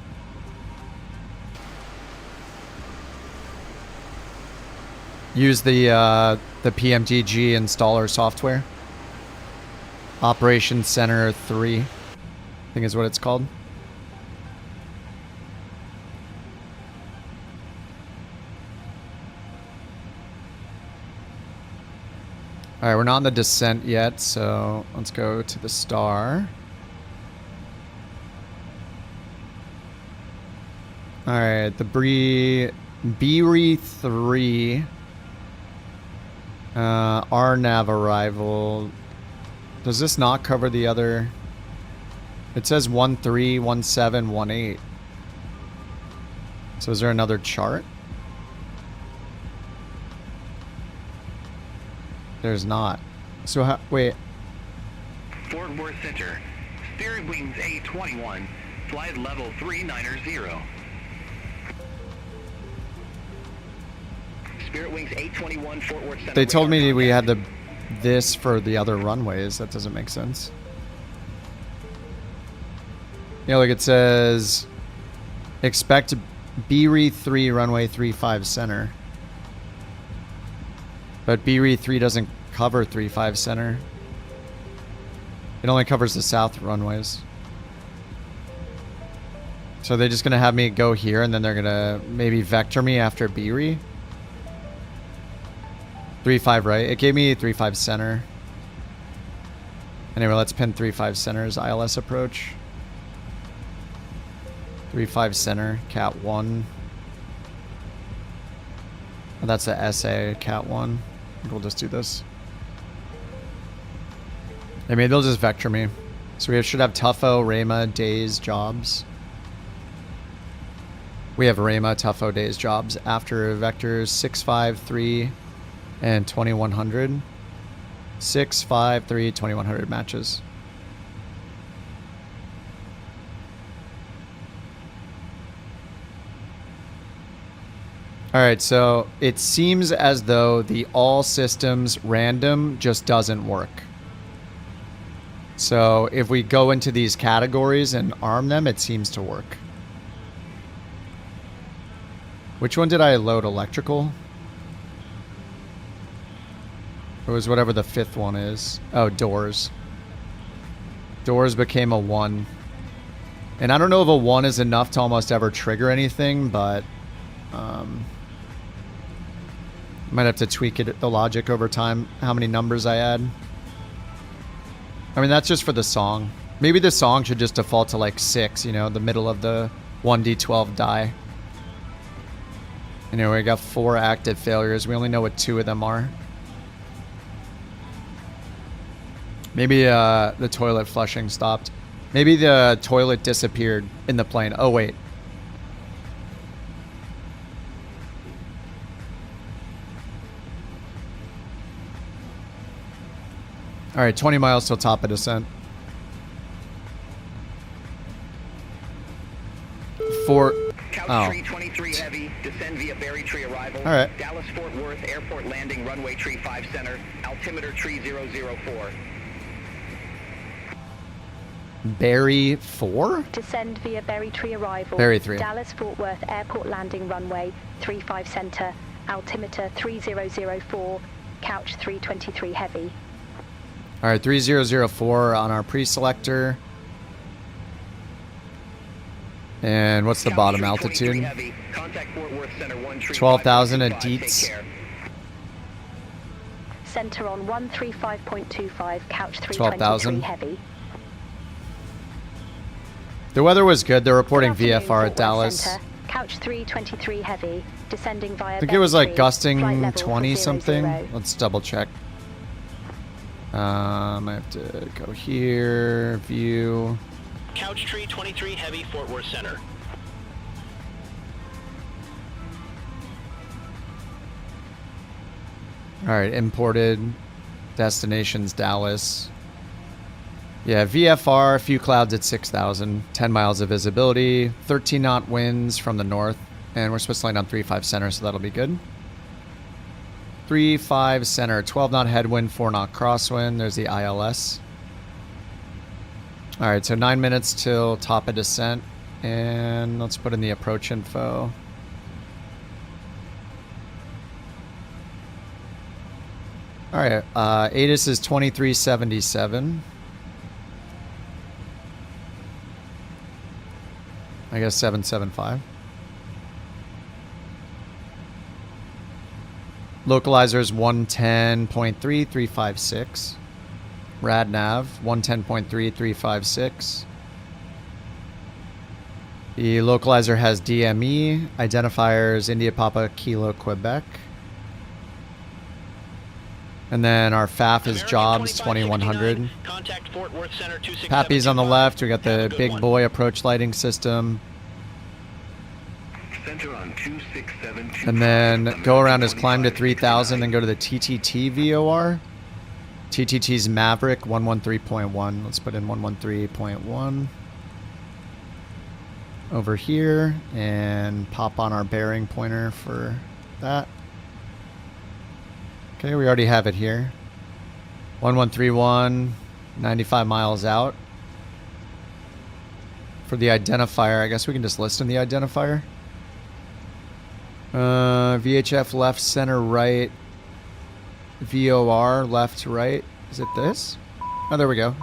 Use the PMDG installer software. Operations Center 3, I think is what it's called. All right, we're not on the descent yet, so let's go to the star. All right, the BRE 3. RNAV arrival. Does this not cover the other? It says 13, 17, 18. So is there another chart? There's not. So how, wait. Fort Worth Center. Spirit Wings A21. Flight level 390. Spirit Wings A21 Fort Worth Center. They told me we had this for the other runways. That doesn't make sense. You know, like it says, expect BRE 3 runway 35 center. But BRE 3 doesn't cover 35 center. It only covers the south runways. So they're just going to have me go here and then they're going to maybe vector me after BRE. 35 right. It gave me 35 center. Anyway, let's pin 35 center's ILS approach. 35 center, cat 1. Oh, that's the SA, cat 1. We'll just do this. I mean, they'll just vector me. So we should have Tuffo, Rama, Days, Jobs. We have Rama, Tuffo, Days, Jobs after vectors 6, 5, 3, and 2100. 6, 5, 3, 2100 matches. All right, so it seems as though the all systems random just doesn't work. So if we go into these categories and arm them, it seems to work. Which one did I load? Electrical? It was whatever the fifth one is. Oh, doors. Doors became a 1. And I don't know if a 1 is enough to almost ever trigger anything, but might have to tweak it, the logic over time, how many numbers I add. I mean, that's just for the song. Maybe the song should just default to like 6, you know, the middle of the 1d12 die. Anyway, we got 4 active failures. We only know what 2 of them are. Maybe the toilet flushing stopped. Maybe the toilet disappeared in the plane. Oh, wait. All right, 20 miles till top of descent. 4. Couch 323 heavy, descend via Berry Tree arrival. All right. Dallas Fort Worth Airport landing, runway tree 5 center, altimeter tree 004. Berry 4? Descend via Berry Tree arrival. Berry 3. Dallas Fort Worth Airport landing, runway 35 center, altimeter 3004, couch 323 heavy. All right, 3004 on our pre-selector. And what's the bottom altitude? 12,000 at Dietz. Center on 135.25, couch 323 12,000. heavy. The weather was good. They're reporting VFR at Dallas. Center, couch 323 heavy, descending via I think it was like gusting flight level 20 something. 00. Let's double check. I have to go here, view. Couch tree 23 heavy, Fort Worth Center. All right, imported. Destinations, Dallas. Yeah, VFR, a few clouds at 6,000. 10 miles of visibility. 13 knot winds from the north. And we're supposed to land on 35 center, so that'll be good. 3-5 center, 12 knot headwind, 4 knot crosswind. There's the ILS. All right, so 9 minutes till top of descent. And let's put in the approach info. All right, ATIS is 2377. I guess 775. Localizer is 110.3356. Rad nav 110.3356. The localizer has DME, identifiers India Papa Kilo Quebec. And then our FAF is jobs 2100. Pappy's on the left. We got the big boy approach lighting system. And then go around is climb to 3000, then go to the TTT VOR. TTT's Maverick 113.1. Let's put in 113.1 over here and pop on our bearing pointer for that. Okay, we already have it here. 1131, 95 miles out. For the identifier, I guess we can just list in the identifier. VHF left, center, right. VOR left, right. Is it this? Oh, there we go.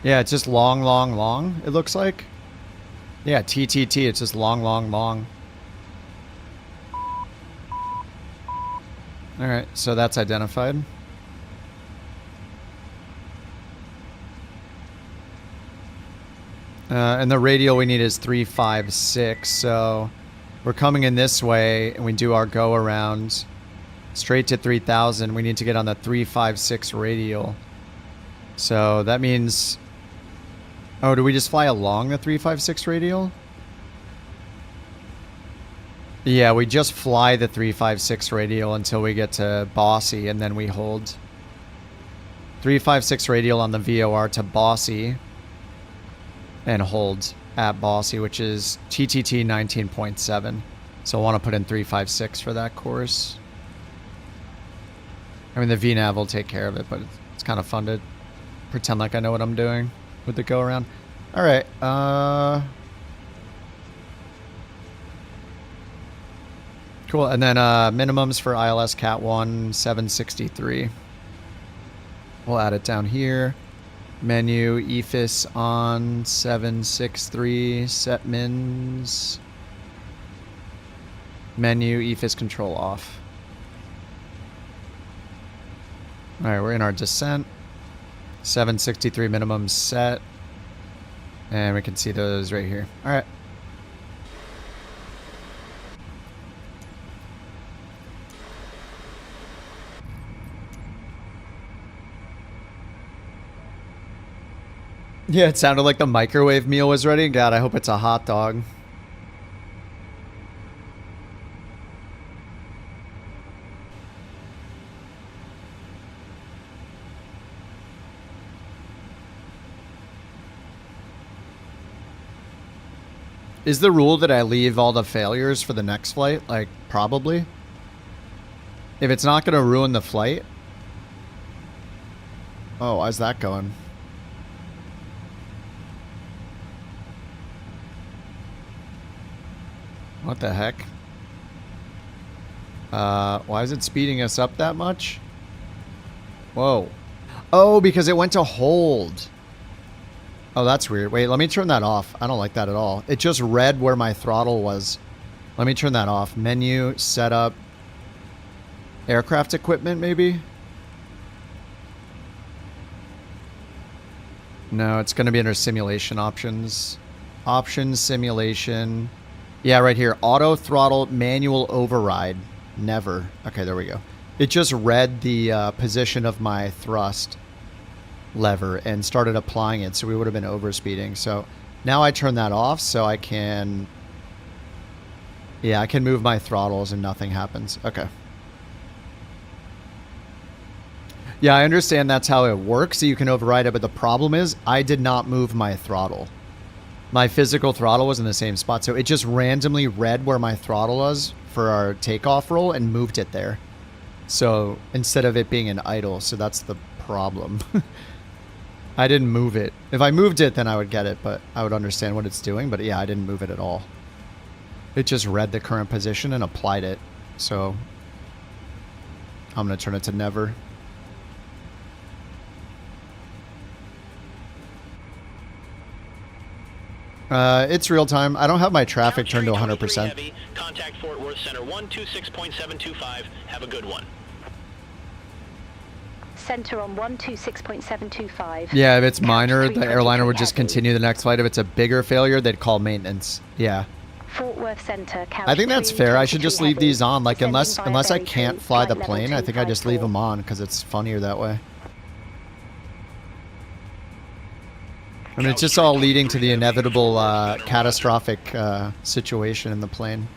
Yeah, it's just long, long, long, it looks like. Yeah, TTT, it's just long, long, long. Alright, so that's identified. And the radial we need is 356, so we're coming in this way and we do our go around straight to 3000. We need to get on the 356 radial. So that means... Oh, do we just fly along the 356 radial? Yeah, we just fly the 356 radial until we get to Bossy, and then we hold 356 radial on the VOR to Bossy, and hold at Bossy, which is TTT 19.7. So I want to put in 356 for that course. I mean, the VNav will take care of it, but it's kind of fun to pretend like I know what I'm doing with the go around. All right. Cool. And then minimums for ILS Cat 1, 763. We'll add it down here. Menu, EFIS on, 763. Set mins. Menu, EFIS control off. All right, we're in our descent. 763 minimum set. And we can see those right here. All right. Yeah, it sounded like the microwave meal was ready. God, I hope it's a hot dog. Is the rule that I leave all the failures for the next flight? Like, probably. If it's not going to ruin the flight. Oh, how's that going? What the heck? Why is it speeding us up that much? Whoa. Oh, because it went to hold. Oh, that's weird. Wait, let me turn that off. I don't like that at all. It just read where my throttle was. Let me turn that off. Menu, setup, aircraft equipment, maybe? No, it's going to be under simulation options. Options, simulation. Yeah, right here. Auto throttle, manual override. Never. Okay, there we go. It just read the position of my thrust lever and started applying it, so we would have been overspeeding. So now I turn that off so I can... Yeah, I can move my throttles and nothing happens. Okay. Yeah, I understand that's how it works. So you can override it, but the problem is I did not move my throttle. My physical throttle was in the same spot, so it just randomly read where my throttle was for our takeoff roll and moved it there. So instead of it being an idle, so that's the problem. I didn't move it. If I moved it, then I would get it, but I would understand what it's doing. But yeah, I didn't move it at all. It just read the current position and applied it. So I'm going to turn it to never. It's real time. I don't have my traffic turned to 100%. Heavy, contact Fort Worth Center 126.725. Have a good one. Center on 126.725. Yeah, if it's minor, the airliner would just continue the next flight. If it's a bigger failure, they'd call maintenance. Yeah. Fort Worth Center, couch I think that's fair. I should just leave these on. Like, Descending unless I via can't very fly the flight plane, level I think I just leave 254. them on because it's funnier that way. I mean, it's just all leading to the inevitable catastrophic situation in the plane.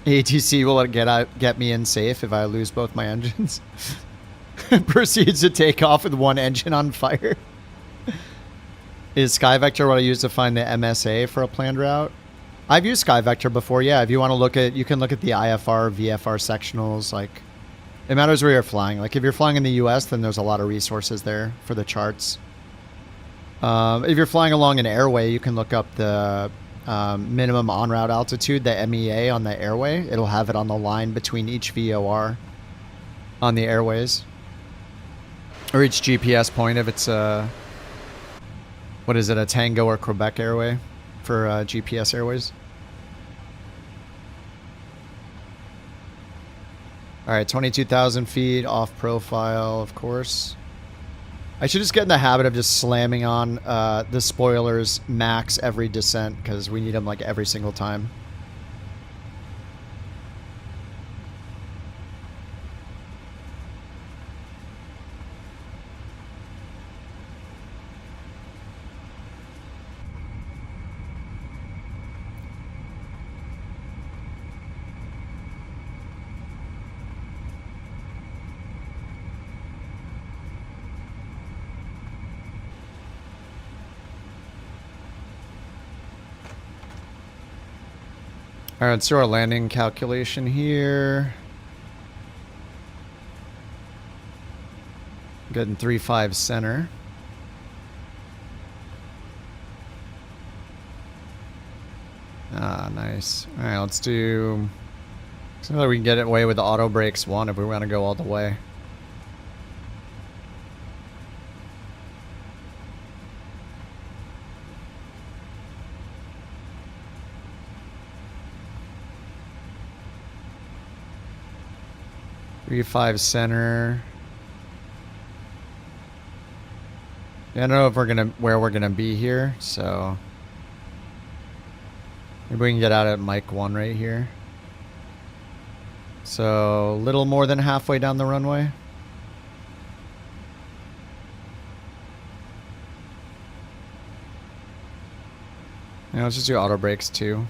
ATC will get me in safe if I lose both my engines. Proceeds to take off with one engine on fire. Is SkyVector what I use to find the MSA for a planned route? I've used SkyVector before, yeah. If you want to look at, you can look at the IFR, VFR sectionals, like... It matters where you're flying. Like, if you're flying in the US, then there's a lot of resources there for the charts. If you're flying along an airway, you can look up the minimum on-route altitude, the MEA on the airway. It'll have it on the line between each VOR on the airways. Or each GPS point if it's what is it, a Tango or Quebec airway for GPS airways. All right, 22,000 feet off profile, of course. I should just get in the habit of just slamming on the spoilers max every descent because we need them like every single time. All right, let's do our landing calculation here. Getting 3.5 center. Ah, nice. All right, let's do... So that we can get it away with the auto brakes 1 if we want to go all the way. Three-5 center. Yeah, I don't know if where we're gonna be here, so maybe we can get out at Mike 1 right here. So a little more than halfway down the runway. Yeah, let's just do auto brakes 2.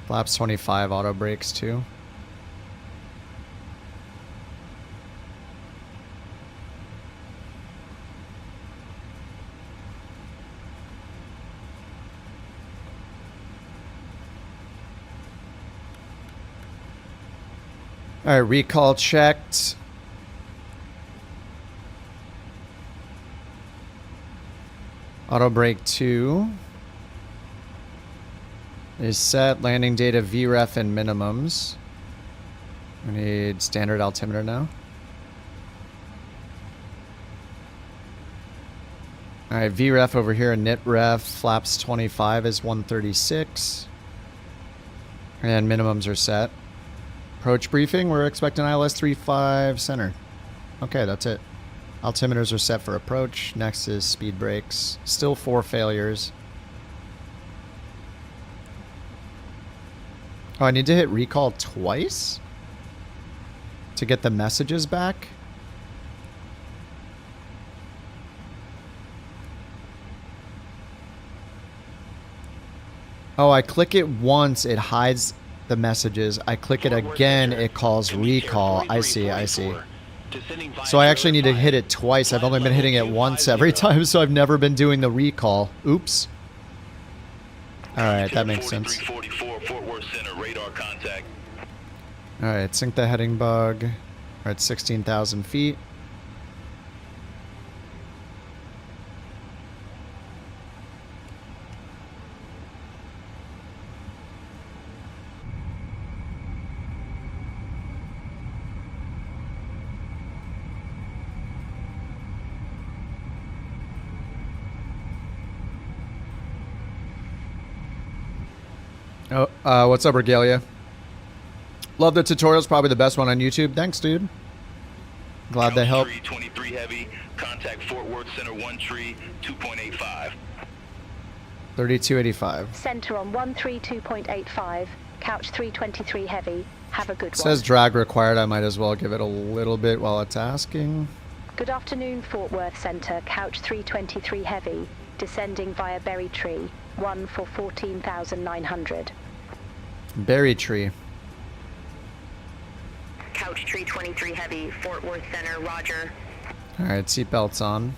Flaps 25 auto brakes 2. All right, recall checked. Auto brake 2 is set. Landing data VREF and minimums. We need standard altimeter now. All right, VREF over here, NIT ref, flaps 25 is 136. And minimums are set. Approach briefing, we're expecting ILS 3.5 center. Okay, that's it. Altimeters are set for approach. Next is speed brakes. Still 4 failures. Oh, I need to hit recall twice? To get the messages back? Oh, I click it once, it hides the messages. I click it again, it calls recall. I see, I see. So I actually need to hit it twice. I've only been hitting it once every time, so I've never been doing the recall. Oops. Alright, that makes sense. Alright, sync the heading bug. We're at 16,000 feet. Oh, what's up, Regalia? Love the tutorials, probably the best one on YouTube. Thanks, dude. Glad they helped. 323 heavy, contact Fort Worth Center 1 tree, 2.85. 3285. Center on 132.85, couch 323 heavy. Have a good one. Says drag required. I might as well give it a little bit while it's asking. Good afternoon, Fort Worth Center, couch 323 heavy, descending via Berry Tree, 1 for 14,900. Berry Tree. Couch tree 23 heavy, Fort Worth Center, roger. Alright, seatbelts on.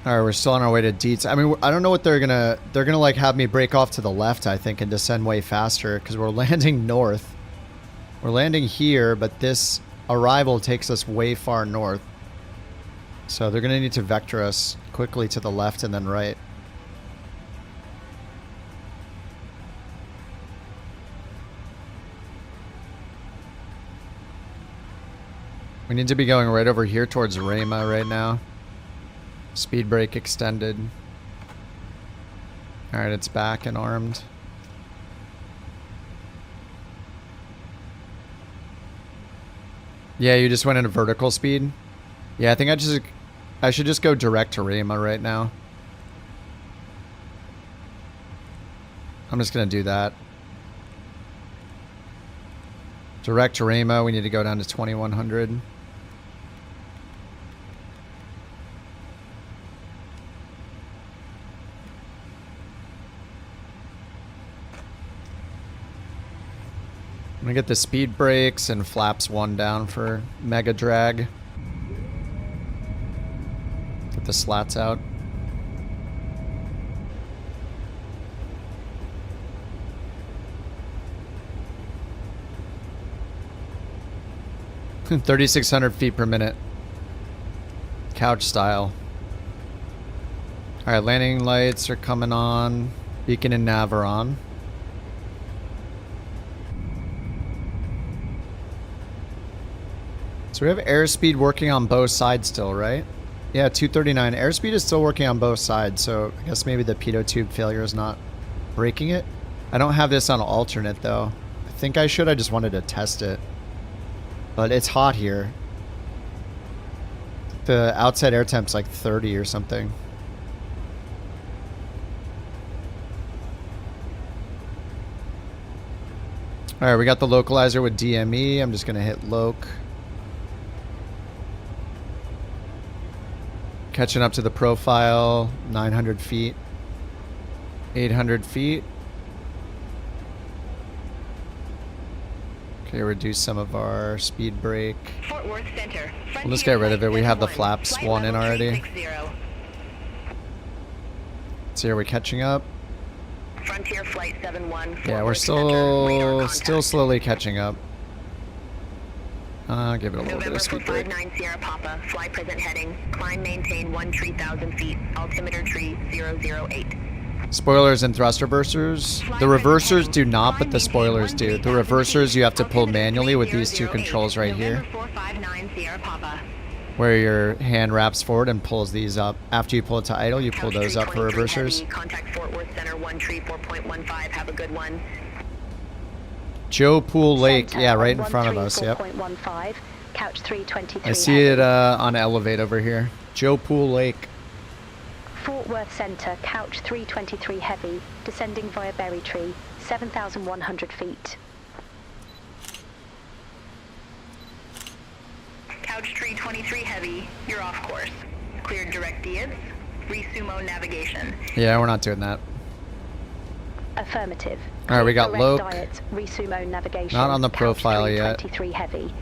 Alright, we're still on our way to Deets. I mean, I don't know what they're gonna like have me break off to the left, I think, and descend way faster, because we're landing north. We're landing here, but this arrival takes us way far north. So they're gonna need to vector us quickly to the left and then right. We need to be going right over here towards Rama right now. Speed brake extended. Alright, it's back and armed. Yeah, you just went into vertical speed? Yeah, I think I should just go direct to Rama right now. I'm just gonna do that. Direct to Rama, we need to go down to 2100. I'm gonna get the speed brakes and flaps 1 down for mega drag. Get the slats out. Hmm, 3,600 feet per minute. Couch style. Alright, landing lights are coming on. Beacon and nav are on. So we have airspeed working on both sides still, right? Yeah, 239. Airspeed is still working on both sides, so I guess maybe the pitot tube failure is not breaking it. I don't have this on alternate, though. I think I should. I just wanted to test it. But it's hot here. The outside air temp's like 30 or something. Alright, we got the localizer with DME. I'm just going to hit loc. Catching up to the profile, 900 feet, 800 feet. Okay, reduce some of our speed brake. Fort Worth Center. We'll just get rid of it. We have the flaps 1 in already. So are we catching up? Frontier Flight 71. Yeah, we're still slowly catching up. Give it a little bit of speed brake. 59 Sierra Papa, fly present heading, climb maintain 1,000 feet, altimeter tree 008. Spoilers and thruster reversers. The reversers do not, but the spoilers do. The reversers you have to pull manually with these 2 controls right here. Where your hand wraps forward and pulls these up. After you pull it to idle, you pull those up for reversers. Contact Fort Worth Center 1 tree 4.15, have a good one. Joe Pool Lake, yeah, right in front of us, yep. Couch 323 I see it on Elevate over here. Joe Pool Lake. Fort Worth Center, couch 323 heavy, descending via Berry Tree, 7,100 feet. Couch tree 23 heavy, you're off course. cleared direct DIBS. Resumo navigation. Yeah, we're not doing that. Affirmative. All right, we got Direct Loke. diet, resumo navigation. Not on the Couch profile yet. 323 heavy.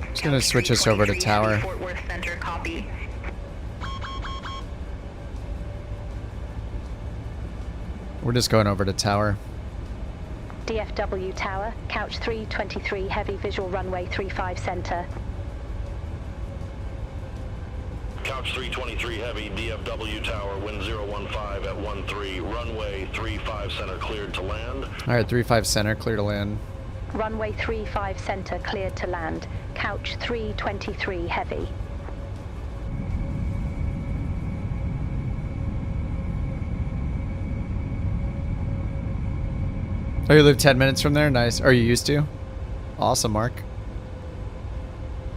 Just gonna switch us over to tower. Fort Worth Center, copy. We're just going over to tower. DFW tower, couch 323 heavy, visual runway 35 center. Couch 323 heavy, DFW tower, wind 015 at 13, runway 35 center cleared to land. All right, 35 center, clear to land. Runway 35 center cleared to land. Couch 323 heavy. Oh, you live 10 minutes from there? Nice. Are you used to? Awesome, Mark.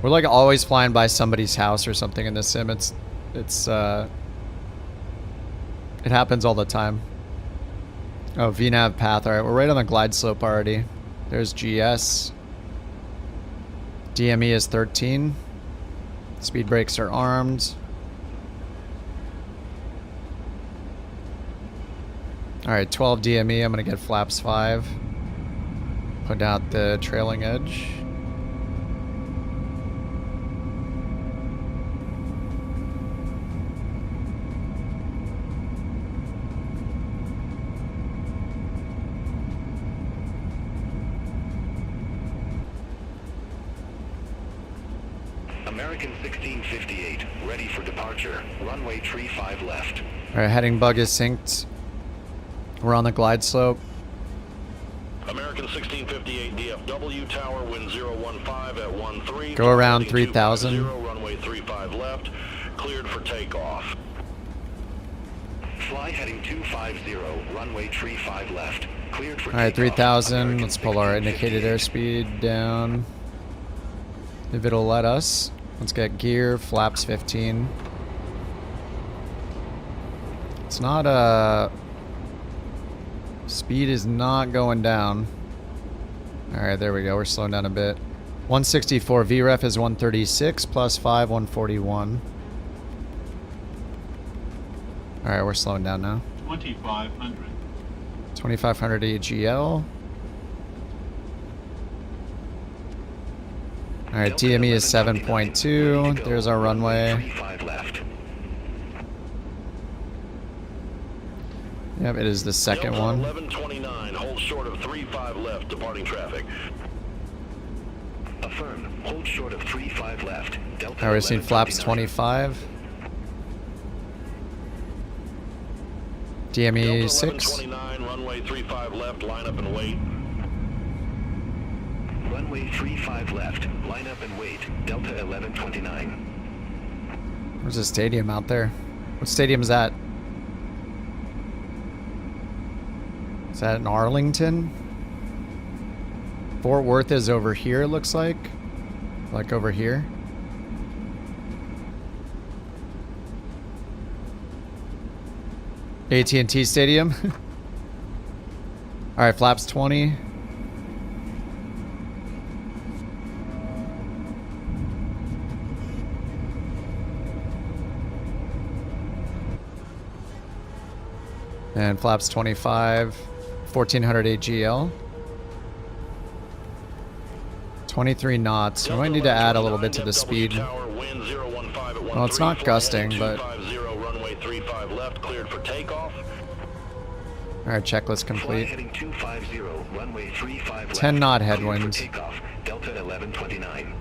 We're like always flying by somebody's house or something in this sim. It happens all the time. Oh, VNav path. All right, we're right on the glide slope already. There's GS. DME is 13. Speed brakes are armed. All right, 12 DME. I'm gonna get flaps 5. Put out the trailing edge. American 1658, ready for departure. Runway 35 left. All right, heading bug is synced. We're on the glide slope. American 1658 DFW tower, wind 015 at 13. Go around 3,000. Runway 35 left, cleared for takeoff. Fly heading 250, runway 35 left. Cleared for All right, takeoff. 3,000. Let's pull our indicated airspeed down. If it'll let us. Let's get gear, flaps 15. It's not speed is not going down. All right, there we go. We're slowing down a bit. 164 VREF is 136 plus 5, 141. All right, we're slowing down now. 2,500. 2,500 AGL. All right, DME is 7.2. There's our runway. Yep, it is the second one. 1129, hold short of 35 left, departing traffic. Affirm, hold short of 35 left. Delta All right, we're seeing flaps 25. DME 6. Runway 35 left, line up and wait. Runway 35 left, line up and wait. Delta 1129. Where's the stadium out there? What stadium is that? Is that in Arlington? Fort Worth is over here, it looks like. Like over here. AT&T Stadium. All right, flaps 20. And flaps 25. 1400 AGL. 23 knots. We might need to add a little bit to the speed. Well, it's not gusting, but... Runway 35 left, cleared for takeoff. Alright, checklist complete. Heading 250, runway 35 left. 10 knot headwind. Takeoff, Delta 1129.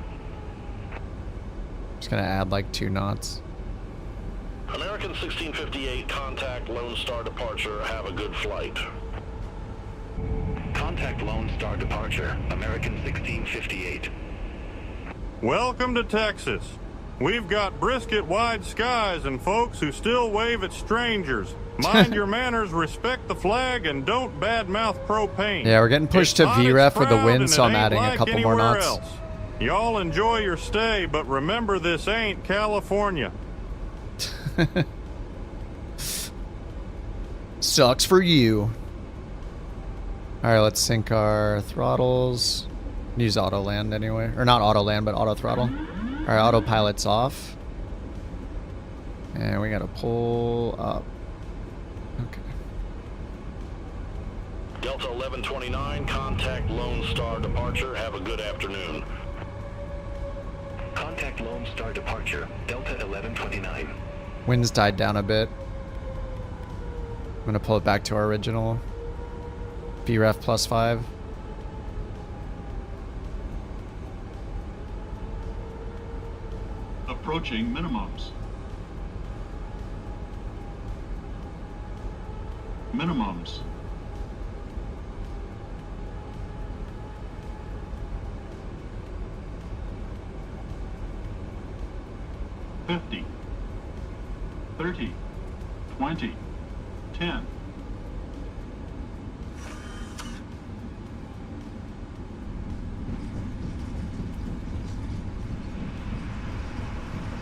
Just gonna add like 2 knots. American 1658, contact Lone Star departure. Have a good flight. Contact Lone Star departure, American 1658. Welcome to Texas. We've got brisket-wide skies and folks who still wave at strangers. Mind your manners, respect the flag, and don't badmouth propane. Yeah, we're getting pushed to VREF with the wind, so I'm adding a couple more knots. Else. Y'all enjoy your stay, but remember this ain't California. Sucks for you. Alright, let's sync our throttles. Use auto land anyway. Or not auto land, but auto throttle. All right, autopilot's off. And we gotta pull up. Okay. Delta 1129, contact Lone Star departure. Have a good afternoon. Contact Lone Star departure, Delta 1129. Wind's died down a bit. I'm gonna pull it back to our original. BREF +5. Approaching minimums. Minimums. $50, $30, $20, $10.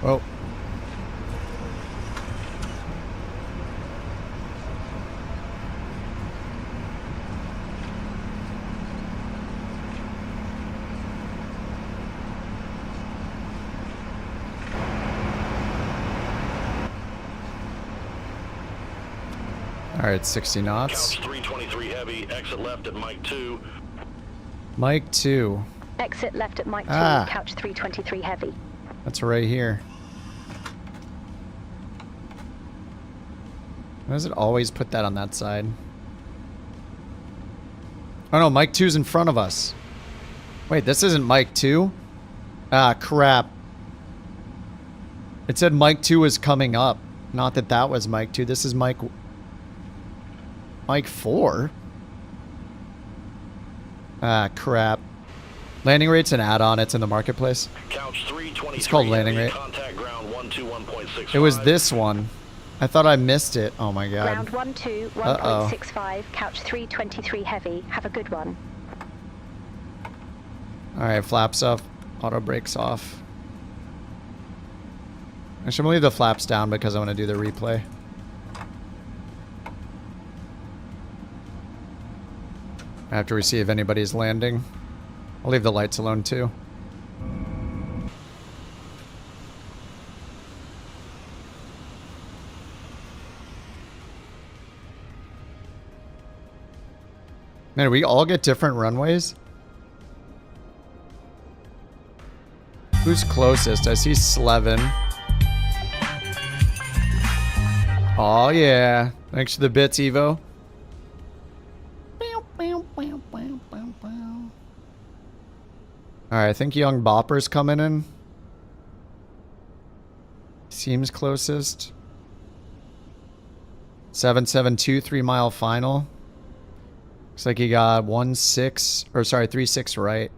Well. All right, 60 knots. Couch 323 heavy, exit left at Mike 2. Mike 2. Exit left at Mike 2, couch 323 heavy. That's right here. Why does it always put that on that side? Oh no, Mike 2's in front of us. Wait, this isn't Mike 2? Ah, crap. It said Mike 2 is coming up. Not that that was Mike 2. This is Mike 4? Ah, crap. Landing rate's an add-on. It's in the marketplace. Couch 323 it's called landing rate. Contact ground 121.65. It was this one. I thought I missed it. Oh my god. Ground 121.65, couch 323 heavy. Have a good one. Alright, flaps up. Auto brakes off. I should leave the flaps down because I want to do the replay. After we see if anybody's landing. I'll leave the lights alone too. Man, do we all get different runways? Who's closest? I see Slevin. Oh yeah. Thanks for the bits, Evo. Alright, I think Young Bopper's coming in. Seems closest. 772, 3 mile final. Looks like he got 1-6, or sorry, 3-6 right.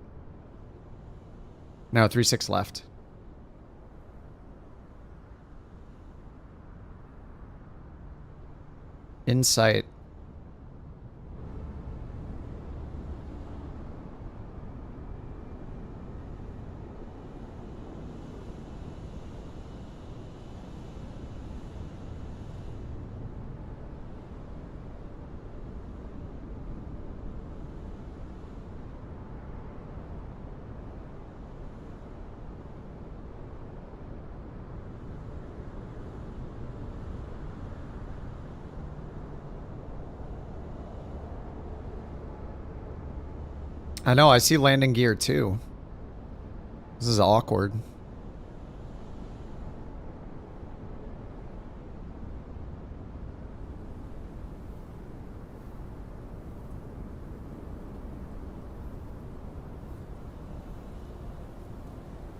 No, 3-6 left. Insight. I know, I see landing gear too. This is awkward.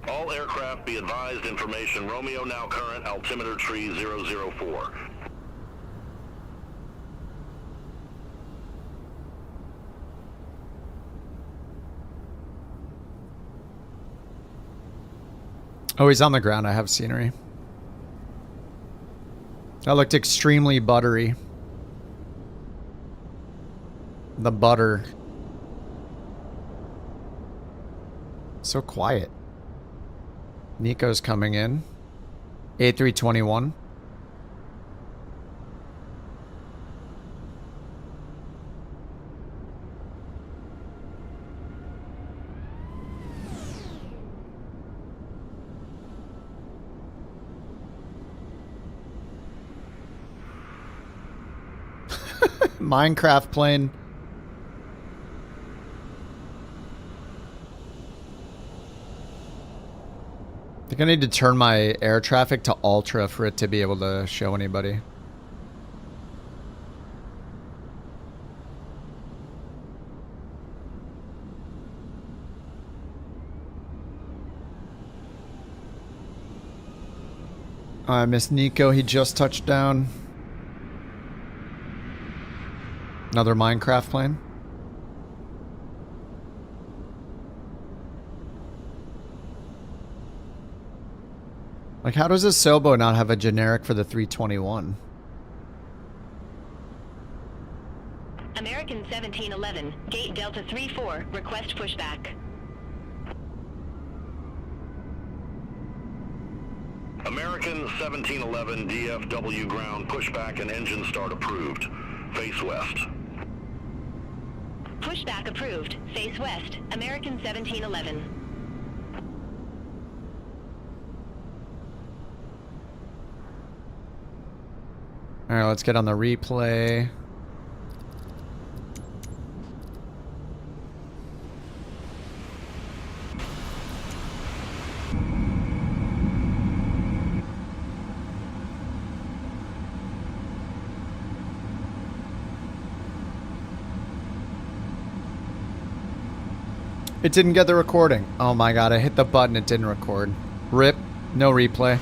All aircraft be advised, information Romeo now current, altimeter tree 004. Oh, he's on the ground. I have scenery. That looked extremely buttery. The butter. So quiet. Nico's coming in. A321. Minecraft plane. I think I need to turn my air traffic to ultra for it to be able to show anybody. I miss Nico, he just touched down. Another Minecraft plane. Like, how does this Sobo not have a generic for the 321? American 1711, gate Delta 34, request pushback. American 1711 DFW ground pushback and engine start approved. Face west. Pushback approved. Face west. American 1711. Alright, let's get on the replay. It didn't get the recording. Oh my god, I hit the button, it didn't record. RIP, no replay.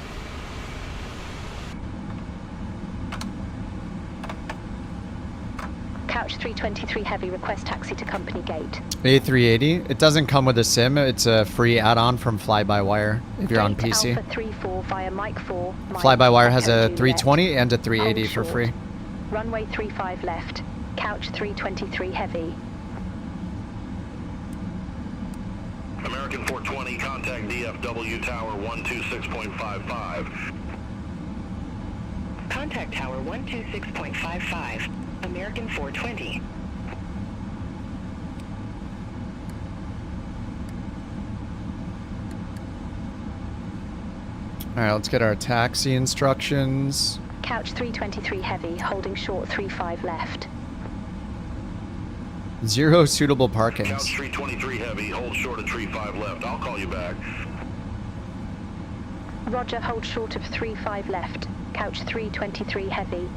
Couch 323 Heavy, request taxi to company gate. A380, it doesn't come with a SIM, it's a free add-on from Fly-by-Wire if you're on PC. Alpha 34 via Mike 4. Fly-by-Wire has a 320 and a 380 for free. Runway 35 left. Couch 323 Heavy. American 420, contact DFW Tower 126.55. Contact Tower 126.55. American 420. Alright, let's get our taxi instructions. Couch 323 Heavy, holding short 35 left. 0 suitable parkings. Couch 323 Heavy, hold short of 35 left. I'll call you back. Roger, hold short of 35 left. Couch 323 Heavy.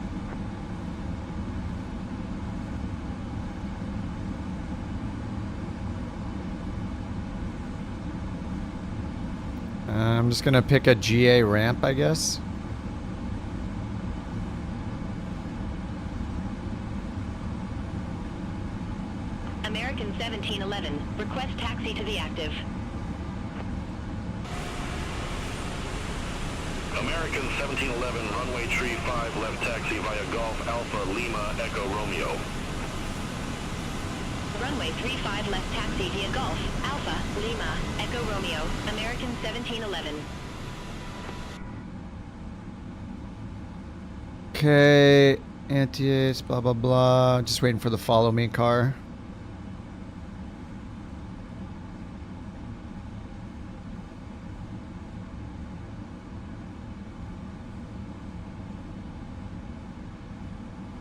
I'm just gonna pick a GA ramp, I guess. American 1711, request taxi to the active. American 1711, runway tree 5, left taxi via Golf Alpha Lima Echo Romeo. Runway 35 left taxi via Golf Alpha Lima Echo Romeo. American 1711. Okay, anti-ace, blah blah blah. Just waiting for the follow me car.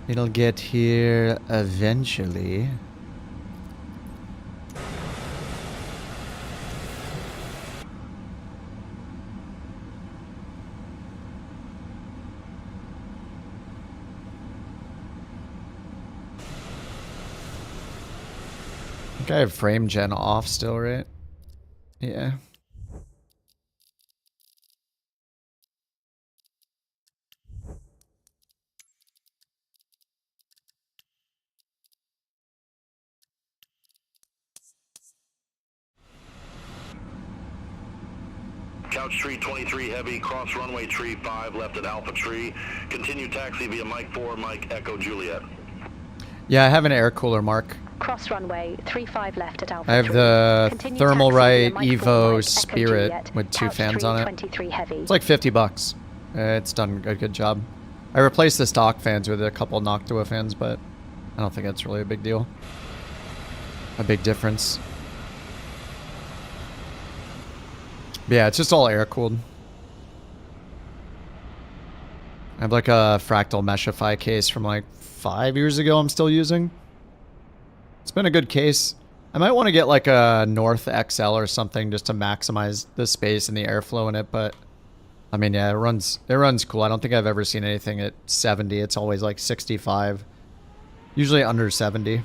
It'll get here eventually. I think I have frame gen off still, right? Yeah. Couch tree 23 Heavy, cross runway tree 5, left at Alpha Tree. Continue taxi via Mike 4, Mike Echo Juliet. Yeah, I have an air cooler, Mark. Cross runway 35 left at Alpha I have Tree. the Continue Thermal taxi Right via Mike 4, Evo Mike Spirit Echo Juliet. with 2 Couch fans on it. 323 Heavy. It's like $50. It's done a good job. I replaced the stock fans with a couple Noctua fans, but I don't think that's really a big deal. A big difference. But yeah, it's just all air cooled. I have like a Fractal Meshify case from like 5 years ago I'm still using. It's been a good case. I might want to get like a North XL or something just to maximize the space and the airflow in it, but I mean, yeah, it runs cool. I don't think I've ever seen anything at 70. It's always like 65. Usually under 70.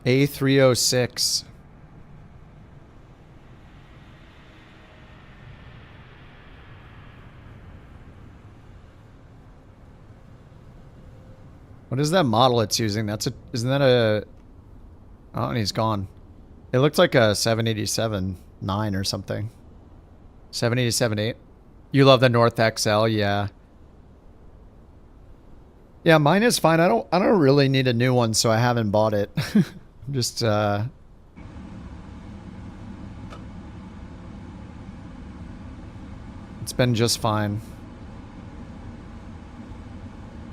A306. What is that model it's using? Isn't that a... Oh, and he's gone. It looked like a 787-9 or something. 787-8. You love the North XL, yeah. Yeah, mine is fine. I don't really need a new one, so I haven't bought it. I'm just it's been just fine.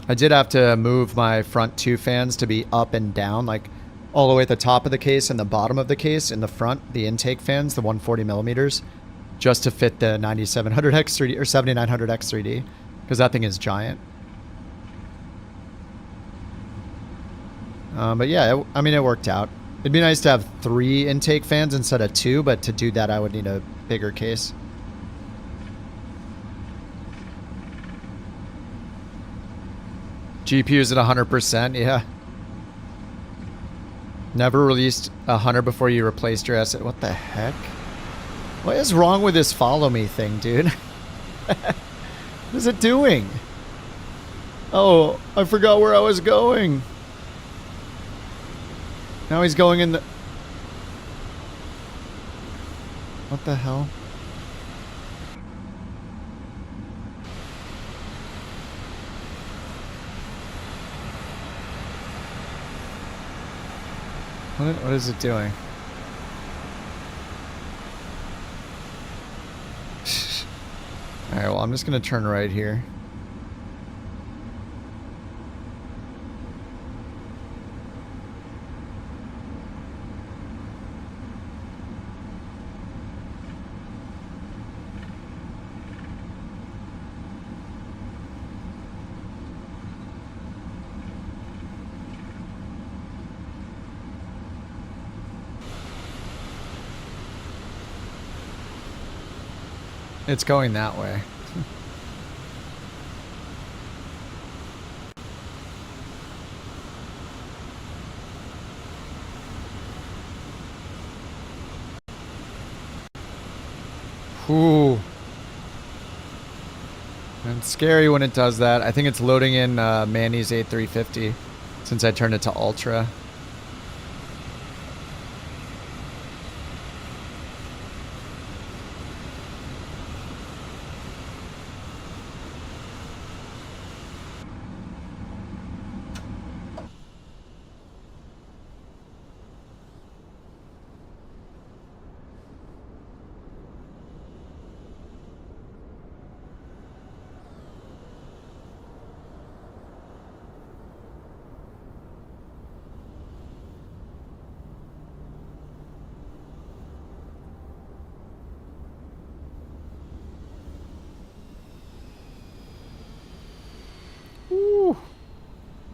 I did have to move my front 2 fans to be up and down, like all the way at the top of the case and the bottom of the case. In the front, the intake fans, the 140 millimeters, just to fit the 9700 X3D or 7900 X3D, because that thing is giant. But yeah, I mean, it worked out. It'd be nice to have 3 intake fans instead of 2, but to do that, I would need a bigger case. GPU's at 100%, yeah. Never released 100 before you replaced your asset. What the heck? What is wrong with this follow me thing, dude? What is it doing? Oh, I forgot where I was going. Now he's going in the... What the hell? What is it doing? Alright, well, I'm just going to turn right here. It's going that way. Ooh. It's scary when it does that. I think it's loading in Manny's A350 since I turned it to Ultra.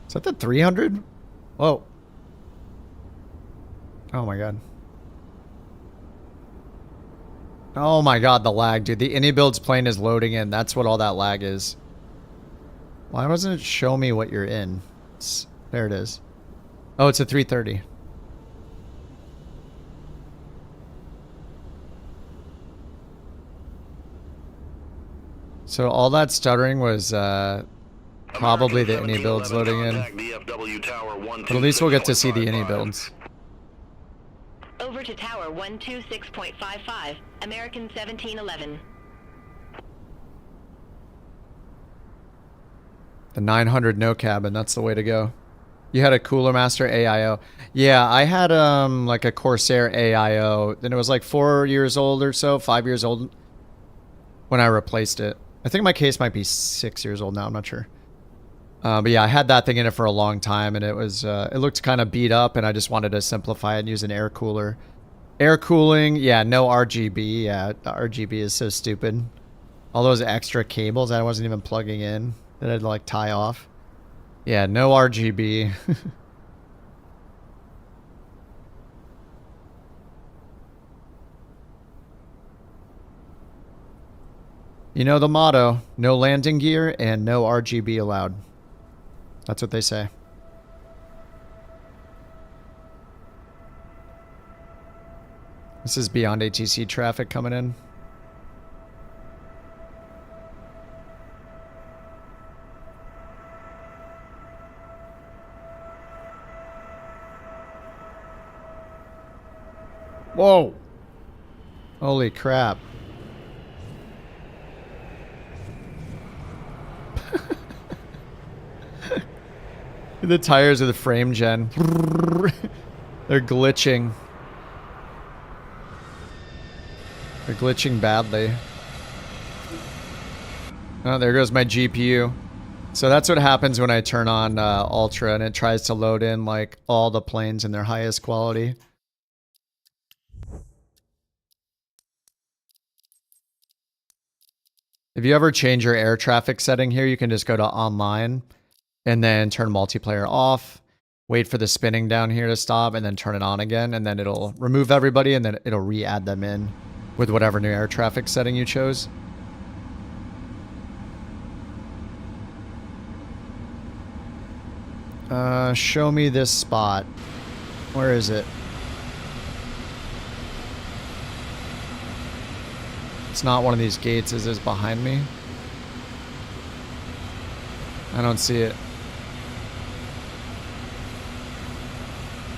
Is that the 300? Whoa. Oh my god. Oh my god, the lag, dude. The AnyBuilds plane is loading in. That's what all that lag is. Why doesn't it show me what you're in? There it is. Oh, it's a 330. So all that stuttering was probably the AnyBuilds loading in. But at least we'll get to see the AnyBuilds. Over to Tower 126.55, American 1711. The 900 no cabin, that's the way to go. You had a Cooler Master AIO. Yeah, I had like a Corsair AIO. Then it was like 4 years old or so, 5 years old when I replaced it. I think my case might be 6 years old now, I'm not sure. But yeah, I had that thing in it for a long time, and it was it looked kind of beat up, and I just wanted to simplify it and use an air cooler. Air cooling, yeah, no RGB. Yeah, the RGB is so stupid. All those extra cables I wasn't even plugging in that I'd like tie off. Yeah, no RGB. You know the motto, no landing gear and no RGB allowed. That's what they say. This is beyond ATC traffic coming in. Whoa. Holy crap. The tires of the frame gen. They're glitching. They're glitching badly. Oh, there goes my GPU. So that's what happens when I turn on Ultra and it tries to load in like all the planes in their highest quality. If you ever change your air traffic setting here, you can just go to online and then turn multiplayer off, wait for the spinning down here to stop, and then turn it on again, and then it'll remove everybody, and then it'll re-add them in with whatever new air traffic setting you chose. Show me this spot. Where is it? It's not one of these gates, is this behind me? I don't see it.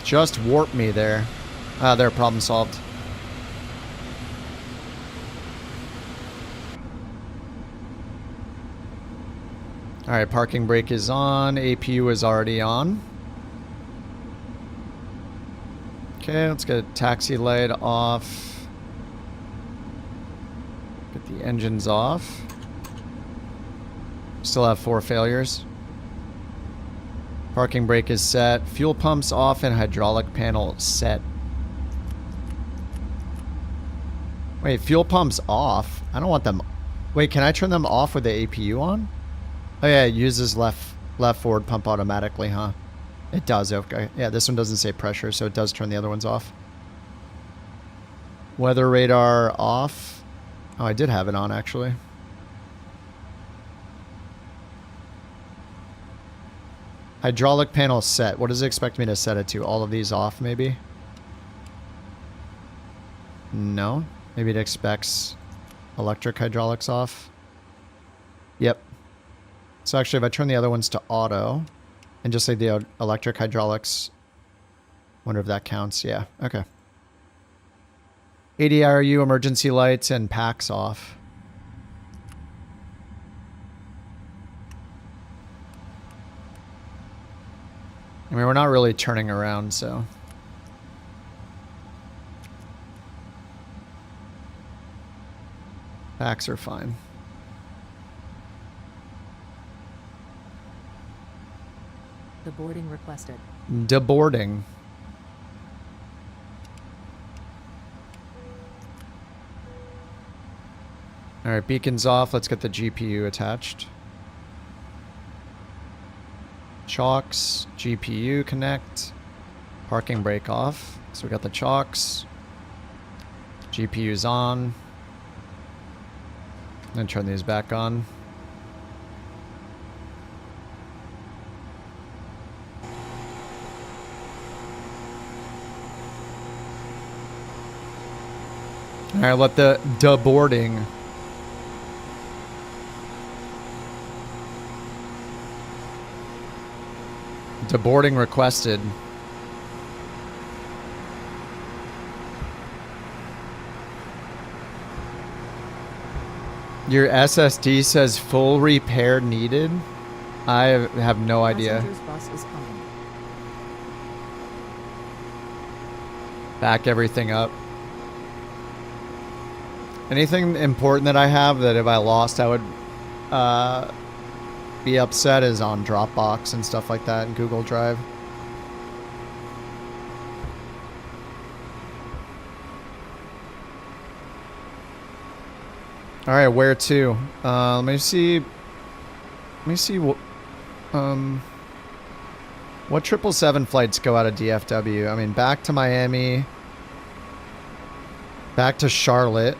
Just warp me there. Ah, there, problem solved. Alright, parking brake is on. APU is already on. Okay, let's get taxi light off. Get the engines off. Still have 4 failures. Parking brake is set. Fuel pumps off and hydraulic panel set. Wait, fuel pumps off? I don't want them... Wait, can I turn them off with the APU on? Oh yeah, it uses left forward pump automatically, huh? It does, okay. Yeah, this one doesn't say pressure, so it does turn the other ones off. Weather radar off. Oh, I did have it on, actually. Hydraulic panel set. What does it expect me to set it to? All of these off, maybe? No. Maybe it expects electric hydraulics off. Yep. So actually, if I turn the other ones to auto, and just say the electric hydraulics, wonder if that counts. Yeah, okay. ADRU emergency lights and packs off. I mean, we're not really turning around, so... Packs are fine. Deboarding requested. Deboarding. Alright, beacon's off. Let's get the GPU attached. Chocks, GPU connect. Parking brake off. So we got the chocks. GPU's on. And turn these back on. Alright, let the deboarding. Deboarding requested. Your SSD says full repair needed? I have no idea. Bus is coming. Back everything up. Anything important that I have that if I lost I would be upset is on Dropbox and stuff like that and Google Drive. All right, where to? Let me see. What 777 flights go out of DFW? I mean, back to Miami, back to Charlotte,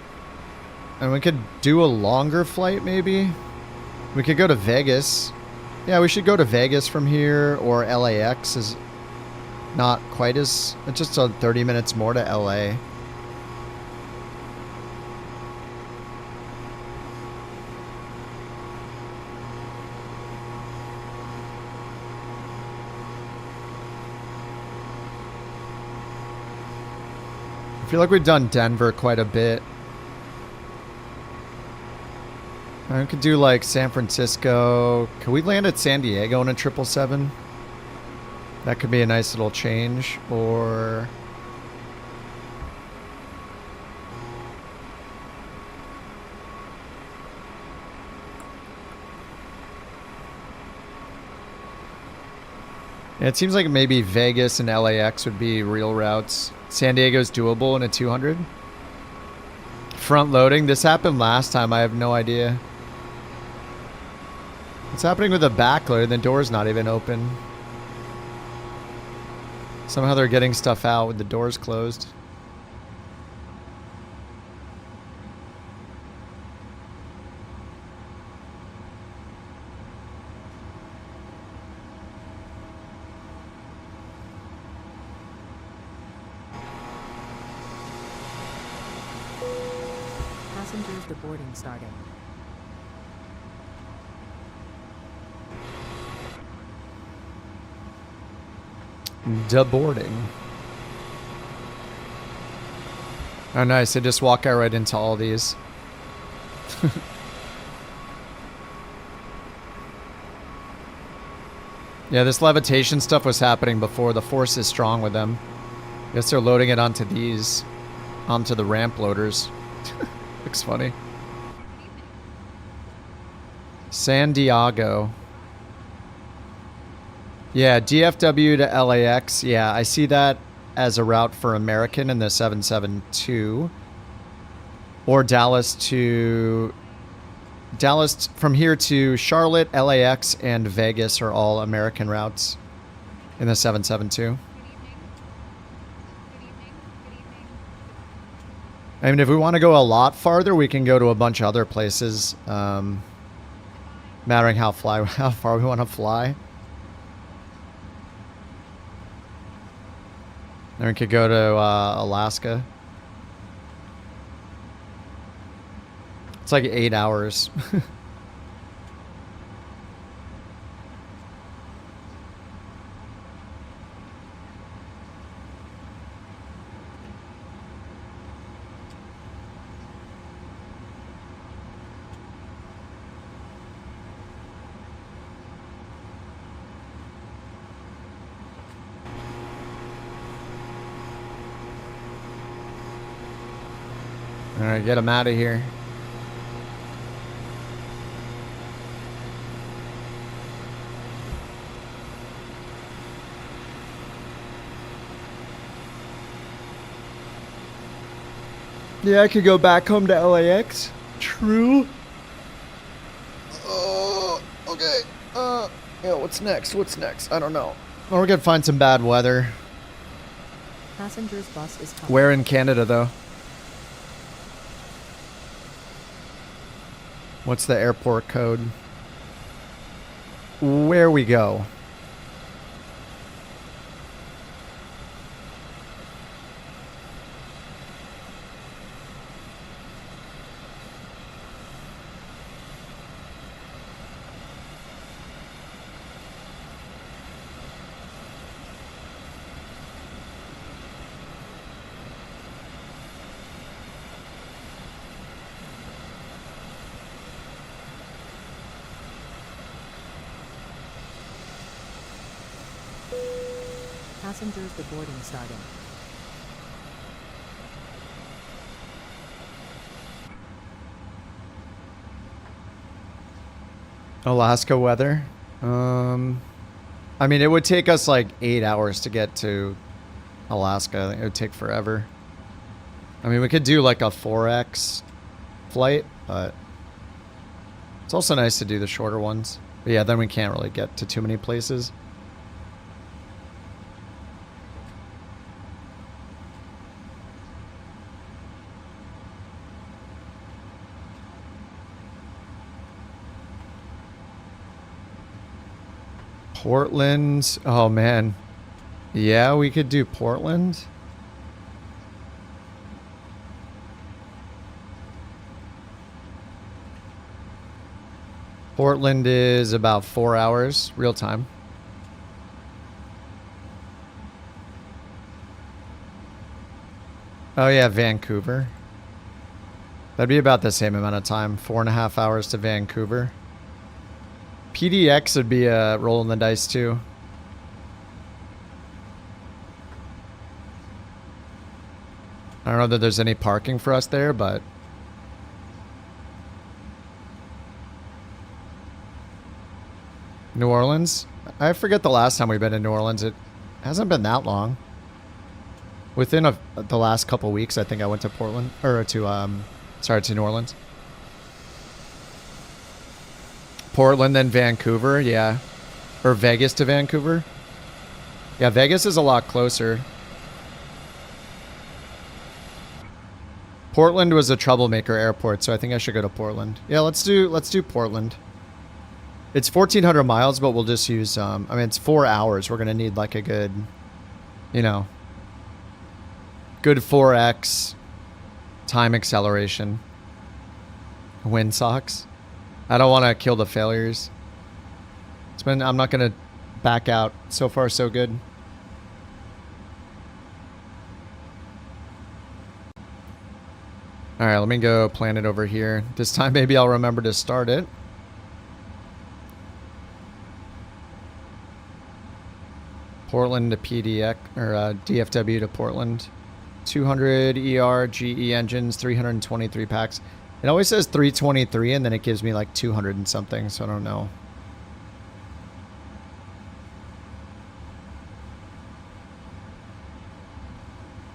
and we could do a longer flight maybe. We could go to Vegas. Yeah, we should go to Vegas from here, or LAX is not quite as, it's just 30 minutes more to LA. I feel like we've done Denver quite a bit. I could do like San Francisco. Could we land at San Diego in a 777? That could be a nice little change. Or yeah, it seems like maybe Vegas and LAX would be real routes. San Diego's doable in a 200. Front loading. This happened last time. I have no idea. What's happening with the back load? The door's not even open. Somehow they're getting stuff out with the doors closed. Passengers deboarding starting. Deboarding. Oh, nice. They just walk out right into all these. Yeah, this levitation stuff was happening before. The force is strong with them. Guess they're loading it onto these, onto the ramp loaders. Looks funny. San Diego. Yeah, DFW to LAX. Yeah, I see that as a route for American in the 772. Or Dallas from here to Charlotte, LAX, and Vegas are all American routes in the 772. I mean, if we want to go a lot farther, we can go to a bunch of other places, mattering how far we want to fly. Then we could go to Alaska. It's like 8 hours. All right, get him out of here. Yeah, I could go back home to LAX. True. Oh, okay. Yeah, what's next? What's next? I don't know. Well, we're gonna find some bad weather. Passengers bus is coming. Where in Canada, though? What's the airport code? Where we go? Passengers deboarding starting. Alaska weather. I mean, it would take us like 8 hours to get to Alaska. I think it would take forever. I mean, we could do like a 4X flight, but it's also nice to do the shorter ones. But yeah, then we can't really get to too many places. Portland. Oh, man. Yeah, we could do Portland. Portland is about 4 hours, real time. Oh, yeah, Vancouver. That'd be about the same amount of time. 4.5 hours to Vancouver. PDX would be a roll in the dice too. I don't know that there's any parking for us there, but New Orleans? I forget the last time we've been in New Orleans. It hasn't been that long. Within the last couple weeks, I think I went to Portland, or to New Orleans. Portland, then Vancouver, yeah. Or Vegas to Vancouver. Yeah, Vegas is a lot closer. Portland was a troublemaker airport, so I think I should go to Portland. Yeah, let's do Portland. It's 1,400 miles, but we'll just use, I mean, it's 4 hours. We're going to need like a good, you know, good 4X time acceleration. Windsocks. I don't want to kill the failures. I'm not going to back out. So far, so good. All right, let me go plan it over here. This time, maybe I'll remember to start it. Portland to PDX, or DFW to Portland. 200 ER GE engines, 323 packs. It always says 323 and then it gives me like 200 and something, so I don't know.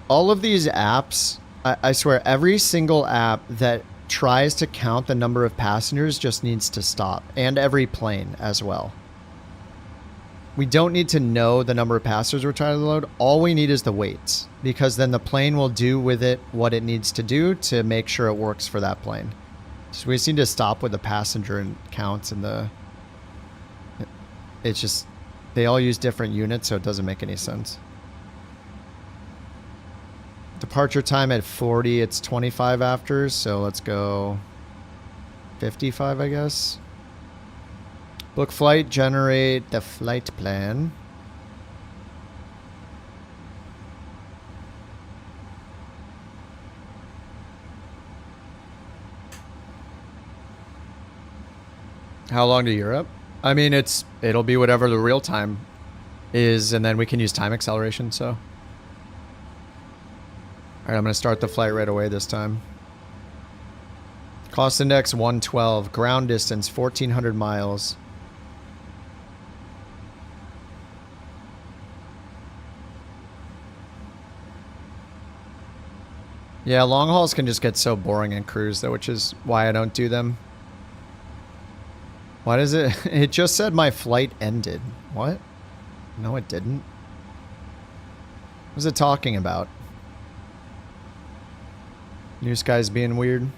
All of these apps, I swear, every single app that tries to count the number of passengers just needs to stop. And every plane as well. We don't need to know the number of passengers we're trying to load. All we need is the weights, because then the plane will do with it what it needs to do to make sure it works for that plane. So we just need to stop with the passenger counts and the... It's just... They all use different units, so it doesn't make any sense. Departure time at 40, it's 25 after, so let's go 55, I guess. Book flight, generate the flight plan. How long to Europe? I mean, it'll be whatever the real time is, and then we can use time acceleration, so. All right, I'm going to start the flight right away this time. Cost index 112, ground distance 1,400 miles. Yeah, long hauls can just get so boring in cruise, though, which is why I don't do them. Why does it... It just said my flight ended. What? No, it didn't. What was it talking about? New Sky's being weird.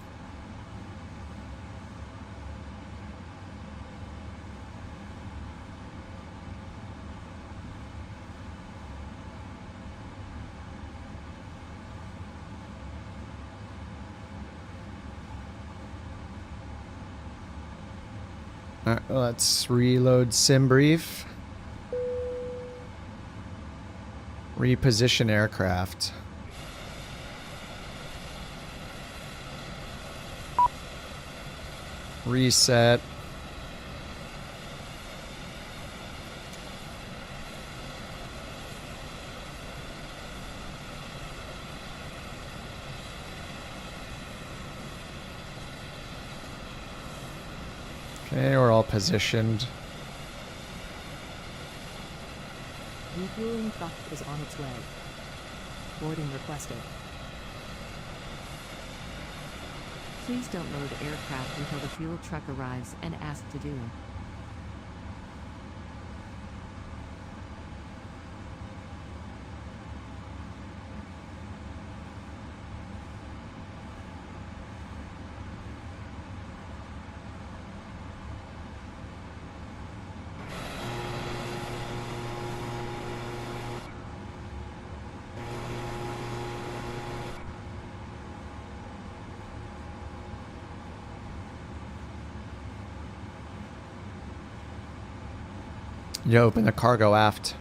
All right, let's reload sim brief. Reposition aircraft. Reset. Okay, we're all positioned. Refueling truck is on its way. Boarding requested. Please don't load aircraft until the fuel truck arrives and ask to do it. You open the cargo aft.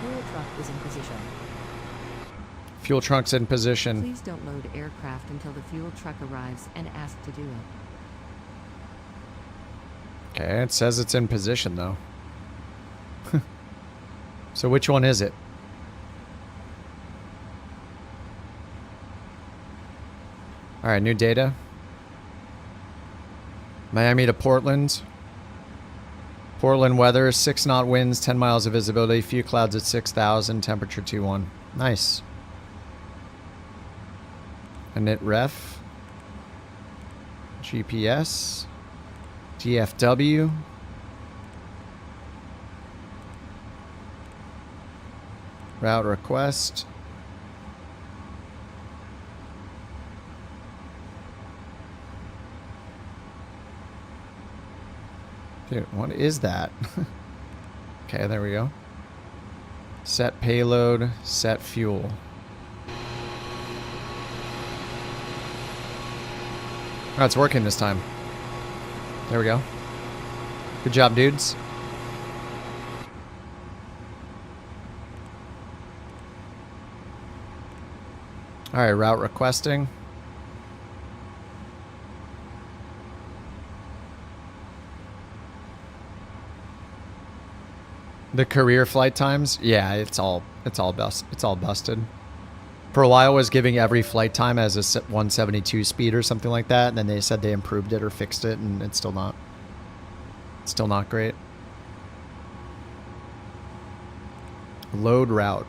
Fuel truck is in position. Fuel trunk's in position. Please don't load aircraft until the fuel truck arrives and ask to do it. Okay, it says it's in position though. So which one is it? Alright, new data. Miami to Portland. Portland weather, 6 knot winds, 10 miles of visibility, few clouds at 6,000, temperature 21. Nice. Init ref. GPS. DFW. Route request. Dude, what is that? Okay, there we go. Set payload, set fuel. Oh, it's working this time. There we go. Good job, dudes. Alright, route requesting. The career flight times, yeah, it's all busted. For a while, it was giving every flight time as a 172 speed or something like that, and then they said they improved it or fixed it, and it's still not great. Load route.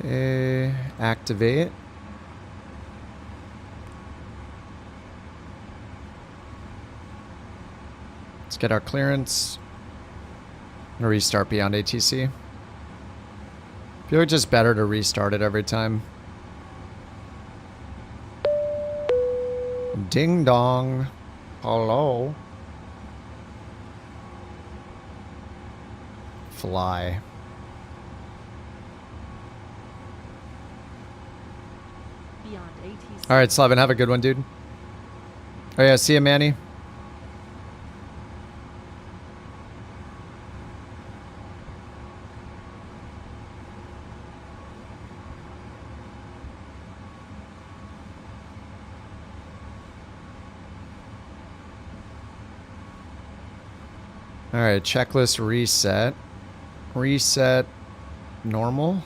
Okay, activate. Let's get our clearance. And restart beyond ATC. I feel like just better to restart it every time. Ding dong. Hello. Fly. All right, Slavin, have a good one, dude. Oh yeah, see you, Manny. All right, checklist reset. Reset normal.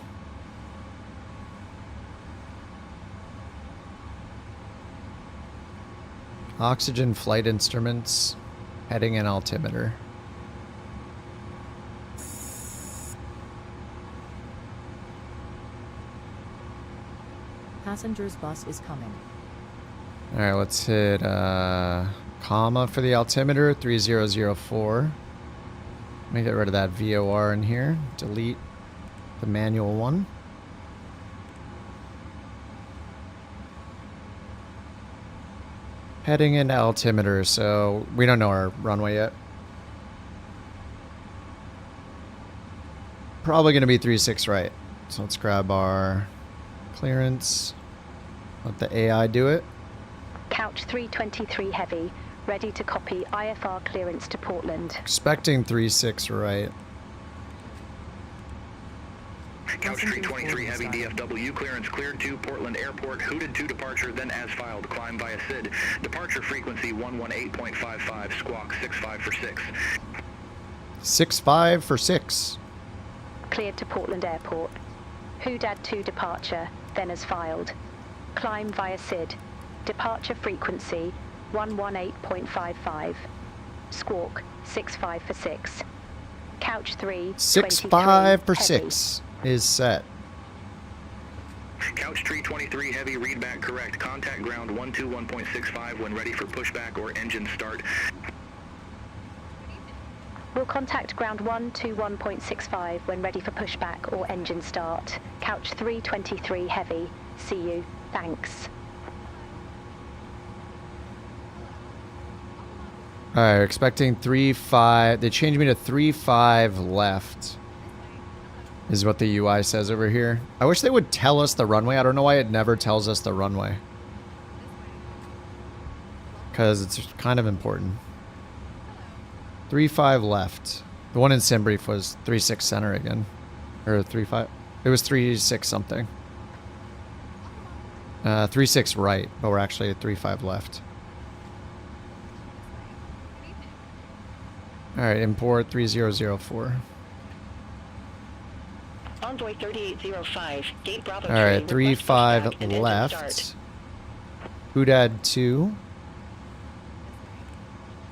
Oxygen flight instruments, heading and altimeter. Passenger's bus is coming. All right, let's hit comma for the altimeter, 3004. Let me get rid of that VOR in here. Delete the manual one. Heading into altimeter, so we don't know our runway yet. Probably going to be 36 right. So let's grab our clearance. Let the AI do it. Couch 323 Heavy, ready to copy IFR clearance to Portland. Expecting 36 right. Couch 323 Heavy DFW, clearance cleared to Portland Airport, hooted to departure, then as filed, climb via SID. Departure frequency 118.55, squawk 65 for 6. 65 for 6. Cleared to Portland Airport. Hoodad to departure, then as filed. Climb via SID. Departure frequency 118.55. Squawk 65 for 6. Couch 3 65 for heavy. 6 is set. Couch 323 Heavy, read back correct. Contact ground 121.65 when ready for pushback or engine start. We'll contact ground 121.65 when ready for pushback or engine start. Couch 323 Heavy. See you. Thanks. Alright, expecting 3-5. They changed me to 3-5 left. Is what the UI says over here. I wish they would tell us the runway. I don't know why it never tells us the runway. Because it's kind of important. 3-5 left. The one in SimBrief was 3-6 center again. Or 3-5. It was 3-6 something. 3-6 right, but we're actually at 3-5 left. Alright, import 3004. Envoy 3805, Gate Bravo. Alright, 3-5 left. Hoodad 2.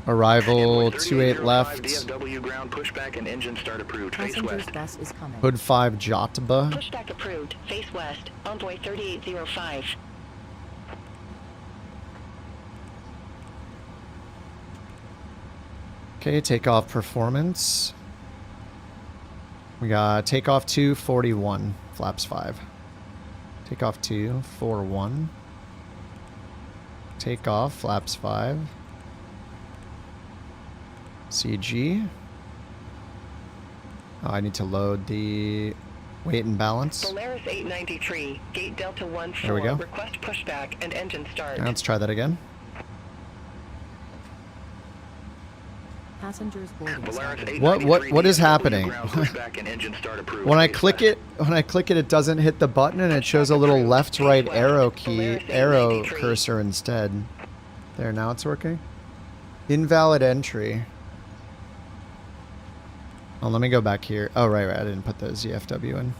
Arrival 28 left. DFW ground pushback and engine start approved. Face west. Bus is coming. Hood 5 Jotba. Pushback approved. Face west. Envoy 3805. Okay, takeoff performance. We got takeoff 241, flaps 5. Takeoff 241. Takeoff, flaps 5. CG. Oh, I need to load the weight and balance. Polaris 893, Gate Delta 14. There we go. Request pushback and engine start. Now let's try that again. Passengers boarding. What is happening? When I click it, it doesn't hit the button and it shows a little left-right arrow cursor instead. There, now it's working. Invalid entry. Oh, let me go back here. Oh, right, I didn't put the ZFW in.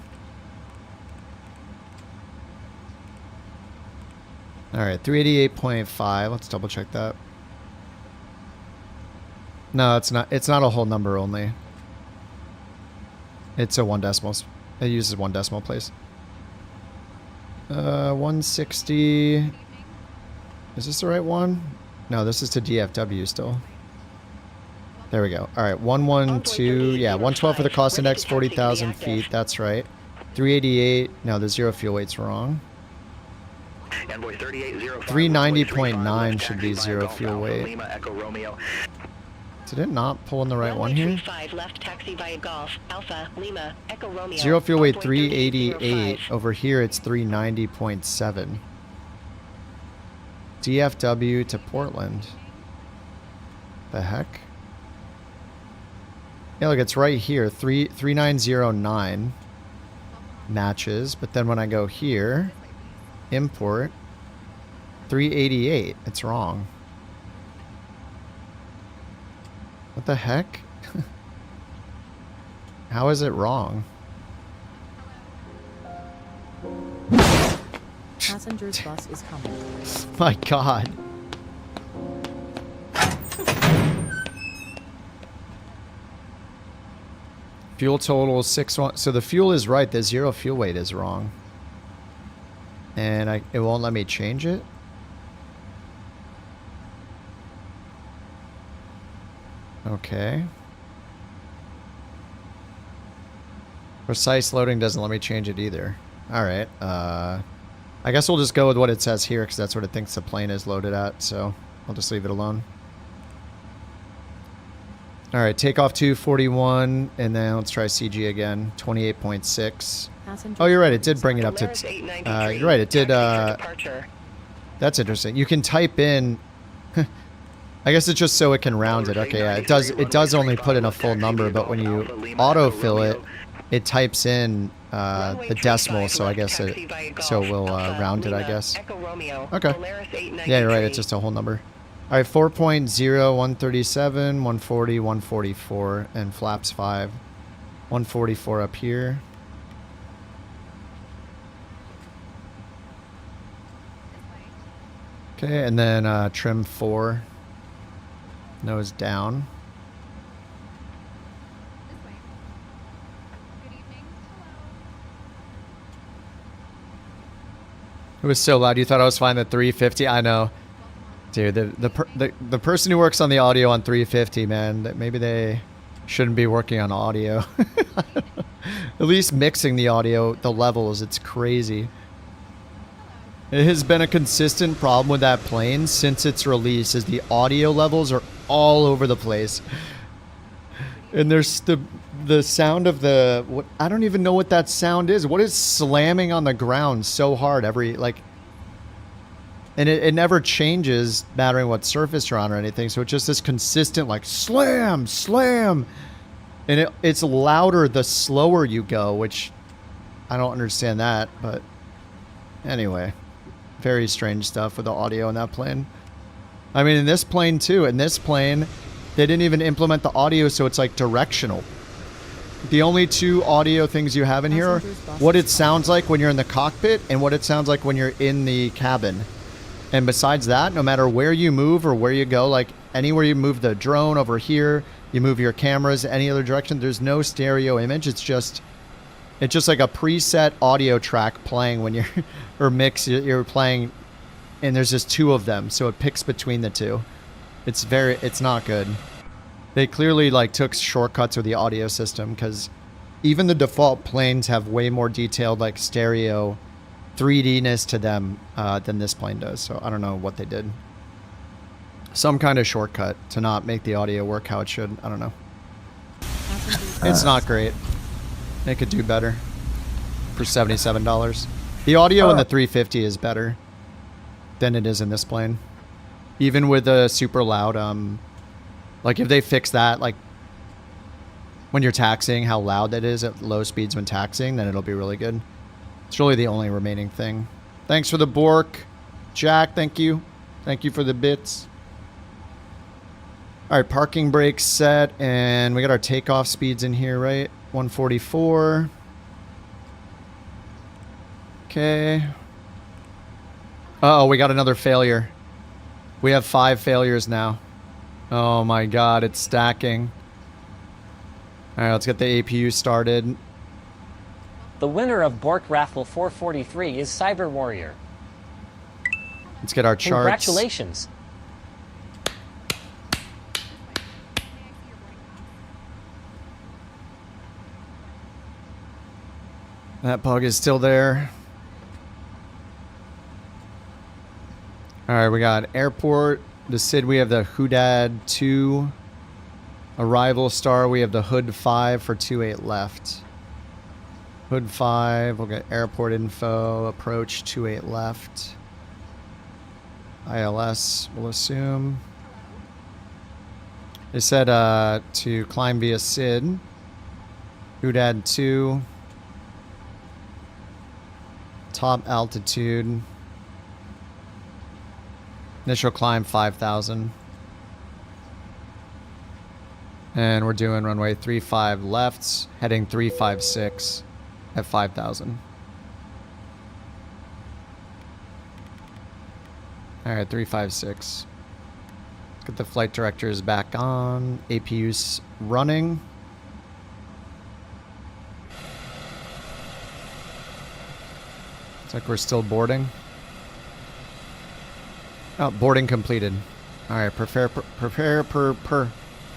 All right, 388.5. Let's double check that. No, it's not. It's not a whole number only. It's a 1 decimal. It uses 1 decimal place. 160. Is this the right one? No, this is to DFW still. There we go. All right, 112. Yeah, 112 for the cost index, 40,000 feet. That's right. 388. No, the zero fuel weight's wrong. 390.9 should be zero fuel weight. Did it not pull in the right one here? Left taxi via Golf, Alpha, Lima, Echo Romeo. Zero fuel weight 388. Over here it's 390.7. DFW to Portland. The heck? Yeah, look, it's right here. 3909 matches, but then when I go here, import 388. It's wrong. What the heck? How is it wrong? Passengers bus is coming. My God. Fuel total 6-1. So the fuel is right. The zero fuel weight is wrong. And it won't let me change it. Okay. Precise loading doesn't let me change it either. Alright. I guess we'll just go with what it says here because that's what it thinks the plane is loaded at. So I'll just leave it alone. Alright, takeoff 241. And then let's try CG again. 28.6. Oh, you're right. It did bring it up to... you're right. It did... that That's interesting. You can type in... I guess it's just so it can round it. Okay, yeah, it does only put in a full number, but when you autofill it, it types in the decimal, so I guess it will round it, I guess. Okay. Yeah, you're right, it's just a whole number. All right, 4.0, 137, 140, 144, and flaps 5. 144 up here. Okay, and then trim 4. Nose down. It was so loud. You thought I was fine at 350? I know. Dude, the person who works on the audio on 350, man, that maybe they shouldn't be working on audio. At least mixing the audio, the levels, it's crazy. It has been a consistent problem with that plane since its release, is the audio levels are all over the place. And there's the sound of the... what, I don't even know what that sound is. What is slamming on the ground so hard every... like... And it never changes mattering what surface you're on or anything. So it's just this consistent like slam, slam. And it's louder the slower you go, which I don't understand that. But anyway, very strange stuff with the audio in that plane. I mean, in this plane too. In this plane, they didn't even implement the audio, so it's like directional. The only two audio things you have in here are what it sounds like when you're in the cockpit and what it sounds like when you're in the cabin. And besides that, no matter where you move or where you go, like anywhere you move the drone over here, you move your cameras any other direction, there's no stereo image. It's just like a preset audio track playing when you're, or mix, you're playing, and there's just two of them. So it picks between the two. It's not good. They clearly like took shortcuts with the audio system because even the default planes have way more detailed like stereo 3D-ness to them than this plane does. So I don't know what they did. Some kind of shortcut to not make the audio work how it should. I don't know. It's not great. They could do better for $77. The audio in the 350 is better than it is in this plane. Even with a super loud, like if they fix that, like when you're taxiing, how loud that is at low speeds when taxiing, then it'll be really good. It's really the only remaining thing. Thanks for the Bork. Jack, thank you. Thank you for the bits. All right, parking brakes set, and we got our takeoff speeds in here, right? 144. Okay. Uh-oh, we got another failure. We have 5 failures now. Oh my god, it's stacking. All right, let's get the APU started. The winner of Bork Raffle 443 is Cyber Warrior. Let's get our charts. Congratulations. That bug is still there. All right, we got airport. The SID, we have the Hoodad 2. Arrival star, we have the Hood 5 for 28 left. Hood 5, we'll get airport info, approach 28 left. ILS, we'll assume. They said to climb via SID. Hoodad 2. Top altitude. Initial climb 5,000. And we're doing runway 35 left, heading 356 at 5,000. All right, 356. Let's get the flight directors back on. APU's running. Looks like we're still boarding. Oh, boarding completed. All right, prepare per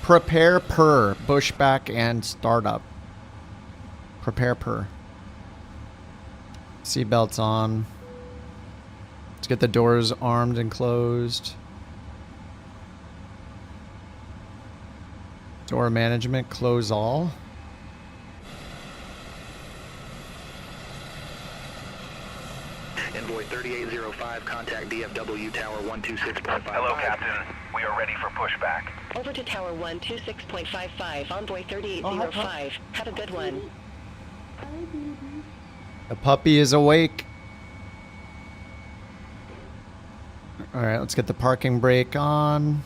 pushback and startup. Prepare per. Seatbelts on. Let's get the doors armed and closed. Door management, close all. Envoy 3805, contact DFW Tower 126.55. Hello, Captain. We are ready for pushback. Over to Tower 126.55, Envoy 3805. Have a good one. The puppy is awake. Alright, let's get the parking brake on.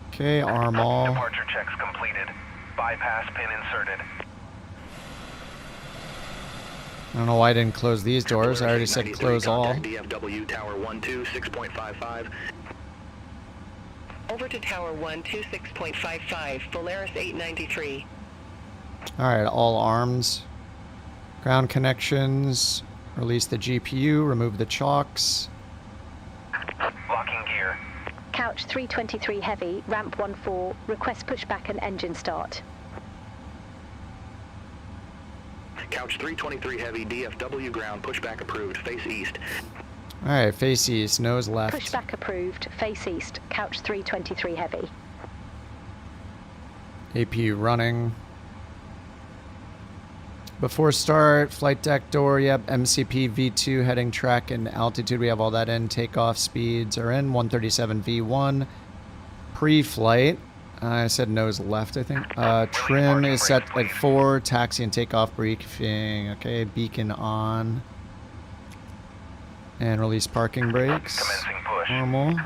Okay, arm all. Departure checks completed. Bypass pin inserted. I don't know why I didn't close these doors. I already said close all. DFW Tower 126.55. Over to Tower 126.55, Polaris 893. Alright, all arms. Ground connections. Release the GPU. Remove the chocks. Locking gear. Couch 323 Heavy, ramp 14, request pushback and engine start. Couch 323 Heavy, DFW ground, pushback approved, face east. Alright, face east, nose left. Pushback approved, face east, Couch 323 Heavy. APU running. Before start, flight deck door, yep, MCP V2 heading track and altitude, we have all that in. Takeoff speeds are in, 137 V1. Pre-flight, I said nose left, I think. Trim is set at 4, taxi and takeoff briefing, okay, beacon on. And release parking brakes. Commencing push. Normal.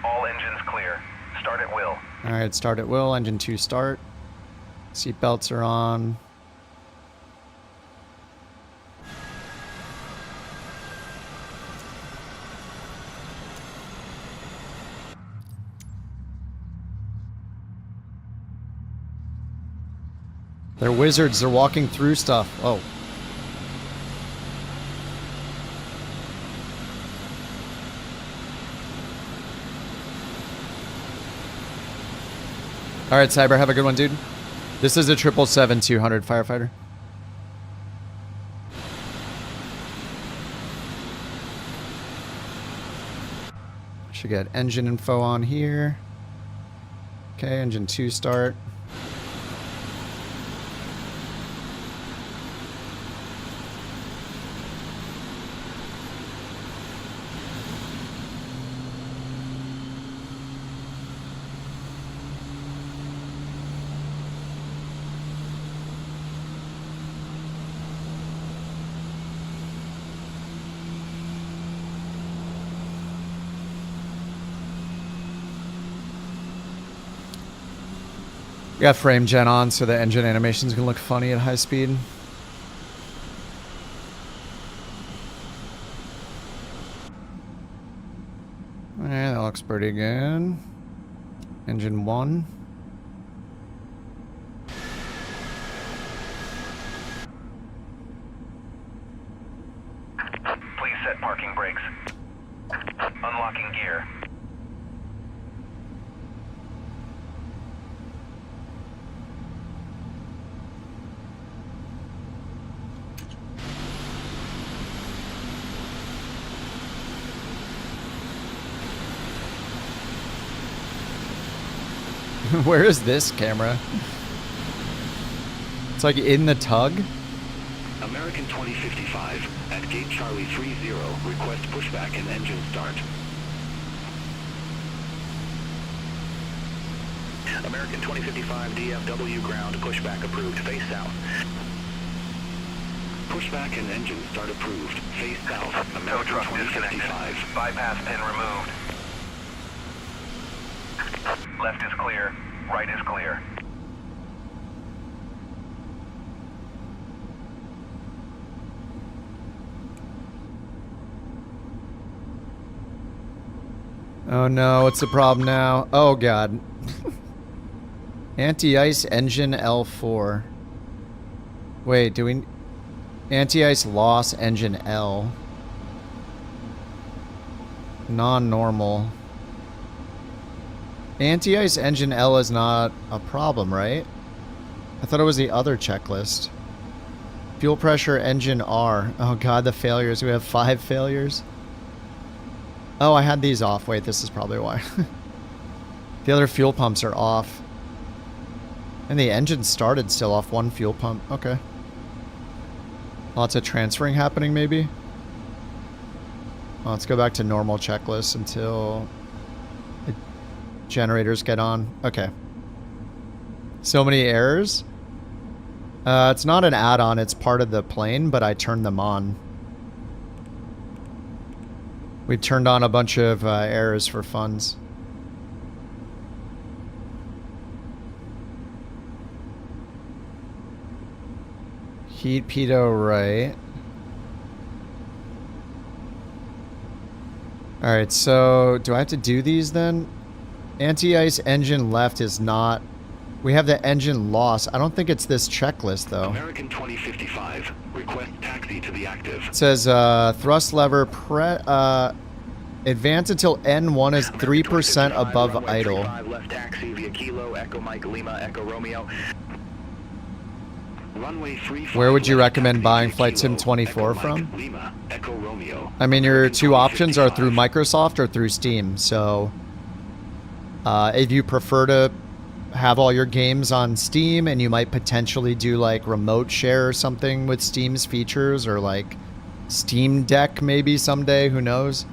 All engines clear. Start at will. Alright, start at will, engine 2 start. Seat belts are on. They're wizards, they're walking through stuff. Oh. Alright, Cyber, have a good one, dude. This is a 777-200 firefighter. Should get engine info on here. Okay, engine 2 start. Got frame gen on so the engine animation's gonna look funny at high speed. Alright, that looks pretty good. Engine 1. Please set parking brakes. Unlocking gear. Where is this camera? It's like in the tug. American 2055 at gate Charlie 30, request pushback and engine start. American 2055 DFW ground, pushback approved, face south. Pushback and engine start approved, face south. Tow American truck disconnected. 2055. Bypass pin removed. Left is clear. Right is clear. Oh no, what's the problem now? Oh god. Anti-ice engine L4. Wait, do we... Anti-ice loss engine L. Non-normal. Anti-ice engine L is not a problem, right? I thought it was the other checklist. Fuel pressure engine R. Oh god, the failures. We have 5 failures. Oh, I had these off. Wait, this is probably why. The other fuel pumps are off. And the engine started still off 1 fuel pump. Okay. Lots of transferring happening, maybe? Well, let's go back to normal checklist until the generators get on. Okay. So many errors. It's not an add-on, it's part of the plane, but I turned them on. We turned on a bunch of errors for funds. Heat pitot right. Alright, so do I have to do these then? Anti-ice engine left is not... We have the engine loss. I don't think it's this checklist though. American 2055, request taxi to the active. It says thrust lever advance until N1 is 3% above idle. Left taxi via Kilo, Echo Mike Lima, Echo Romeo. Runway 35. Where would you recommend buying Flight Sim 24 from? Lima, Echo Romeo. I mean, your two options are through Microsoft or through Steam. So if you prefer to have all your games on Steam and you might potentially do like remote share or something with Steam's features, or like Steam Deck maybe someday, who knows,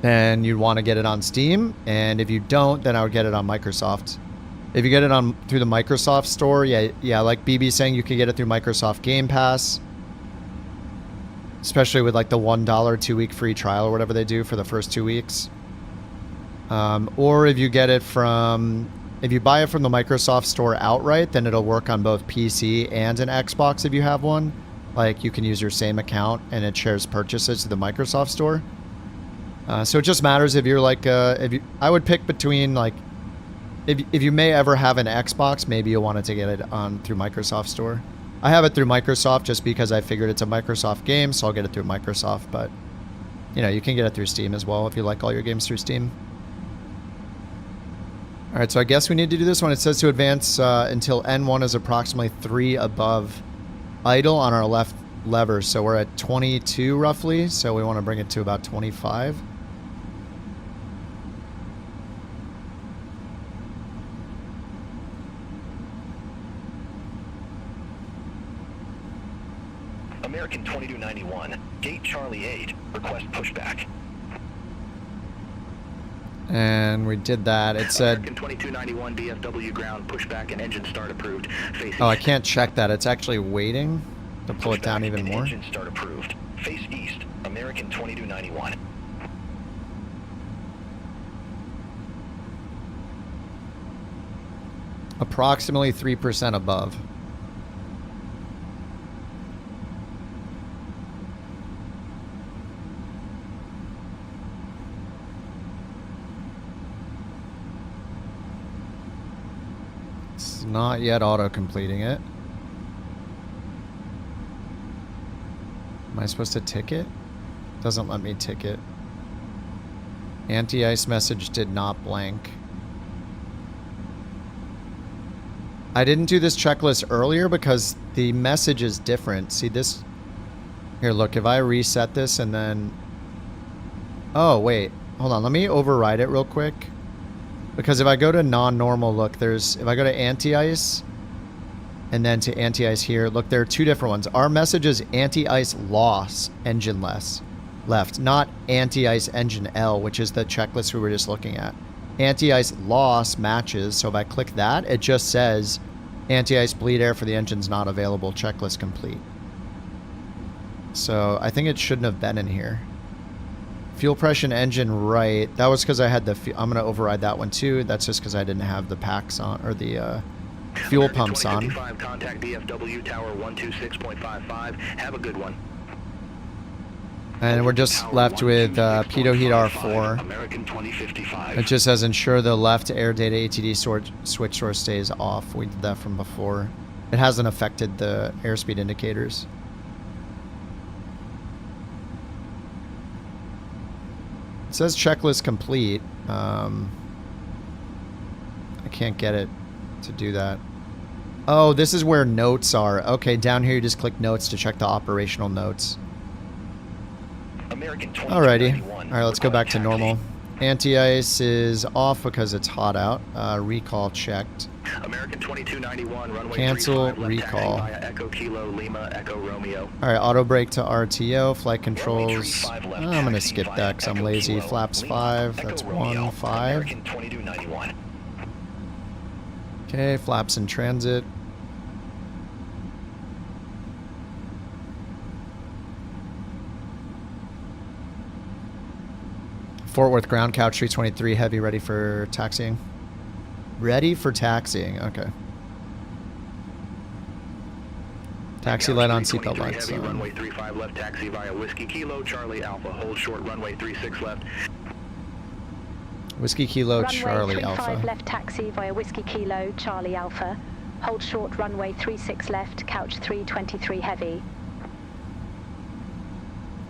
then you'd want to get it on Steam. And if you don't, then I would get it on Microsoft. If you get it on through the Microsoft store, yeah, like BB saying, you could get it through Microsoft Game Pass, especially with like the $1 2-week free trial or whatever they do for the first 2 weeks. Or if you get it from, if you buy it from the Microsoft store outright, then it'll work on both PC and an Xbox if you have one. Like you can use your same account and it shares purchases to the Microsoft store. So it just matters if you're like, I would pick between like, if you may ever have an Xbox, maybe you'll want to get it on through Microsoft store. I have it through Microsoft just because I figured it's a Microsoft game, so I'll get it through Microsoft. But you know, you can get it through Steam as well if you like all your games through Steam. All right, so I guess we need to do this one. It says to advance until N1 is approximately 3 above idle on our left lever. So we're at 22 roughly, so we want to bring it to about 25. American 2291, Gate Charlie 8, request pushback. And we did that. It said American 2291 DFW ground pushback and engine start approved. Face oh, I can't check that. It's actually waiting to pull it down even more. Engine start approved. Face east. American 2291. Approximately 3% above. Not yet auto-completing it. Am I supposed to tick it? Doesn't let me tick it. Anti-ice message did not blank. I didn't do this checklist earlier because the message is different. See this? Here, look, if I reset this and then... Oh, wait. Hold on, let me override it real quick. Because if I go to non-normal, look, there's... If I go to anti-ice and then to anti-ice here, look, there are two different ones. Our message is anti-ice loss, engine left, not anti-ice engine L, which is the checklist we were just looking at. Anti-ice loss matches, so if I click that, it just says anti-ice bleed air for the engines not available, checklist complete. So I think it shouldn't have been in here. Fuel pressure engine right. That was because I had the... I'm going to override that one too. That's just because I didn't have the packs on, or the fuel pumps on. Contact DFW tower 126.55. Have a good one. And we're just left with pitot heat R4. American 2055. It just says ensure the left air data ATD switch source stays off. We did that from before. It hasn't affected the airspeed indicators. It says checklist complete. I can't get it to do that. Oh, this is where notes are. Okay, down here you just click notes to check the operational notes. Alrighty. Alright, let's go back to normal. Anti-ice is off because it's hot out. Recall checked. American 2291, runway Cancel 35, left recall. taxi via Echo Kilo, Lima, Echo Romeo. Alright, auto brake to RTO, flight controls. I'm gonna skip that because I'm lazy. Flaps 5, that's 1, 5. American 2291. Okay, flaps in transit. Fort Worth ground, couch 323, heavy, ready for taxiing. Ready for taxiing, okay. Taxi light on, seatbelt lights. Heavy, runway 35 left, taxi via Whiskey Kilo, Charlie Alpha. Hold short, runway 36 left. Whiskey Kilo, runway Charlie 35 Alpha. left taxi via Whiskey Kilo, Charlie Alpha. Hold short runway 36 left, couch 323 heavy.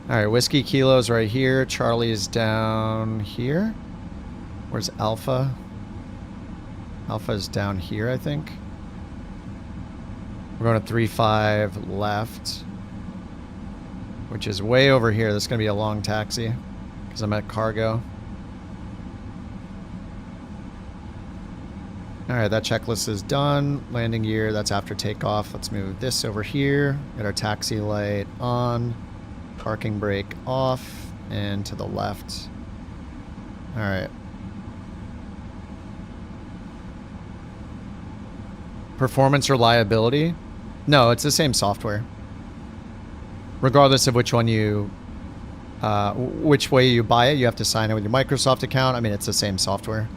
Alright, Whiskey Kilo's right here. Charlie is down here. Where's Alpha? Alpha is down here, I think. We're going to 35 left, which is way over here. This is going to be a long taxi because I'm at cargo. Alright, that checklist is done. Landing gear, that's after takeoff. Let's move this over here. Get our taxi light on. Parking brake off. And to the left. Alright. Performance reliability? No, it's the same software. Regardless of which one you... which way you buy it, you have to sign it with your Microsoft account. I mean, it's the same software.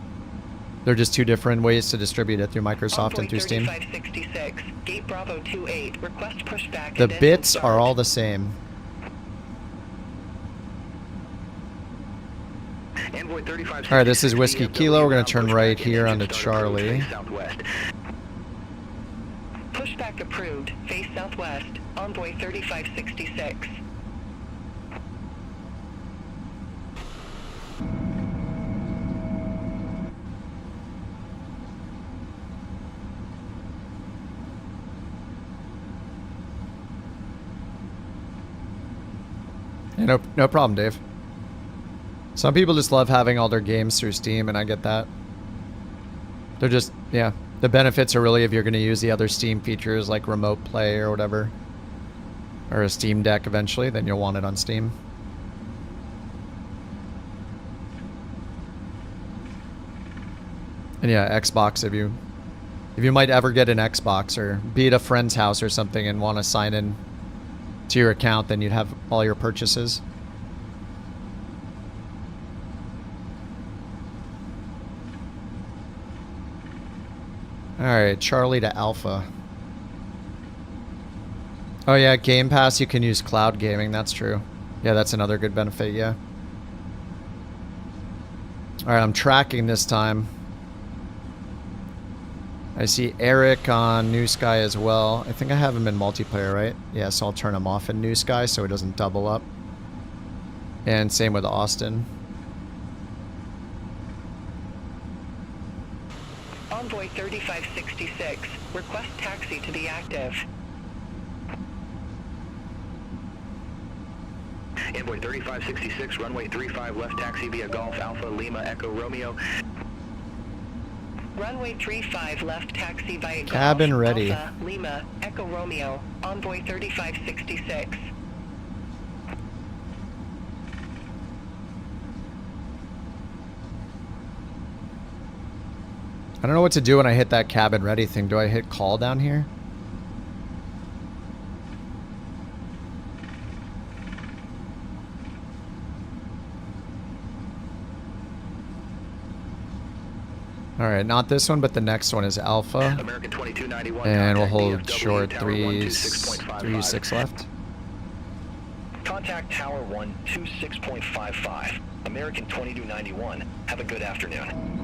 They're just two different ways to distribute it through Microsoft and through Steam. 3566, Gate Bravo 28, request pushback. The bits are all the same. Alright, this is Whiskey Kilo. We're going to turn right here onto Charlie. Pushback approved. Face southwest. Envoy 3566. Yeah, no problem, Dave. Some people just love having all their games through Steam, and I get that. They're just, yeah. The benefits are really if you're going to use the other Steam features like remote play or whatever. Or a Steam Deck eventually, then you'll want it on Steam. And yeah, Xbox, if you might ever get an Xbox or be at a friend's house or something and want to sign in to your account, then you'd have all your purchases. Alright, Charlie to Alpha. Oh yeah, Game Pass, you can use cloud gaming, that's true. Yeah, that's another good benefit, yeah. Alright, I'm tracking this time. I see Eric on New Sky as well. I think I have him in multiplayer, right? Yeah, so I'll turn him off in New Sky so he doesn't double up. And same with Austin. Envoy 3566, request taxi to be active. Envoy 3566, runway 35 left, taxi via Golf Alpha, Lima, Echo Romeo. Runway 35 left, taxi via Cabin Golf ready. Alpha, Lima, Echo Romeo. Envoy 3566. I don't know what to do when I hit that cabin ready thing. Do I hit call down here? Alright, not this one, but the next one is Alpha. American 2291. And we'll hold DFW, short Tower 3-6 left. Contact Tower 126.55. American 2291. Have a good afternoon.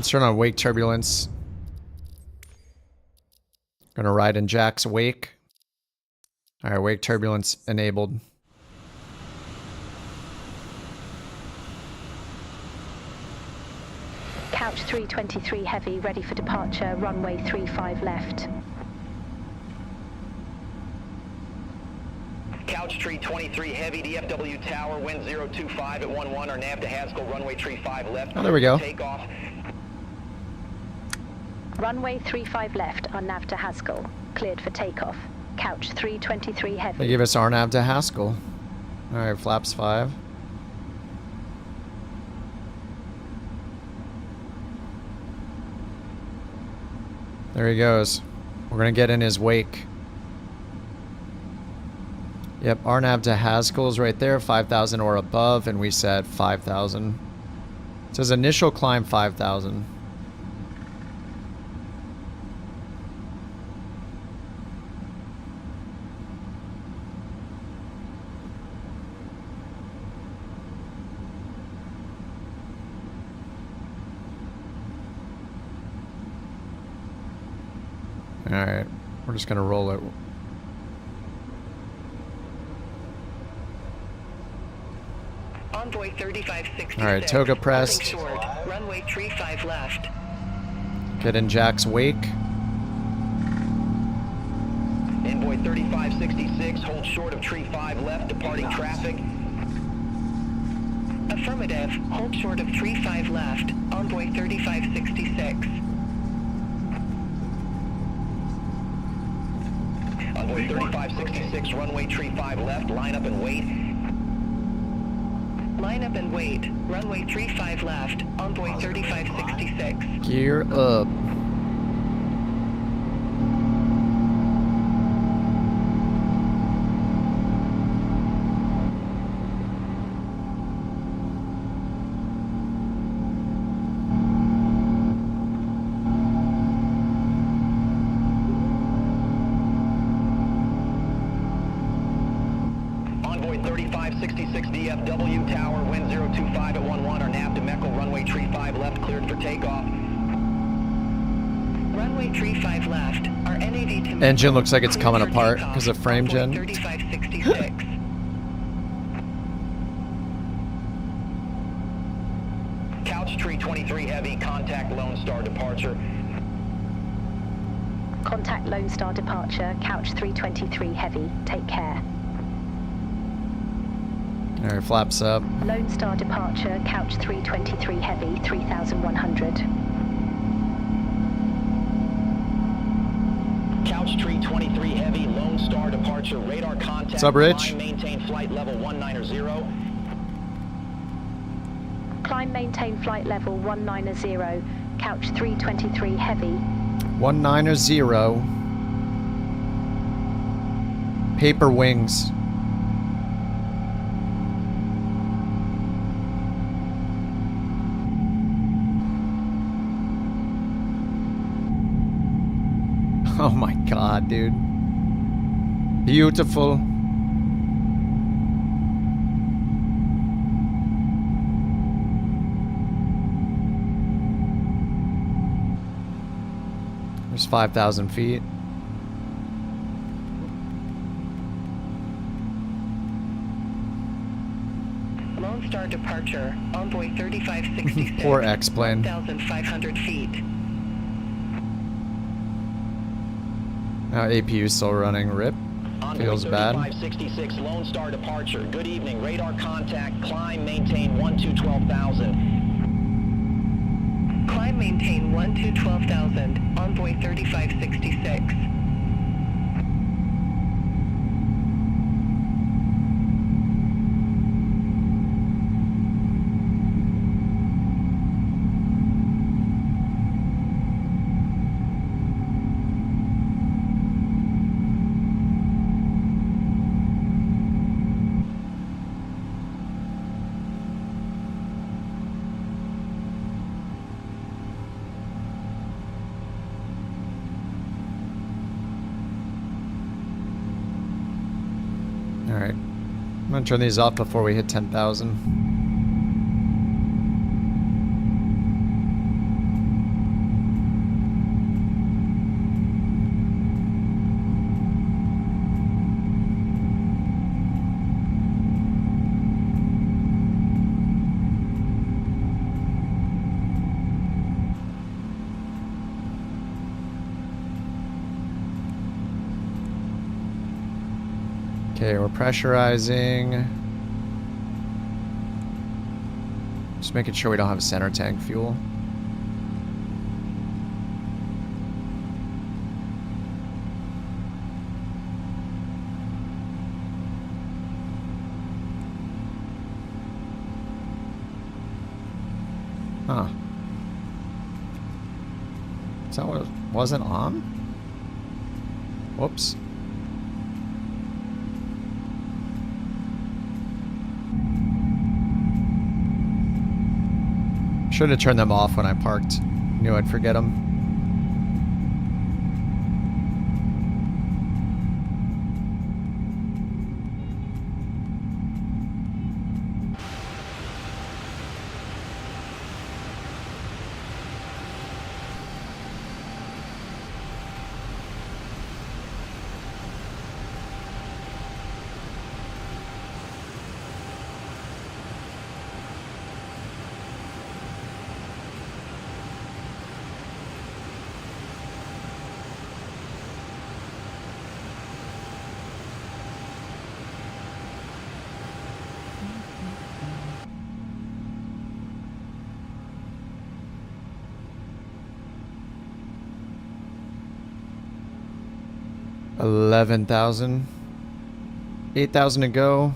Let's turn on wake turbulence. Gonna ride in Jack's wake. All right, wake turbulence enabled. Couch 323 heavy, ready for departure, runway 35 left. Couch tree 23 heavy, DFW tower, wind 025 at 11, or nav to Haskell, runway tree 5 left. Oh, there we go. Takeoff. Runway 35 left on nav to Haskell, cleared for takeoff. Couch 323 heavy. They gave us RNAV to Haskell. All right, flaps 5. There he goes. We're gonna get in his wake. Yep, RNAV to Haskell is right there, 5,000 or above, and we said 5,000. It says initial climb 5,000. Alright, we're just gonna roll it. Envoy 3566. Alright, toga pressed. Short. Runway tree 5 left. Get in Jack's wake. Envoy 3566, hold short of tree 5 left, departing traffic. Affirmative, hold short of tree 5 left. Envoy 3566. Envoy 3566, runway tree 5 left, line up and wait. Line up and wait. Runway 35 left. Envoy 3566. Gear up. Envoy 3566 DFW tower, wind 025 at 11, or nav to Meckel, runway tree 5 left, cleared for takeoff. Runway tree 5 left. Our NAV to Engine looks like it's coming apart because of frame gen. 3566. Couch tree 23 heavy, contact Lone Star departure. Contact Lone Star departure, Couch 323 heavy. Take care. Alright, flaps up. Lone Star departure, Couch 323 heavy, 3,100. Couch tree 23 heavy, Lone Star departure, radar contact. What's up, Rich? Climb, maintain flight level 190. Climb, maintain flight level 190, Couch 323 heavy. 190. Paper wings. Oh my god, dude. Beautiful. There's 5,000 feet. Lone Star departure. Envoy 3566. Poor X-plane. 1,500 feet. Now APU is still running. RIP. Feels bad. 3566 Lone Star departure. Good evening. Radar contact. Climb, maintain 12,000. Climb, maintain 12,000. Envoy 3566. Alright. I'm gonna turn these off before we hit 10,000. Okay, we're pressurizing. Just making sure we don't have center tank fuel. Huh. Is that what it wasn't on? Whoops. Should have turned them off when I parked. Knew I'd forget them. $11,000. 8,000 to go.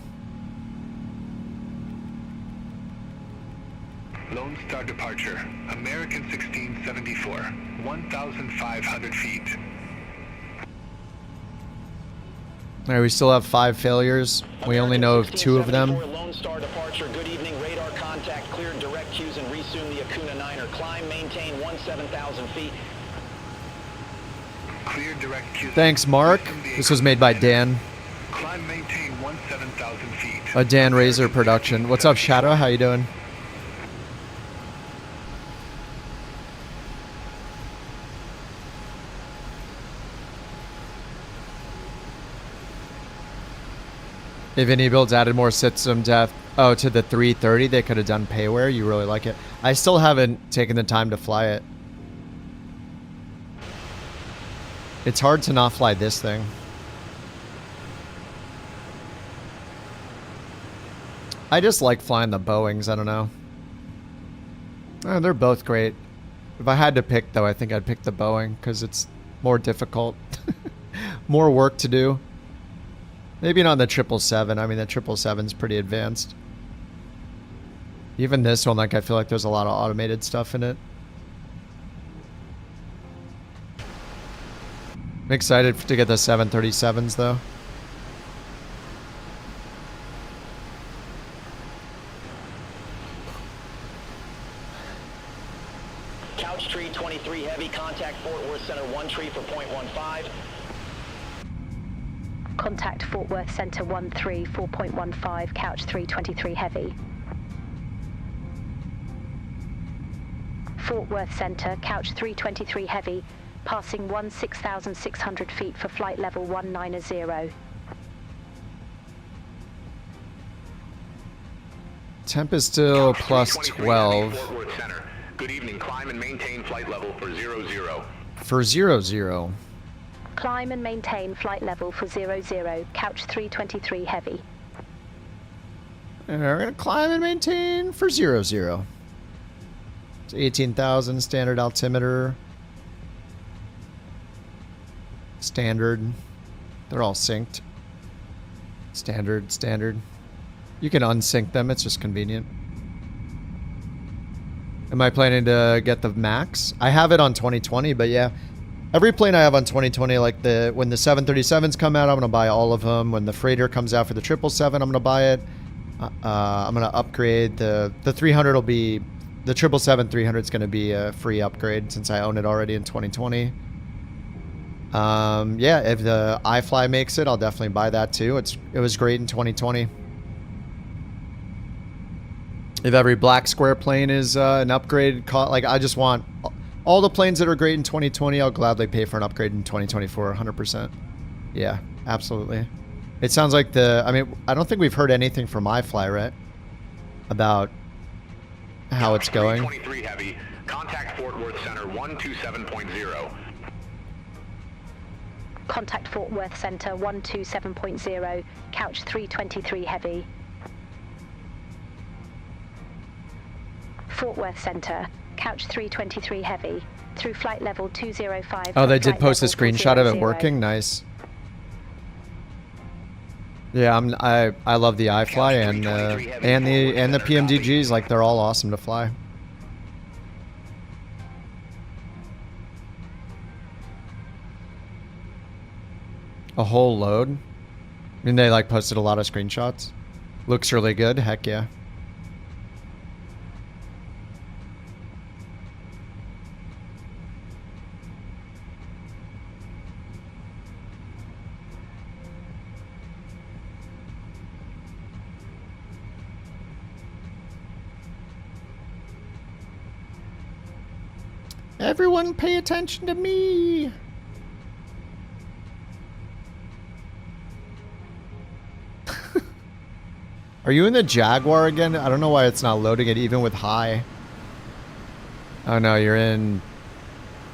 Lone Star departure. American 1674. 1,500 feet. Alright, we still have 5 failures. We only know of 2 of them. Lone Star departure. Good evening. Radar contact. Cleared direct cues and resume the Acuna 9er. Climb, maintain 17,000 feet. Clear direct cues. Thanks, Mark. This was made by Dan. Climb, maintain 17,000 feet. A Dan Razor production. What's up, Shadow? How you doing? If any builds added more system depth, oh, to the 330, they could have done payware. You really like it. I still haven't taken the time to fly it. It's hard to not fly this thing. I just like flying the Boeings. I don't know. Oh, they're both great. If I had to pick, though, I think I'd pick the Boeing because it's more difficult. More work to do. Maybe not the 777. I mean, the 777's pretty advanced. Even this one, like, I feel like there's a lot of automated stuff in it. I'm excited to get the 737s, though. Couch tree 23 heavy. Contact Fort Worth Center 1 tree for 0.15. Contact Fort Worth Center 13 4.15, couch 323 heavy. Fort Worth Center, couch 323 heavy, passing 16,600 feet for flight level 190. Temp is still plus 12. Fort Worth Center. Good evening. Climb and maintain flight level for 00. For 00. Climb and maintain flight level for 00, couch 323 heavy. And we're going to climb and maintain for 00. It's 18,000 standard altimeter. Standard. They're all synced. Standard, standard. You can unsync them, it's just convenient. Am I planning to get the max? I have it on 2020, but yeah. Every plane I have on 2020, like when the 737s come out, I'm going to buy all of them. When the freighter comes out for the 777, I'm going to buy it. I'm going to upgrade. The 300 will be... The 777-300 is going to be a free upgrade since I own it already in 2020. Yeah, if the iFly makes it, I'll definitely buy that too. It was great in 2020. If every black square plane is an upgrade, like I just want all the planes that are great in 2020, I'll gladly pay for an upgrade in 2024, 100%. Yeah, absolutely. It sounds like I mean, I don't think we've heard anything from iFly, right? About how it's going. 23 heavy. Contact Fort Worth Center 127.0. Contact Fort Worth Center 127.0, couch 323 heavy. Fort Worth Center, couch 323 heavy, through flight level 205. Oh, they did post a screenshot of it working? Nice. Yeah, I love the iFly and the PMDGs, like they're all awesome to fly. A whole load? I mean, they like posted a lot of screenshots. Looks really good. Heck yeah. Everyone pay attention to me. Are you in the Jaguar again? I don't know why it's not loading it even with high. Oh no, you're in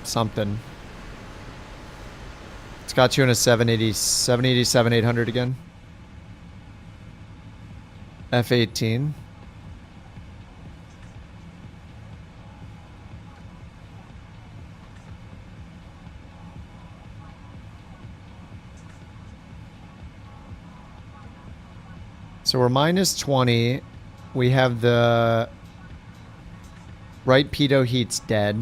something. It's got you in a 787 800 again. F-18. So we're minus 20. We have the right pitot heat's dead.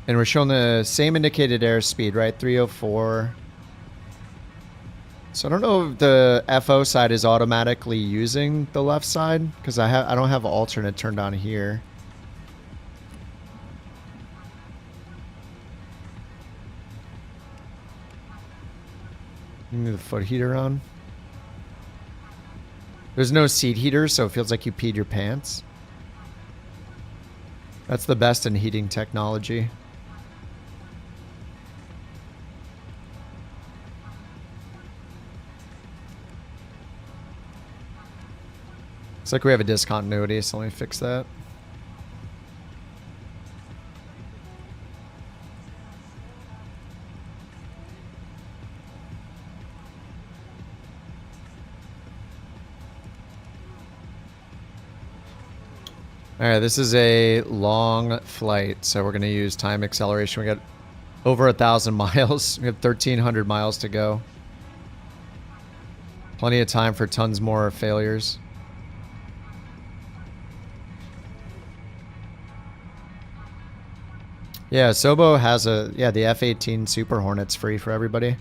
And we're showing the same indicated airspeed, right? 304. So I don't know if the FO side is automatically using the left side, because I don't have alternate turned on here. Move the foot heater on. There's no seat heater, so it feels like you peed your pants. That's the best in heating technology. It's like we have a discontinuity, so let me fix that. Alright, this is a long flight, so we're going to use time acceleration. We got over 1,000 miles. We have 1,300 miles to go. Plenty of time for tons more failures. Yeah, Sobo has the F-18 Super Hornet's free for everybody.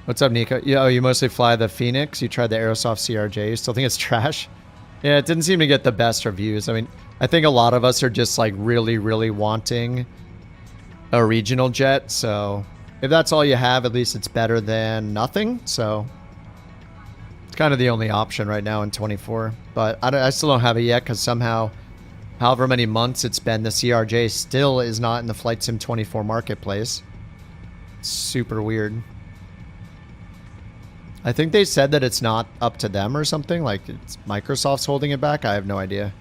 What's up, Nico? Oh, you mostly fly the Phoenix? You tried the Aerosoft CRJ? You still think it's trash? Yeah, it didn't seem to get the best reviews. I mean, I think a lot of us are just like really, really wanting a regional jet. So if that's all you have, at least it's better than nothing. So it's kind of the only option right now in 24. But I still don't have it yet because somehow, however many months it's been, the CRJ still is not in the Flight Sim 24 marketplace. It's super weird. I think they said that it's not up to them or something, like it's Microsoft's holding it back. I have no idea.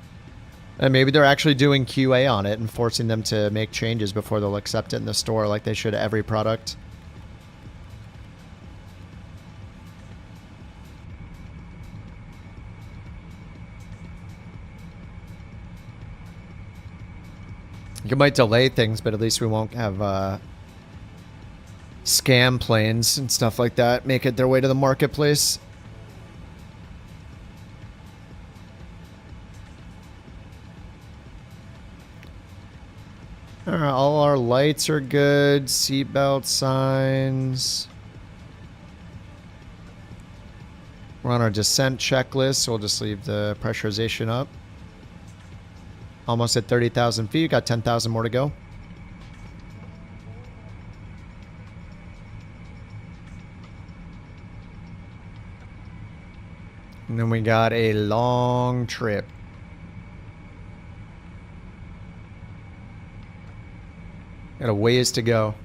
And maybe they're actually doing QA on it and forcing them to make changes before they'll accept it in the store like they should every product. It might delay things, but at least we won't have scam planes and stuff like that make it their way to the marketplace. All our lights are good. Seatbelt signs. We're on our descent checklist, so we'll just leave the pressurization up. Almost at 30,000 feet. Got 10,000 more to go. And then we got a long trip. Got a ways to go.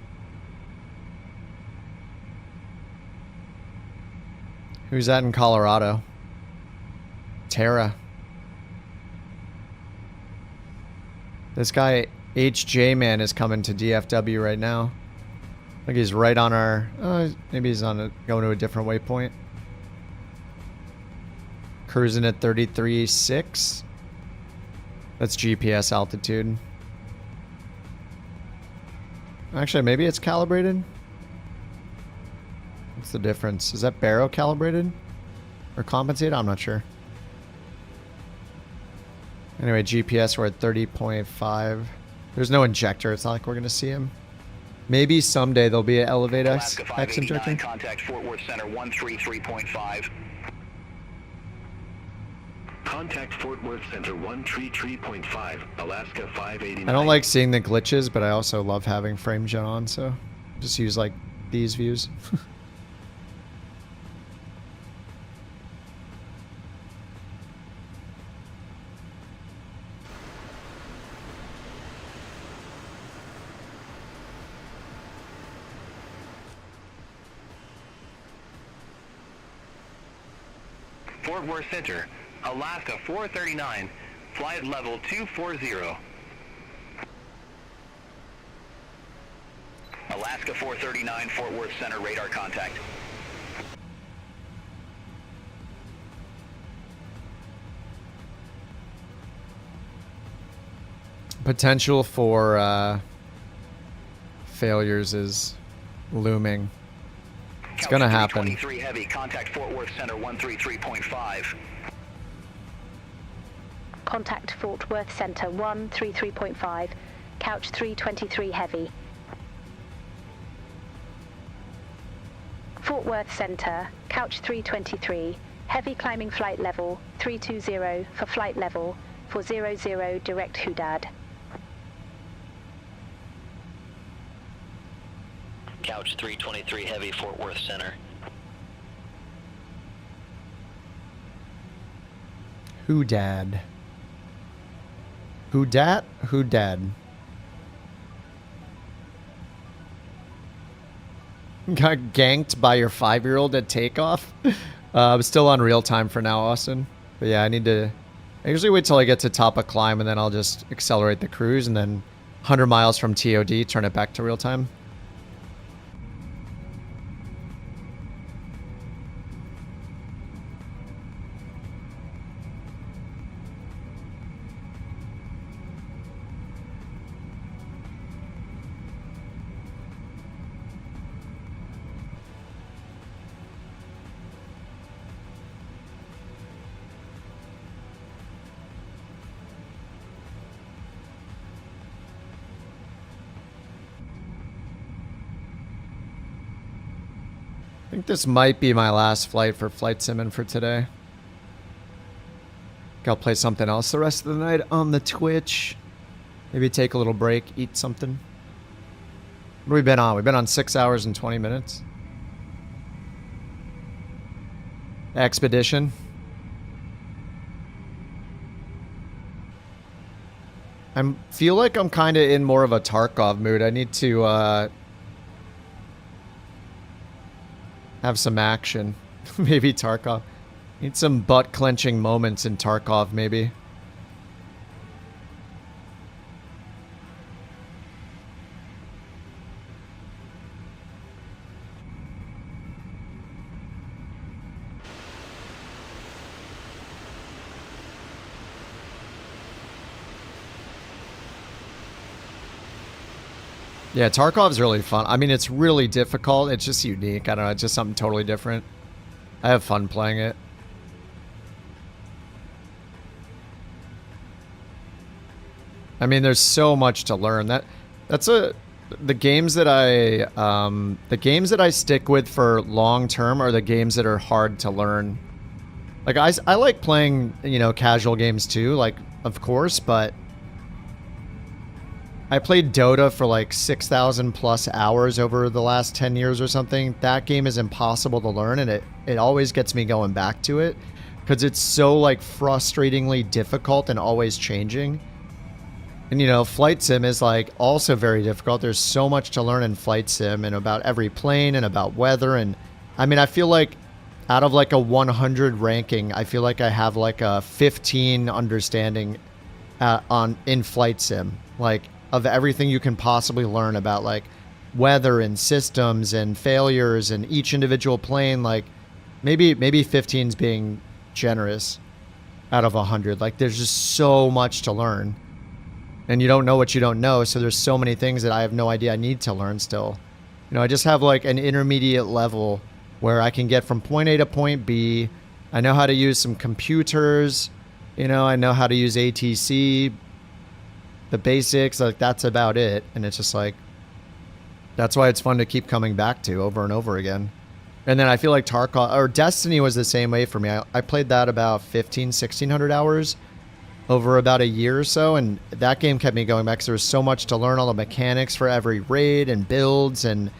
Who's that in Colorado? Tara. This guy, HJ Man, is coming to DFW right now. I think he's right on our... maybe he's on going to a different waypoint. Cruising at 33.6. That's GPS altitude. Actually, maybe it's calibrated. What's the difference? Is that baro calibrated? Or compensated? I'm not sure. Anyway, GPS, we're at 30.5. There's no injector. It's not like we're going to see him. Maybe someday there'll be an Elevate X injector. Contact Fort Worth Center 133.5. Contact Fort Worth Center 133.5, Alaska 589. I don't like seeing the glitches, but I also love having frame gen on, so just use like these views. Fort Worth Center, Alaska 439, flight level 240. Alaska 439, Fort Worth Center, radar contact. Potential for failures is looming. It's gonna happen. 23 heavy, contact Fort Worth Center 133.5. Contact Fort Worth Center 133.5, couch 323 heavy. Fort Worth Center, couch 323, heavy climbing flight level 320 for flight level 400 direct Hudad. Couch 323 heavy, Fort Worth Center. Hudad. Hudat? Hudad. Got ganked by your 5-year-old at takeoff? I'm still on real time for now, Austin. But yeah, I usually wait till I get to top of climb and then I'll just accelerate the cruise and then 100 miles from TOD, turn it back to real time. I think this might be my last flight for Flight Simmon for today. I'll play something else the rest of the night on the Twitch. Maybe take a little break, eat something. What have we been on? We've been on 6 hours and 20 minutes. Expedition. I feel like I'm kind of in more of a Tarkov mood. I need to have some action. Maybe Tarkov. Need some butt-clenching moments in Tarkov, maybe. Yeah, Tarkov's really fun. I mean, it's really difficult. It's just unique. I don't know. It's just something totally different. I have fun playing it. I mean, there's so much to learn. The games that I stick with for long term are the games that are hard to learn. Like I like playing, you know, casual games too, like of course, but I played Dota for like 6,000 plus hours over the last 10 years or something. That game is impossible to learn, and it always gets me going back to it because it's so like frustratingly difficult and always changing. And you know, Flight Sim is like also very difficult. There's so much to learn in Flight Sim and about every plane and about weather. And I mean, I feel like out of like a 100 ranking, I feel like I have like a 15 understanding in Flight Sim, like of everything you can possibly learn about like weather and systems and failures and each individual plane. Like maybe 15's being generous out of 100. Like there's just so much to learn, and you don't know what you don't know. So there's so many things that I have no idea I need to learn still. You know, I just have like an intermediate level where I can get from point A to point B. I know how to use some computers, you know, I know how to use ATC, the basics, like that's about it. And it's just like, that's why it's fun to keep coming back to over and over again. And then I feel like Tarkov or Destiny was the same way for me. I played that about 1600 hours over about a year or so. And that game kept me going back because there was so much to learn, all the mechanics for every raid and builds and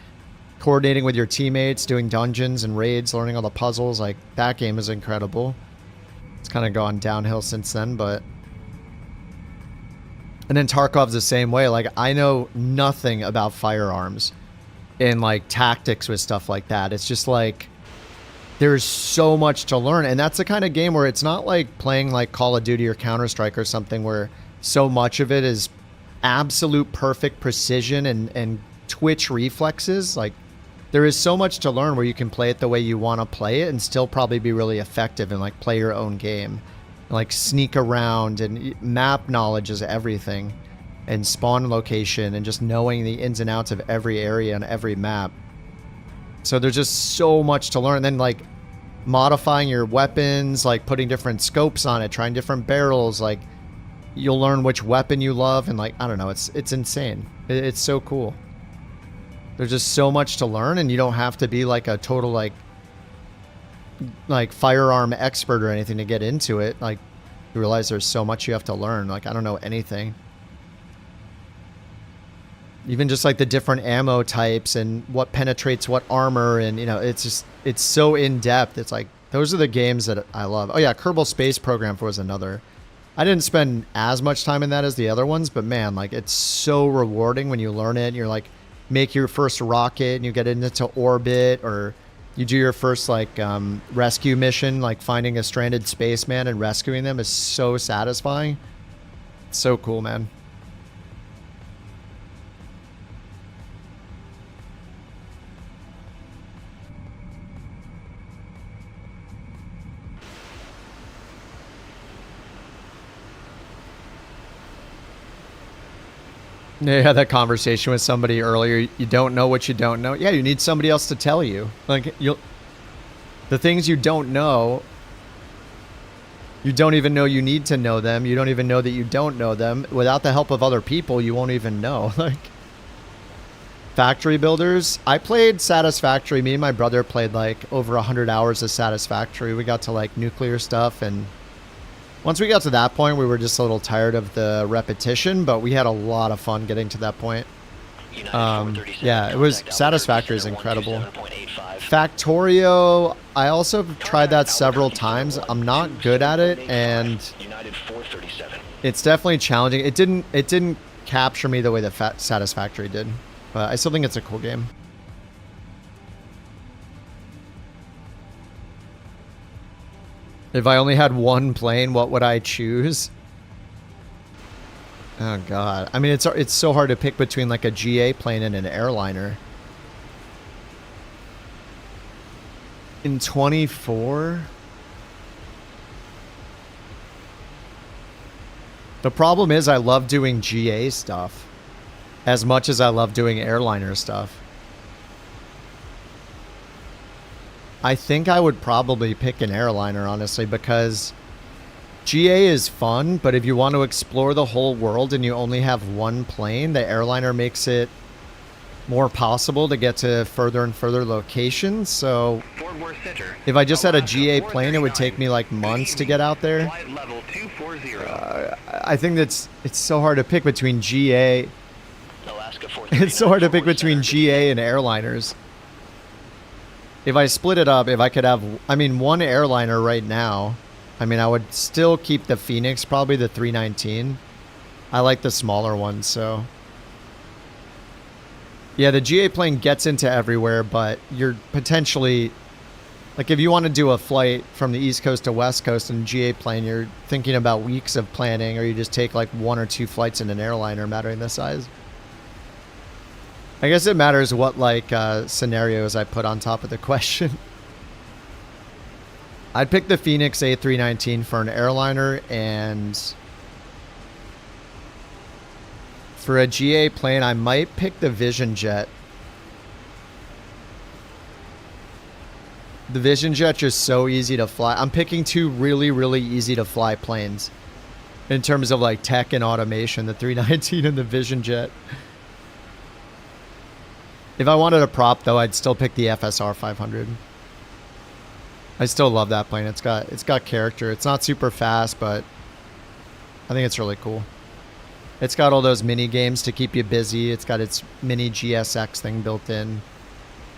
coordinating with your teammates, doing dungeons and raids, learning all the puzzles. Like that game is incredible. It's kind of gone downhill since then, but. And then Tarkov's the same way. Like I know nothing about firearms and like tactics with stuff like that. It's just like there's so much to learn. And that's the kind of game where it's not like playing like Call of Duty or Counter-Strike or something where so much of it is absolute perfect precision and twitch reflexes. Like there is so much to learn where you can play it the way you want to play it and still probably be really effective and like play your own game. Like sneak around, and map knowledge is everything, and spawn location and just knowing the ins and outs of every area and every map. So there's just so much to learn. And then like modifying your weapons, like putting different scopes on it, trying different barrels, like you'll learn which weapon you love. And like, I don't know, it's insane. It's so cool. There's just so much to learn, and you don't have to be like a total like firearm expert or anything to get into it. Like you realize there's so much you have to learn. Like I don't know anything. Even just like the different ammo types and what penetrates what armor, and you know, it's so in depth. It's like those are the games that I love. Oh yeah, Kerbal Space Program was another. I didn't spend as much time in that as the other ones, but man, like it's so rewarding when you learn it and you're like make your first rocket and you get into orbit, or you do your first like rescue mission, like finding a stranded spaceman and rescuing them is so satisfying. It's so cool, man. Yeah, I had that conversation with somebody earlier. You don't know what you don't know. Yeah, you need somebody else to tell you. Like the things you don't know, you don't even know you need to know them. You don't even know that you don't know them. Without the help of other people, you won't even know. Like Factory Builders. I played Satisfactory. Me and my brother played like over 100 hours of Satisfactory. We got to like nuclear stuff, and once we got to that point, we were just a little tired of the repetition, but we had a lot of fun getting to that point. Yeah, it was Satisfactory is incredible. Factorio, I also tried that several times. I'm not good at it, and it's definitely challenging. It didn't capture me the way that Satisfactory did, but I still think it's a cool game. If I only had one plane, what would I choose? Oh god. I mean, it's so hard to pick between like a GA plane and an airliner. In 24? The problem is I love doing GA stuff as much as I love doing airliner stuff. I think I would probably pick an airliner, honestly, because GA is fun, but if you want to explore the whole world and you only have one plane, the airliner makes it more possible to get to further and further locations. So if I just had a GA plane, it would take me like months to get out there. I think it's so hard to pick between GA. It's so hard to pick between GA and airliners. If I split it up, if I could have, I mean, one airliner right now, I mean, I would still keep the Phoenix, probably the 319. I like the smaller one, so. Yeah, the GA plane gets into everywhere, but you're potentially, like if you want to do a flight from the East Coast to West Coast in a GA plane, you're thinking about weeks of planning, or you just take like 1 or 2 flights in an airliner, mattering the size. I guess it matters what like scenarios I put on top of the question. I'd pick the Phoenix A319 for an airliner, and for a GA plane, I might pick the Vision Jet. The Vision Jet is so easy to fly. I'm picking two really, really easy to fly planes in terms of like tech and automation, the 319 and the Vision Jet. If I wanted a prop though, I'd still pick the FSR 500. I still love that plane. It's got character. It's not super fast, but I think it's really cool. It's got all those mini games to keep you busy. It's got its mini GSX thing built in.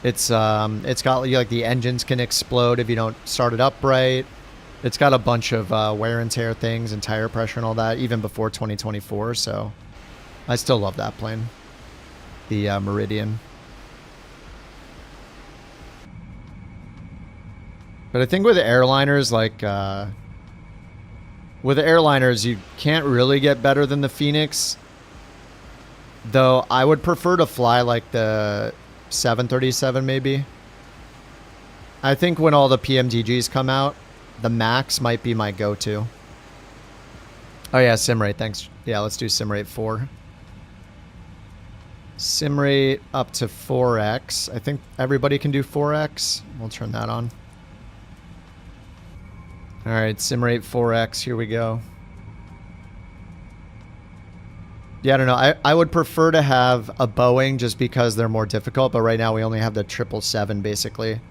It's got like the engines can explode if you don't start it up right. It's got a bunch of wear and tear things and tire pressure and all that even before 2024. So I still love that plane, the Meridian. But I think with airliners, like with airliners, you can't really get better than the Phoenix. Though I would prefer to fly like the 737 maybe. I think when all the PMDGs come out, the Max might be my go-to. Oh yeah, Simrate, thanks. Yeah, let's do Simrate 4. Simrate up to 4x. I think everybody can do 4x. We'll turn that on. All right, Simrate 4x, here we go. Yeah, I don't know. I would prefer to have a Boeing just because they're more difficult, but right now we only have the 777 basically.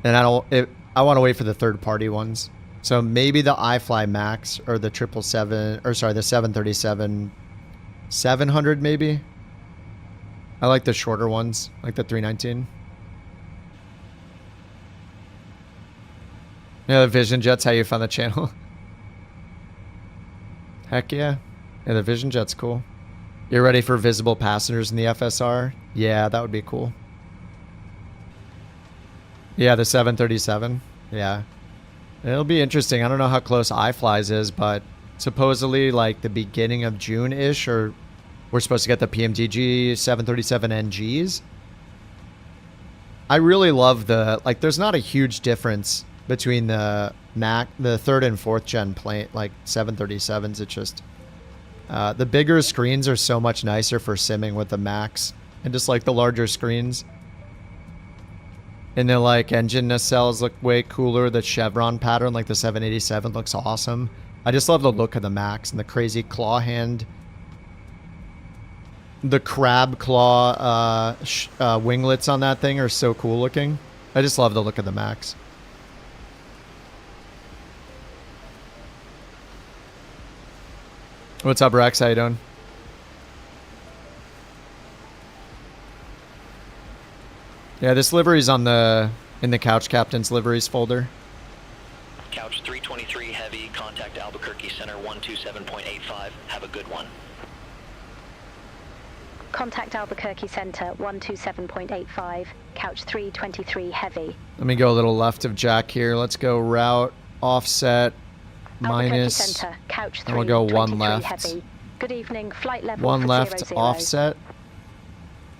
And I want to wait for the third-party ones. So maybe the iFly Max or the 777, or sorry, the 737 700 maybe. I like the shorter ones, like the 319. Yeah, the Vision Jet's how you found the channel. Heck yeah. Yeah, the Vision Jet's cool. You're ready for visible passengers in the FSR? Yeah, that would be cool. Yeah, the 737. Yeah. It'll be interesting. I don't know how close iFlies is, but supposedly like the beginning of June-ish, or we're supposed to get the PMDG 737 NGs. I really love the, like, there's not a huge difference between the the 3rd and 4th gen plane, like 737s. It's just the bigger screens are so much nicer for simming with the Max, and just like the larger screens. And the like engine nacelles look way cooler. The chevron pattern, like the 787, looks awesome. I just love the look of the Max and the crazy claw hand. The crab claw winglets on that thing are so cool looking. I just love the look of the Max. What's up, Rex? How you doing? Yeah, this livery's on the in the Couch Captain's liveries folder. Couch 323 Heavy, contact Albuquerque Center 127.85. Have a good one. Contact Albuquerque Center 127.85. Couch 323 Heavy. Let me go a little left of Jack here. Let's go route offset minus. Center, Couch 3, and we'll go one left. Heavy. Good evening. Flight level one left 00. offset.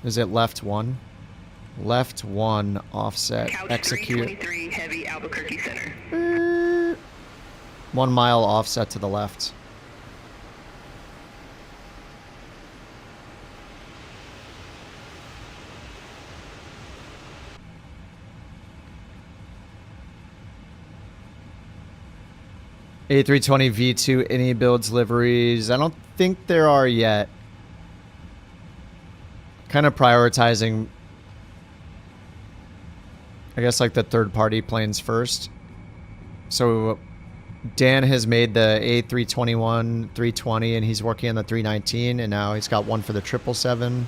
Is it left one? Left one offset. Couch Execute. 323 Heavy, Albuquerque Center. 1 mile offset to the left. A320 V2 any builds liveries. I don't think there are yet. Kind of prioritizing, I guess, like the third-party planes first. So Dan has made the A321, 320, and he's working on the 319, and now he's got one for the 777.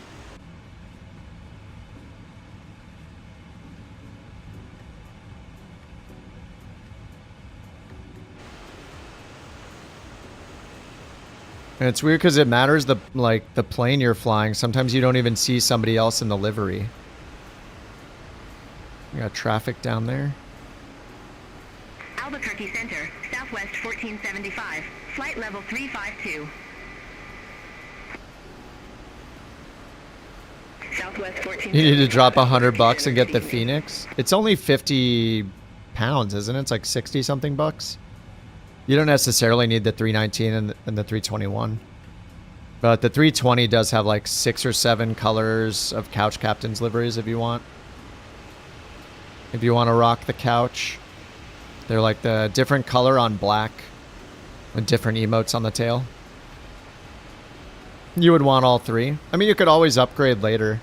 And it's weird because it matters the plane you're flying. Sometimes you don't even see somebody else in the livery. We got traffic down there. Albuquerque Center, Southwest 1475, flight level 352. Southwest 14. You need to drop $100 and get the Phoenix. It's only 50 pounds, isn't it? It's like 60 something bucks. You don't necessarily need the 319 and the 321. But the 320 does have like 6 or 7 colors of Couch Captain's liveries if you want. If you want to rock the couch. They're like the different color on black with different emotes on the tail. You would want all 3. I mean, you could always upgrade later.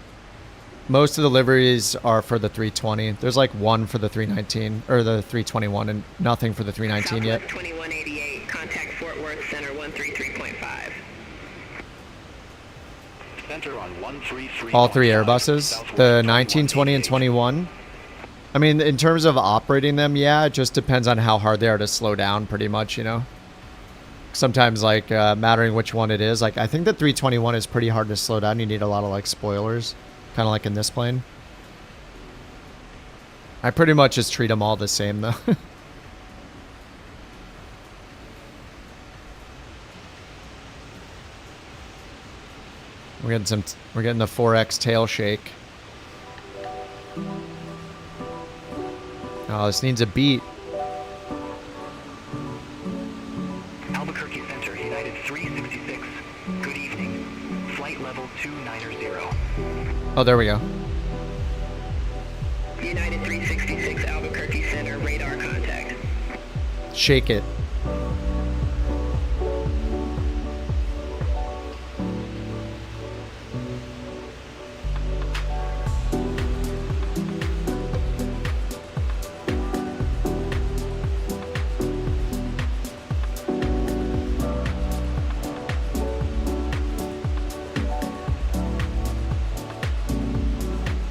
Most of the liveries are for the 320. There's like 1 for the 319 or the 321 and nothing for the 319 yet. 2188, contact Fort Worth Center 133.5. Center on 133. All 3 Airbuses, the 19, 20, and 21. I mean, in terms of operating them, yeah, it just depends on how hard they are to slow down, pretty much, you know. Sometimes, like, mattering which one it is. Like, I think the 321 is pretty hard to slow down. You need a lot of, like, spoilers. Kind of like in this plane. I pretty much just treat them all the same, though. We're getting the 4X tail shake. Oh, this needs a beat. Albuquerque Center, United 366. Good evening. Flight level 290. Oh, there we go. United 366, Albuquerque Center, radar contact. Shake it.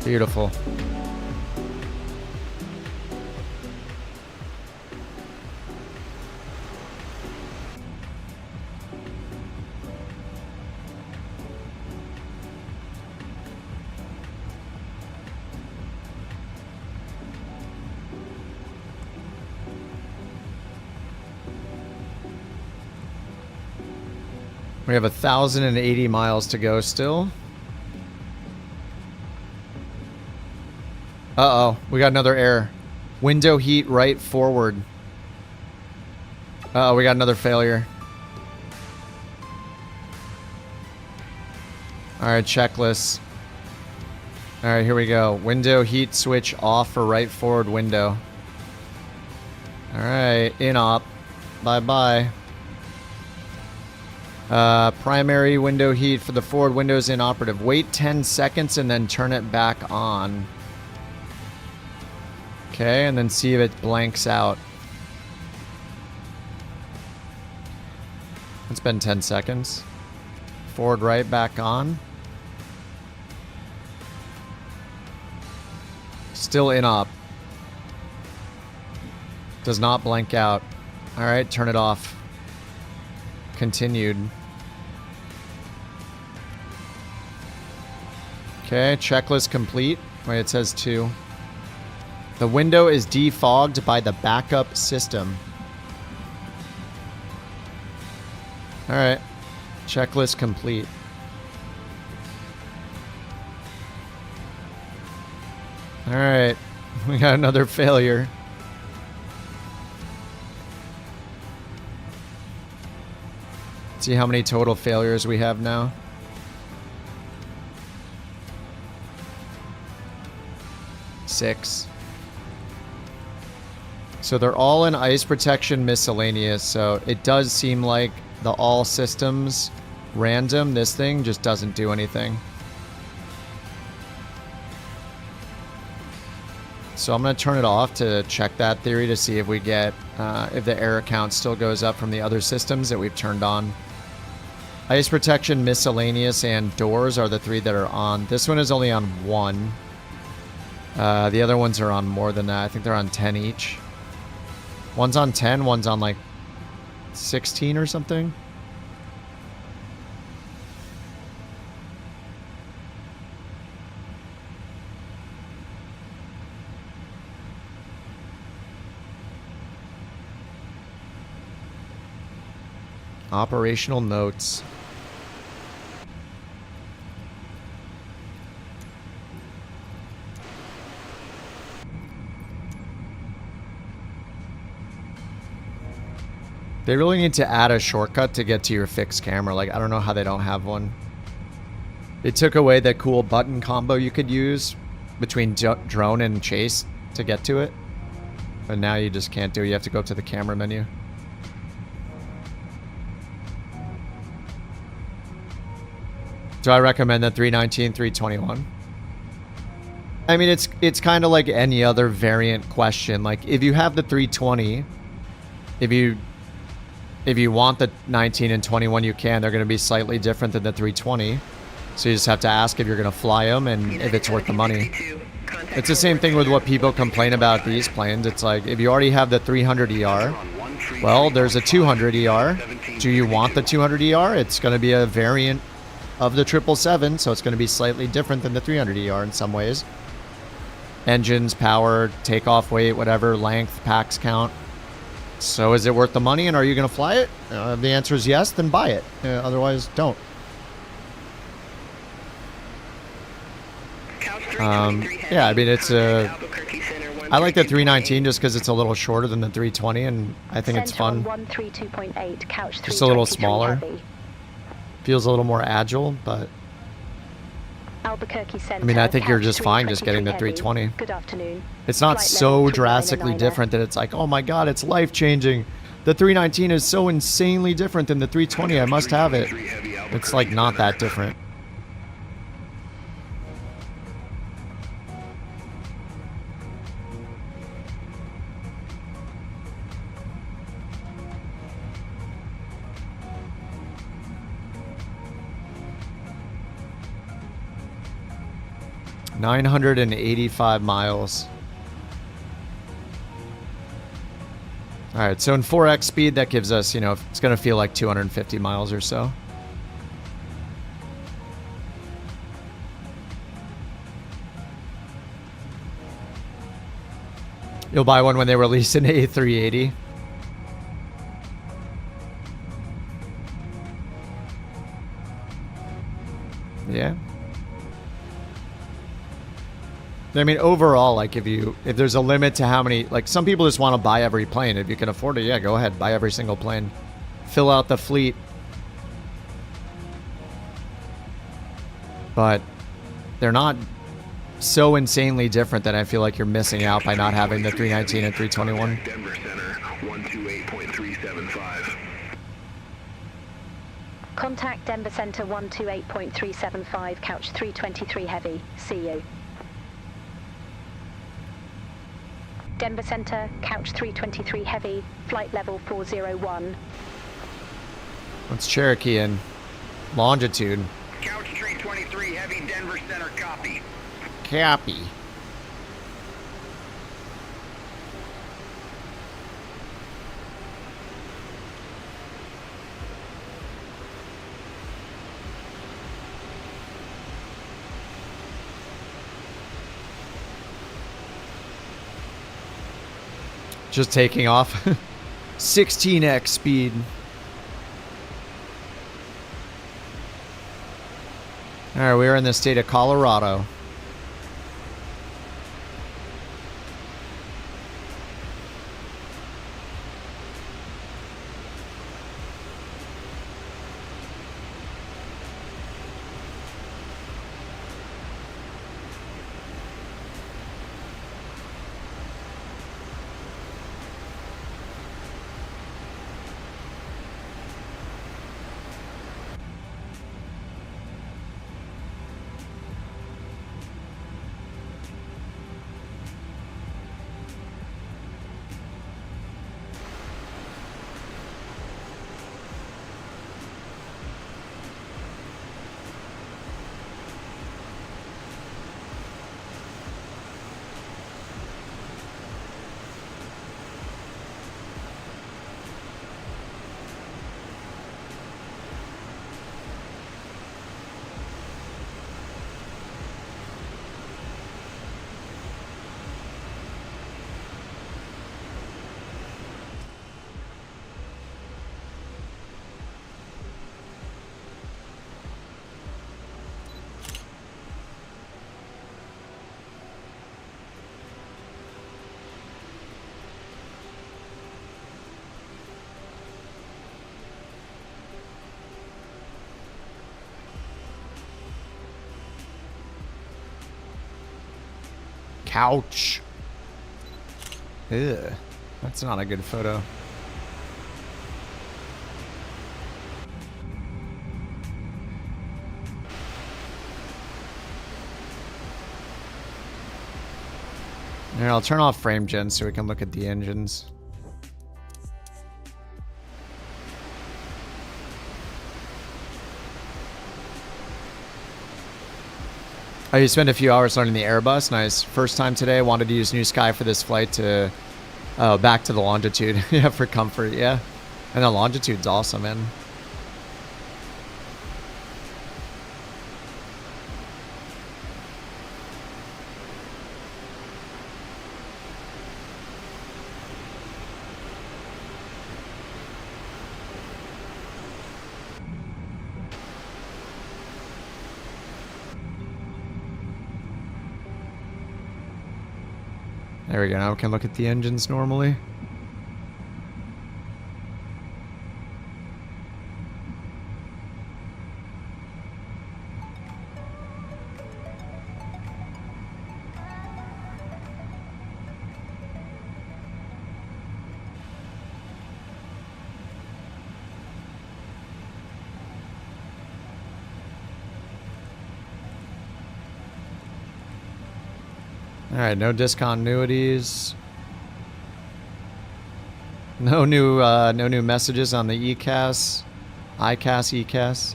Beautiful. We have 1,080 miles to go still. Uh-oh, we got another error. Window heat right forward. Uh-oh, we got another failure. Alright, checklist. Alright, here we go. Window heat switch off for right forward window. Alright, in-op. Bye-bye. Primary window heat for the forward window is inoperative. Wait 10 seconds and then turn it back on. Okay, and then see if it blanks out. It's been 10 seconds. Forward right back on. Still in-op. Does not blank out. Alright, turn it off. Continued. Okay, checklist complete. Wait, it says 2. The window is defogged by the backup system. Alright. Checklist complete. Alright. We got another failure. See how many total failures we have now. Six. So they're all in ice protection miscellaneous, so it does seem like the all systems random, this thing just doesn't do anything. So I'm going to turn it off to check that theory to see if we get, if the error count still goes up from the other systems that we've turned on. Ice protection, miscellaneous, and doors are the 3 that are on. This one is only on 1. The other ones are on more than that. I think they're on 10 each. One's on 10, one's on like 16 or something. Operational notes. They really need to add a shortcut to get to your fixed camera. Like, I don't know how they don't have one. They took away that cool button combo you could use between drone and chase to get to it. But now you just can't do it. You have to go to the camera menu. Do I recommend the 319, 321? I mean, it's kind of like any other variant question. Like, if you have the 320, if you want the 19 and 21, you can. They're going to be slightly different than the 320. So you just have to ask if you're going to fly them and if it's worth the money. It's the same thing with what people complain about these planes. It's like, if you already have the 300 ER, well, there's a 200 ER. Do you want the 200 ER? It's going to be a variant of the 777, so it's going to be slightly different than the 300 ER in some ways. Engines, power, takeoff weight, whatever, length, pax count. So is it worth the money, and are you going to fly it? If the answer is yes, then buy it. Otherwise, don't. Yeah, I mean, it's a... I like the 319 just because it's a little shorter than the 320, and I think it's fun. 132.8, couch just a little smaller. Heavy. Feels a little more agile, but... Albuquerque Center, I mean, I think you're just fine just getting the 320. Good afternoon. It's not so drastically different that it's like, oh my god, it's life-changing. The 319 is so insanely different than the 320, I must have it. It's like not that different. $985 miles. Alright, so in 4x speed, that gives us, you know, it's going to feel like 250 miles or so. You'll buy one when they release an A380. Yeah. I mean, overall, like, if there's a limit to how many, like, some people just want to buy every plane. If you can afford it, yeah, go ahead, buy every single plane. Fill out the fleet. But they're not so insanely different that I feel like you're missing out by not having the 319 and 321. Denver Center, 128.375. Contact Denver Center 128.375, couch 323 heavy. See you. Denver Center, couch 323 heavy, flight level 401. Let's Cherokee in. Longitude. Couch 323 heavy, Denver Center, copy. Copy. Just taking off. 16x speed. Alright, we are in the state of Colorado. couch. Ew, that's not a good photo. Here, I'll turn off frame gen so we can look at the engines. Oh, you spent a few hours learning the Airbus. Nice. First time today. Wanted to use New Sky for this flight to back to the Longitude. Yeah, for comfort. Yeah, and the Longitude's awesome, man. There we go. Now we can look at the engines normally. All right, no discontinuities. No new messages on the ECAS, ICAS, ECAS.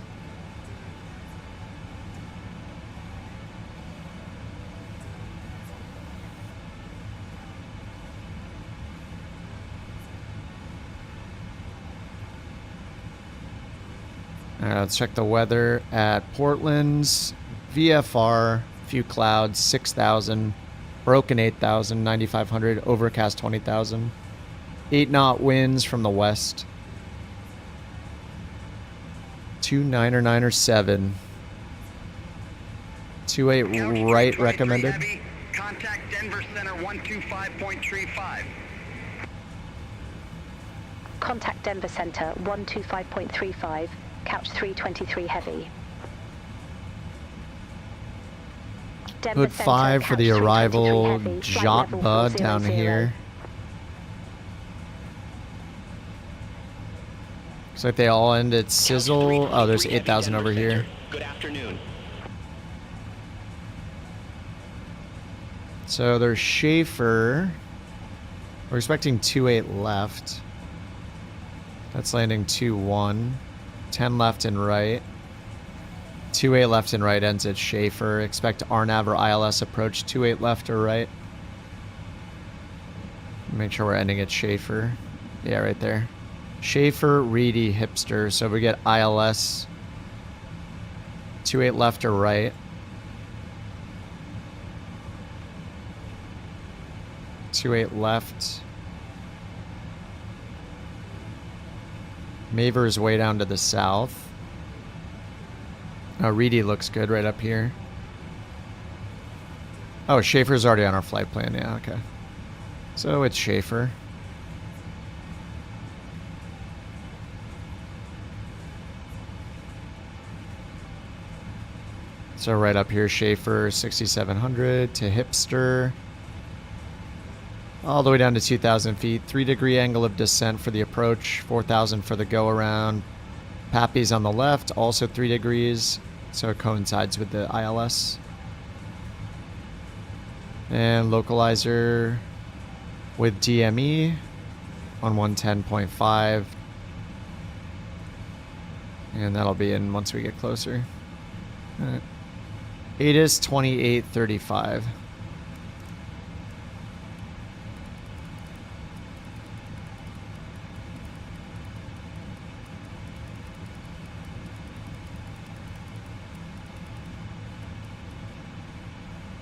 All right, let's check the weather at Portland's VFR. Few clouds, 6,000. Broken 8,000, 9,500, overcast 20,000. 8-knot winds from the west. 29 or 9 or 7. 28 right recommended. Heavy, contact Denver Center 125.35. Contact Denver Center 125.35, couch 323 heavy. Hood 5 for the arrival Jotba down here. Looks like they all end at Sizzle. Oh, there's 8,000 over here. Good afternoon. So there's Schaefer. We're expecting 28 left. That's landing 21. 10 left and right. 28 left and right ends at Schaefer. Expect RNAV or ILS approach 28 left or right. Make sure we're ending at Schaefer. Yeah, right there. Schaefer, Reedy, Hipster. So we get ILS 28 left or right. 28 left. Maver's way down to the south. Oh, Reedy looks good right up here. Oh, Schaefer's already on our flight plan. Yeah, okay. So it's Schaefer. So right up here, Schaefer, 6,700 to Hipster. All the way down to 2,000 feet. 3-degree angle of descent for the approach. 4,000 for the go-around. Pappy's on the left, also 3 degrees. So it coincides with the ILS. And localizer with DME on 110.5. And that'll be in once we get closer. All right. ATIS 2835.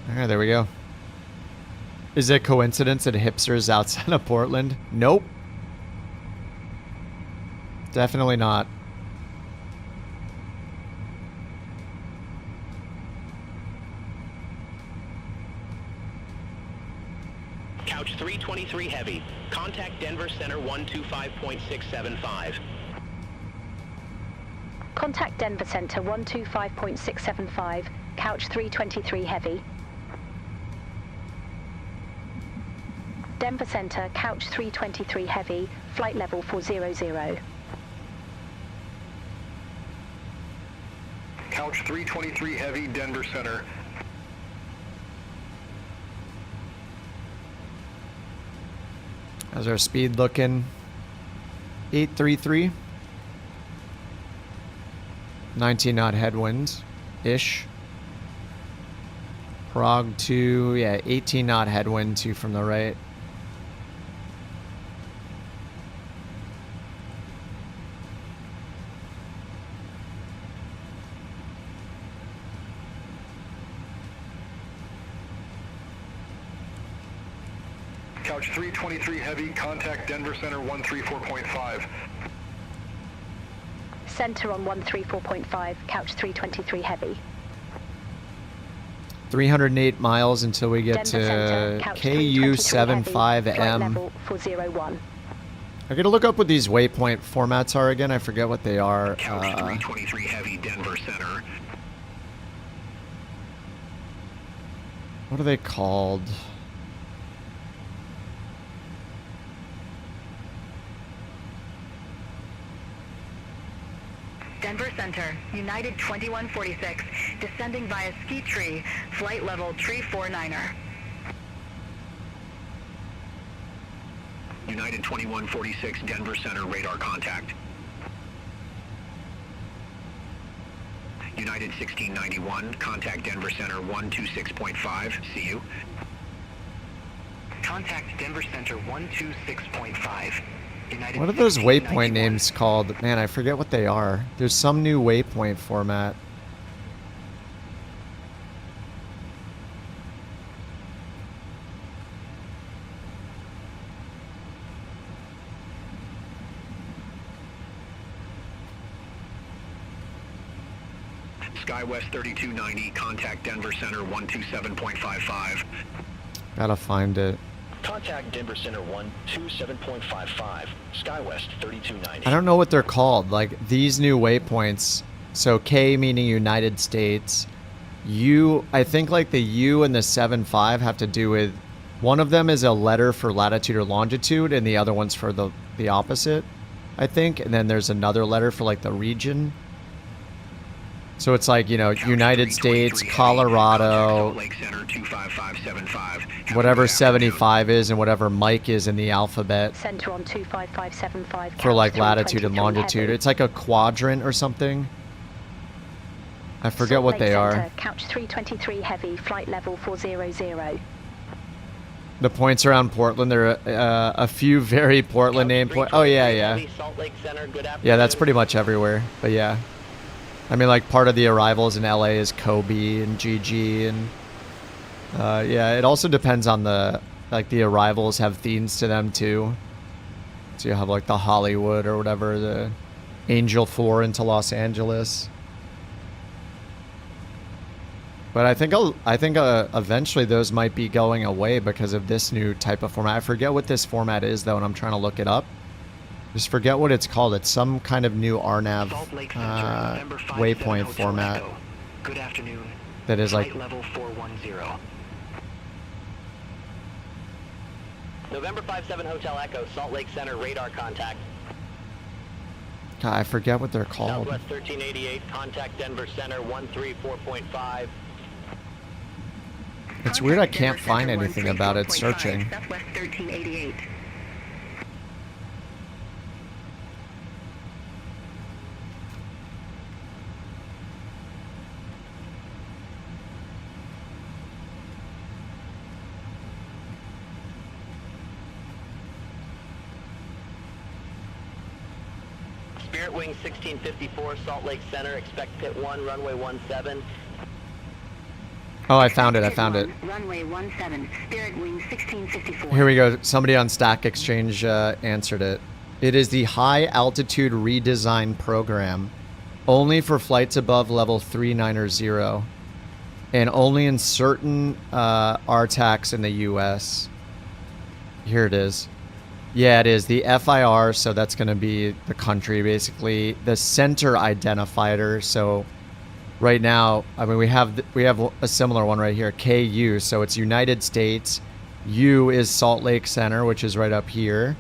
Alright, there we go. Is it a coincidence that Hipster is outside of Portland? Nope. Definitely not. Couch 323 heavy. Contact Denver Center 125.675. Contact Denver Center 125.675, couch 323 heavy. Denver Center, Couch 323 Heavy, flight level 400. Couch 323 Heavy, Denver Center. How's our speed looking? 833. 19 knot headwind-ish. Prague 2, yeah, 18 knot headwind 2 from the right. Couch 323 Heavy, contact Denver Center 134.5. Center on 134.5, Couch 323 Heavy. 308 miles until we get Denver to Center, KU75M. 401. I gotta look up what these waypoint formats are again. I forget what they are. Couch 323 Heavy, Denver Center. What are they called? Denver Center, United 2146, descending via Ski Tree, flight level Tree 49er. United 2146, Denver Center, radar contact. United 1691, contact Denver Center 126.5, see you. Contact Denver Center 126.5. United What are those waypoint names called? Man, I forget what they are. There's some new waypoint format. SkyWest 3290, contact Denver Center 127.55. Gotta find it. Contact Denver Center 127.55, SkyWest 3290. I don't know what they're called. Like these new waypoints. So K meaning United States. U, I think like the U and the 75 have to do with, one of them is a letter for latitude or longitude and the other one's for the opposite, I think. And then there's another letter for like the region. So it's like, you know, United States, Colorado, whatever 75 is and whatever Mike is in the alphabet. Center on 25575. For like latitude and longitude. It's like a quadrant or something. I forget what they are. Couch 323 Heavy, flight level 400. The points around Portland, there are a few very Portland named points. Oh, yeah, yeah. Yeah, that's pretty much everywhere. But yeah. I mean, like, part of the arrivals in LA is Kobe and GG, and yeah, it also depends on the, like, the arrivals have themes to them, too. So you have, like, the Hollywood or whatever, the Angel 4 into Los Angeles. But I think eventually those might be going away because of this new type of format. I forget what this format is, though, and I'm trying to look it up. Just forget what it's called. It's some kind of new RNAV waypoint format. Good afternoon. That is like level 410. November 57 Hotel Echo, Salt Lake Center, radar contact. God, I forget what they're called. Southwest 1388, contact Denver Center 134.5. It's weird I can't find anything about it searching. Southwest 1388. Spirit Wing 1654, Salt Lake Center, expect pit 1, runway 17. Oh, I found it, I found it. Runway 17, Spirit Wing 1654. Here we go. Somebody on Stack Exchange answered it. It is the High Altitude Redesign Program, only for flights above level 390, and only in certain RTACs in the US. Here it is. Yeah, it is. The FIR, so that's going to be the country, basically. The center identifier, so right now, I mean, we have a similar one right here, KU, so it's United States, U is Salt Lake Center, which is right up here.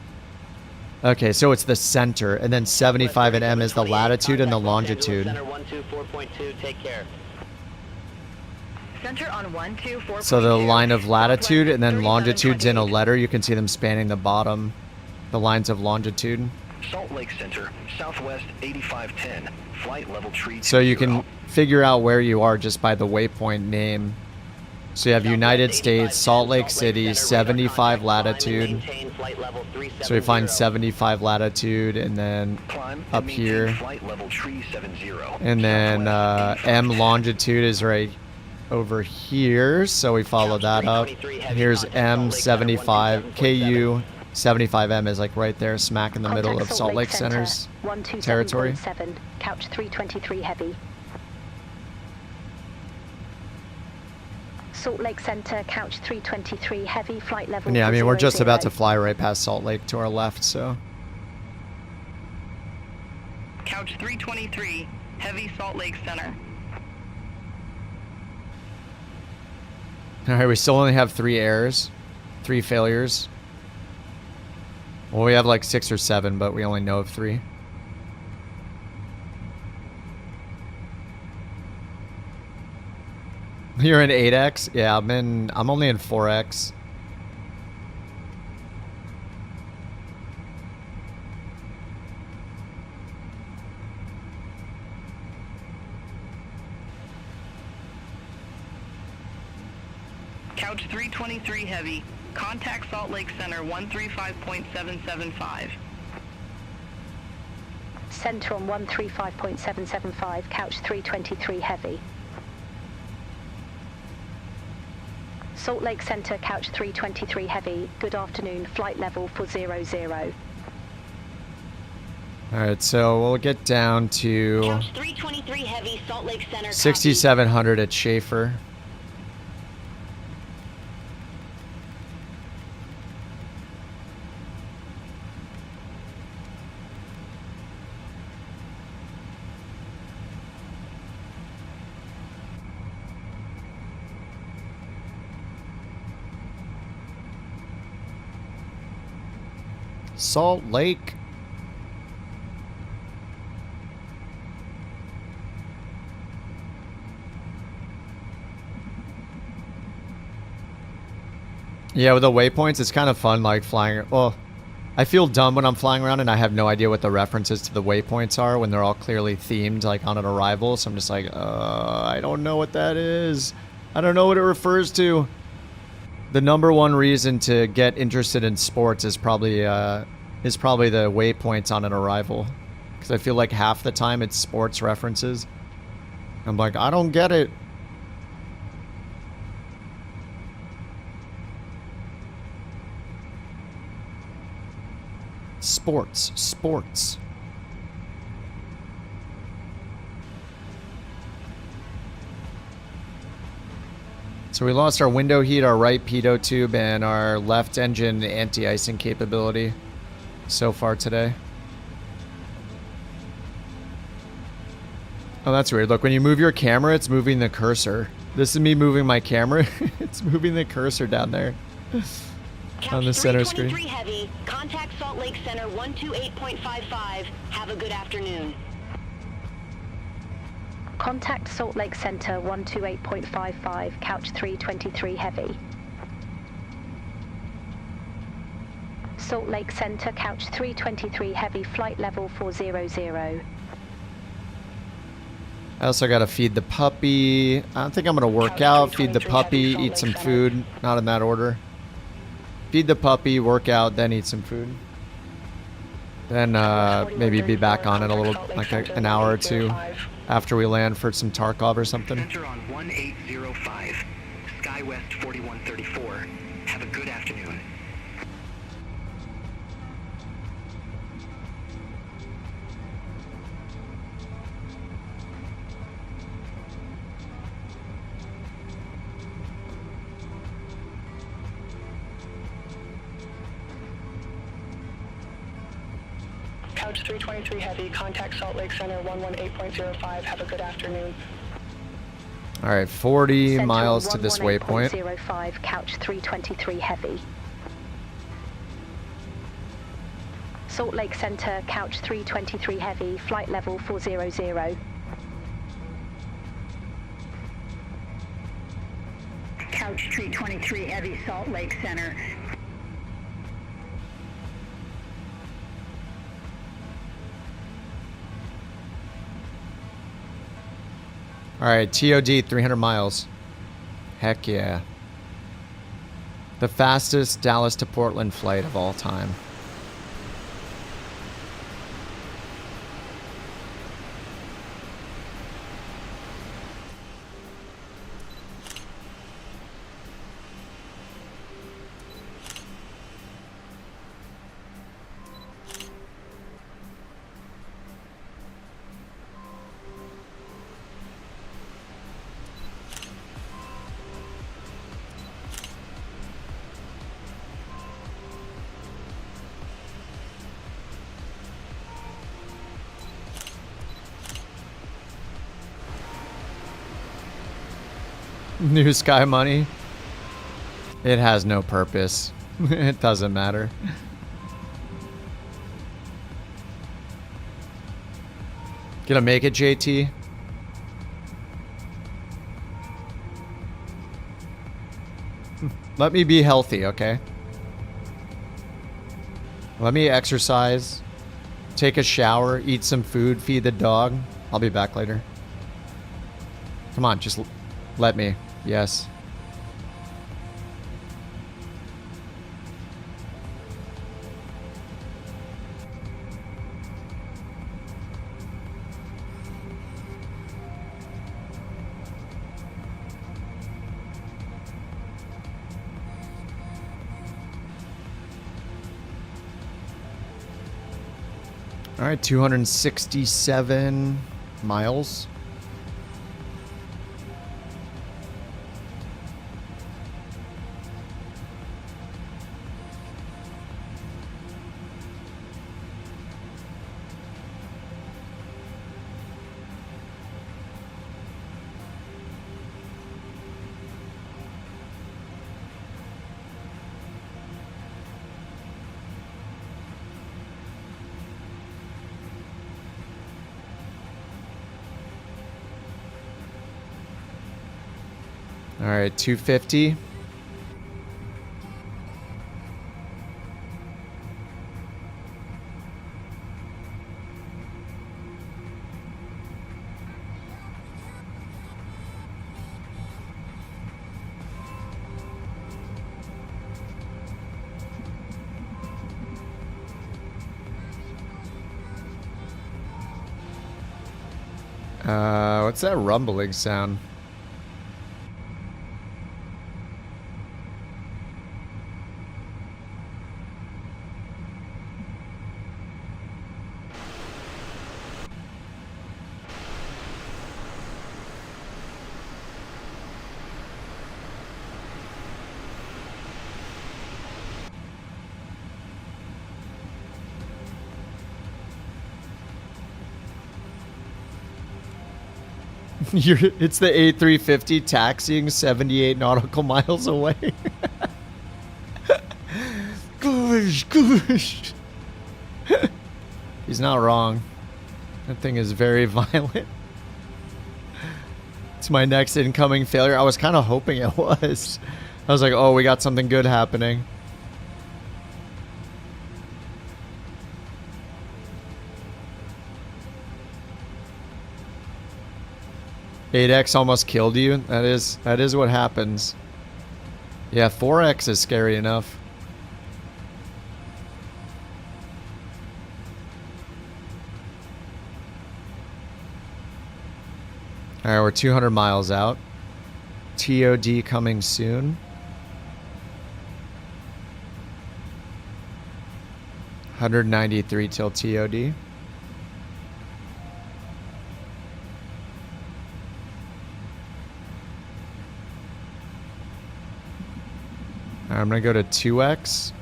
Okay, so it's the center, and then 75 at M is the latitude and the longitude. Center 124.2, take care. Center on 124.2. So the line of latitude and then longitude's in a letter. You can see them spanning the bottom, the lines of longitude. Salt Lake Center, southwest 8510, flight level tree. So you can figure out where you are just by the waypoint name. So you have United States, Salt Lake City, 75 latitude. So we find 75 latitude, and then up here. And then M longitude is right over here, so we follow that up. Here's M75, KU 75M is like right there, smack in the middle of Salt Lake Center's territory. Couch 323 heavy. Salt Lake Center, couch 323 heavy, flight level. Yeah, I mean, we're just about to fly right past Salt Lake to our left, so. Couch 323 heavy, Salt Lake Center. All right, we still only have 3 errors, 3 failures. Well, we have like 6 or 7, but we only know of 3. You're in 8X? Yeah, I'm only in 4X. Couch 323 heavy. Contact Salt Lake Center 135.775. Center on 135.775, couch 323 heavy. Salt Lake Center, couch 323 heavy. Good afternoon, flight level for 00. Alright, so we'll get down to Couch 323 heavy, Salt Lake Center. 6,700 at Schaefer. Salt Lake. Yeah, with the waypoints, it's kind of fun, like flying. Well, I feel dumb when I'm flying around and I have no idea what the references to the waypoints are when they're all clearly themed, like on an arrival. So I'm just like, I don't know what that is. I don't know what it refers to. The #1 reason to get interested in sports is probably the waypoints on an arrival, because I feel like half the time it's sports references. I'm like, I don't get it. Sports. So we lost our window heat, our right pitot tube, and our left engine anti-icing capability so far today. Oh, that's weird. Look, when you move your camera, it's moving the cursor. This is me moving my camera. It's moving the cursor down there on the center screen. Couch 323 heavy, contact Salt Lake Center 128.55. Have a good afternoon. Contact Salt Lake Center 128.55, couch 323 heavy. Salt Lake Center, couch 323 heavy, flight level 400. I also gotta feed the puppy. I don't think I'm gonna work out. Feed the puppy, eat some food. Not in that order. Feed the puppy, work out, then eat some food. Then maybe be back on in a little, like an hour or two after we land for some Takeoff or something. Center on 1805, SkyWest 4134. Have a good afternoon. Couch 323 heavy, contact Salt Lake Center 118.05. Have a good afternoon. All right, 40 Central miles to this waypoint. 118.05, couch 323 heavy. Salt Lake Center, couch 323 heavy, flight level 400. Couch 323 heavy, Salt Lake Center. All right, TOD 300 miles. Heck yeah. The fastest Dallas to Portland flight of all time. New sky money. It has no purpose. It doesn't matter. Gonna make it, JT? Let me be healthy, okay? Let me exercise, take a shower, eat some food, feed the dog. I'll be back later. Come on, just let me. Yes. All right, 267 miles. All right, 250. What's that rumbling sound? It's the A350 taxiing 78 nautical miles away. Gosh, gosh. He's not wrong. That thing is very violent. It's my next incoming failure. I was kind of hoping it was. I was like, oh, we got something good happening. X almost killed you. That is what happens. Yeah, 4X is scary enough. All right, we're 200 miles out. TOD coming soon. 193 till TOD. I'm gonna go to 2X.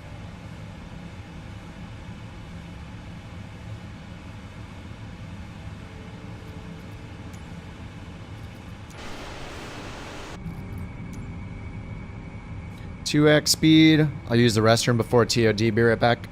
2x speed. I'll use the restroom before TOD. Be right back.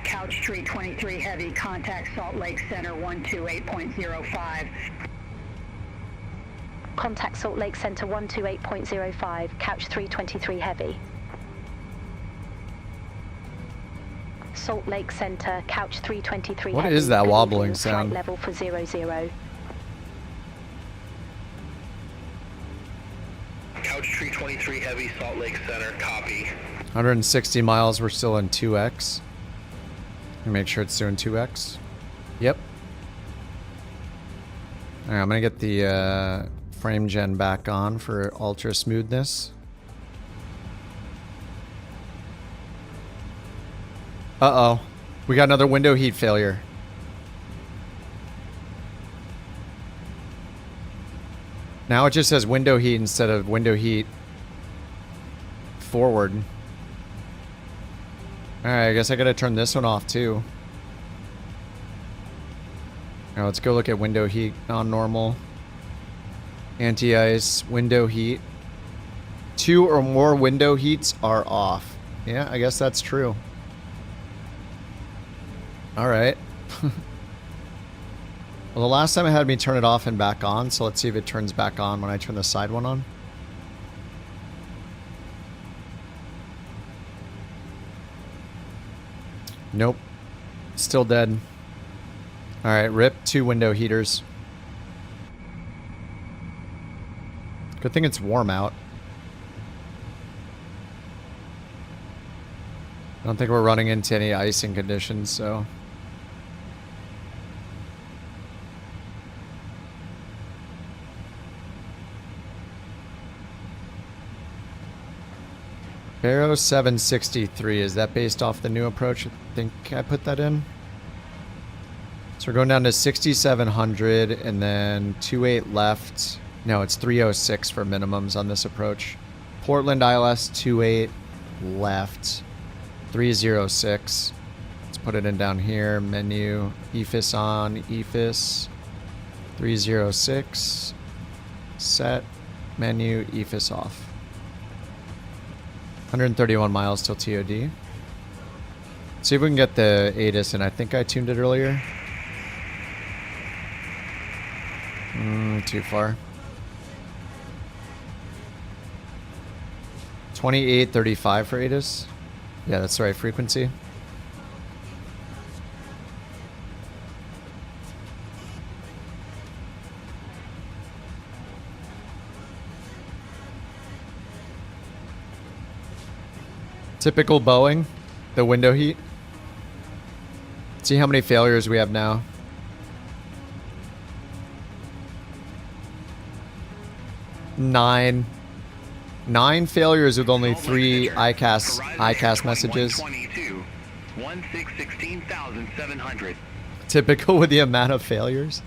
Couch 323 Heavy, contact Salt Lake Center 128.05. Contact Salt Lake Center 128.05, Couch 323 Heavy. Salt Lake Center, Couch 323 What Heavy. is that wobbling Leaving sound? Flight level for 00. Couch 323 Heavy, Salt Lake Center, copy. 160 miles, we're still in 2x. Make sure it's doing 2x. Yep. Alright, I'm gonna get the frame gen back on for ultra smoothness. Uh-oh. We got another window heat failure. Now it just says window heat instead of window heat forward. Alright, I guess I gotta turn this one off too. Now let's go look at window heat on normal. Anti-ice, window heat. 2 or more window heats are off. Yeah, I guess that's true. Alright. Well, the last time it had me turn it off and back on, so let's see if it turns back on when I turn the side one on. Nope. Still dead. Alright, rip 2 window heaters. Good thing it's warm out. I don't think we're running into any icing conditions, so... Barrow 763, is that based off the new approach? I think I put that in. So we're going down to 6,700 and then 28 left. No, it's 306 for minimums on this approach. Portland ILS 28 left. 306. Let's put it in down here. Menu. EFIS on. EFIS. 306. Set. Menu. EFIS off. 131 miles till TOD. See if we can get the ATIS, and I think I tuned it earlier. Too far. 2835 for ATIS. Yeah, that's the right frequency. Typical Boeing, the window heat. See how many failures we have now. Nine failures with only 3 ICAS messages. 16,700. Typical with the amount of failures.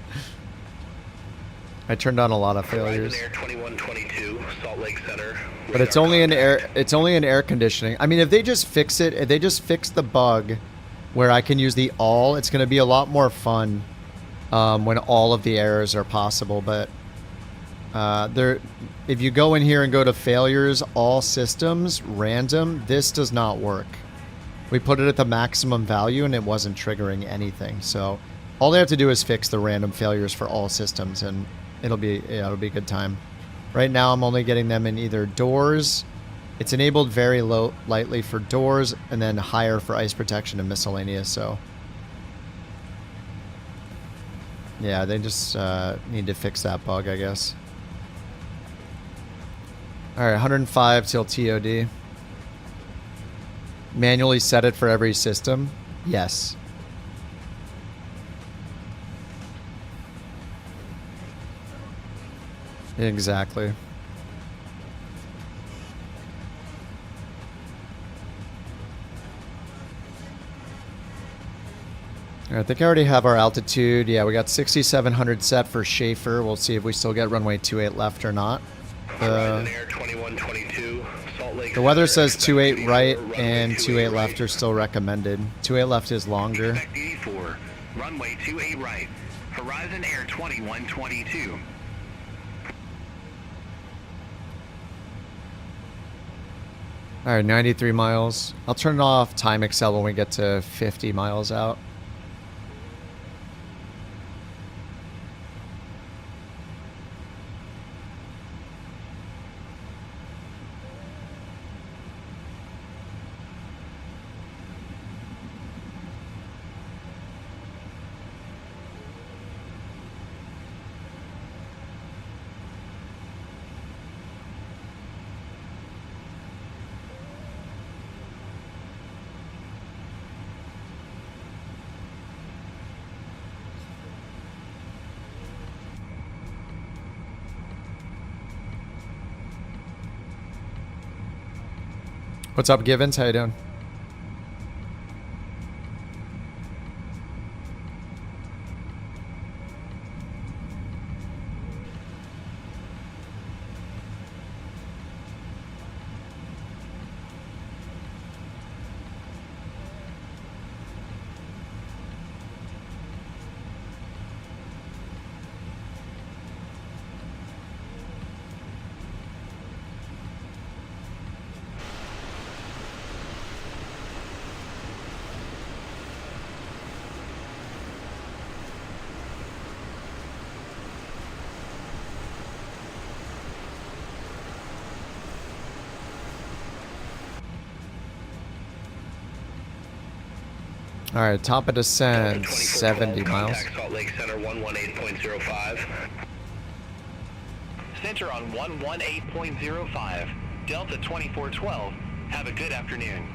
I turned on a lot of failures. Air 2122, Salt Lake Center. But it's only in air. It's only in air conditioning. I mean, if they just fix it, if they just fix the bug, where I can use the all, it's going to be a lot more fun when all of the errors are possible. But If you go in here and go to failures, all systems, random, this does not work. We put it at the maximum value and it wasn't triggering anything. So all they have to do is fix the random failures for all systems and it'll be a good time. Right now I'm only getting them in either doors. It's enabled very lightly for doors and then higher for ice protection and miscellaneous. So yeah, they just need to fix that bug, I guess. All right, 105 till TOD. Manually set it for every system? Yes. Exactly. I think I already have our altitude. Yeah, we got 6,700 set for Schaefer. We'll see if we still get runway 28 left or not. The weather says 28 right and 28 left are still recommended. 28 left is longer. Runway 28 right. Horizon Air 2122. All right, 93 miles. I'll turn off time excel when we get to 50 miles out. What's up, Givens? How you doing? All right, top of descent, 70 miles. Contact Salt Lake Center 118.05. Center on 118.05. Delta 2412. Have a good afternoon.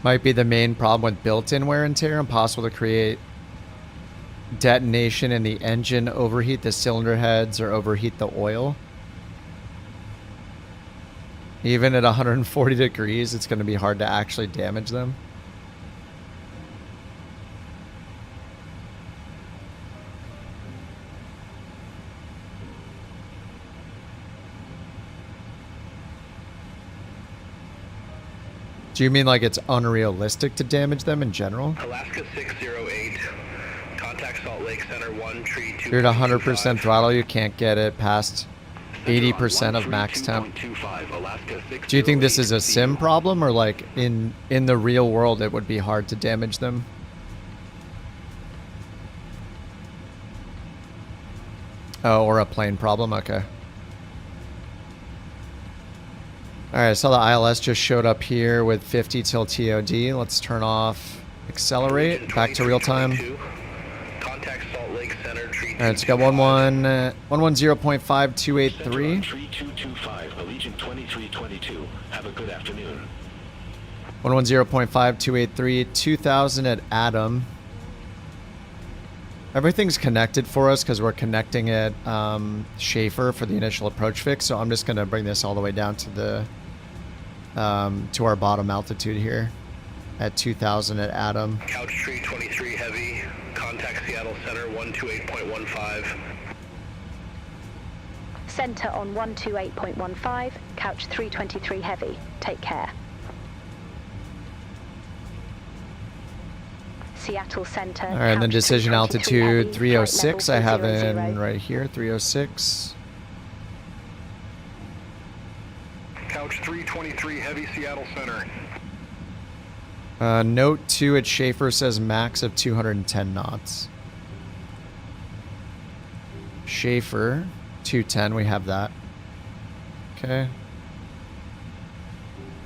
Might be the main problem with built-in wear and tear. Impossible to create detonation in the engine, overheat the cylinder heads, or overheat the oil. Even at 140 degrees, it's going to be hard to actually damage them. Do you mean like it's unrealistic to damage them in general? Alaska 608. Contact Salt Lake Center 132. You're at 100% throttle, you can't get it past 80% of max temp. Do you think this is a sim problem, or like in the real world it would be hard to damage them? Oh, or a plane problem? Okay. Alright, so the ILS just showed up here with 50 till TOD. Let's turn off accelerate, back to real time. Alright, it's got 110.5283. 3225, Allegiant 2322. Have a good afternoon. 110.5283, 2000 at Adam. Everything's connected for us because we're connecting at Schaefer for the initial approach fix, so I'm just going to bring this all the way down to the to our bottom altitude here at 2000 at Adam. Couch Tree 23 Heavy, contact Seattle Center 128.15. Center on 128.15, couch 323 heavy. Take care. Seattle Center. All right, and then couch decision 323 altitude heavy, 306. flight I have level in 000. right here, 306. Couch 323 heavy, Seattle Center. Note 2 at Schaefer says max of 210 knots. Schaefer, 210, we have that. Okay.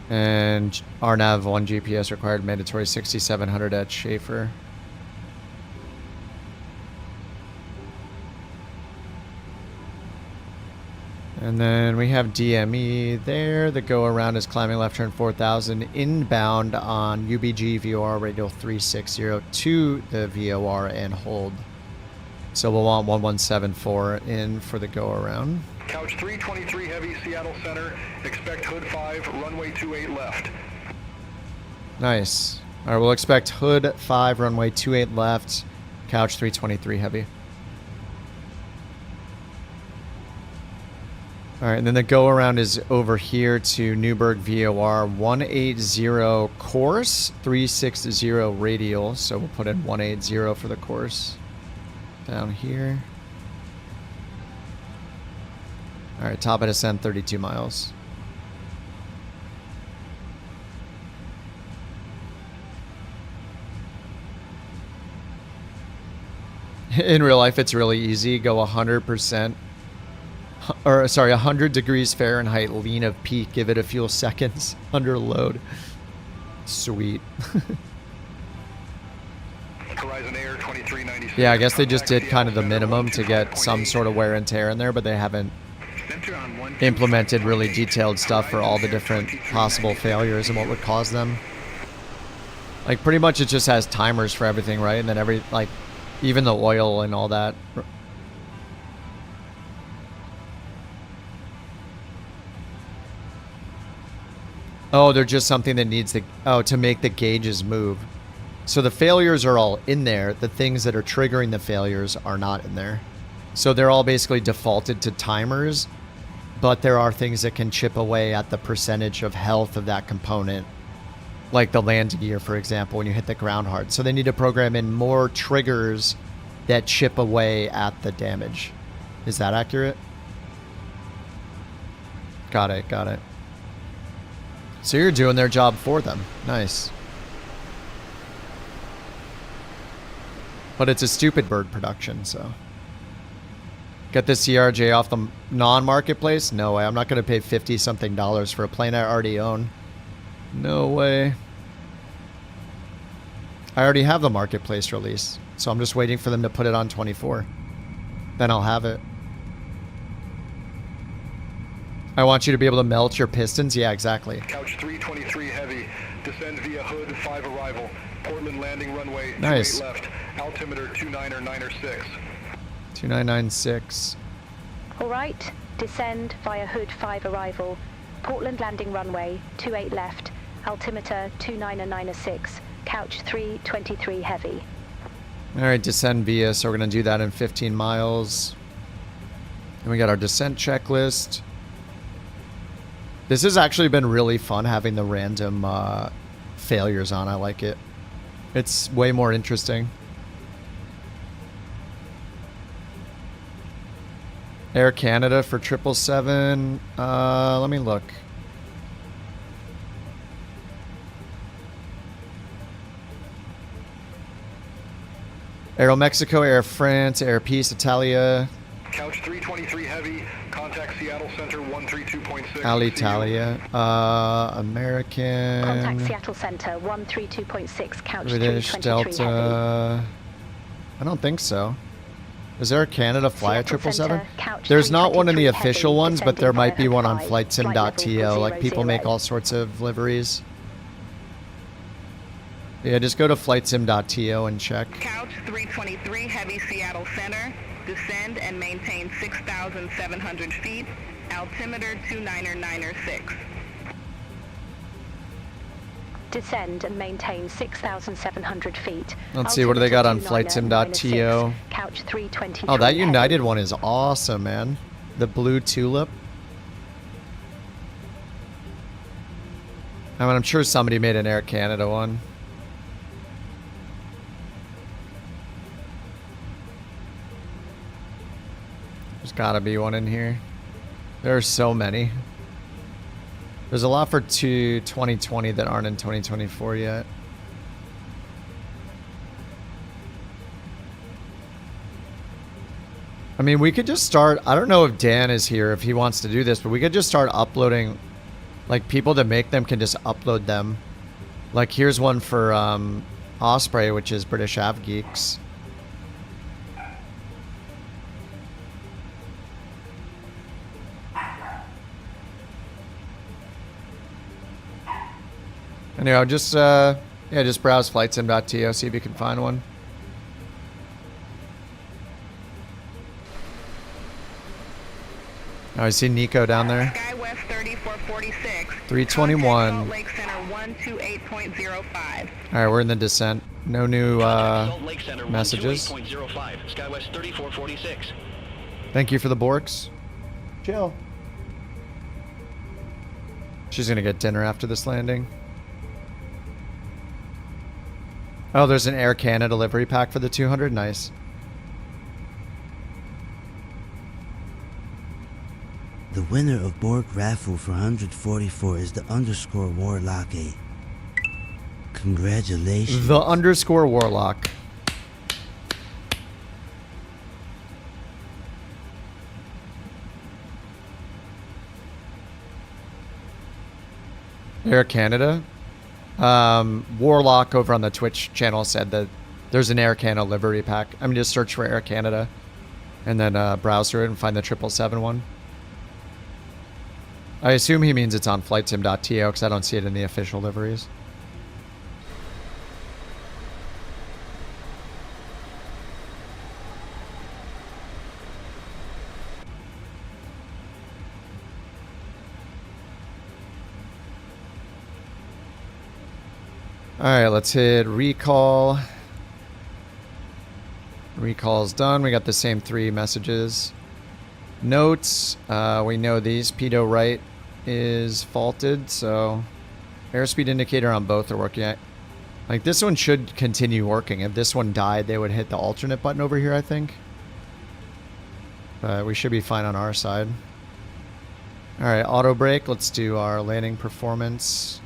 And RNAV 1 GPS required, mandatory 6700 at Schaefer. And then we have DME there. The go around is climbing left turn 4000 inbound on UBG VOR radial 360 to the VOR and hold. So we'll want 1174 in for the go around. Couch 323 heavy, Seattle Center. Expect hood 5, runway 28 left. Nice. All right, we'll expect hood 5, runway 28 left, couch 323 heavy. All right, and then the go around is over here to Newburgh VOR 180 course, 360 radial. So we'll put in 180 for the course down here. All right, top of descent 32 miles. In real life, it's really easy. Go 100%. Or sorry, 100 degrees Fahrenheit, lean of peak, give it a few seconds under load. Sweet. Horizon Air 2396. Yeah, I guess they just did kind of the minimum to get some sort of wear and tear in there, but they haven't implemented really detailed stuff for all the different possible failures and what would cause them. Like, pretty much it just has timers for everything, right? And then even the oil and all that. Oh, they're just something that needs to make the gauges move. So the failures are all in there. The things that are triggering the failures are not in there. So they're all basically defaulted to timers, but there are things that can chip away at the percentage of health of that component. Like the landing gear, for example, when you hit the ground hard. So they need to program in more triggers that chip away at the damage. Is that accurate? Got it, got it. So you're doing their job for them. Nice. But it's a stupid bird production, so. Get the CRJ off the non-marketplace? No way. I'm not going to pay $50-something for a plane I already own. No way. I already have the marketplace release, so I'm just waiting for them to put it on 24. Then I'll have it. I want you to be able to melt your pistons. Yeah, exactly. Couch 323 heavy. Descend via hood 5 arrival. Portland landing runway 28 Nice. left. Altimeter 2996. 2996. All right, descend via hood 5 arrival. Portland landing runway 28 left. Altimeter 2996. Couch 323 heavy. All right, descend via. So we're going to do that in 15 miles. And we got our descent checklist. This has actually been really fun having the random failures on. I like it. It's way more interesting. Air Canada for 777. Let me look. Aeromexico, Air France, Air Peace, Italia. Couch 323 heavy. Contact Seattle Center 132.6. Alitalia. American. Contact Seattle Center 132.6. Couch British 323 Delta. heavy. I don't think so. Is there a Canada fly at Seattle 777? Center, couch There's not one in the 323 official heavy, ones, but there descending might be via one on hood 5, flight level flightsim.to. Like, people 000. make all sorts of liveries. Yeah, just go to flightsim.to and check. Couch 323 heavy, Seattle Center. Descend and maintain 6,700 feet. Altimeter 2996. Descend and maintain 6,700 feet. Let's see, what do they got on Altimeter flightsim.to? 2996. Couch 323 Oh, that heavy. United one is awesome, man. The Blue Tulip. I mean, I'm sure somebody made an Air Canada one. There's gotta be one in here. There are so many. There's a lot for 2020 that aren't in 2024 yet. I mean, we could just start... I don't know if Dan is here, if he wants to do this, but we could just start uploading... Like, people that make them can just upload them. Like, here's one for Osprey, which is British Av Geeks. Anyway, just just browse flightsim.to, see if you can find one. Oh, I see Nico down there. SkyWest 3446. 321. Salt Lake Center 128.05. Alright, we're in the descent. No new messages. SkyWest 3446. Thank you for the Borks. Chill. She's gonna get dinner after this landing. Oh, there's an Air Canada delivery pack for the 200. Nice. The winner of Bork Raffle for 144 is the underscore Warlock 8. Congratulations. The underscore Warlock. Air Canada. Warlock over on the Twitch channel said that there's an Air Canada livery pack. I mean, just search for Air Canada and then browse through it and find the 777 one. I assume he means it's on flightsim.to because I don't see it in the official liveries. Alright, let's hit recall. Recall's done. We got the same 3 messages. Notes. We know these. Pedo right is faulted, so airspeed indicator on both are working. Like, this one should continue working. If this one died, they would hit the alternate button over here, I think. But we should be fine on our side. Alright, auto brake. Let's do our landing performance.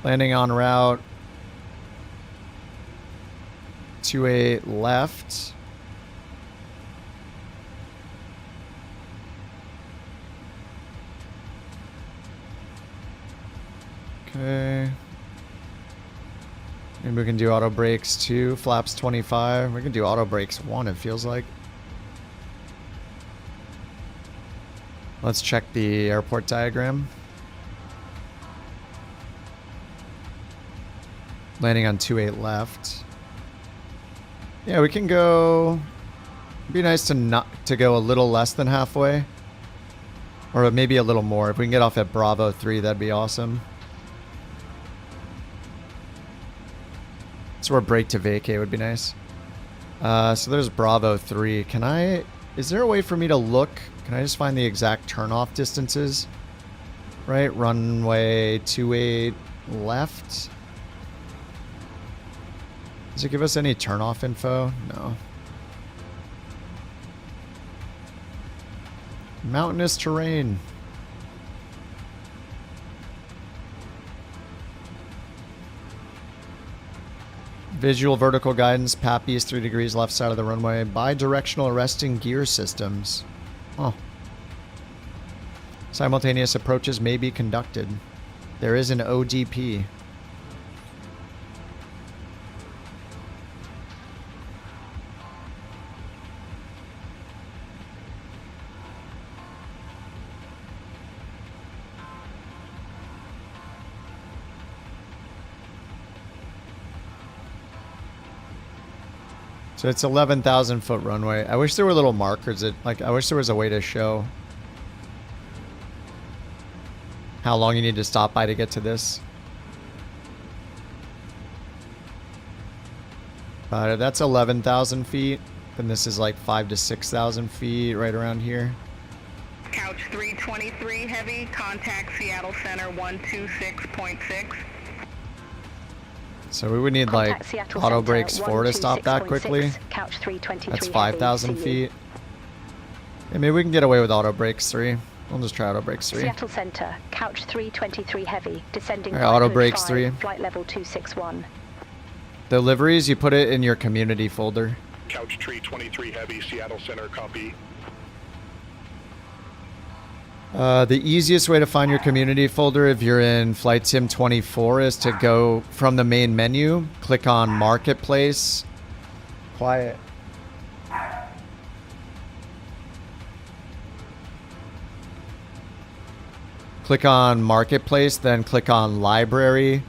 Landing on route 28 left. Okay. Maybe we can do auto brakes 2, flaps 25. We can do auto brakes 1, it feels like. Let's check the airport diagram. Landing on 28 left. Yeah, we can go... It'd be nice to go a little less than halfway. Or maybe a little more. If we can get off at Bravo 3, that'd be awesome. So our brake to vacate would be nice. So there's Bravo 3. Can I... Is there a way for me to look? Can I just find the exact turnoff distances? Right? Runway 28 left. Does it give us any turnoff info? No. Mountainous terrain. Visual vertical guidance. PAP east 3 degrees left side of the runway. Bi-directional arresting gear systems. Oh. Simultaneous approaches may be conducted. There is an ODP. So it's 11,000 foot runway. I wish there were little markers that, like, I wish there was a way to show how long you need to stop by to get to this. But that's 11,000 feet. Then this is like 5,000 to 6,000 feet, right around here. Couch 323 heavy, contact Seattle Center 126.6. So we would need like Contact Seattle auto Center, brakes 4 to stop that 126.6, quickly. Couch 323 That's heavy, 5,000 see you. feet. Yeah, maybe we can get away with auto brakes 3. We'll just try auto brakes 3. Seattle Center, Couch 323 heavy, descending Alright, auto flight brakes 5, 3. flight level 261. Deliveries, you put it in your community folder. Couch Tree 23 Heavy, Seattle Center, copy. The easiest way to find your community folder if you're in Flight Sim 24 is to go from the main menu, click on Marketplace. Quiet. Click on Marketplace, then click on Library.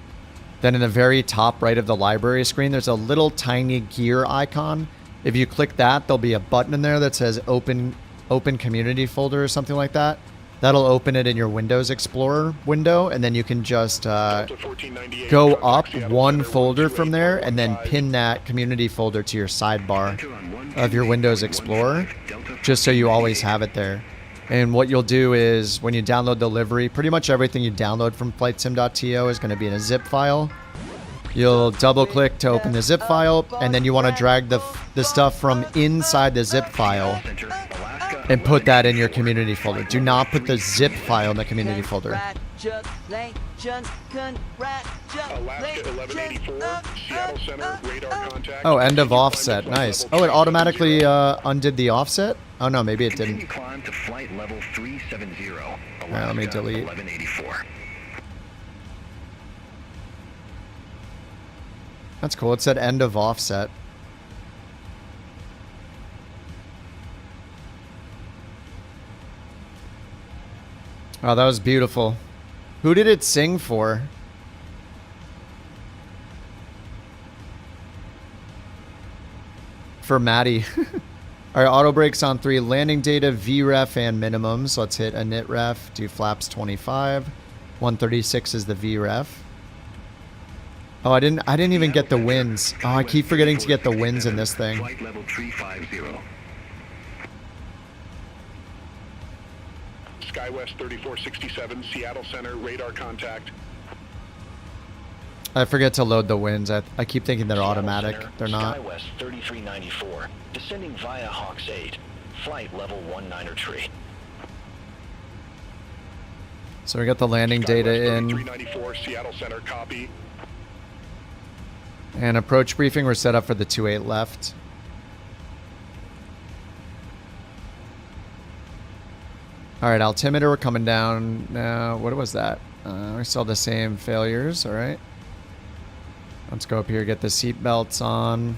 Then in the very top right of the library screen, there's a little tiny gear icon. If you click that, there'll be a button in there that says Open Community Folder or something like that. That'll open it in your Windows Explorer window, and then you can just go up one folder from there and then pin that community folder to your sidebar of your Windows Explorer, just so you always have it there. And what you'll do is when you download delivery, pretty much everything you download from flightsim.to is going to be in a zip file. You'll double click to open the zip file, and then you want to drag the stuff from inside the zip file and put that in your community folder. Do not put the zip file in the community folder. Alaska 1184, Seattle Center, radar contact. Oh, end of offset. Nice. Oh, it automatically undid the offset? Oh, no, maybe it didn't. Climb to flight level 370. All right, let me delete. 1184. That's cool. It said end of offset. Oh, that was beautiful. Who did it sing for? For Maddie. All right, auto brakes on 3. Landing data, VREF, and minimums. Let's hit init ref. Do flaps 25. 136 is the VREF. Oh, I didn't even get the wins. Oh, I keep forgetting to get the wins in this thing. Flight level 350. SkyWest 3467, Seattle Center, radar contact. I forget to load the wins. I keep thinking they're automatic. Center, They're not. SkyWest 3394, descending via Hawks 8, flight level 193. So we got the landing data in. 3394, Seattle Center, copy. And approach briefing, we're set up for the 28 left. All right, altimeter, we're coming down now. What was that? We saw the same failures. All right. Let's go up here, get the seat belts on.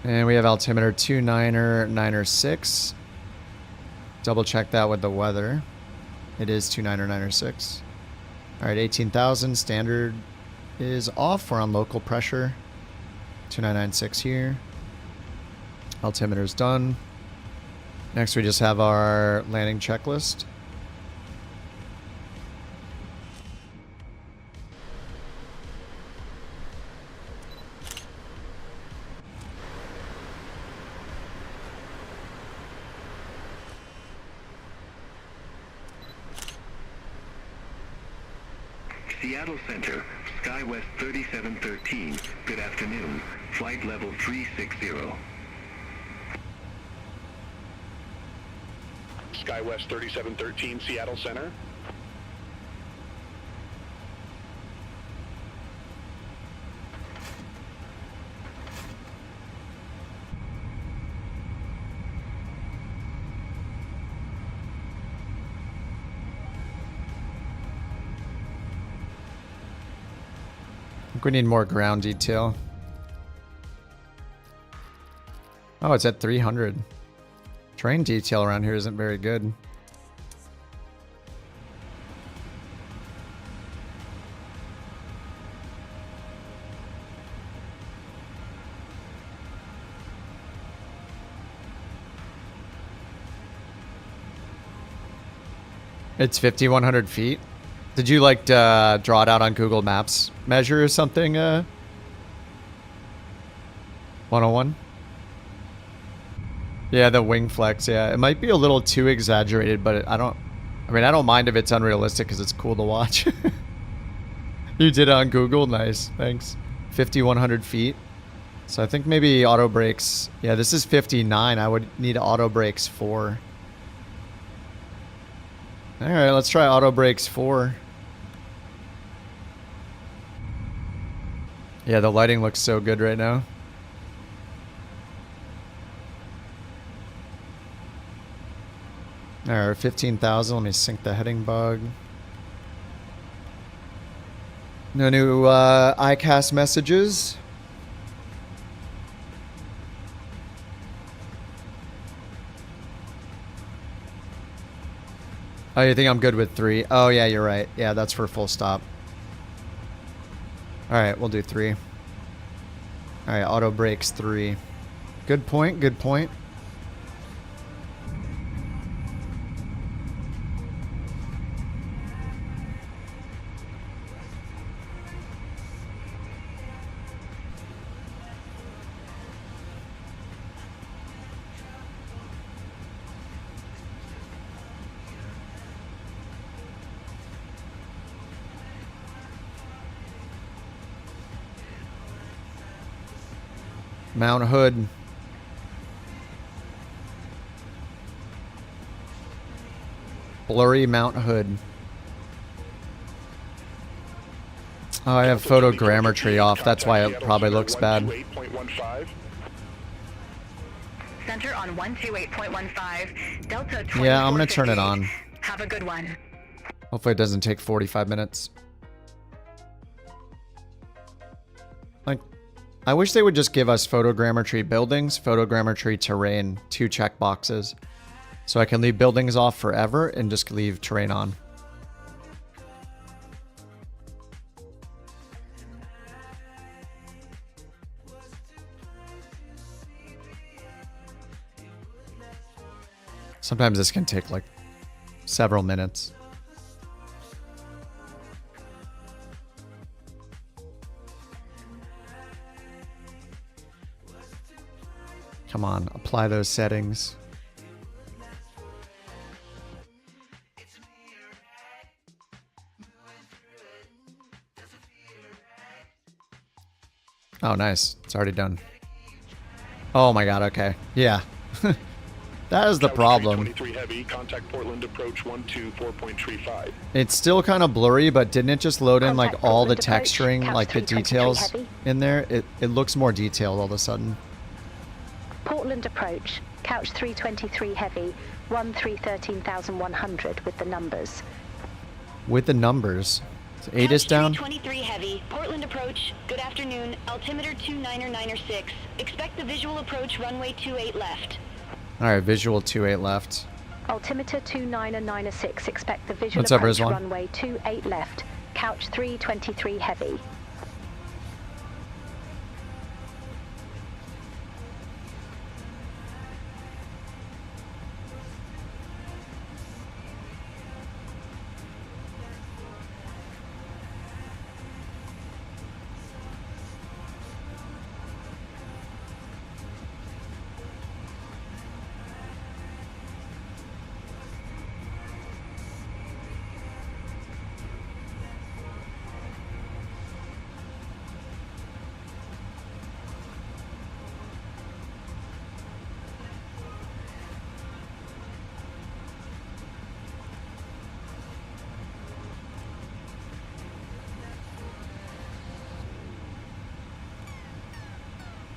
And we have altimeter 29er, 96. Double check that with the weather. It is 29er, 96. All right, 18,000. Standard is off. We're on local pressure. 2996 here. Altimeter's done. Next, we just have our landing checklist. Seattle Center, SkyWest 3713. Good afternoon. Flight level 360. SkyWest 3713, Seattle Center. I think we need more ground detail. Oh, it's at 300. Train detail around here isn't very good. It's 5,100 feet. Did you like draw it out on Google Maps measure or something, 101? Yeah, the wing flex, yeah. It might be a little too exaggerated, but I don't mind if it's unrealistic because it's cool to watch. You did it on Google? Nice, thanks. 5,100 feet. So I think maybe auto brakes. Yeah, this is 59. I would need auto brakes 4. Alright, let's try auto brakes 4. Yeah, the lighting looks so good right now. Alright, 15,000. Let me sync the heading bug. No new iCast messages. Oh, you think I'm good with 3? Oh, yeah, you're right. Yeah, that's for full stop. Alright, we'll do 3. Alright, auto brakes 3. Good point, good point. Mount Hood. Blurry Mount Hood. Oh, I have photogrammetry off. That's why it probably looks bad. Center on 128.15, Delta 24. Yeah, I'm gonna turn it on. Have a good one. Hopefully it doesn't take 45 minutes. Like, I wish they would just give us photogrammetry buildings, photogrammetry terrain, 2 checkboxes. So I can leave buildings off forever and just leave terrain on. Sometimes this can take like several minutes. Come on, apply those settings. Oh, nice. It's already done. Oh my god, okay. Yeah. That is the problem. 23 heavy, contact Portland approach 124.35. It's still kind of blurry, but didn't it just load in like all the texturing, like the details in there? It looks more detailed all of a sudden. Portland approach, couch 323 heavy, 13,100 with the numbers. With the numbers. So 8 is down. 23 heavy, Portland approach, good afternoon, altimeter 2996. Expect the visual approach runway 28 left. Alright, visual 28 left. Altimeter 2996, expect the visual What's up, approach Rizwan? runway 28 left, couch 323 heavy.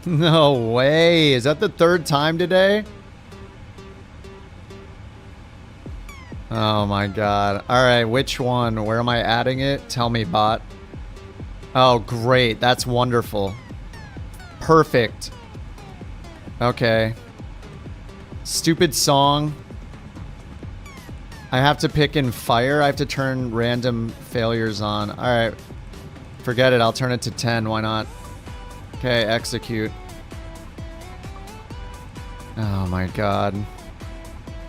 No way. Is that the 3rd time today? Oh my god. Alright, which one? Where am I adding it? Tell me, bot. Oh, great. That's wonderful. Perfect. Okay. Stupid song. I have to pick in fire. I have to turn random failures on. Alright. Forget it. I'll turn it to 10. Why not? Okay, execute. Oh my god.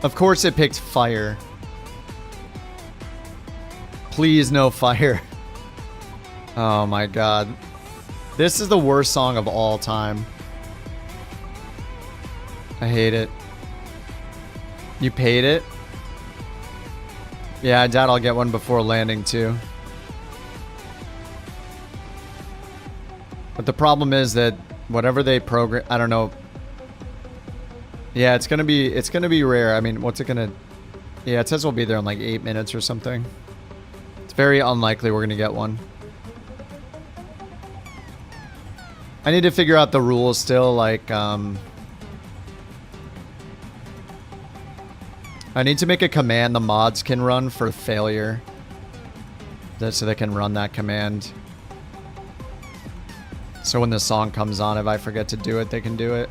Of course it picked fire. Please no fire. Oh my god. This is the worst song of all time. I hate it. You paid it? Yeah, I doubt I'll get one before landing too. But the problem is that whatever they program, I don't know. Yeah, it's gonna be rare. I mean, what's it gonna? Yeah, it says we'll be there in like 8 minutes or something. It's very unlikely we're gonna get one. I need to figure out the rules still, like, I need to make a command the mods can run for failure. So they can run that command. So when the song comes on, if I forget to do it, they can do it.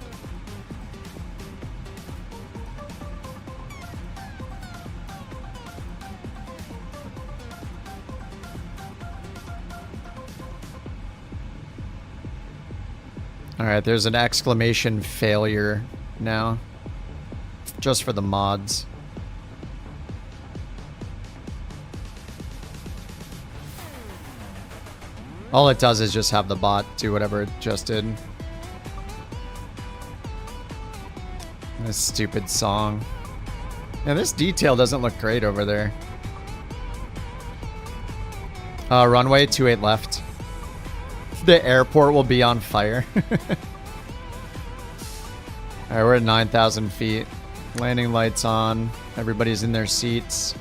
Alright, there's an exclamation failure now. Just for the mods. All it does is just have the bot do whatever it just did. This stupid song. Yeah, this detail doesn't look great over there. Runway 28 left. The airport will be on fire. Alright, we're at 9,000 feet. Landing lights on. Everybody's in their seats.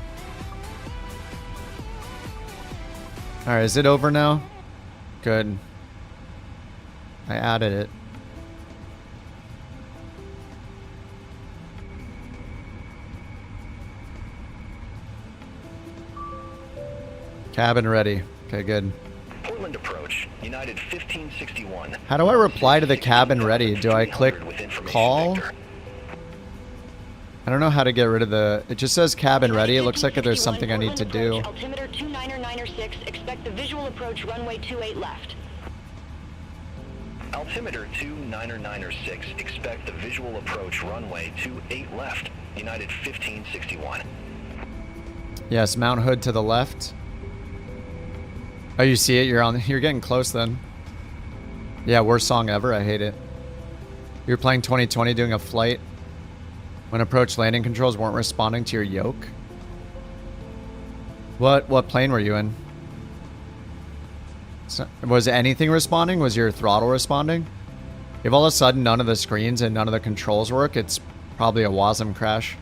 Alright, is it over now? Good. I added it. Cabin ready. Okay, good. Portland approach, United 1561. How do I reply to the cabin ready? Do I click call? I don't know how to get rid of the... It just says cabin ready. It looks like there's something I need to do. Altimeter 29906, expect the visual approach runway 28 left. Altimeter 29906, expect the visual approach runway 28 left, United 1561. Yes, Mount Hood to the left. Oh, you see it? You're getting close then. Yeah, worst song ever. I hate it. You're playing 2020 doing a flight when approach landing controls weren't responding to your yoke. What plane were you in? So, was anything responding? Was your throttle responding? If all of a sudden none of the screens and none of the controls work, it's probably a WASM crash.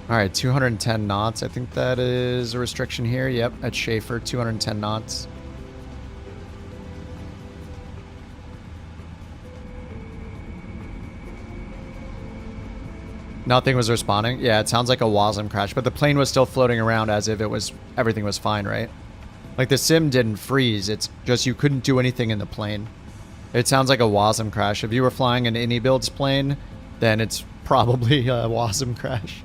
Alright, 210 knots. I think that is a restriction here. Yep, at Schaefer, 210 knots. Nothing was responding. Yeah, it sounds like a WASM crash, but the plane was still floating around as if everything was fine, right? Like the sim didn't freeze. It's just you couldn't do anything in the plane. It sounds like a WASM crash. If you were flying an Builds plane, then it's probably a WASM crash.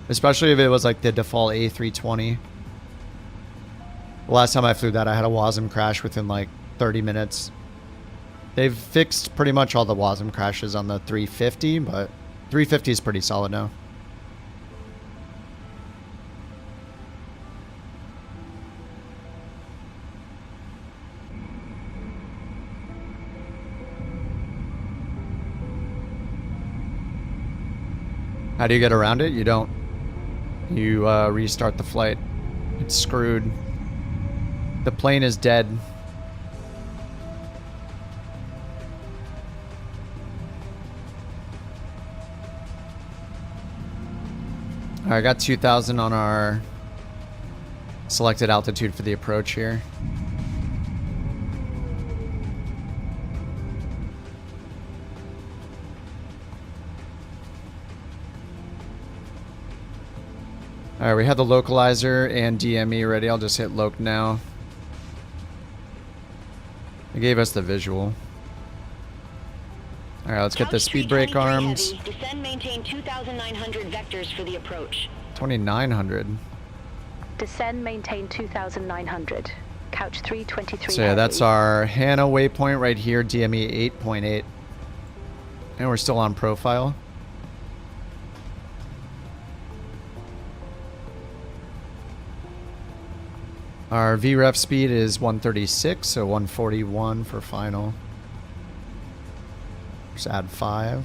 Especially if it was like the default A320. The last time I flew that, I had a WASM crash within like 30 minutes. They've fixed pretty much all the WASM crashes on the 350, but 350 is pretty solid now. How do you get around it? You don't. You restart the flight. It's screwed. The plane is dead. All right, I got 2,000 on our selected altitude for the approach here. Alright, we have the localizer and DME ready. I'll just hit loc now. It gave us the visual. Alright, let's get the speed brake arms. Heavy. Descend, maintain 2,900 vectors for the approach. 2,900. Descend, maintain 2,900. Couch 323 So yeah, heavy. that's our Hannah waypoint right here, DME 8.8. And we're still on profile. Our VREF speed is 136, so 141 for final. Just add 5.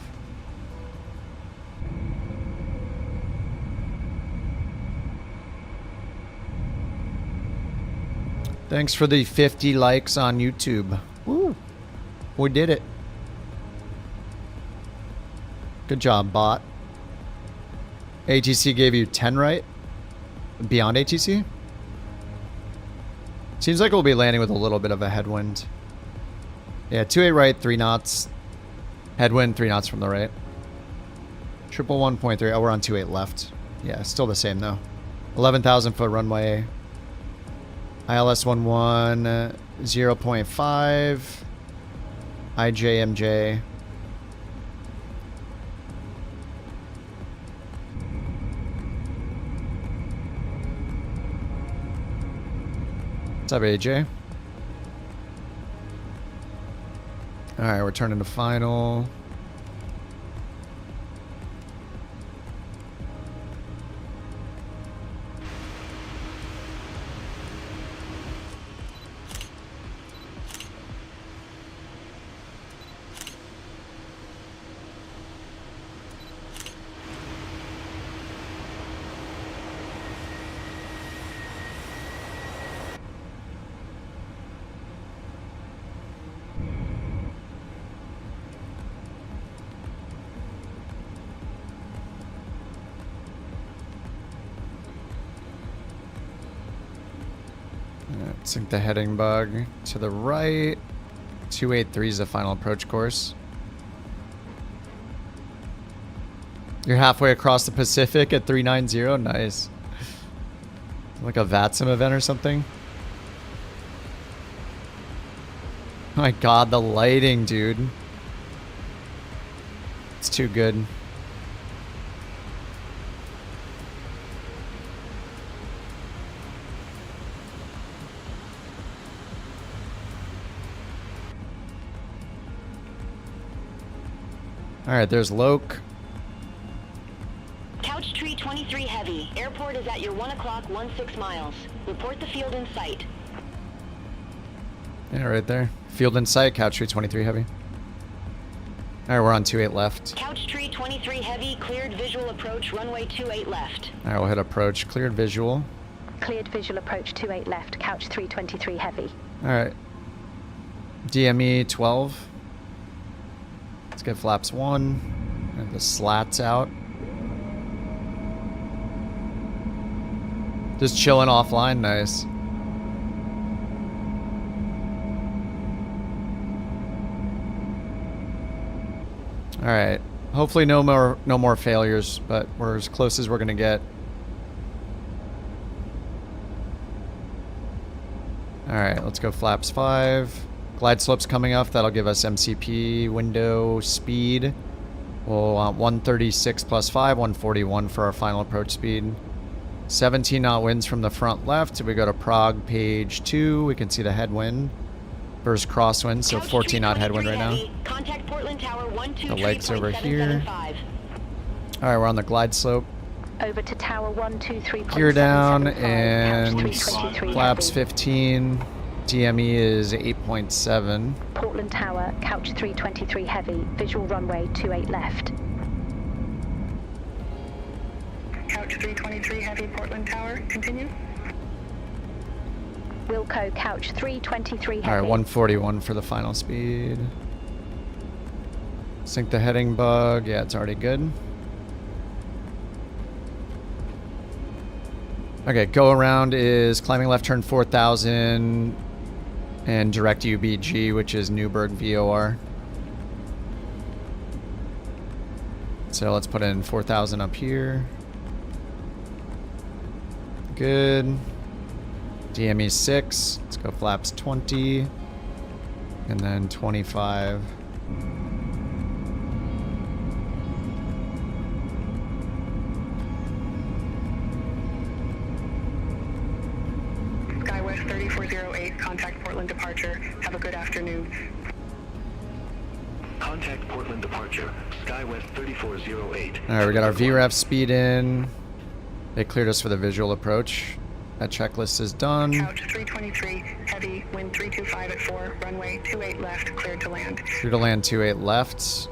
Thanks for the 50 likes on YouTube. Woo! We did it. Good job, bot. ATC gave you 10 right? Beyond ATC? Seems like we'll be landing with a little bit of a headwind. Yeah, 28 right, 3 knots. Headwind, 3 knots from the right. 111.3. Oh, we're on 28 left. Yeah, still the same though. 11,000 foot runway. ILS 11 0.5. IJMJ. What's up, AJ? Alright, we're turning to final. Sync the heading bug to the right. 283 is the final approach course. You're halfway across the Pacific at 390. Nice. Like a VATSIM event or something. Oh my god, the lighting, dude. It's too good. Alright, there's Loke. Couch tree 23 heavy. Airport is at your 1 o'clock, 16 miles. Report the field in sight. Yeah, right there. Field in sight, couch tree 23 heavy. Alright, we're on 28 left. Couch tree 23 heavy, cleared visual approach, runway 28 left. Alright, we'll hit approach, cleared visual. Cleared visual approach 28 left, couch 323 heavy. Alright. DME 12. Let's get flaps 1. And the slats out. Just chilling offline, nice. Alright. Hopefully no more failures, but we're as close as we're gonna get. Alright, let's go flaps 5. Glide slope's coming up, that'll give us MCP window speed. We'll want 136 plus 5, 141 for our final approach speed. 17 knot winds from the front left. If we go to Prague page 2, we can see the headwind. First crosswind, so 14 knot headwind right now. Contact Portland Tower 123.775. The legs over here. Alright, we're on the glide slope. Over to Tower 123.775. Gear down and flaps 15. DME is 8.7. Portland Tower, couch 323 heavy, visual runway 28 left. Couch 323 heavy, Portland Tower, continue. Wilco, couch 323 heavy. Alright, 141 for the final speed. Sync the heading bug. Yeah, it's already good. Okay, go around is climbing left turn 4000 and direct UBG, which is Newburgh VOR. So let's put in 4000 up here. Good. DME 6. Let's go flaps 20. And then 25. 3408, contact Portland departure. Have a good afternoon. Contact Portland departure. SkyWest 3408. Alright, we got our VREF speed in. They cleared us for the visual approach. That checklist is done. Couch 323, heavy, wind 325 at 4, runway 28 left, cleared to land. Clear to land 28 left.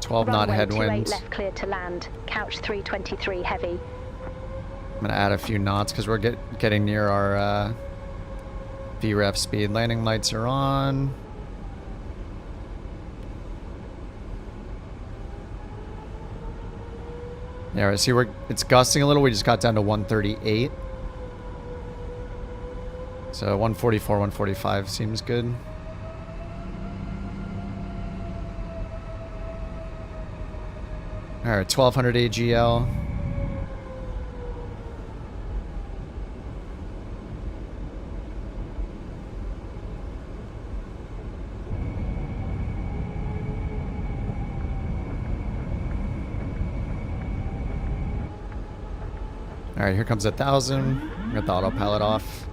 12 knot Runway headwind. 28 left, cleared to land. Couch 323 heavy. I'm gonna add a few knots because we're getting near our VREF speed. Landing lights are on. Yeah, right, see, it's gusting a little. We just got down to 138. So 144, 145 seems good. All right, 1200 AGL. All right, here comes 1,000. Got the autopilot off.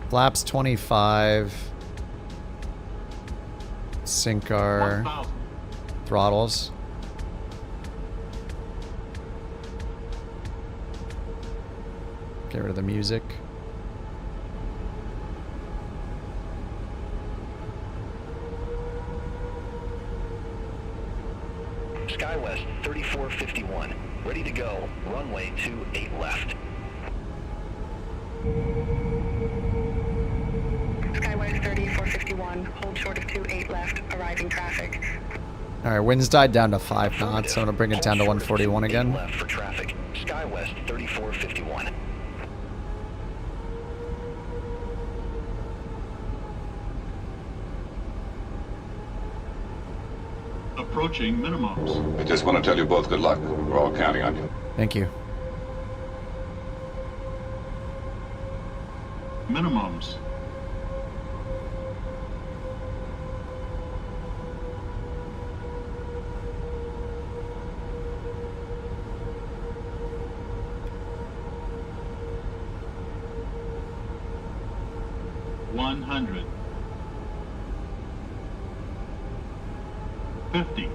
Flaps 25. Sync our throttles. Get rid of the music. SkyWest 3451. Ready to go. Runway 28 left. SkyWest 3451, hold short of 28 left, arriving traffic. Alright, winds died down to 5 knots, so I'm gonna bring it down to 141 again. Left for traffic. SkyWest 3451. Approaching minimums. I just want to tell you both good luck. We're all counting on you. Thank you. Minimums. $100. 50,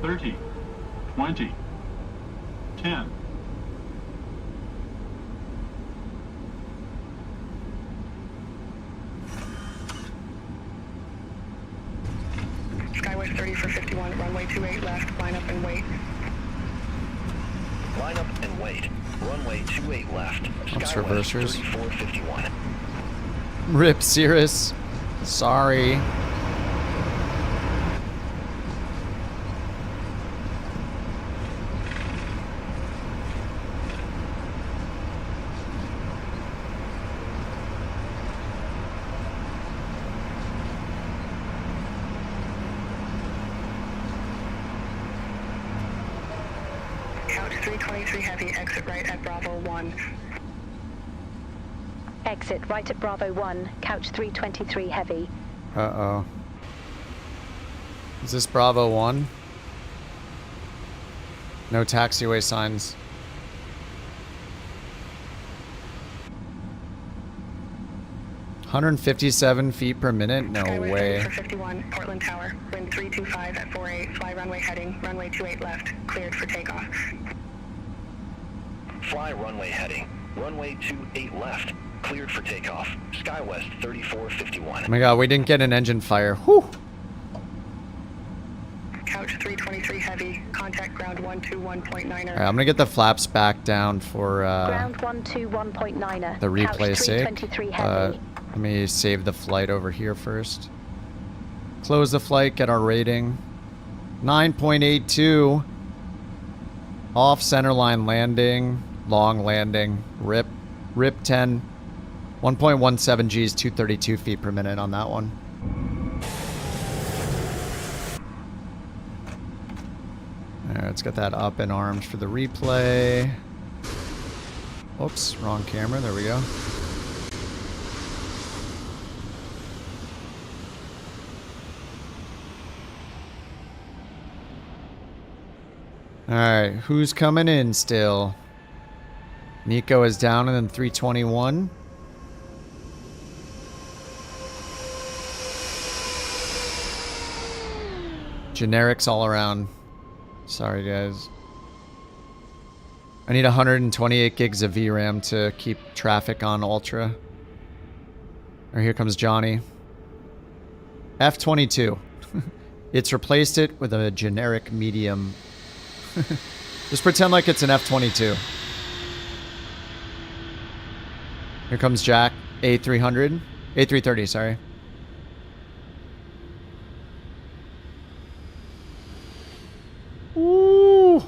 30, 20, 10. SkyWest 3451, runway 28 left, line up and wait. Line up and wait. Runway 28 left. Oops, SkyWest reversers. 3451. Rip Cirrus. Sorry. Couch 323 heavy, exit right at Bravo 1. Exit right at Bravo 1, couch 323 heavy. Uh-oh. Is this Bravo 1? No taxiway signs. $157 feet per minute? No Skyway way. For 51, Portland Tower, wind 325 at 48, fly runway heading, runway 28 left, cleared for takeoff. Fly runway heading. Runway 28 left. Cleared for takeoff. SkyWest 3451. Oh my god, we didn't get an engine fire. Whew. Couch 323 heavy, contact ground 121.9er. Alright, I'm gonna get the flaps back down for Ground 121.9er. the replay couch sake. 323 heavy. Let me save the flight over here first. Close the flight, get our rating. 9.82. Off centerline landing. Long landing. Rip 10. 1.17 Gs, 232 feet per minute on that one. Alright, let's get that up in arms for the replay. Oops, wrong camera. There we go. Alright, who's coming in still? Nico is down and then 321. Generics all around. Sorry, guys. I need 128 gigs of VRAM to keep traffic on Ultra. Or here comes Johnny. F-22. It's replaced it with a generic medium. Just pretend like it's an F-22. Here comes Jack. A300. A330, sorry. Ooh.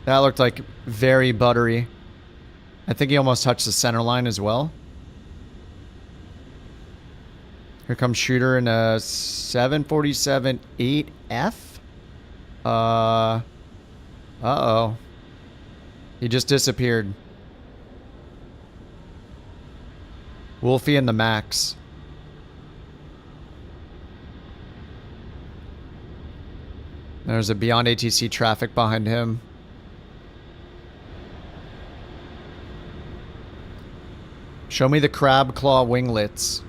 That looked like very buttery. I think he almost touched the center line as well. Here comes Shooter in a 747-8F. Uh-oh. He just disappeared. Wolfie and the Max. There's a Beyond ATC traffic behind him. Show me the crab claw winglets.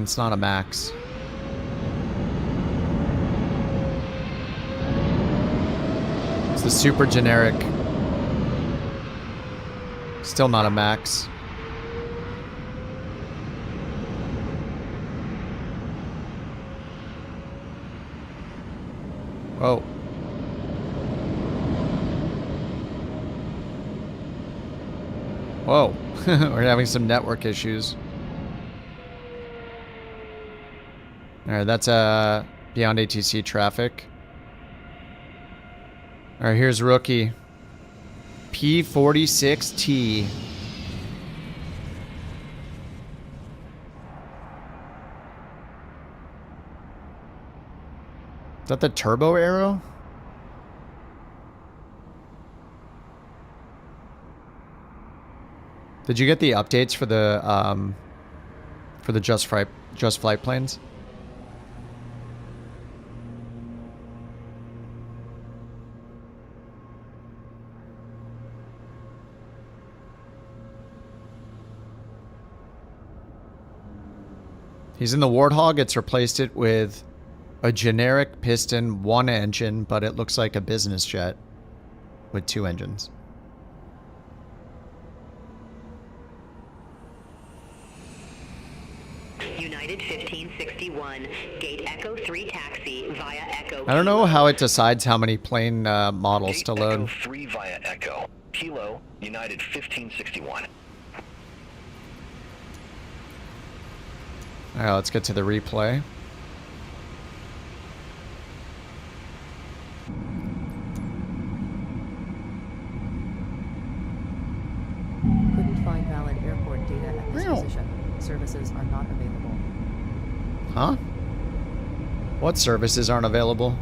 It's not a Max. It's the super generic. Still not a Max. Whoa. Whoa. We're having some network issues. Alright, that's Beyond ATC traffic. Alright, here's rookie. P46T. Is that the turbo arrow? Did you get the updates for the Just Flight planes? He's in the Warthog. It's replaced it with a generic piston, one engine, but it looks like a business jet with two engines. United 1561, gate Echo 3 taxi via Echo. I don't know how it decides how many plane models to load. Echo 3 via Echo. Kilo, United 1561. Alright, let's get to the replay. Couldn't find valid airport data at this position. Services are not available. Huh? What services aren't available?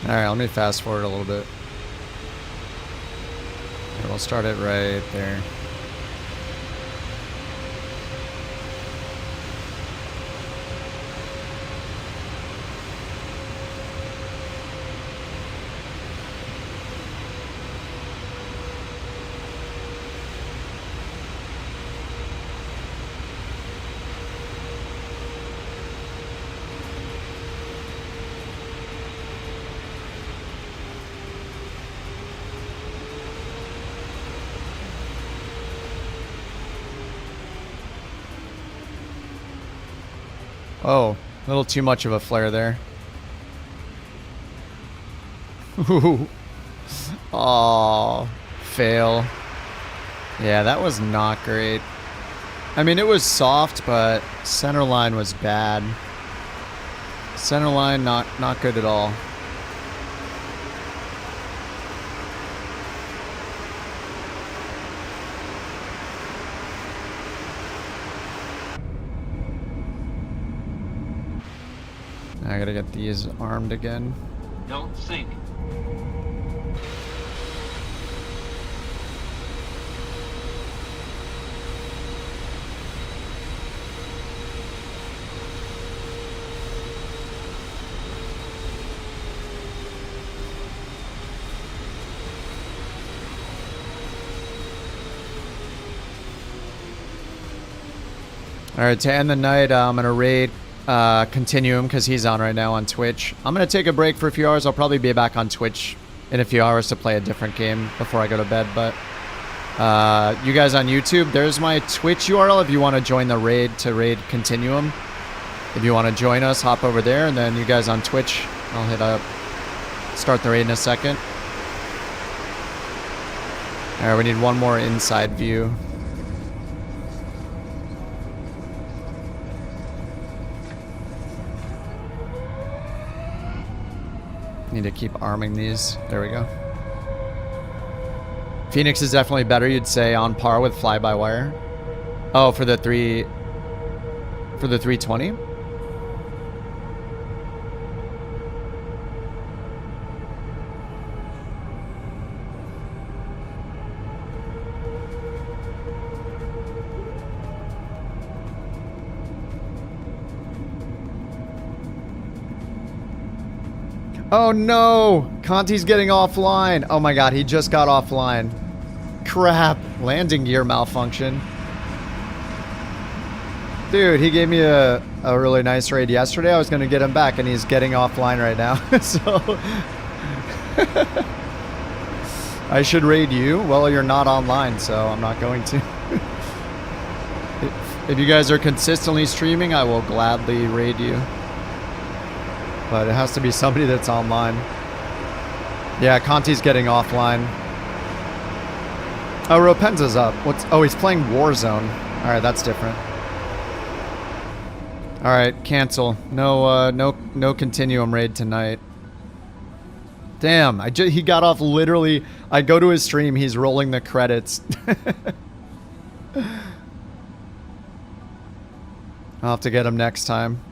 Alright, let me fast forward a little bit. Here, we'll start it right there. Oh, a little too much of a flare there. Oh, fail. Yeah, that was not great. I mean, it was soft, but center line was bad. Center line, not good at all. I gotta get these armed again. Don't sink. Alright, to end the night, I'm gonna raid Continuum because he's on right now on Twitch. I'm gonna take a break for a few hours. I'll probably be back on Twitch in a few hours to play a different game before I go to bed. But you guys on YouTube, there's my Twitch URL if you want to join the raid to raid Continuum. If you want to join us, hop over there. And then you guys on Twitch, I'll hit up, start the raid in a second. Alright, we need one more inside view. Need to keep arming these. There we go. Phoenix is definitely better, you'd say, on par with fly-by-wire. Oh, for the 320? Oh no! Conti's getting offline. Oh my god, he just got offline. Crap. Landing gear malfunction. Dude, he gave me a really nice raid yesterday. I was going to get him back, and he's getting offline right now. So I should raid you. Well, you're not online, so I'm not going to. If you guys are consistently streaming, I will gladly raid you. But it has to be somebody that's online. Yeah, Conti's getting offline. Oh, Ropenza's up. Oh, he's playing Warzone. Alright, that's different. Alright, cancel. No Continuum raid tonight. Damn, he got off literally. I go to his stream, he's rolling the credits. I'll have to get him next time.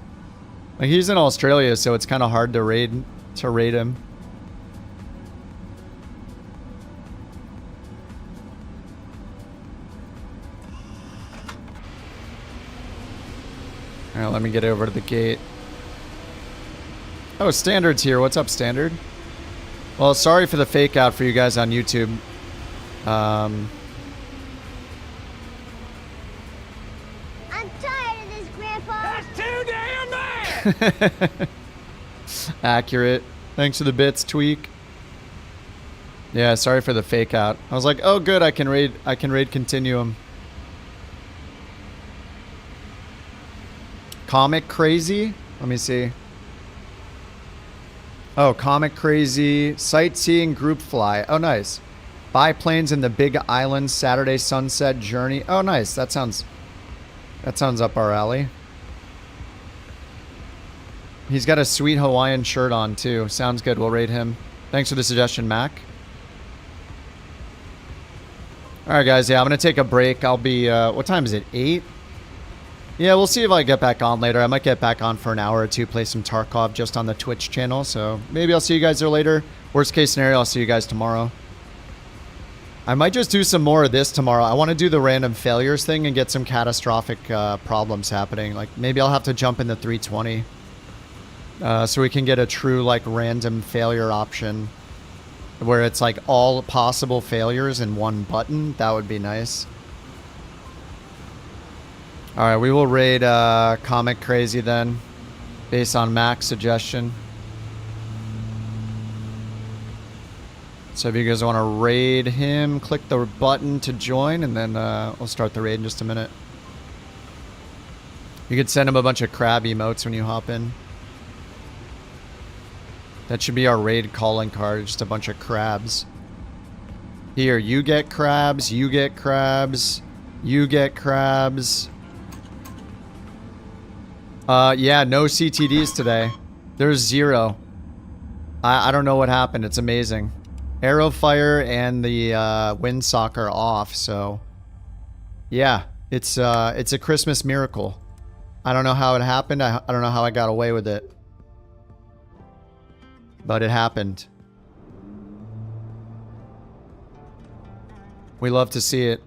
Like, he's in Australia, so it's kind of hard to raid him. Alright, let me get over to the gate. Oh, Standard's here. What's up, Standard? Well, sorry for the fake out for you guys on YouTube. I'm tired of this, Grandpa. That's too damn bad. Accurate. Thanks for the bits, Tweak. Yeah, sorry for the fake out. I was like, oh good, I can raid Continuum. Comic Crazy? Let me see. Oh, Comic Crazy. Sightseeing Group Fly. Oh, nice. Biplanes in the Big Island Saturday Sunset Journey. Oh, nice. That sounds up our alley. He's got a sweet Hawaiian shirt on, too. Sounds good. We'll raid him. Thanks for the suggestion, Mac. Alright, guys. Yeah, I'm going to take a break. I'll be... what time is it? 8? Yeah, we'll see if I get back on later. I might get back on for an hour or two, play some Tarkov just on the Twitch channel. So maybe I'll see you guys there later. Worst case scenario, I'll see you guys tomorrow. I might just do some more of this tomorrow. I want to do the random failures thing and get some catastrophic problems happening. Like, maybe I'll have to jump in the 320. So we can get a true, like, random failure option. Where it's, like, all possible failures in one button. That would be nice. Alright, we will raid Comic Crazy then. Based on Mac's suggestion. So if you guys want to raid him, click the button to join, and then we'll start the raid in just a minute. You could send him a bunch of crab emotes when you hop in. That should be our raid calling card, just a bunch of crabs. Here, you get crabs, you get crabs, you get crabs. Yeah, no CTDs today. There's 0. I don't know what happened. It's amazing. Arrow fire and the windsock are off, so yeah, it's a Christmas miracle. I don't know how it happened. I don't know how I got away with it. but it happened. We love to see it.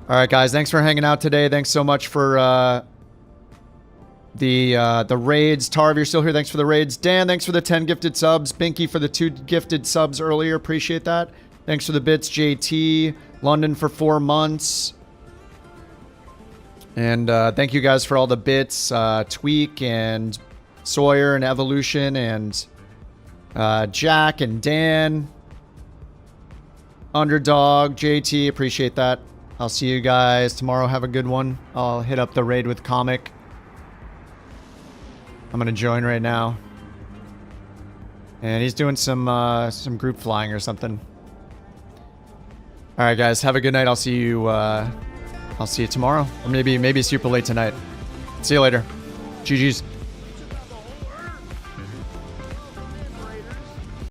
All right, guys. Thanks for hanging out today. Thanks so much for the raids. Tarv, you're still here. Thanks for the raids. Dan, thanks for the 10 gifted subs. Binky for the 2 gifted subs earlier. Appreciate that. Thanks for the bits, JT. London for 4 months. And thank you guys for all the bits. Tweak and Sawyer and Evolution and Jack and Dan. Underdog, JT. Appreciate that. I'll see you guys tomorrow. Have a good one. I'll hit up the raid with Comic. I'm gonna join right now. And he's doing some group flying or something. All right, guys. Have a good night. I'll see you tomorrow, or maybe super late tonight. See you later. GG's.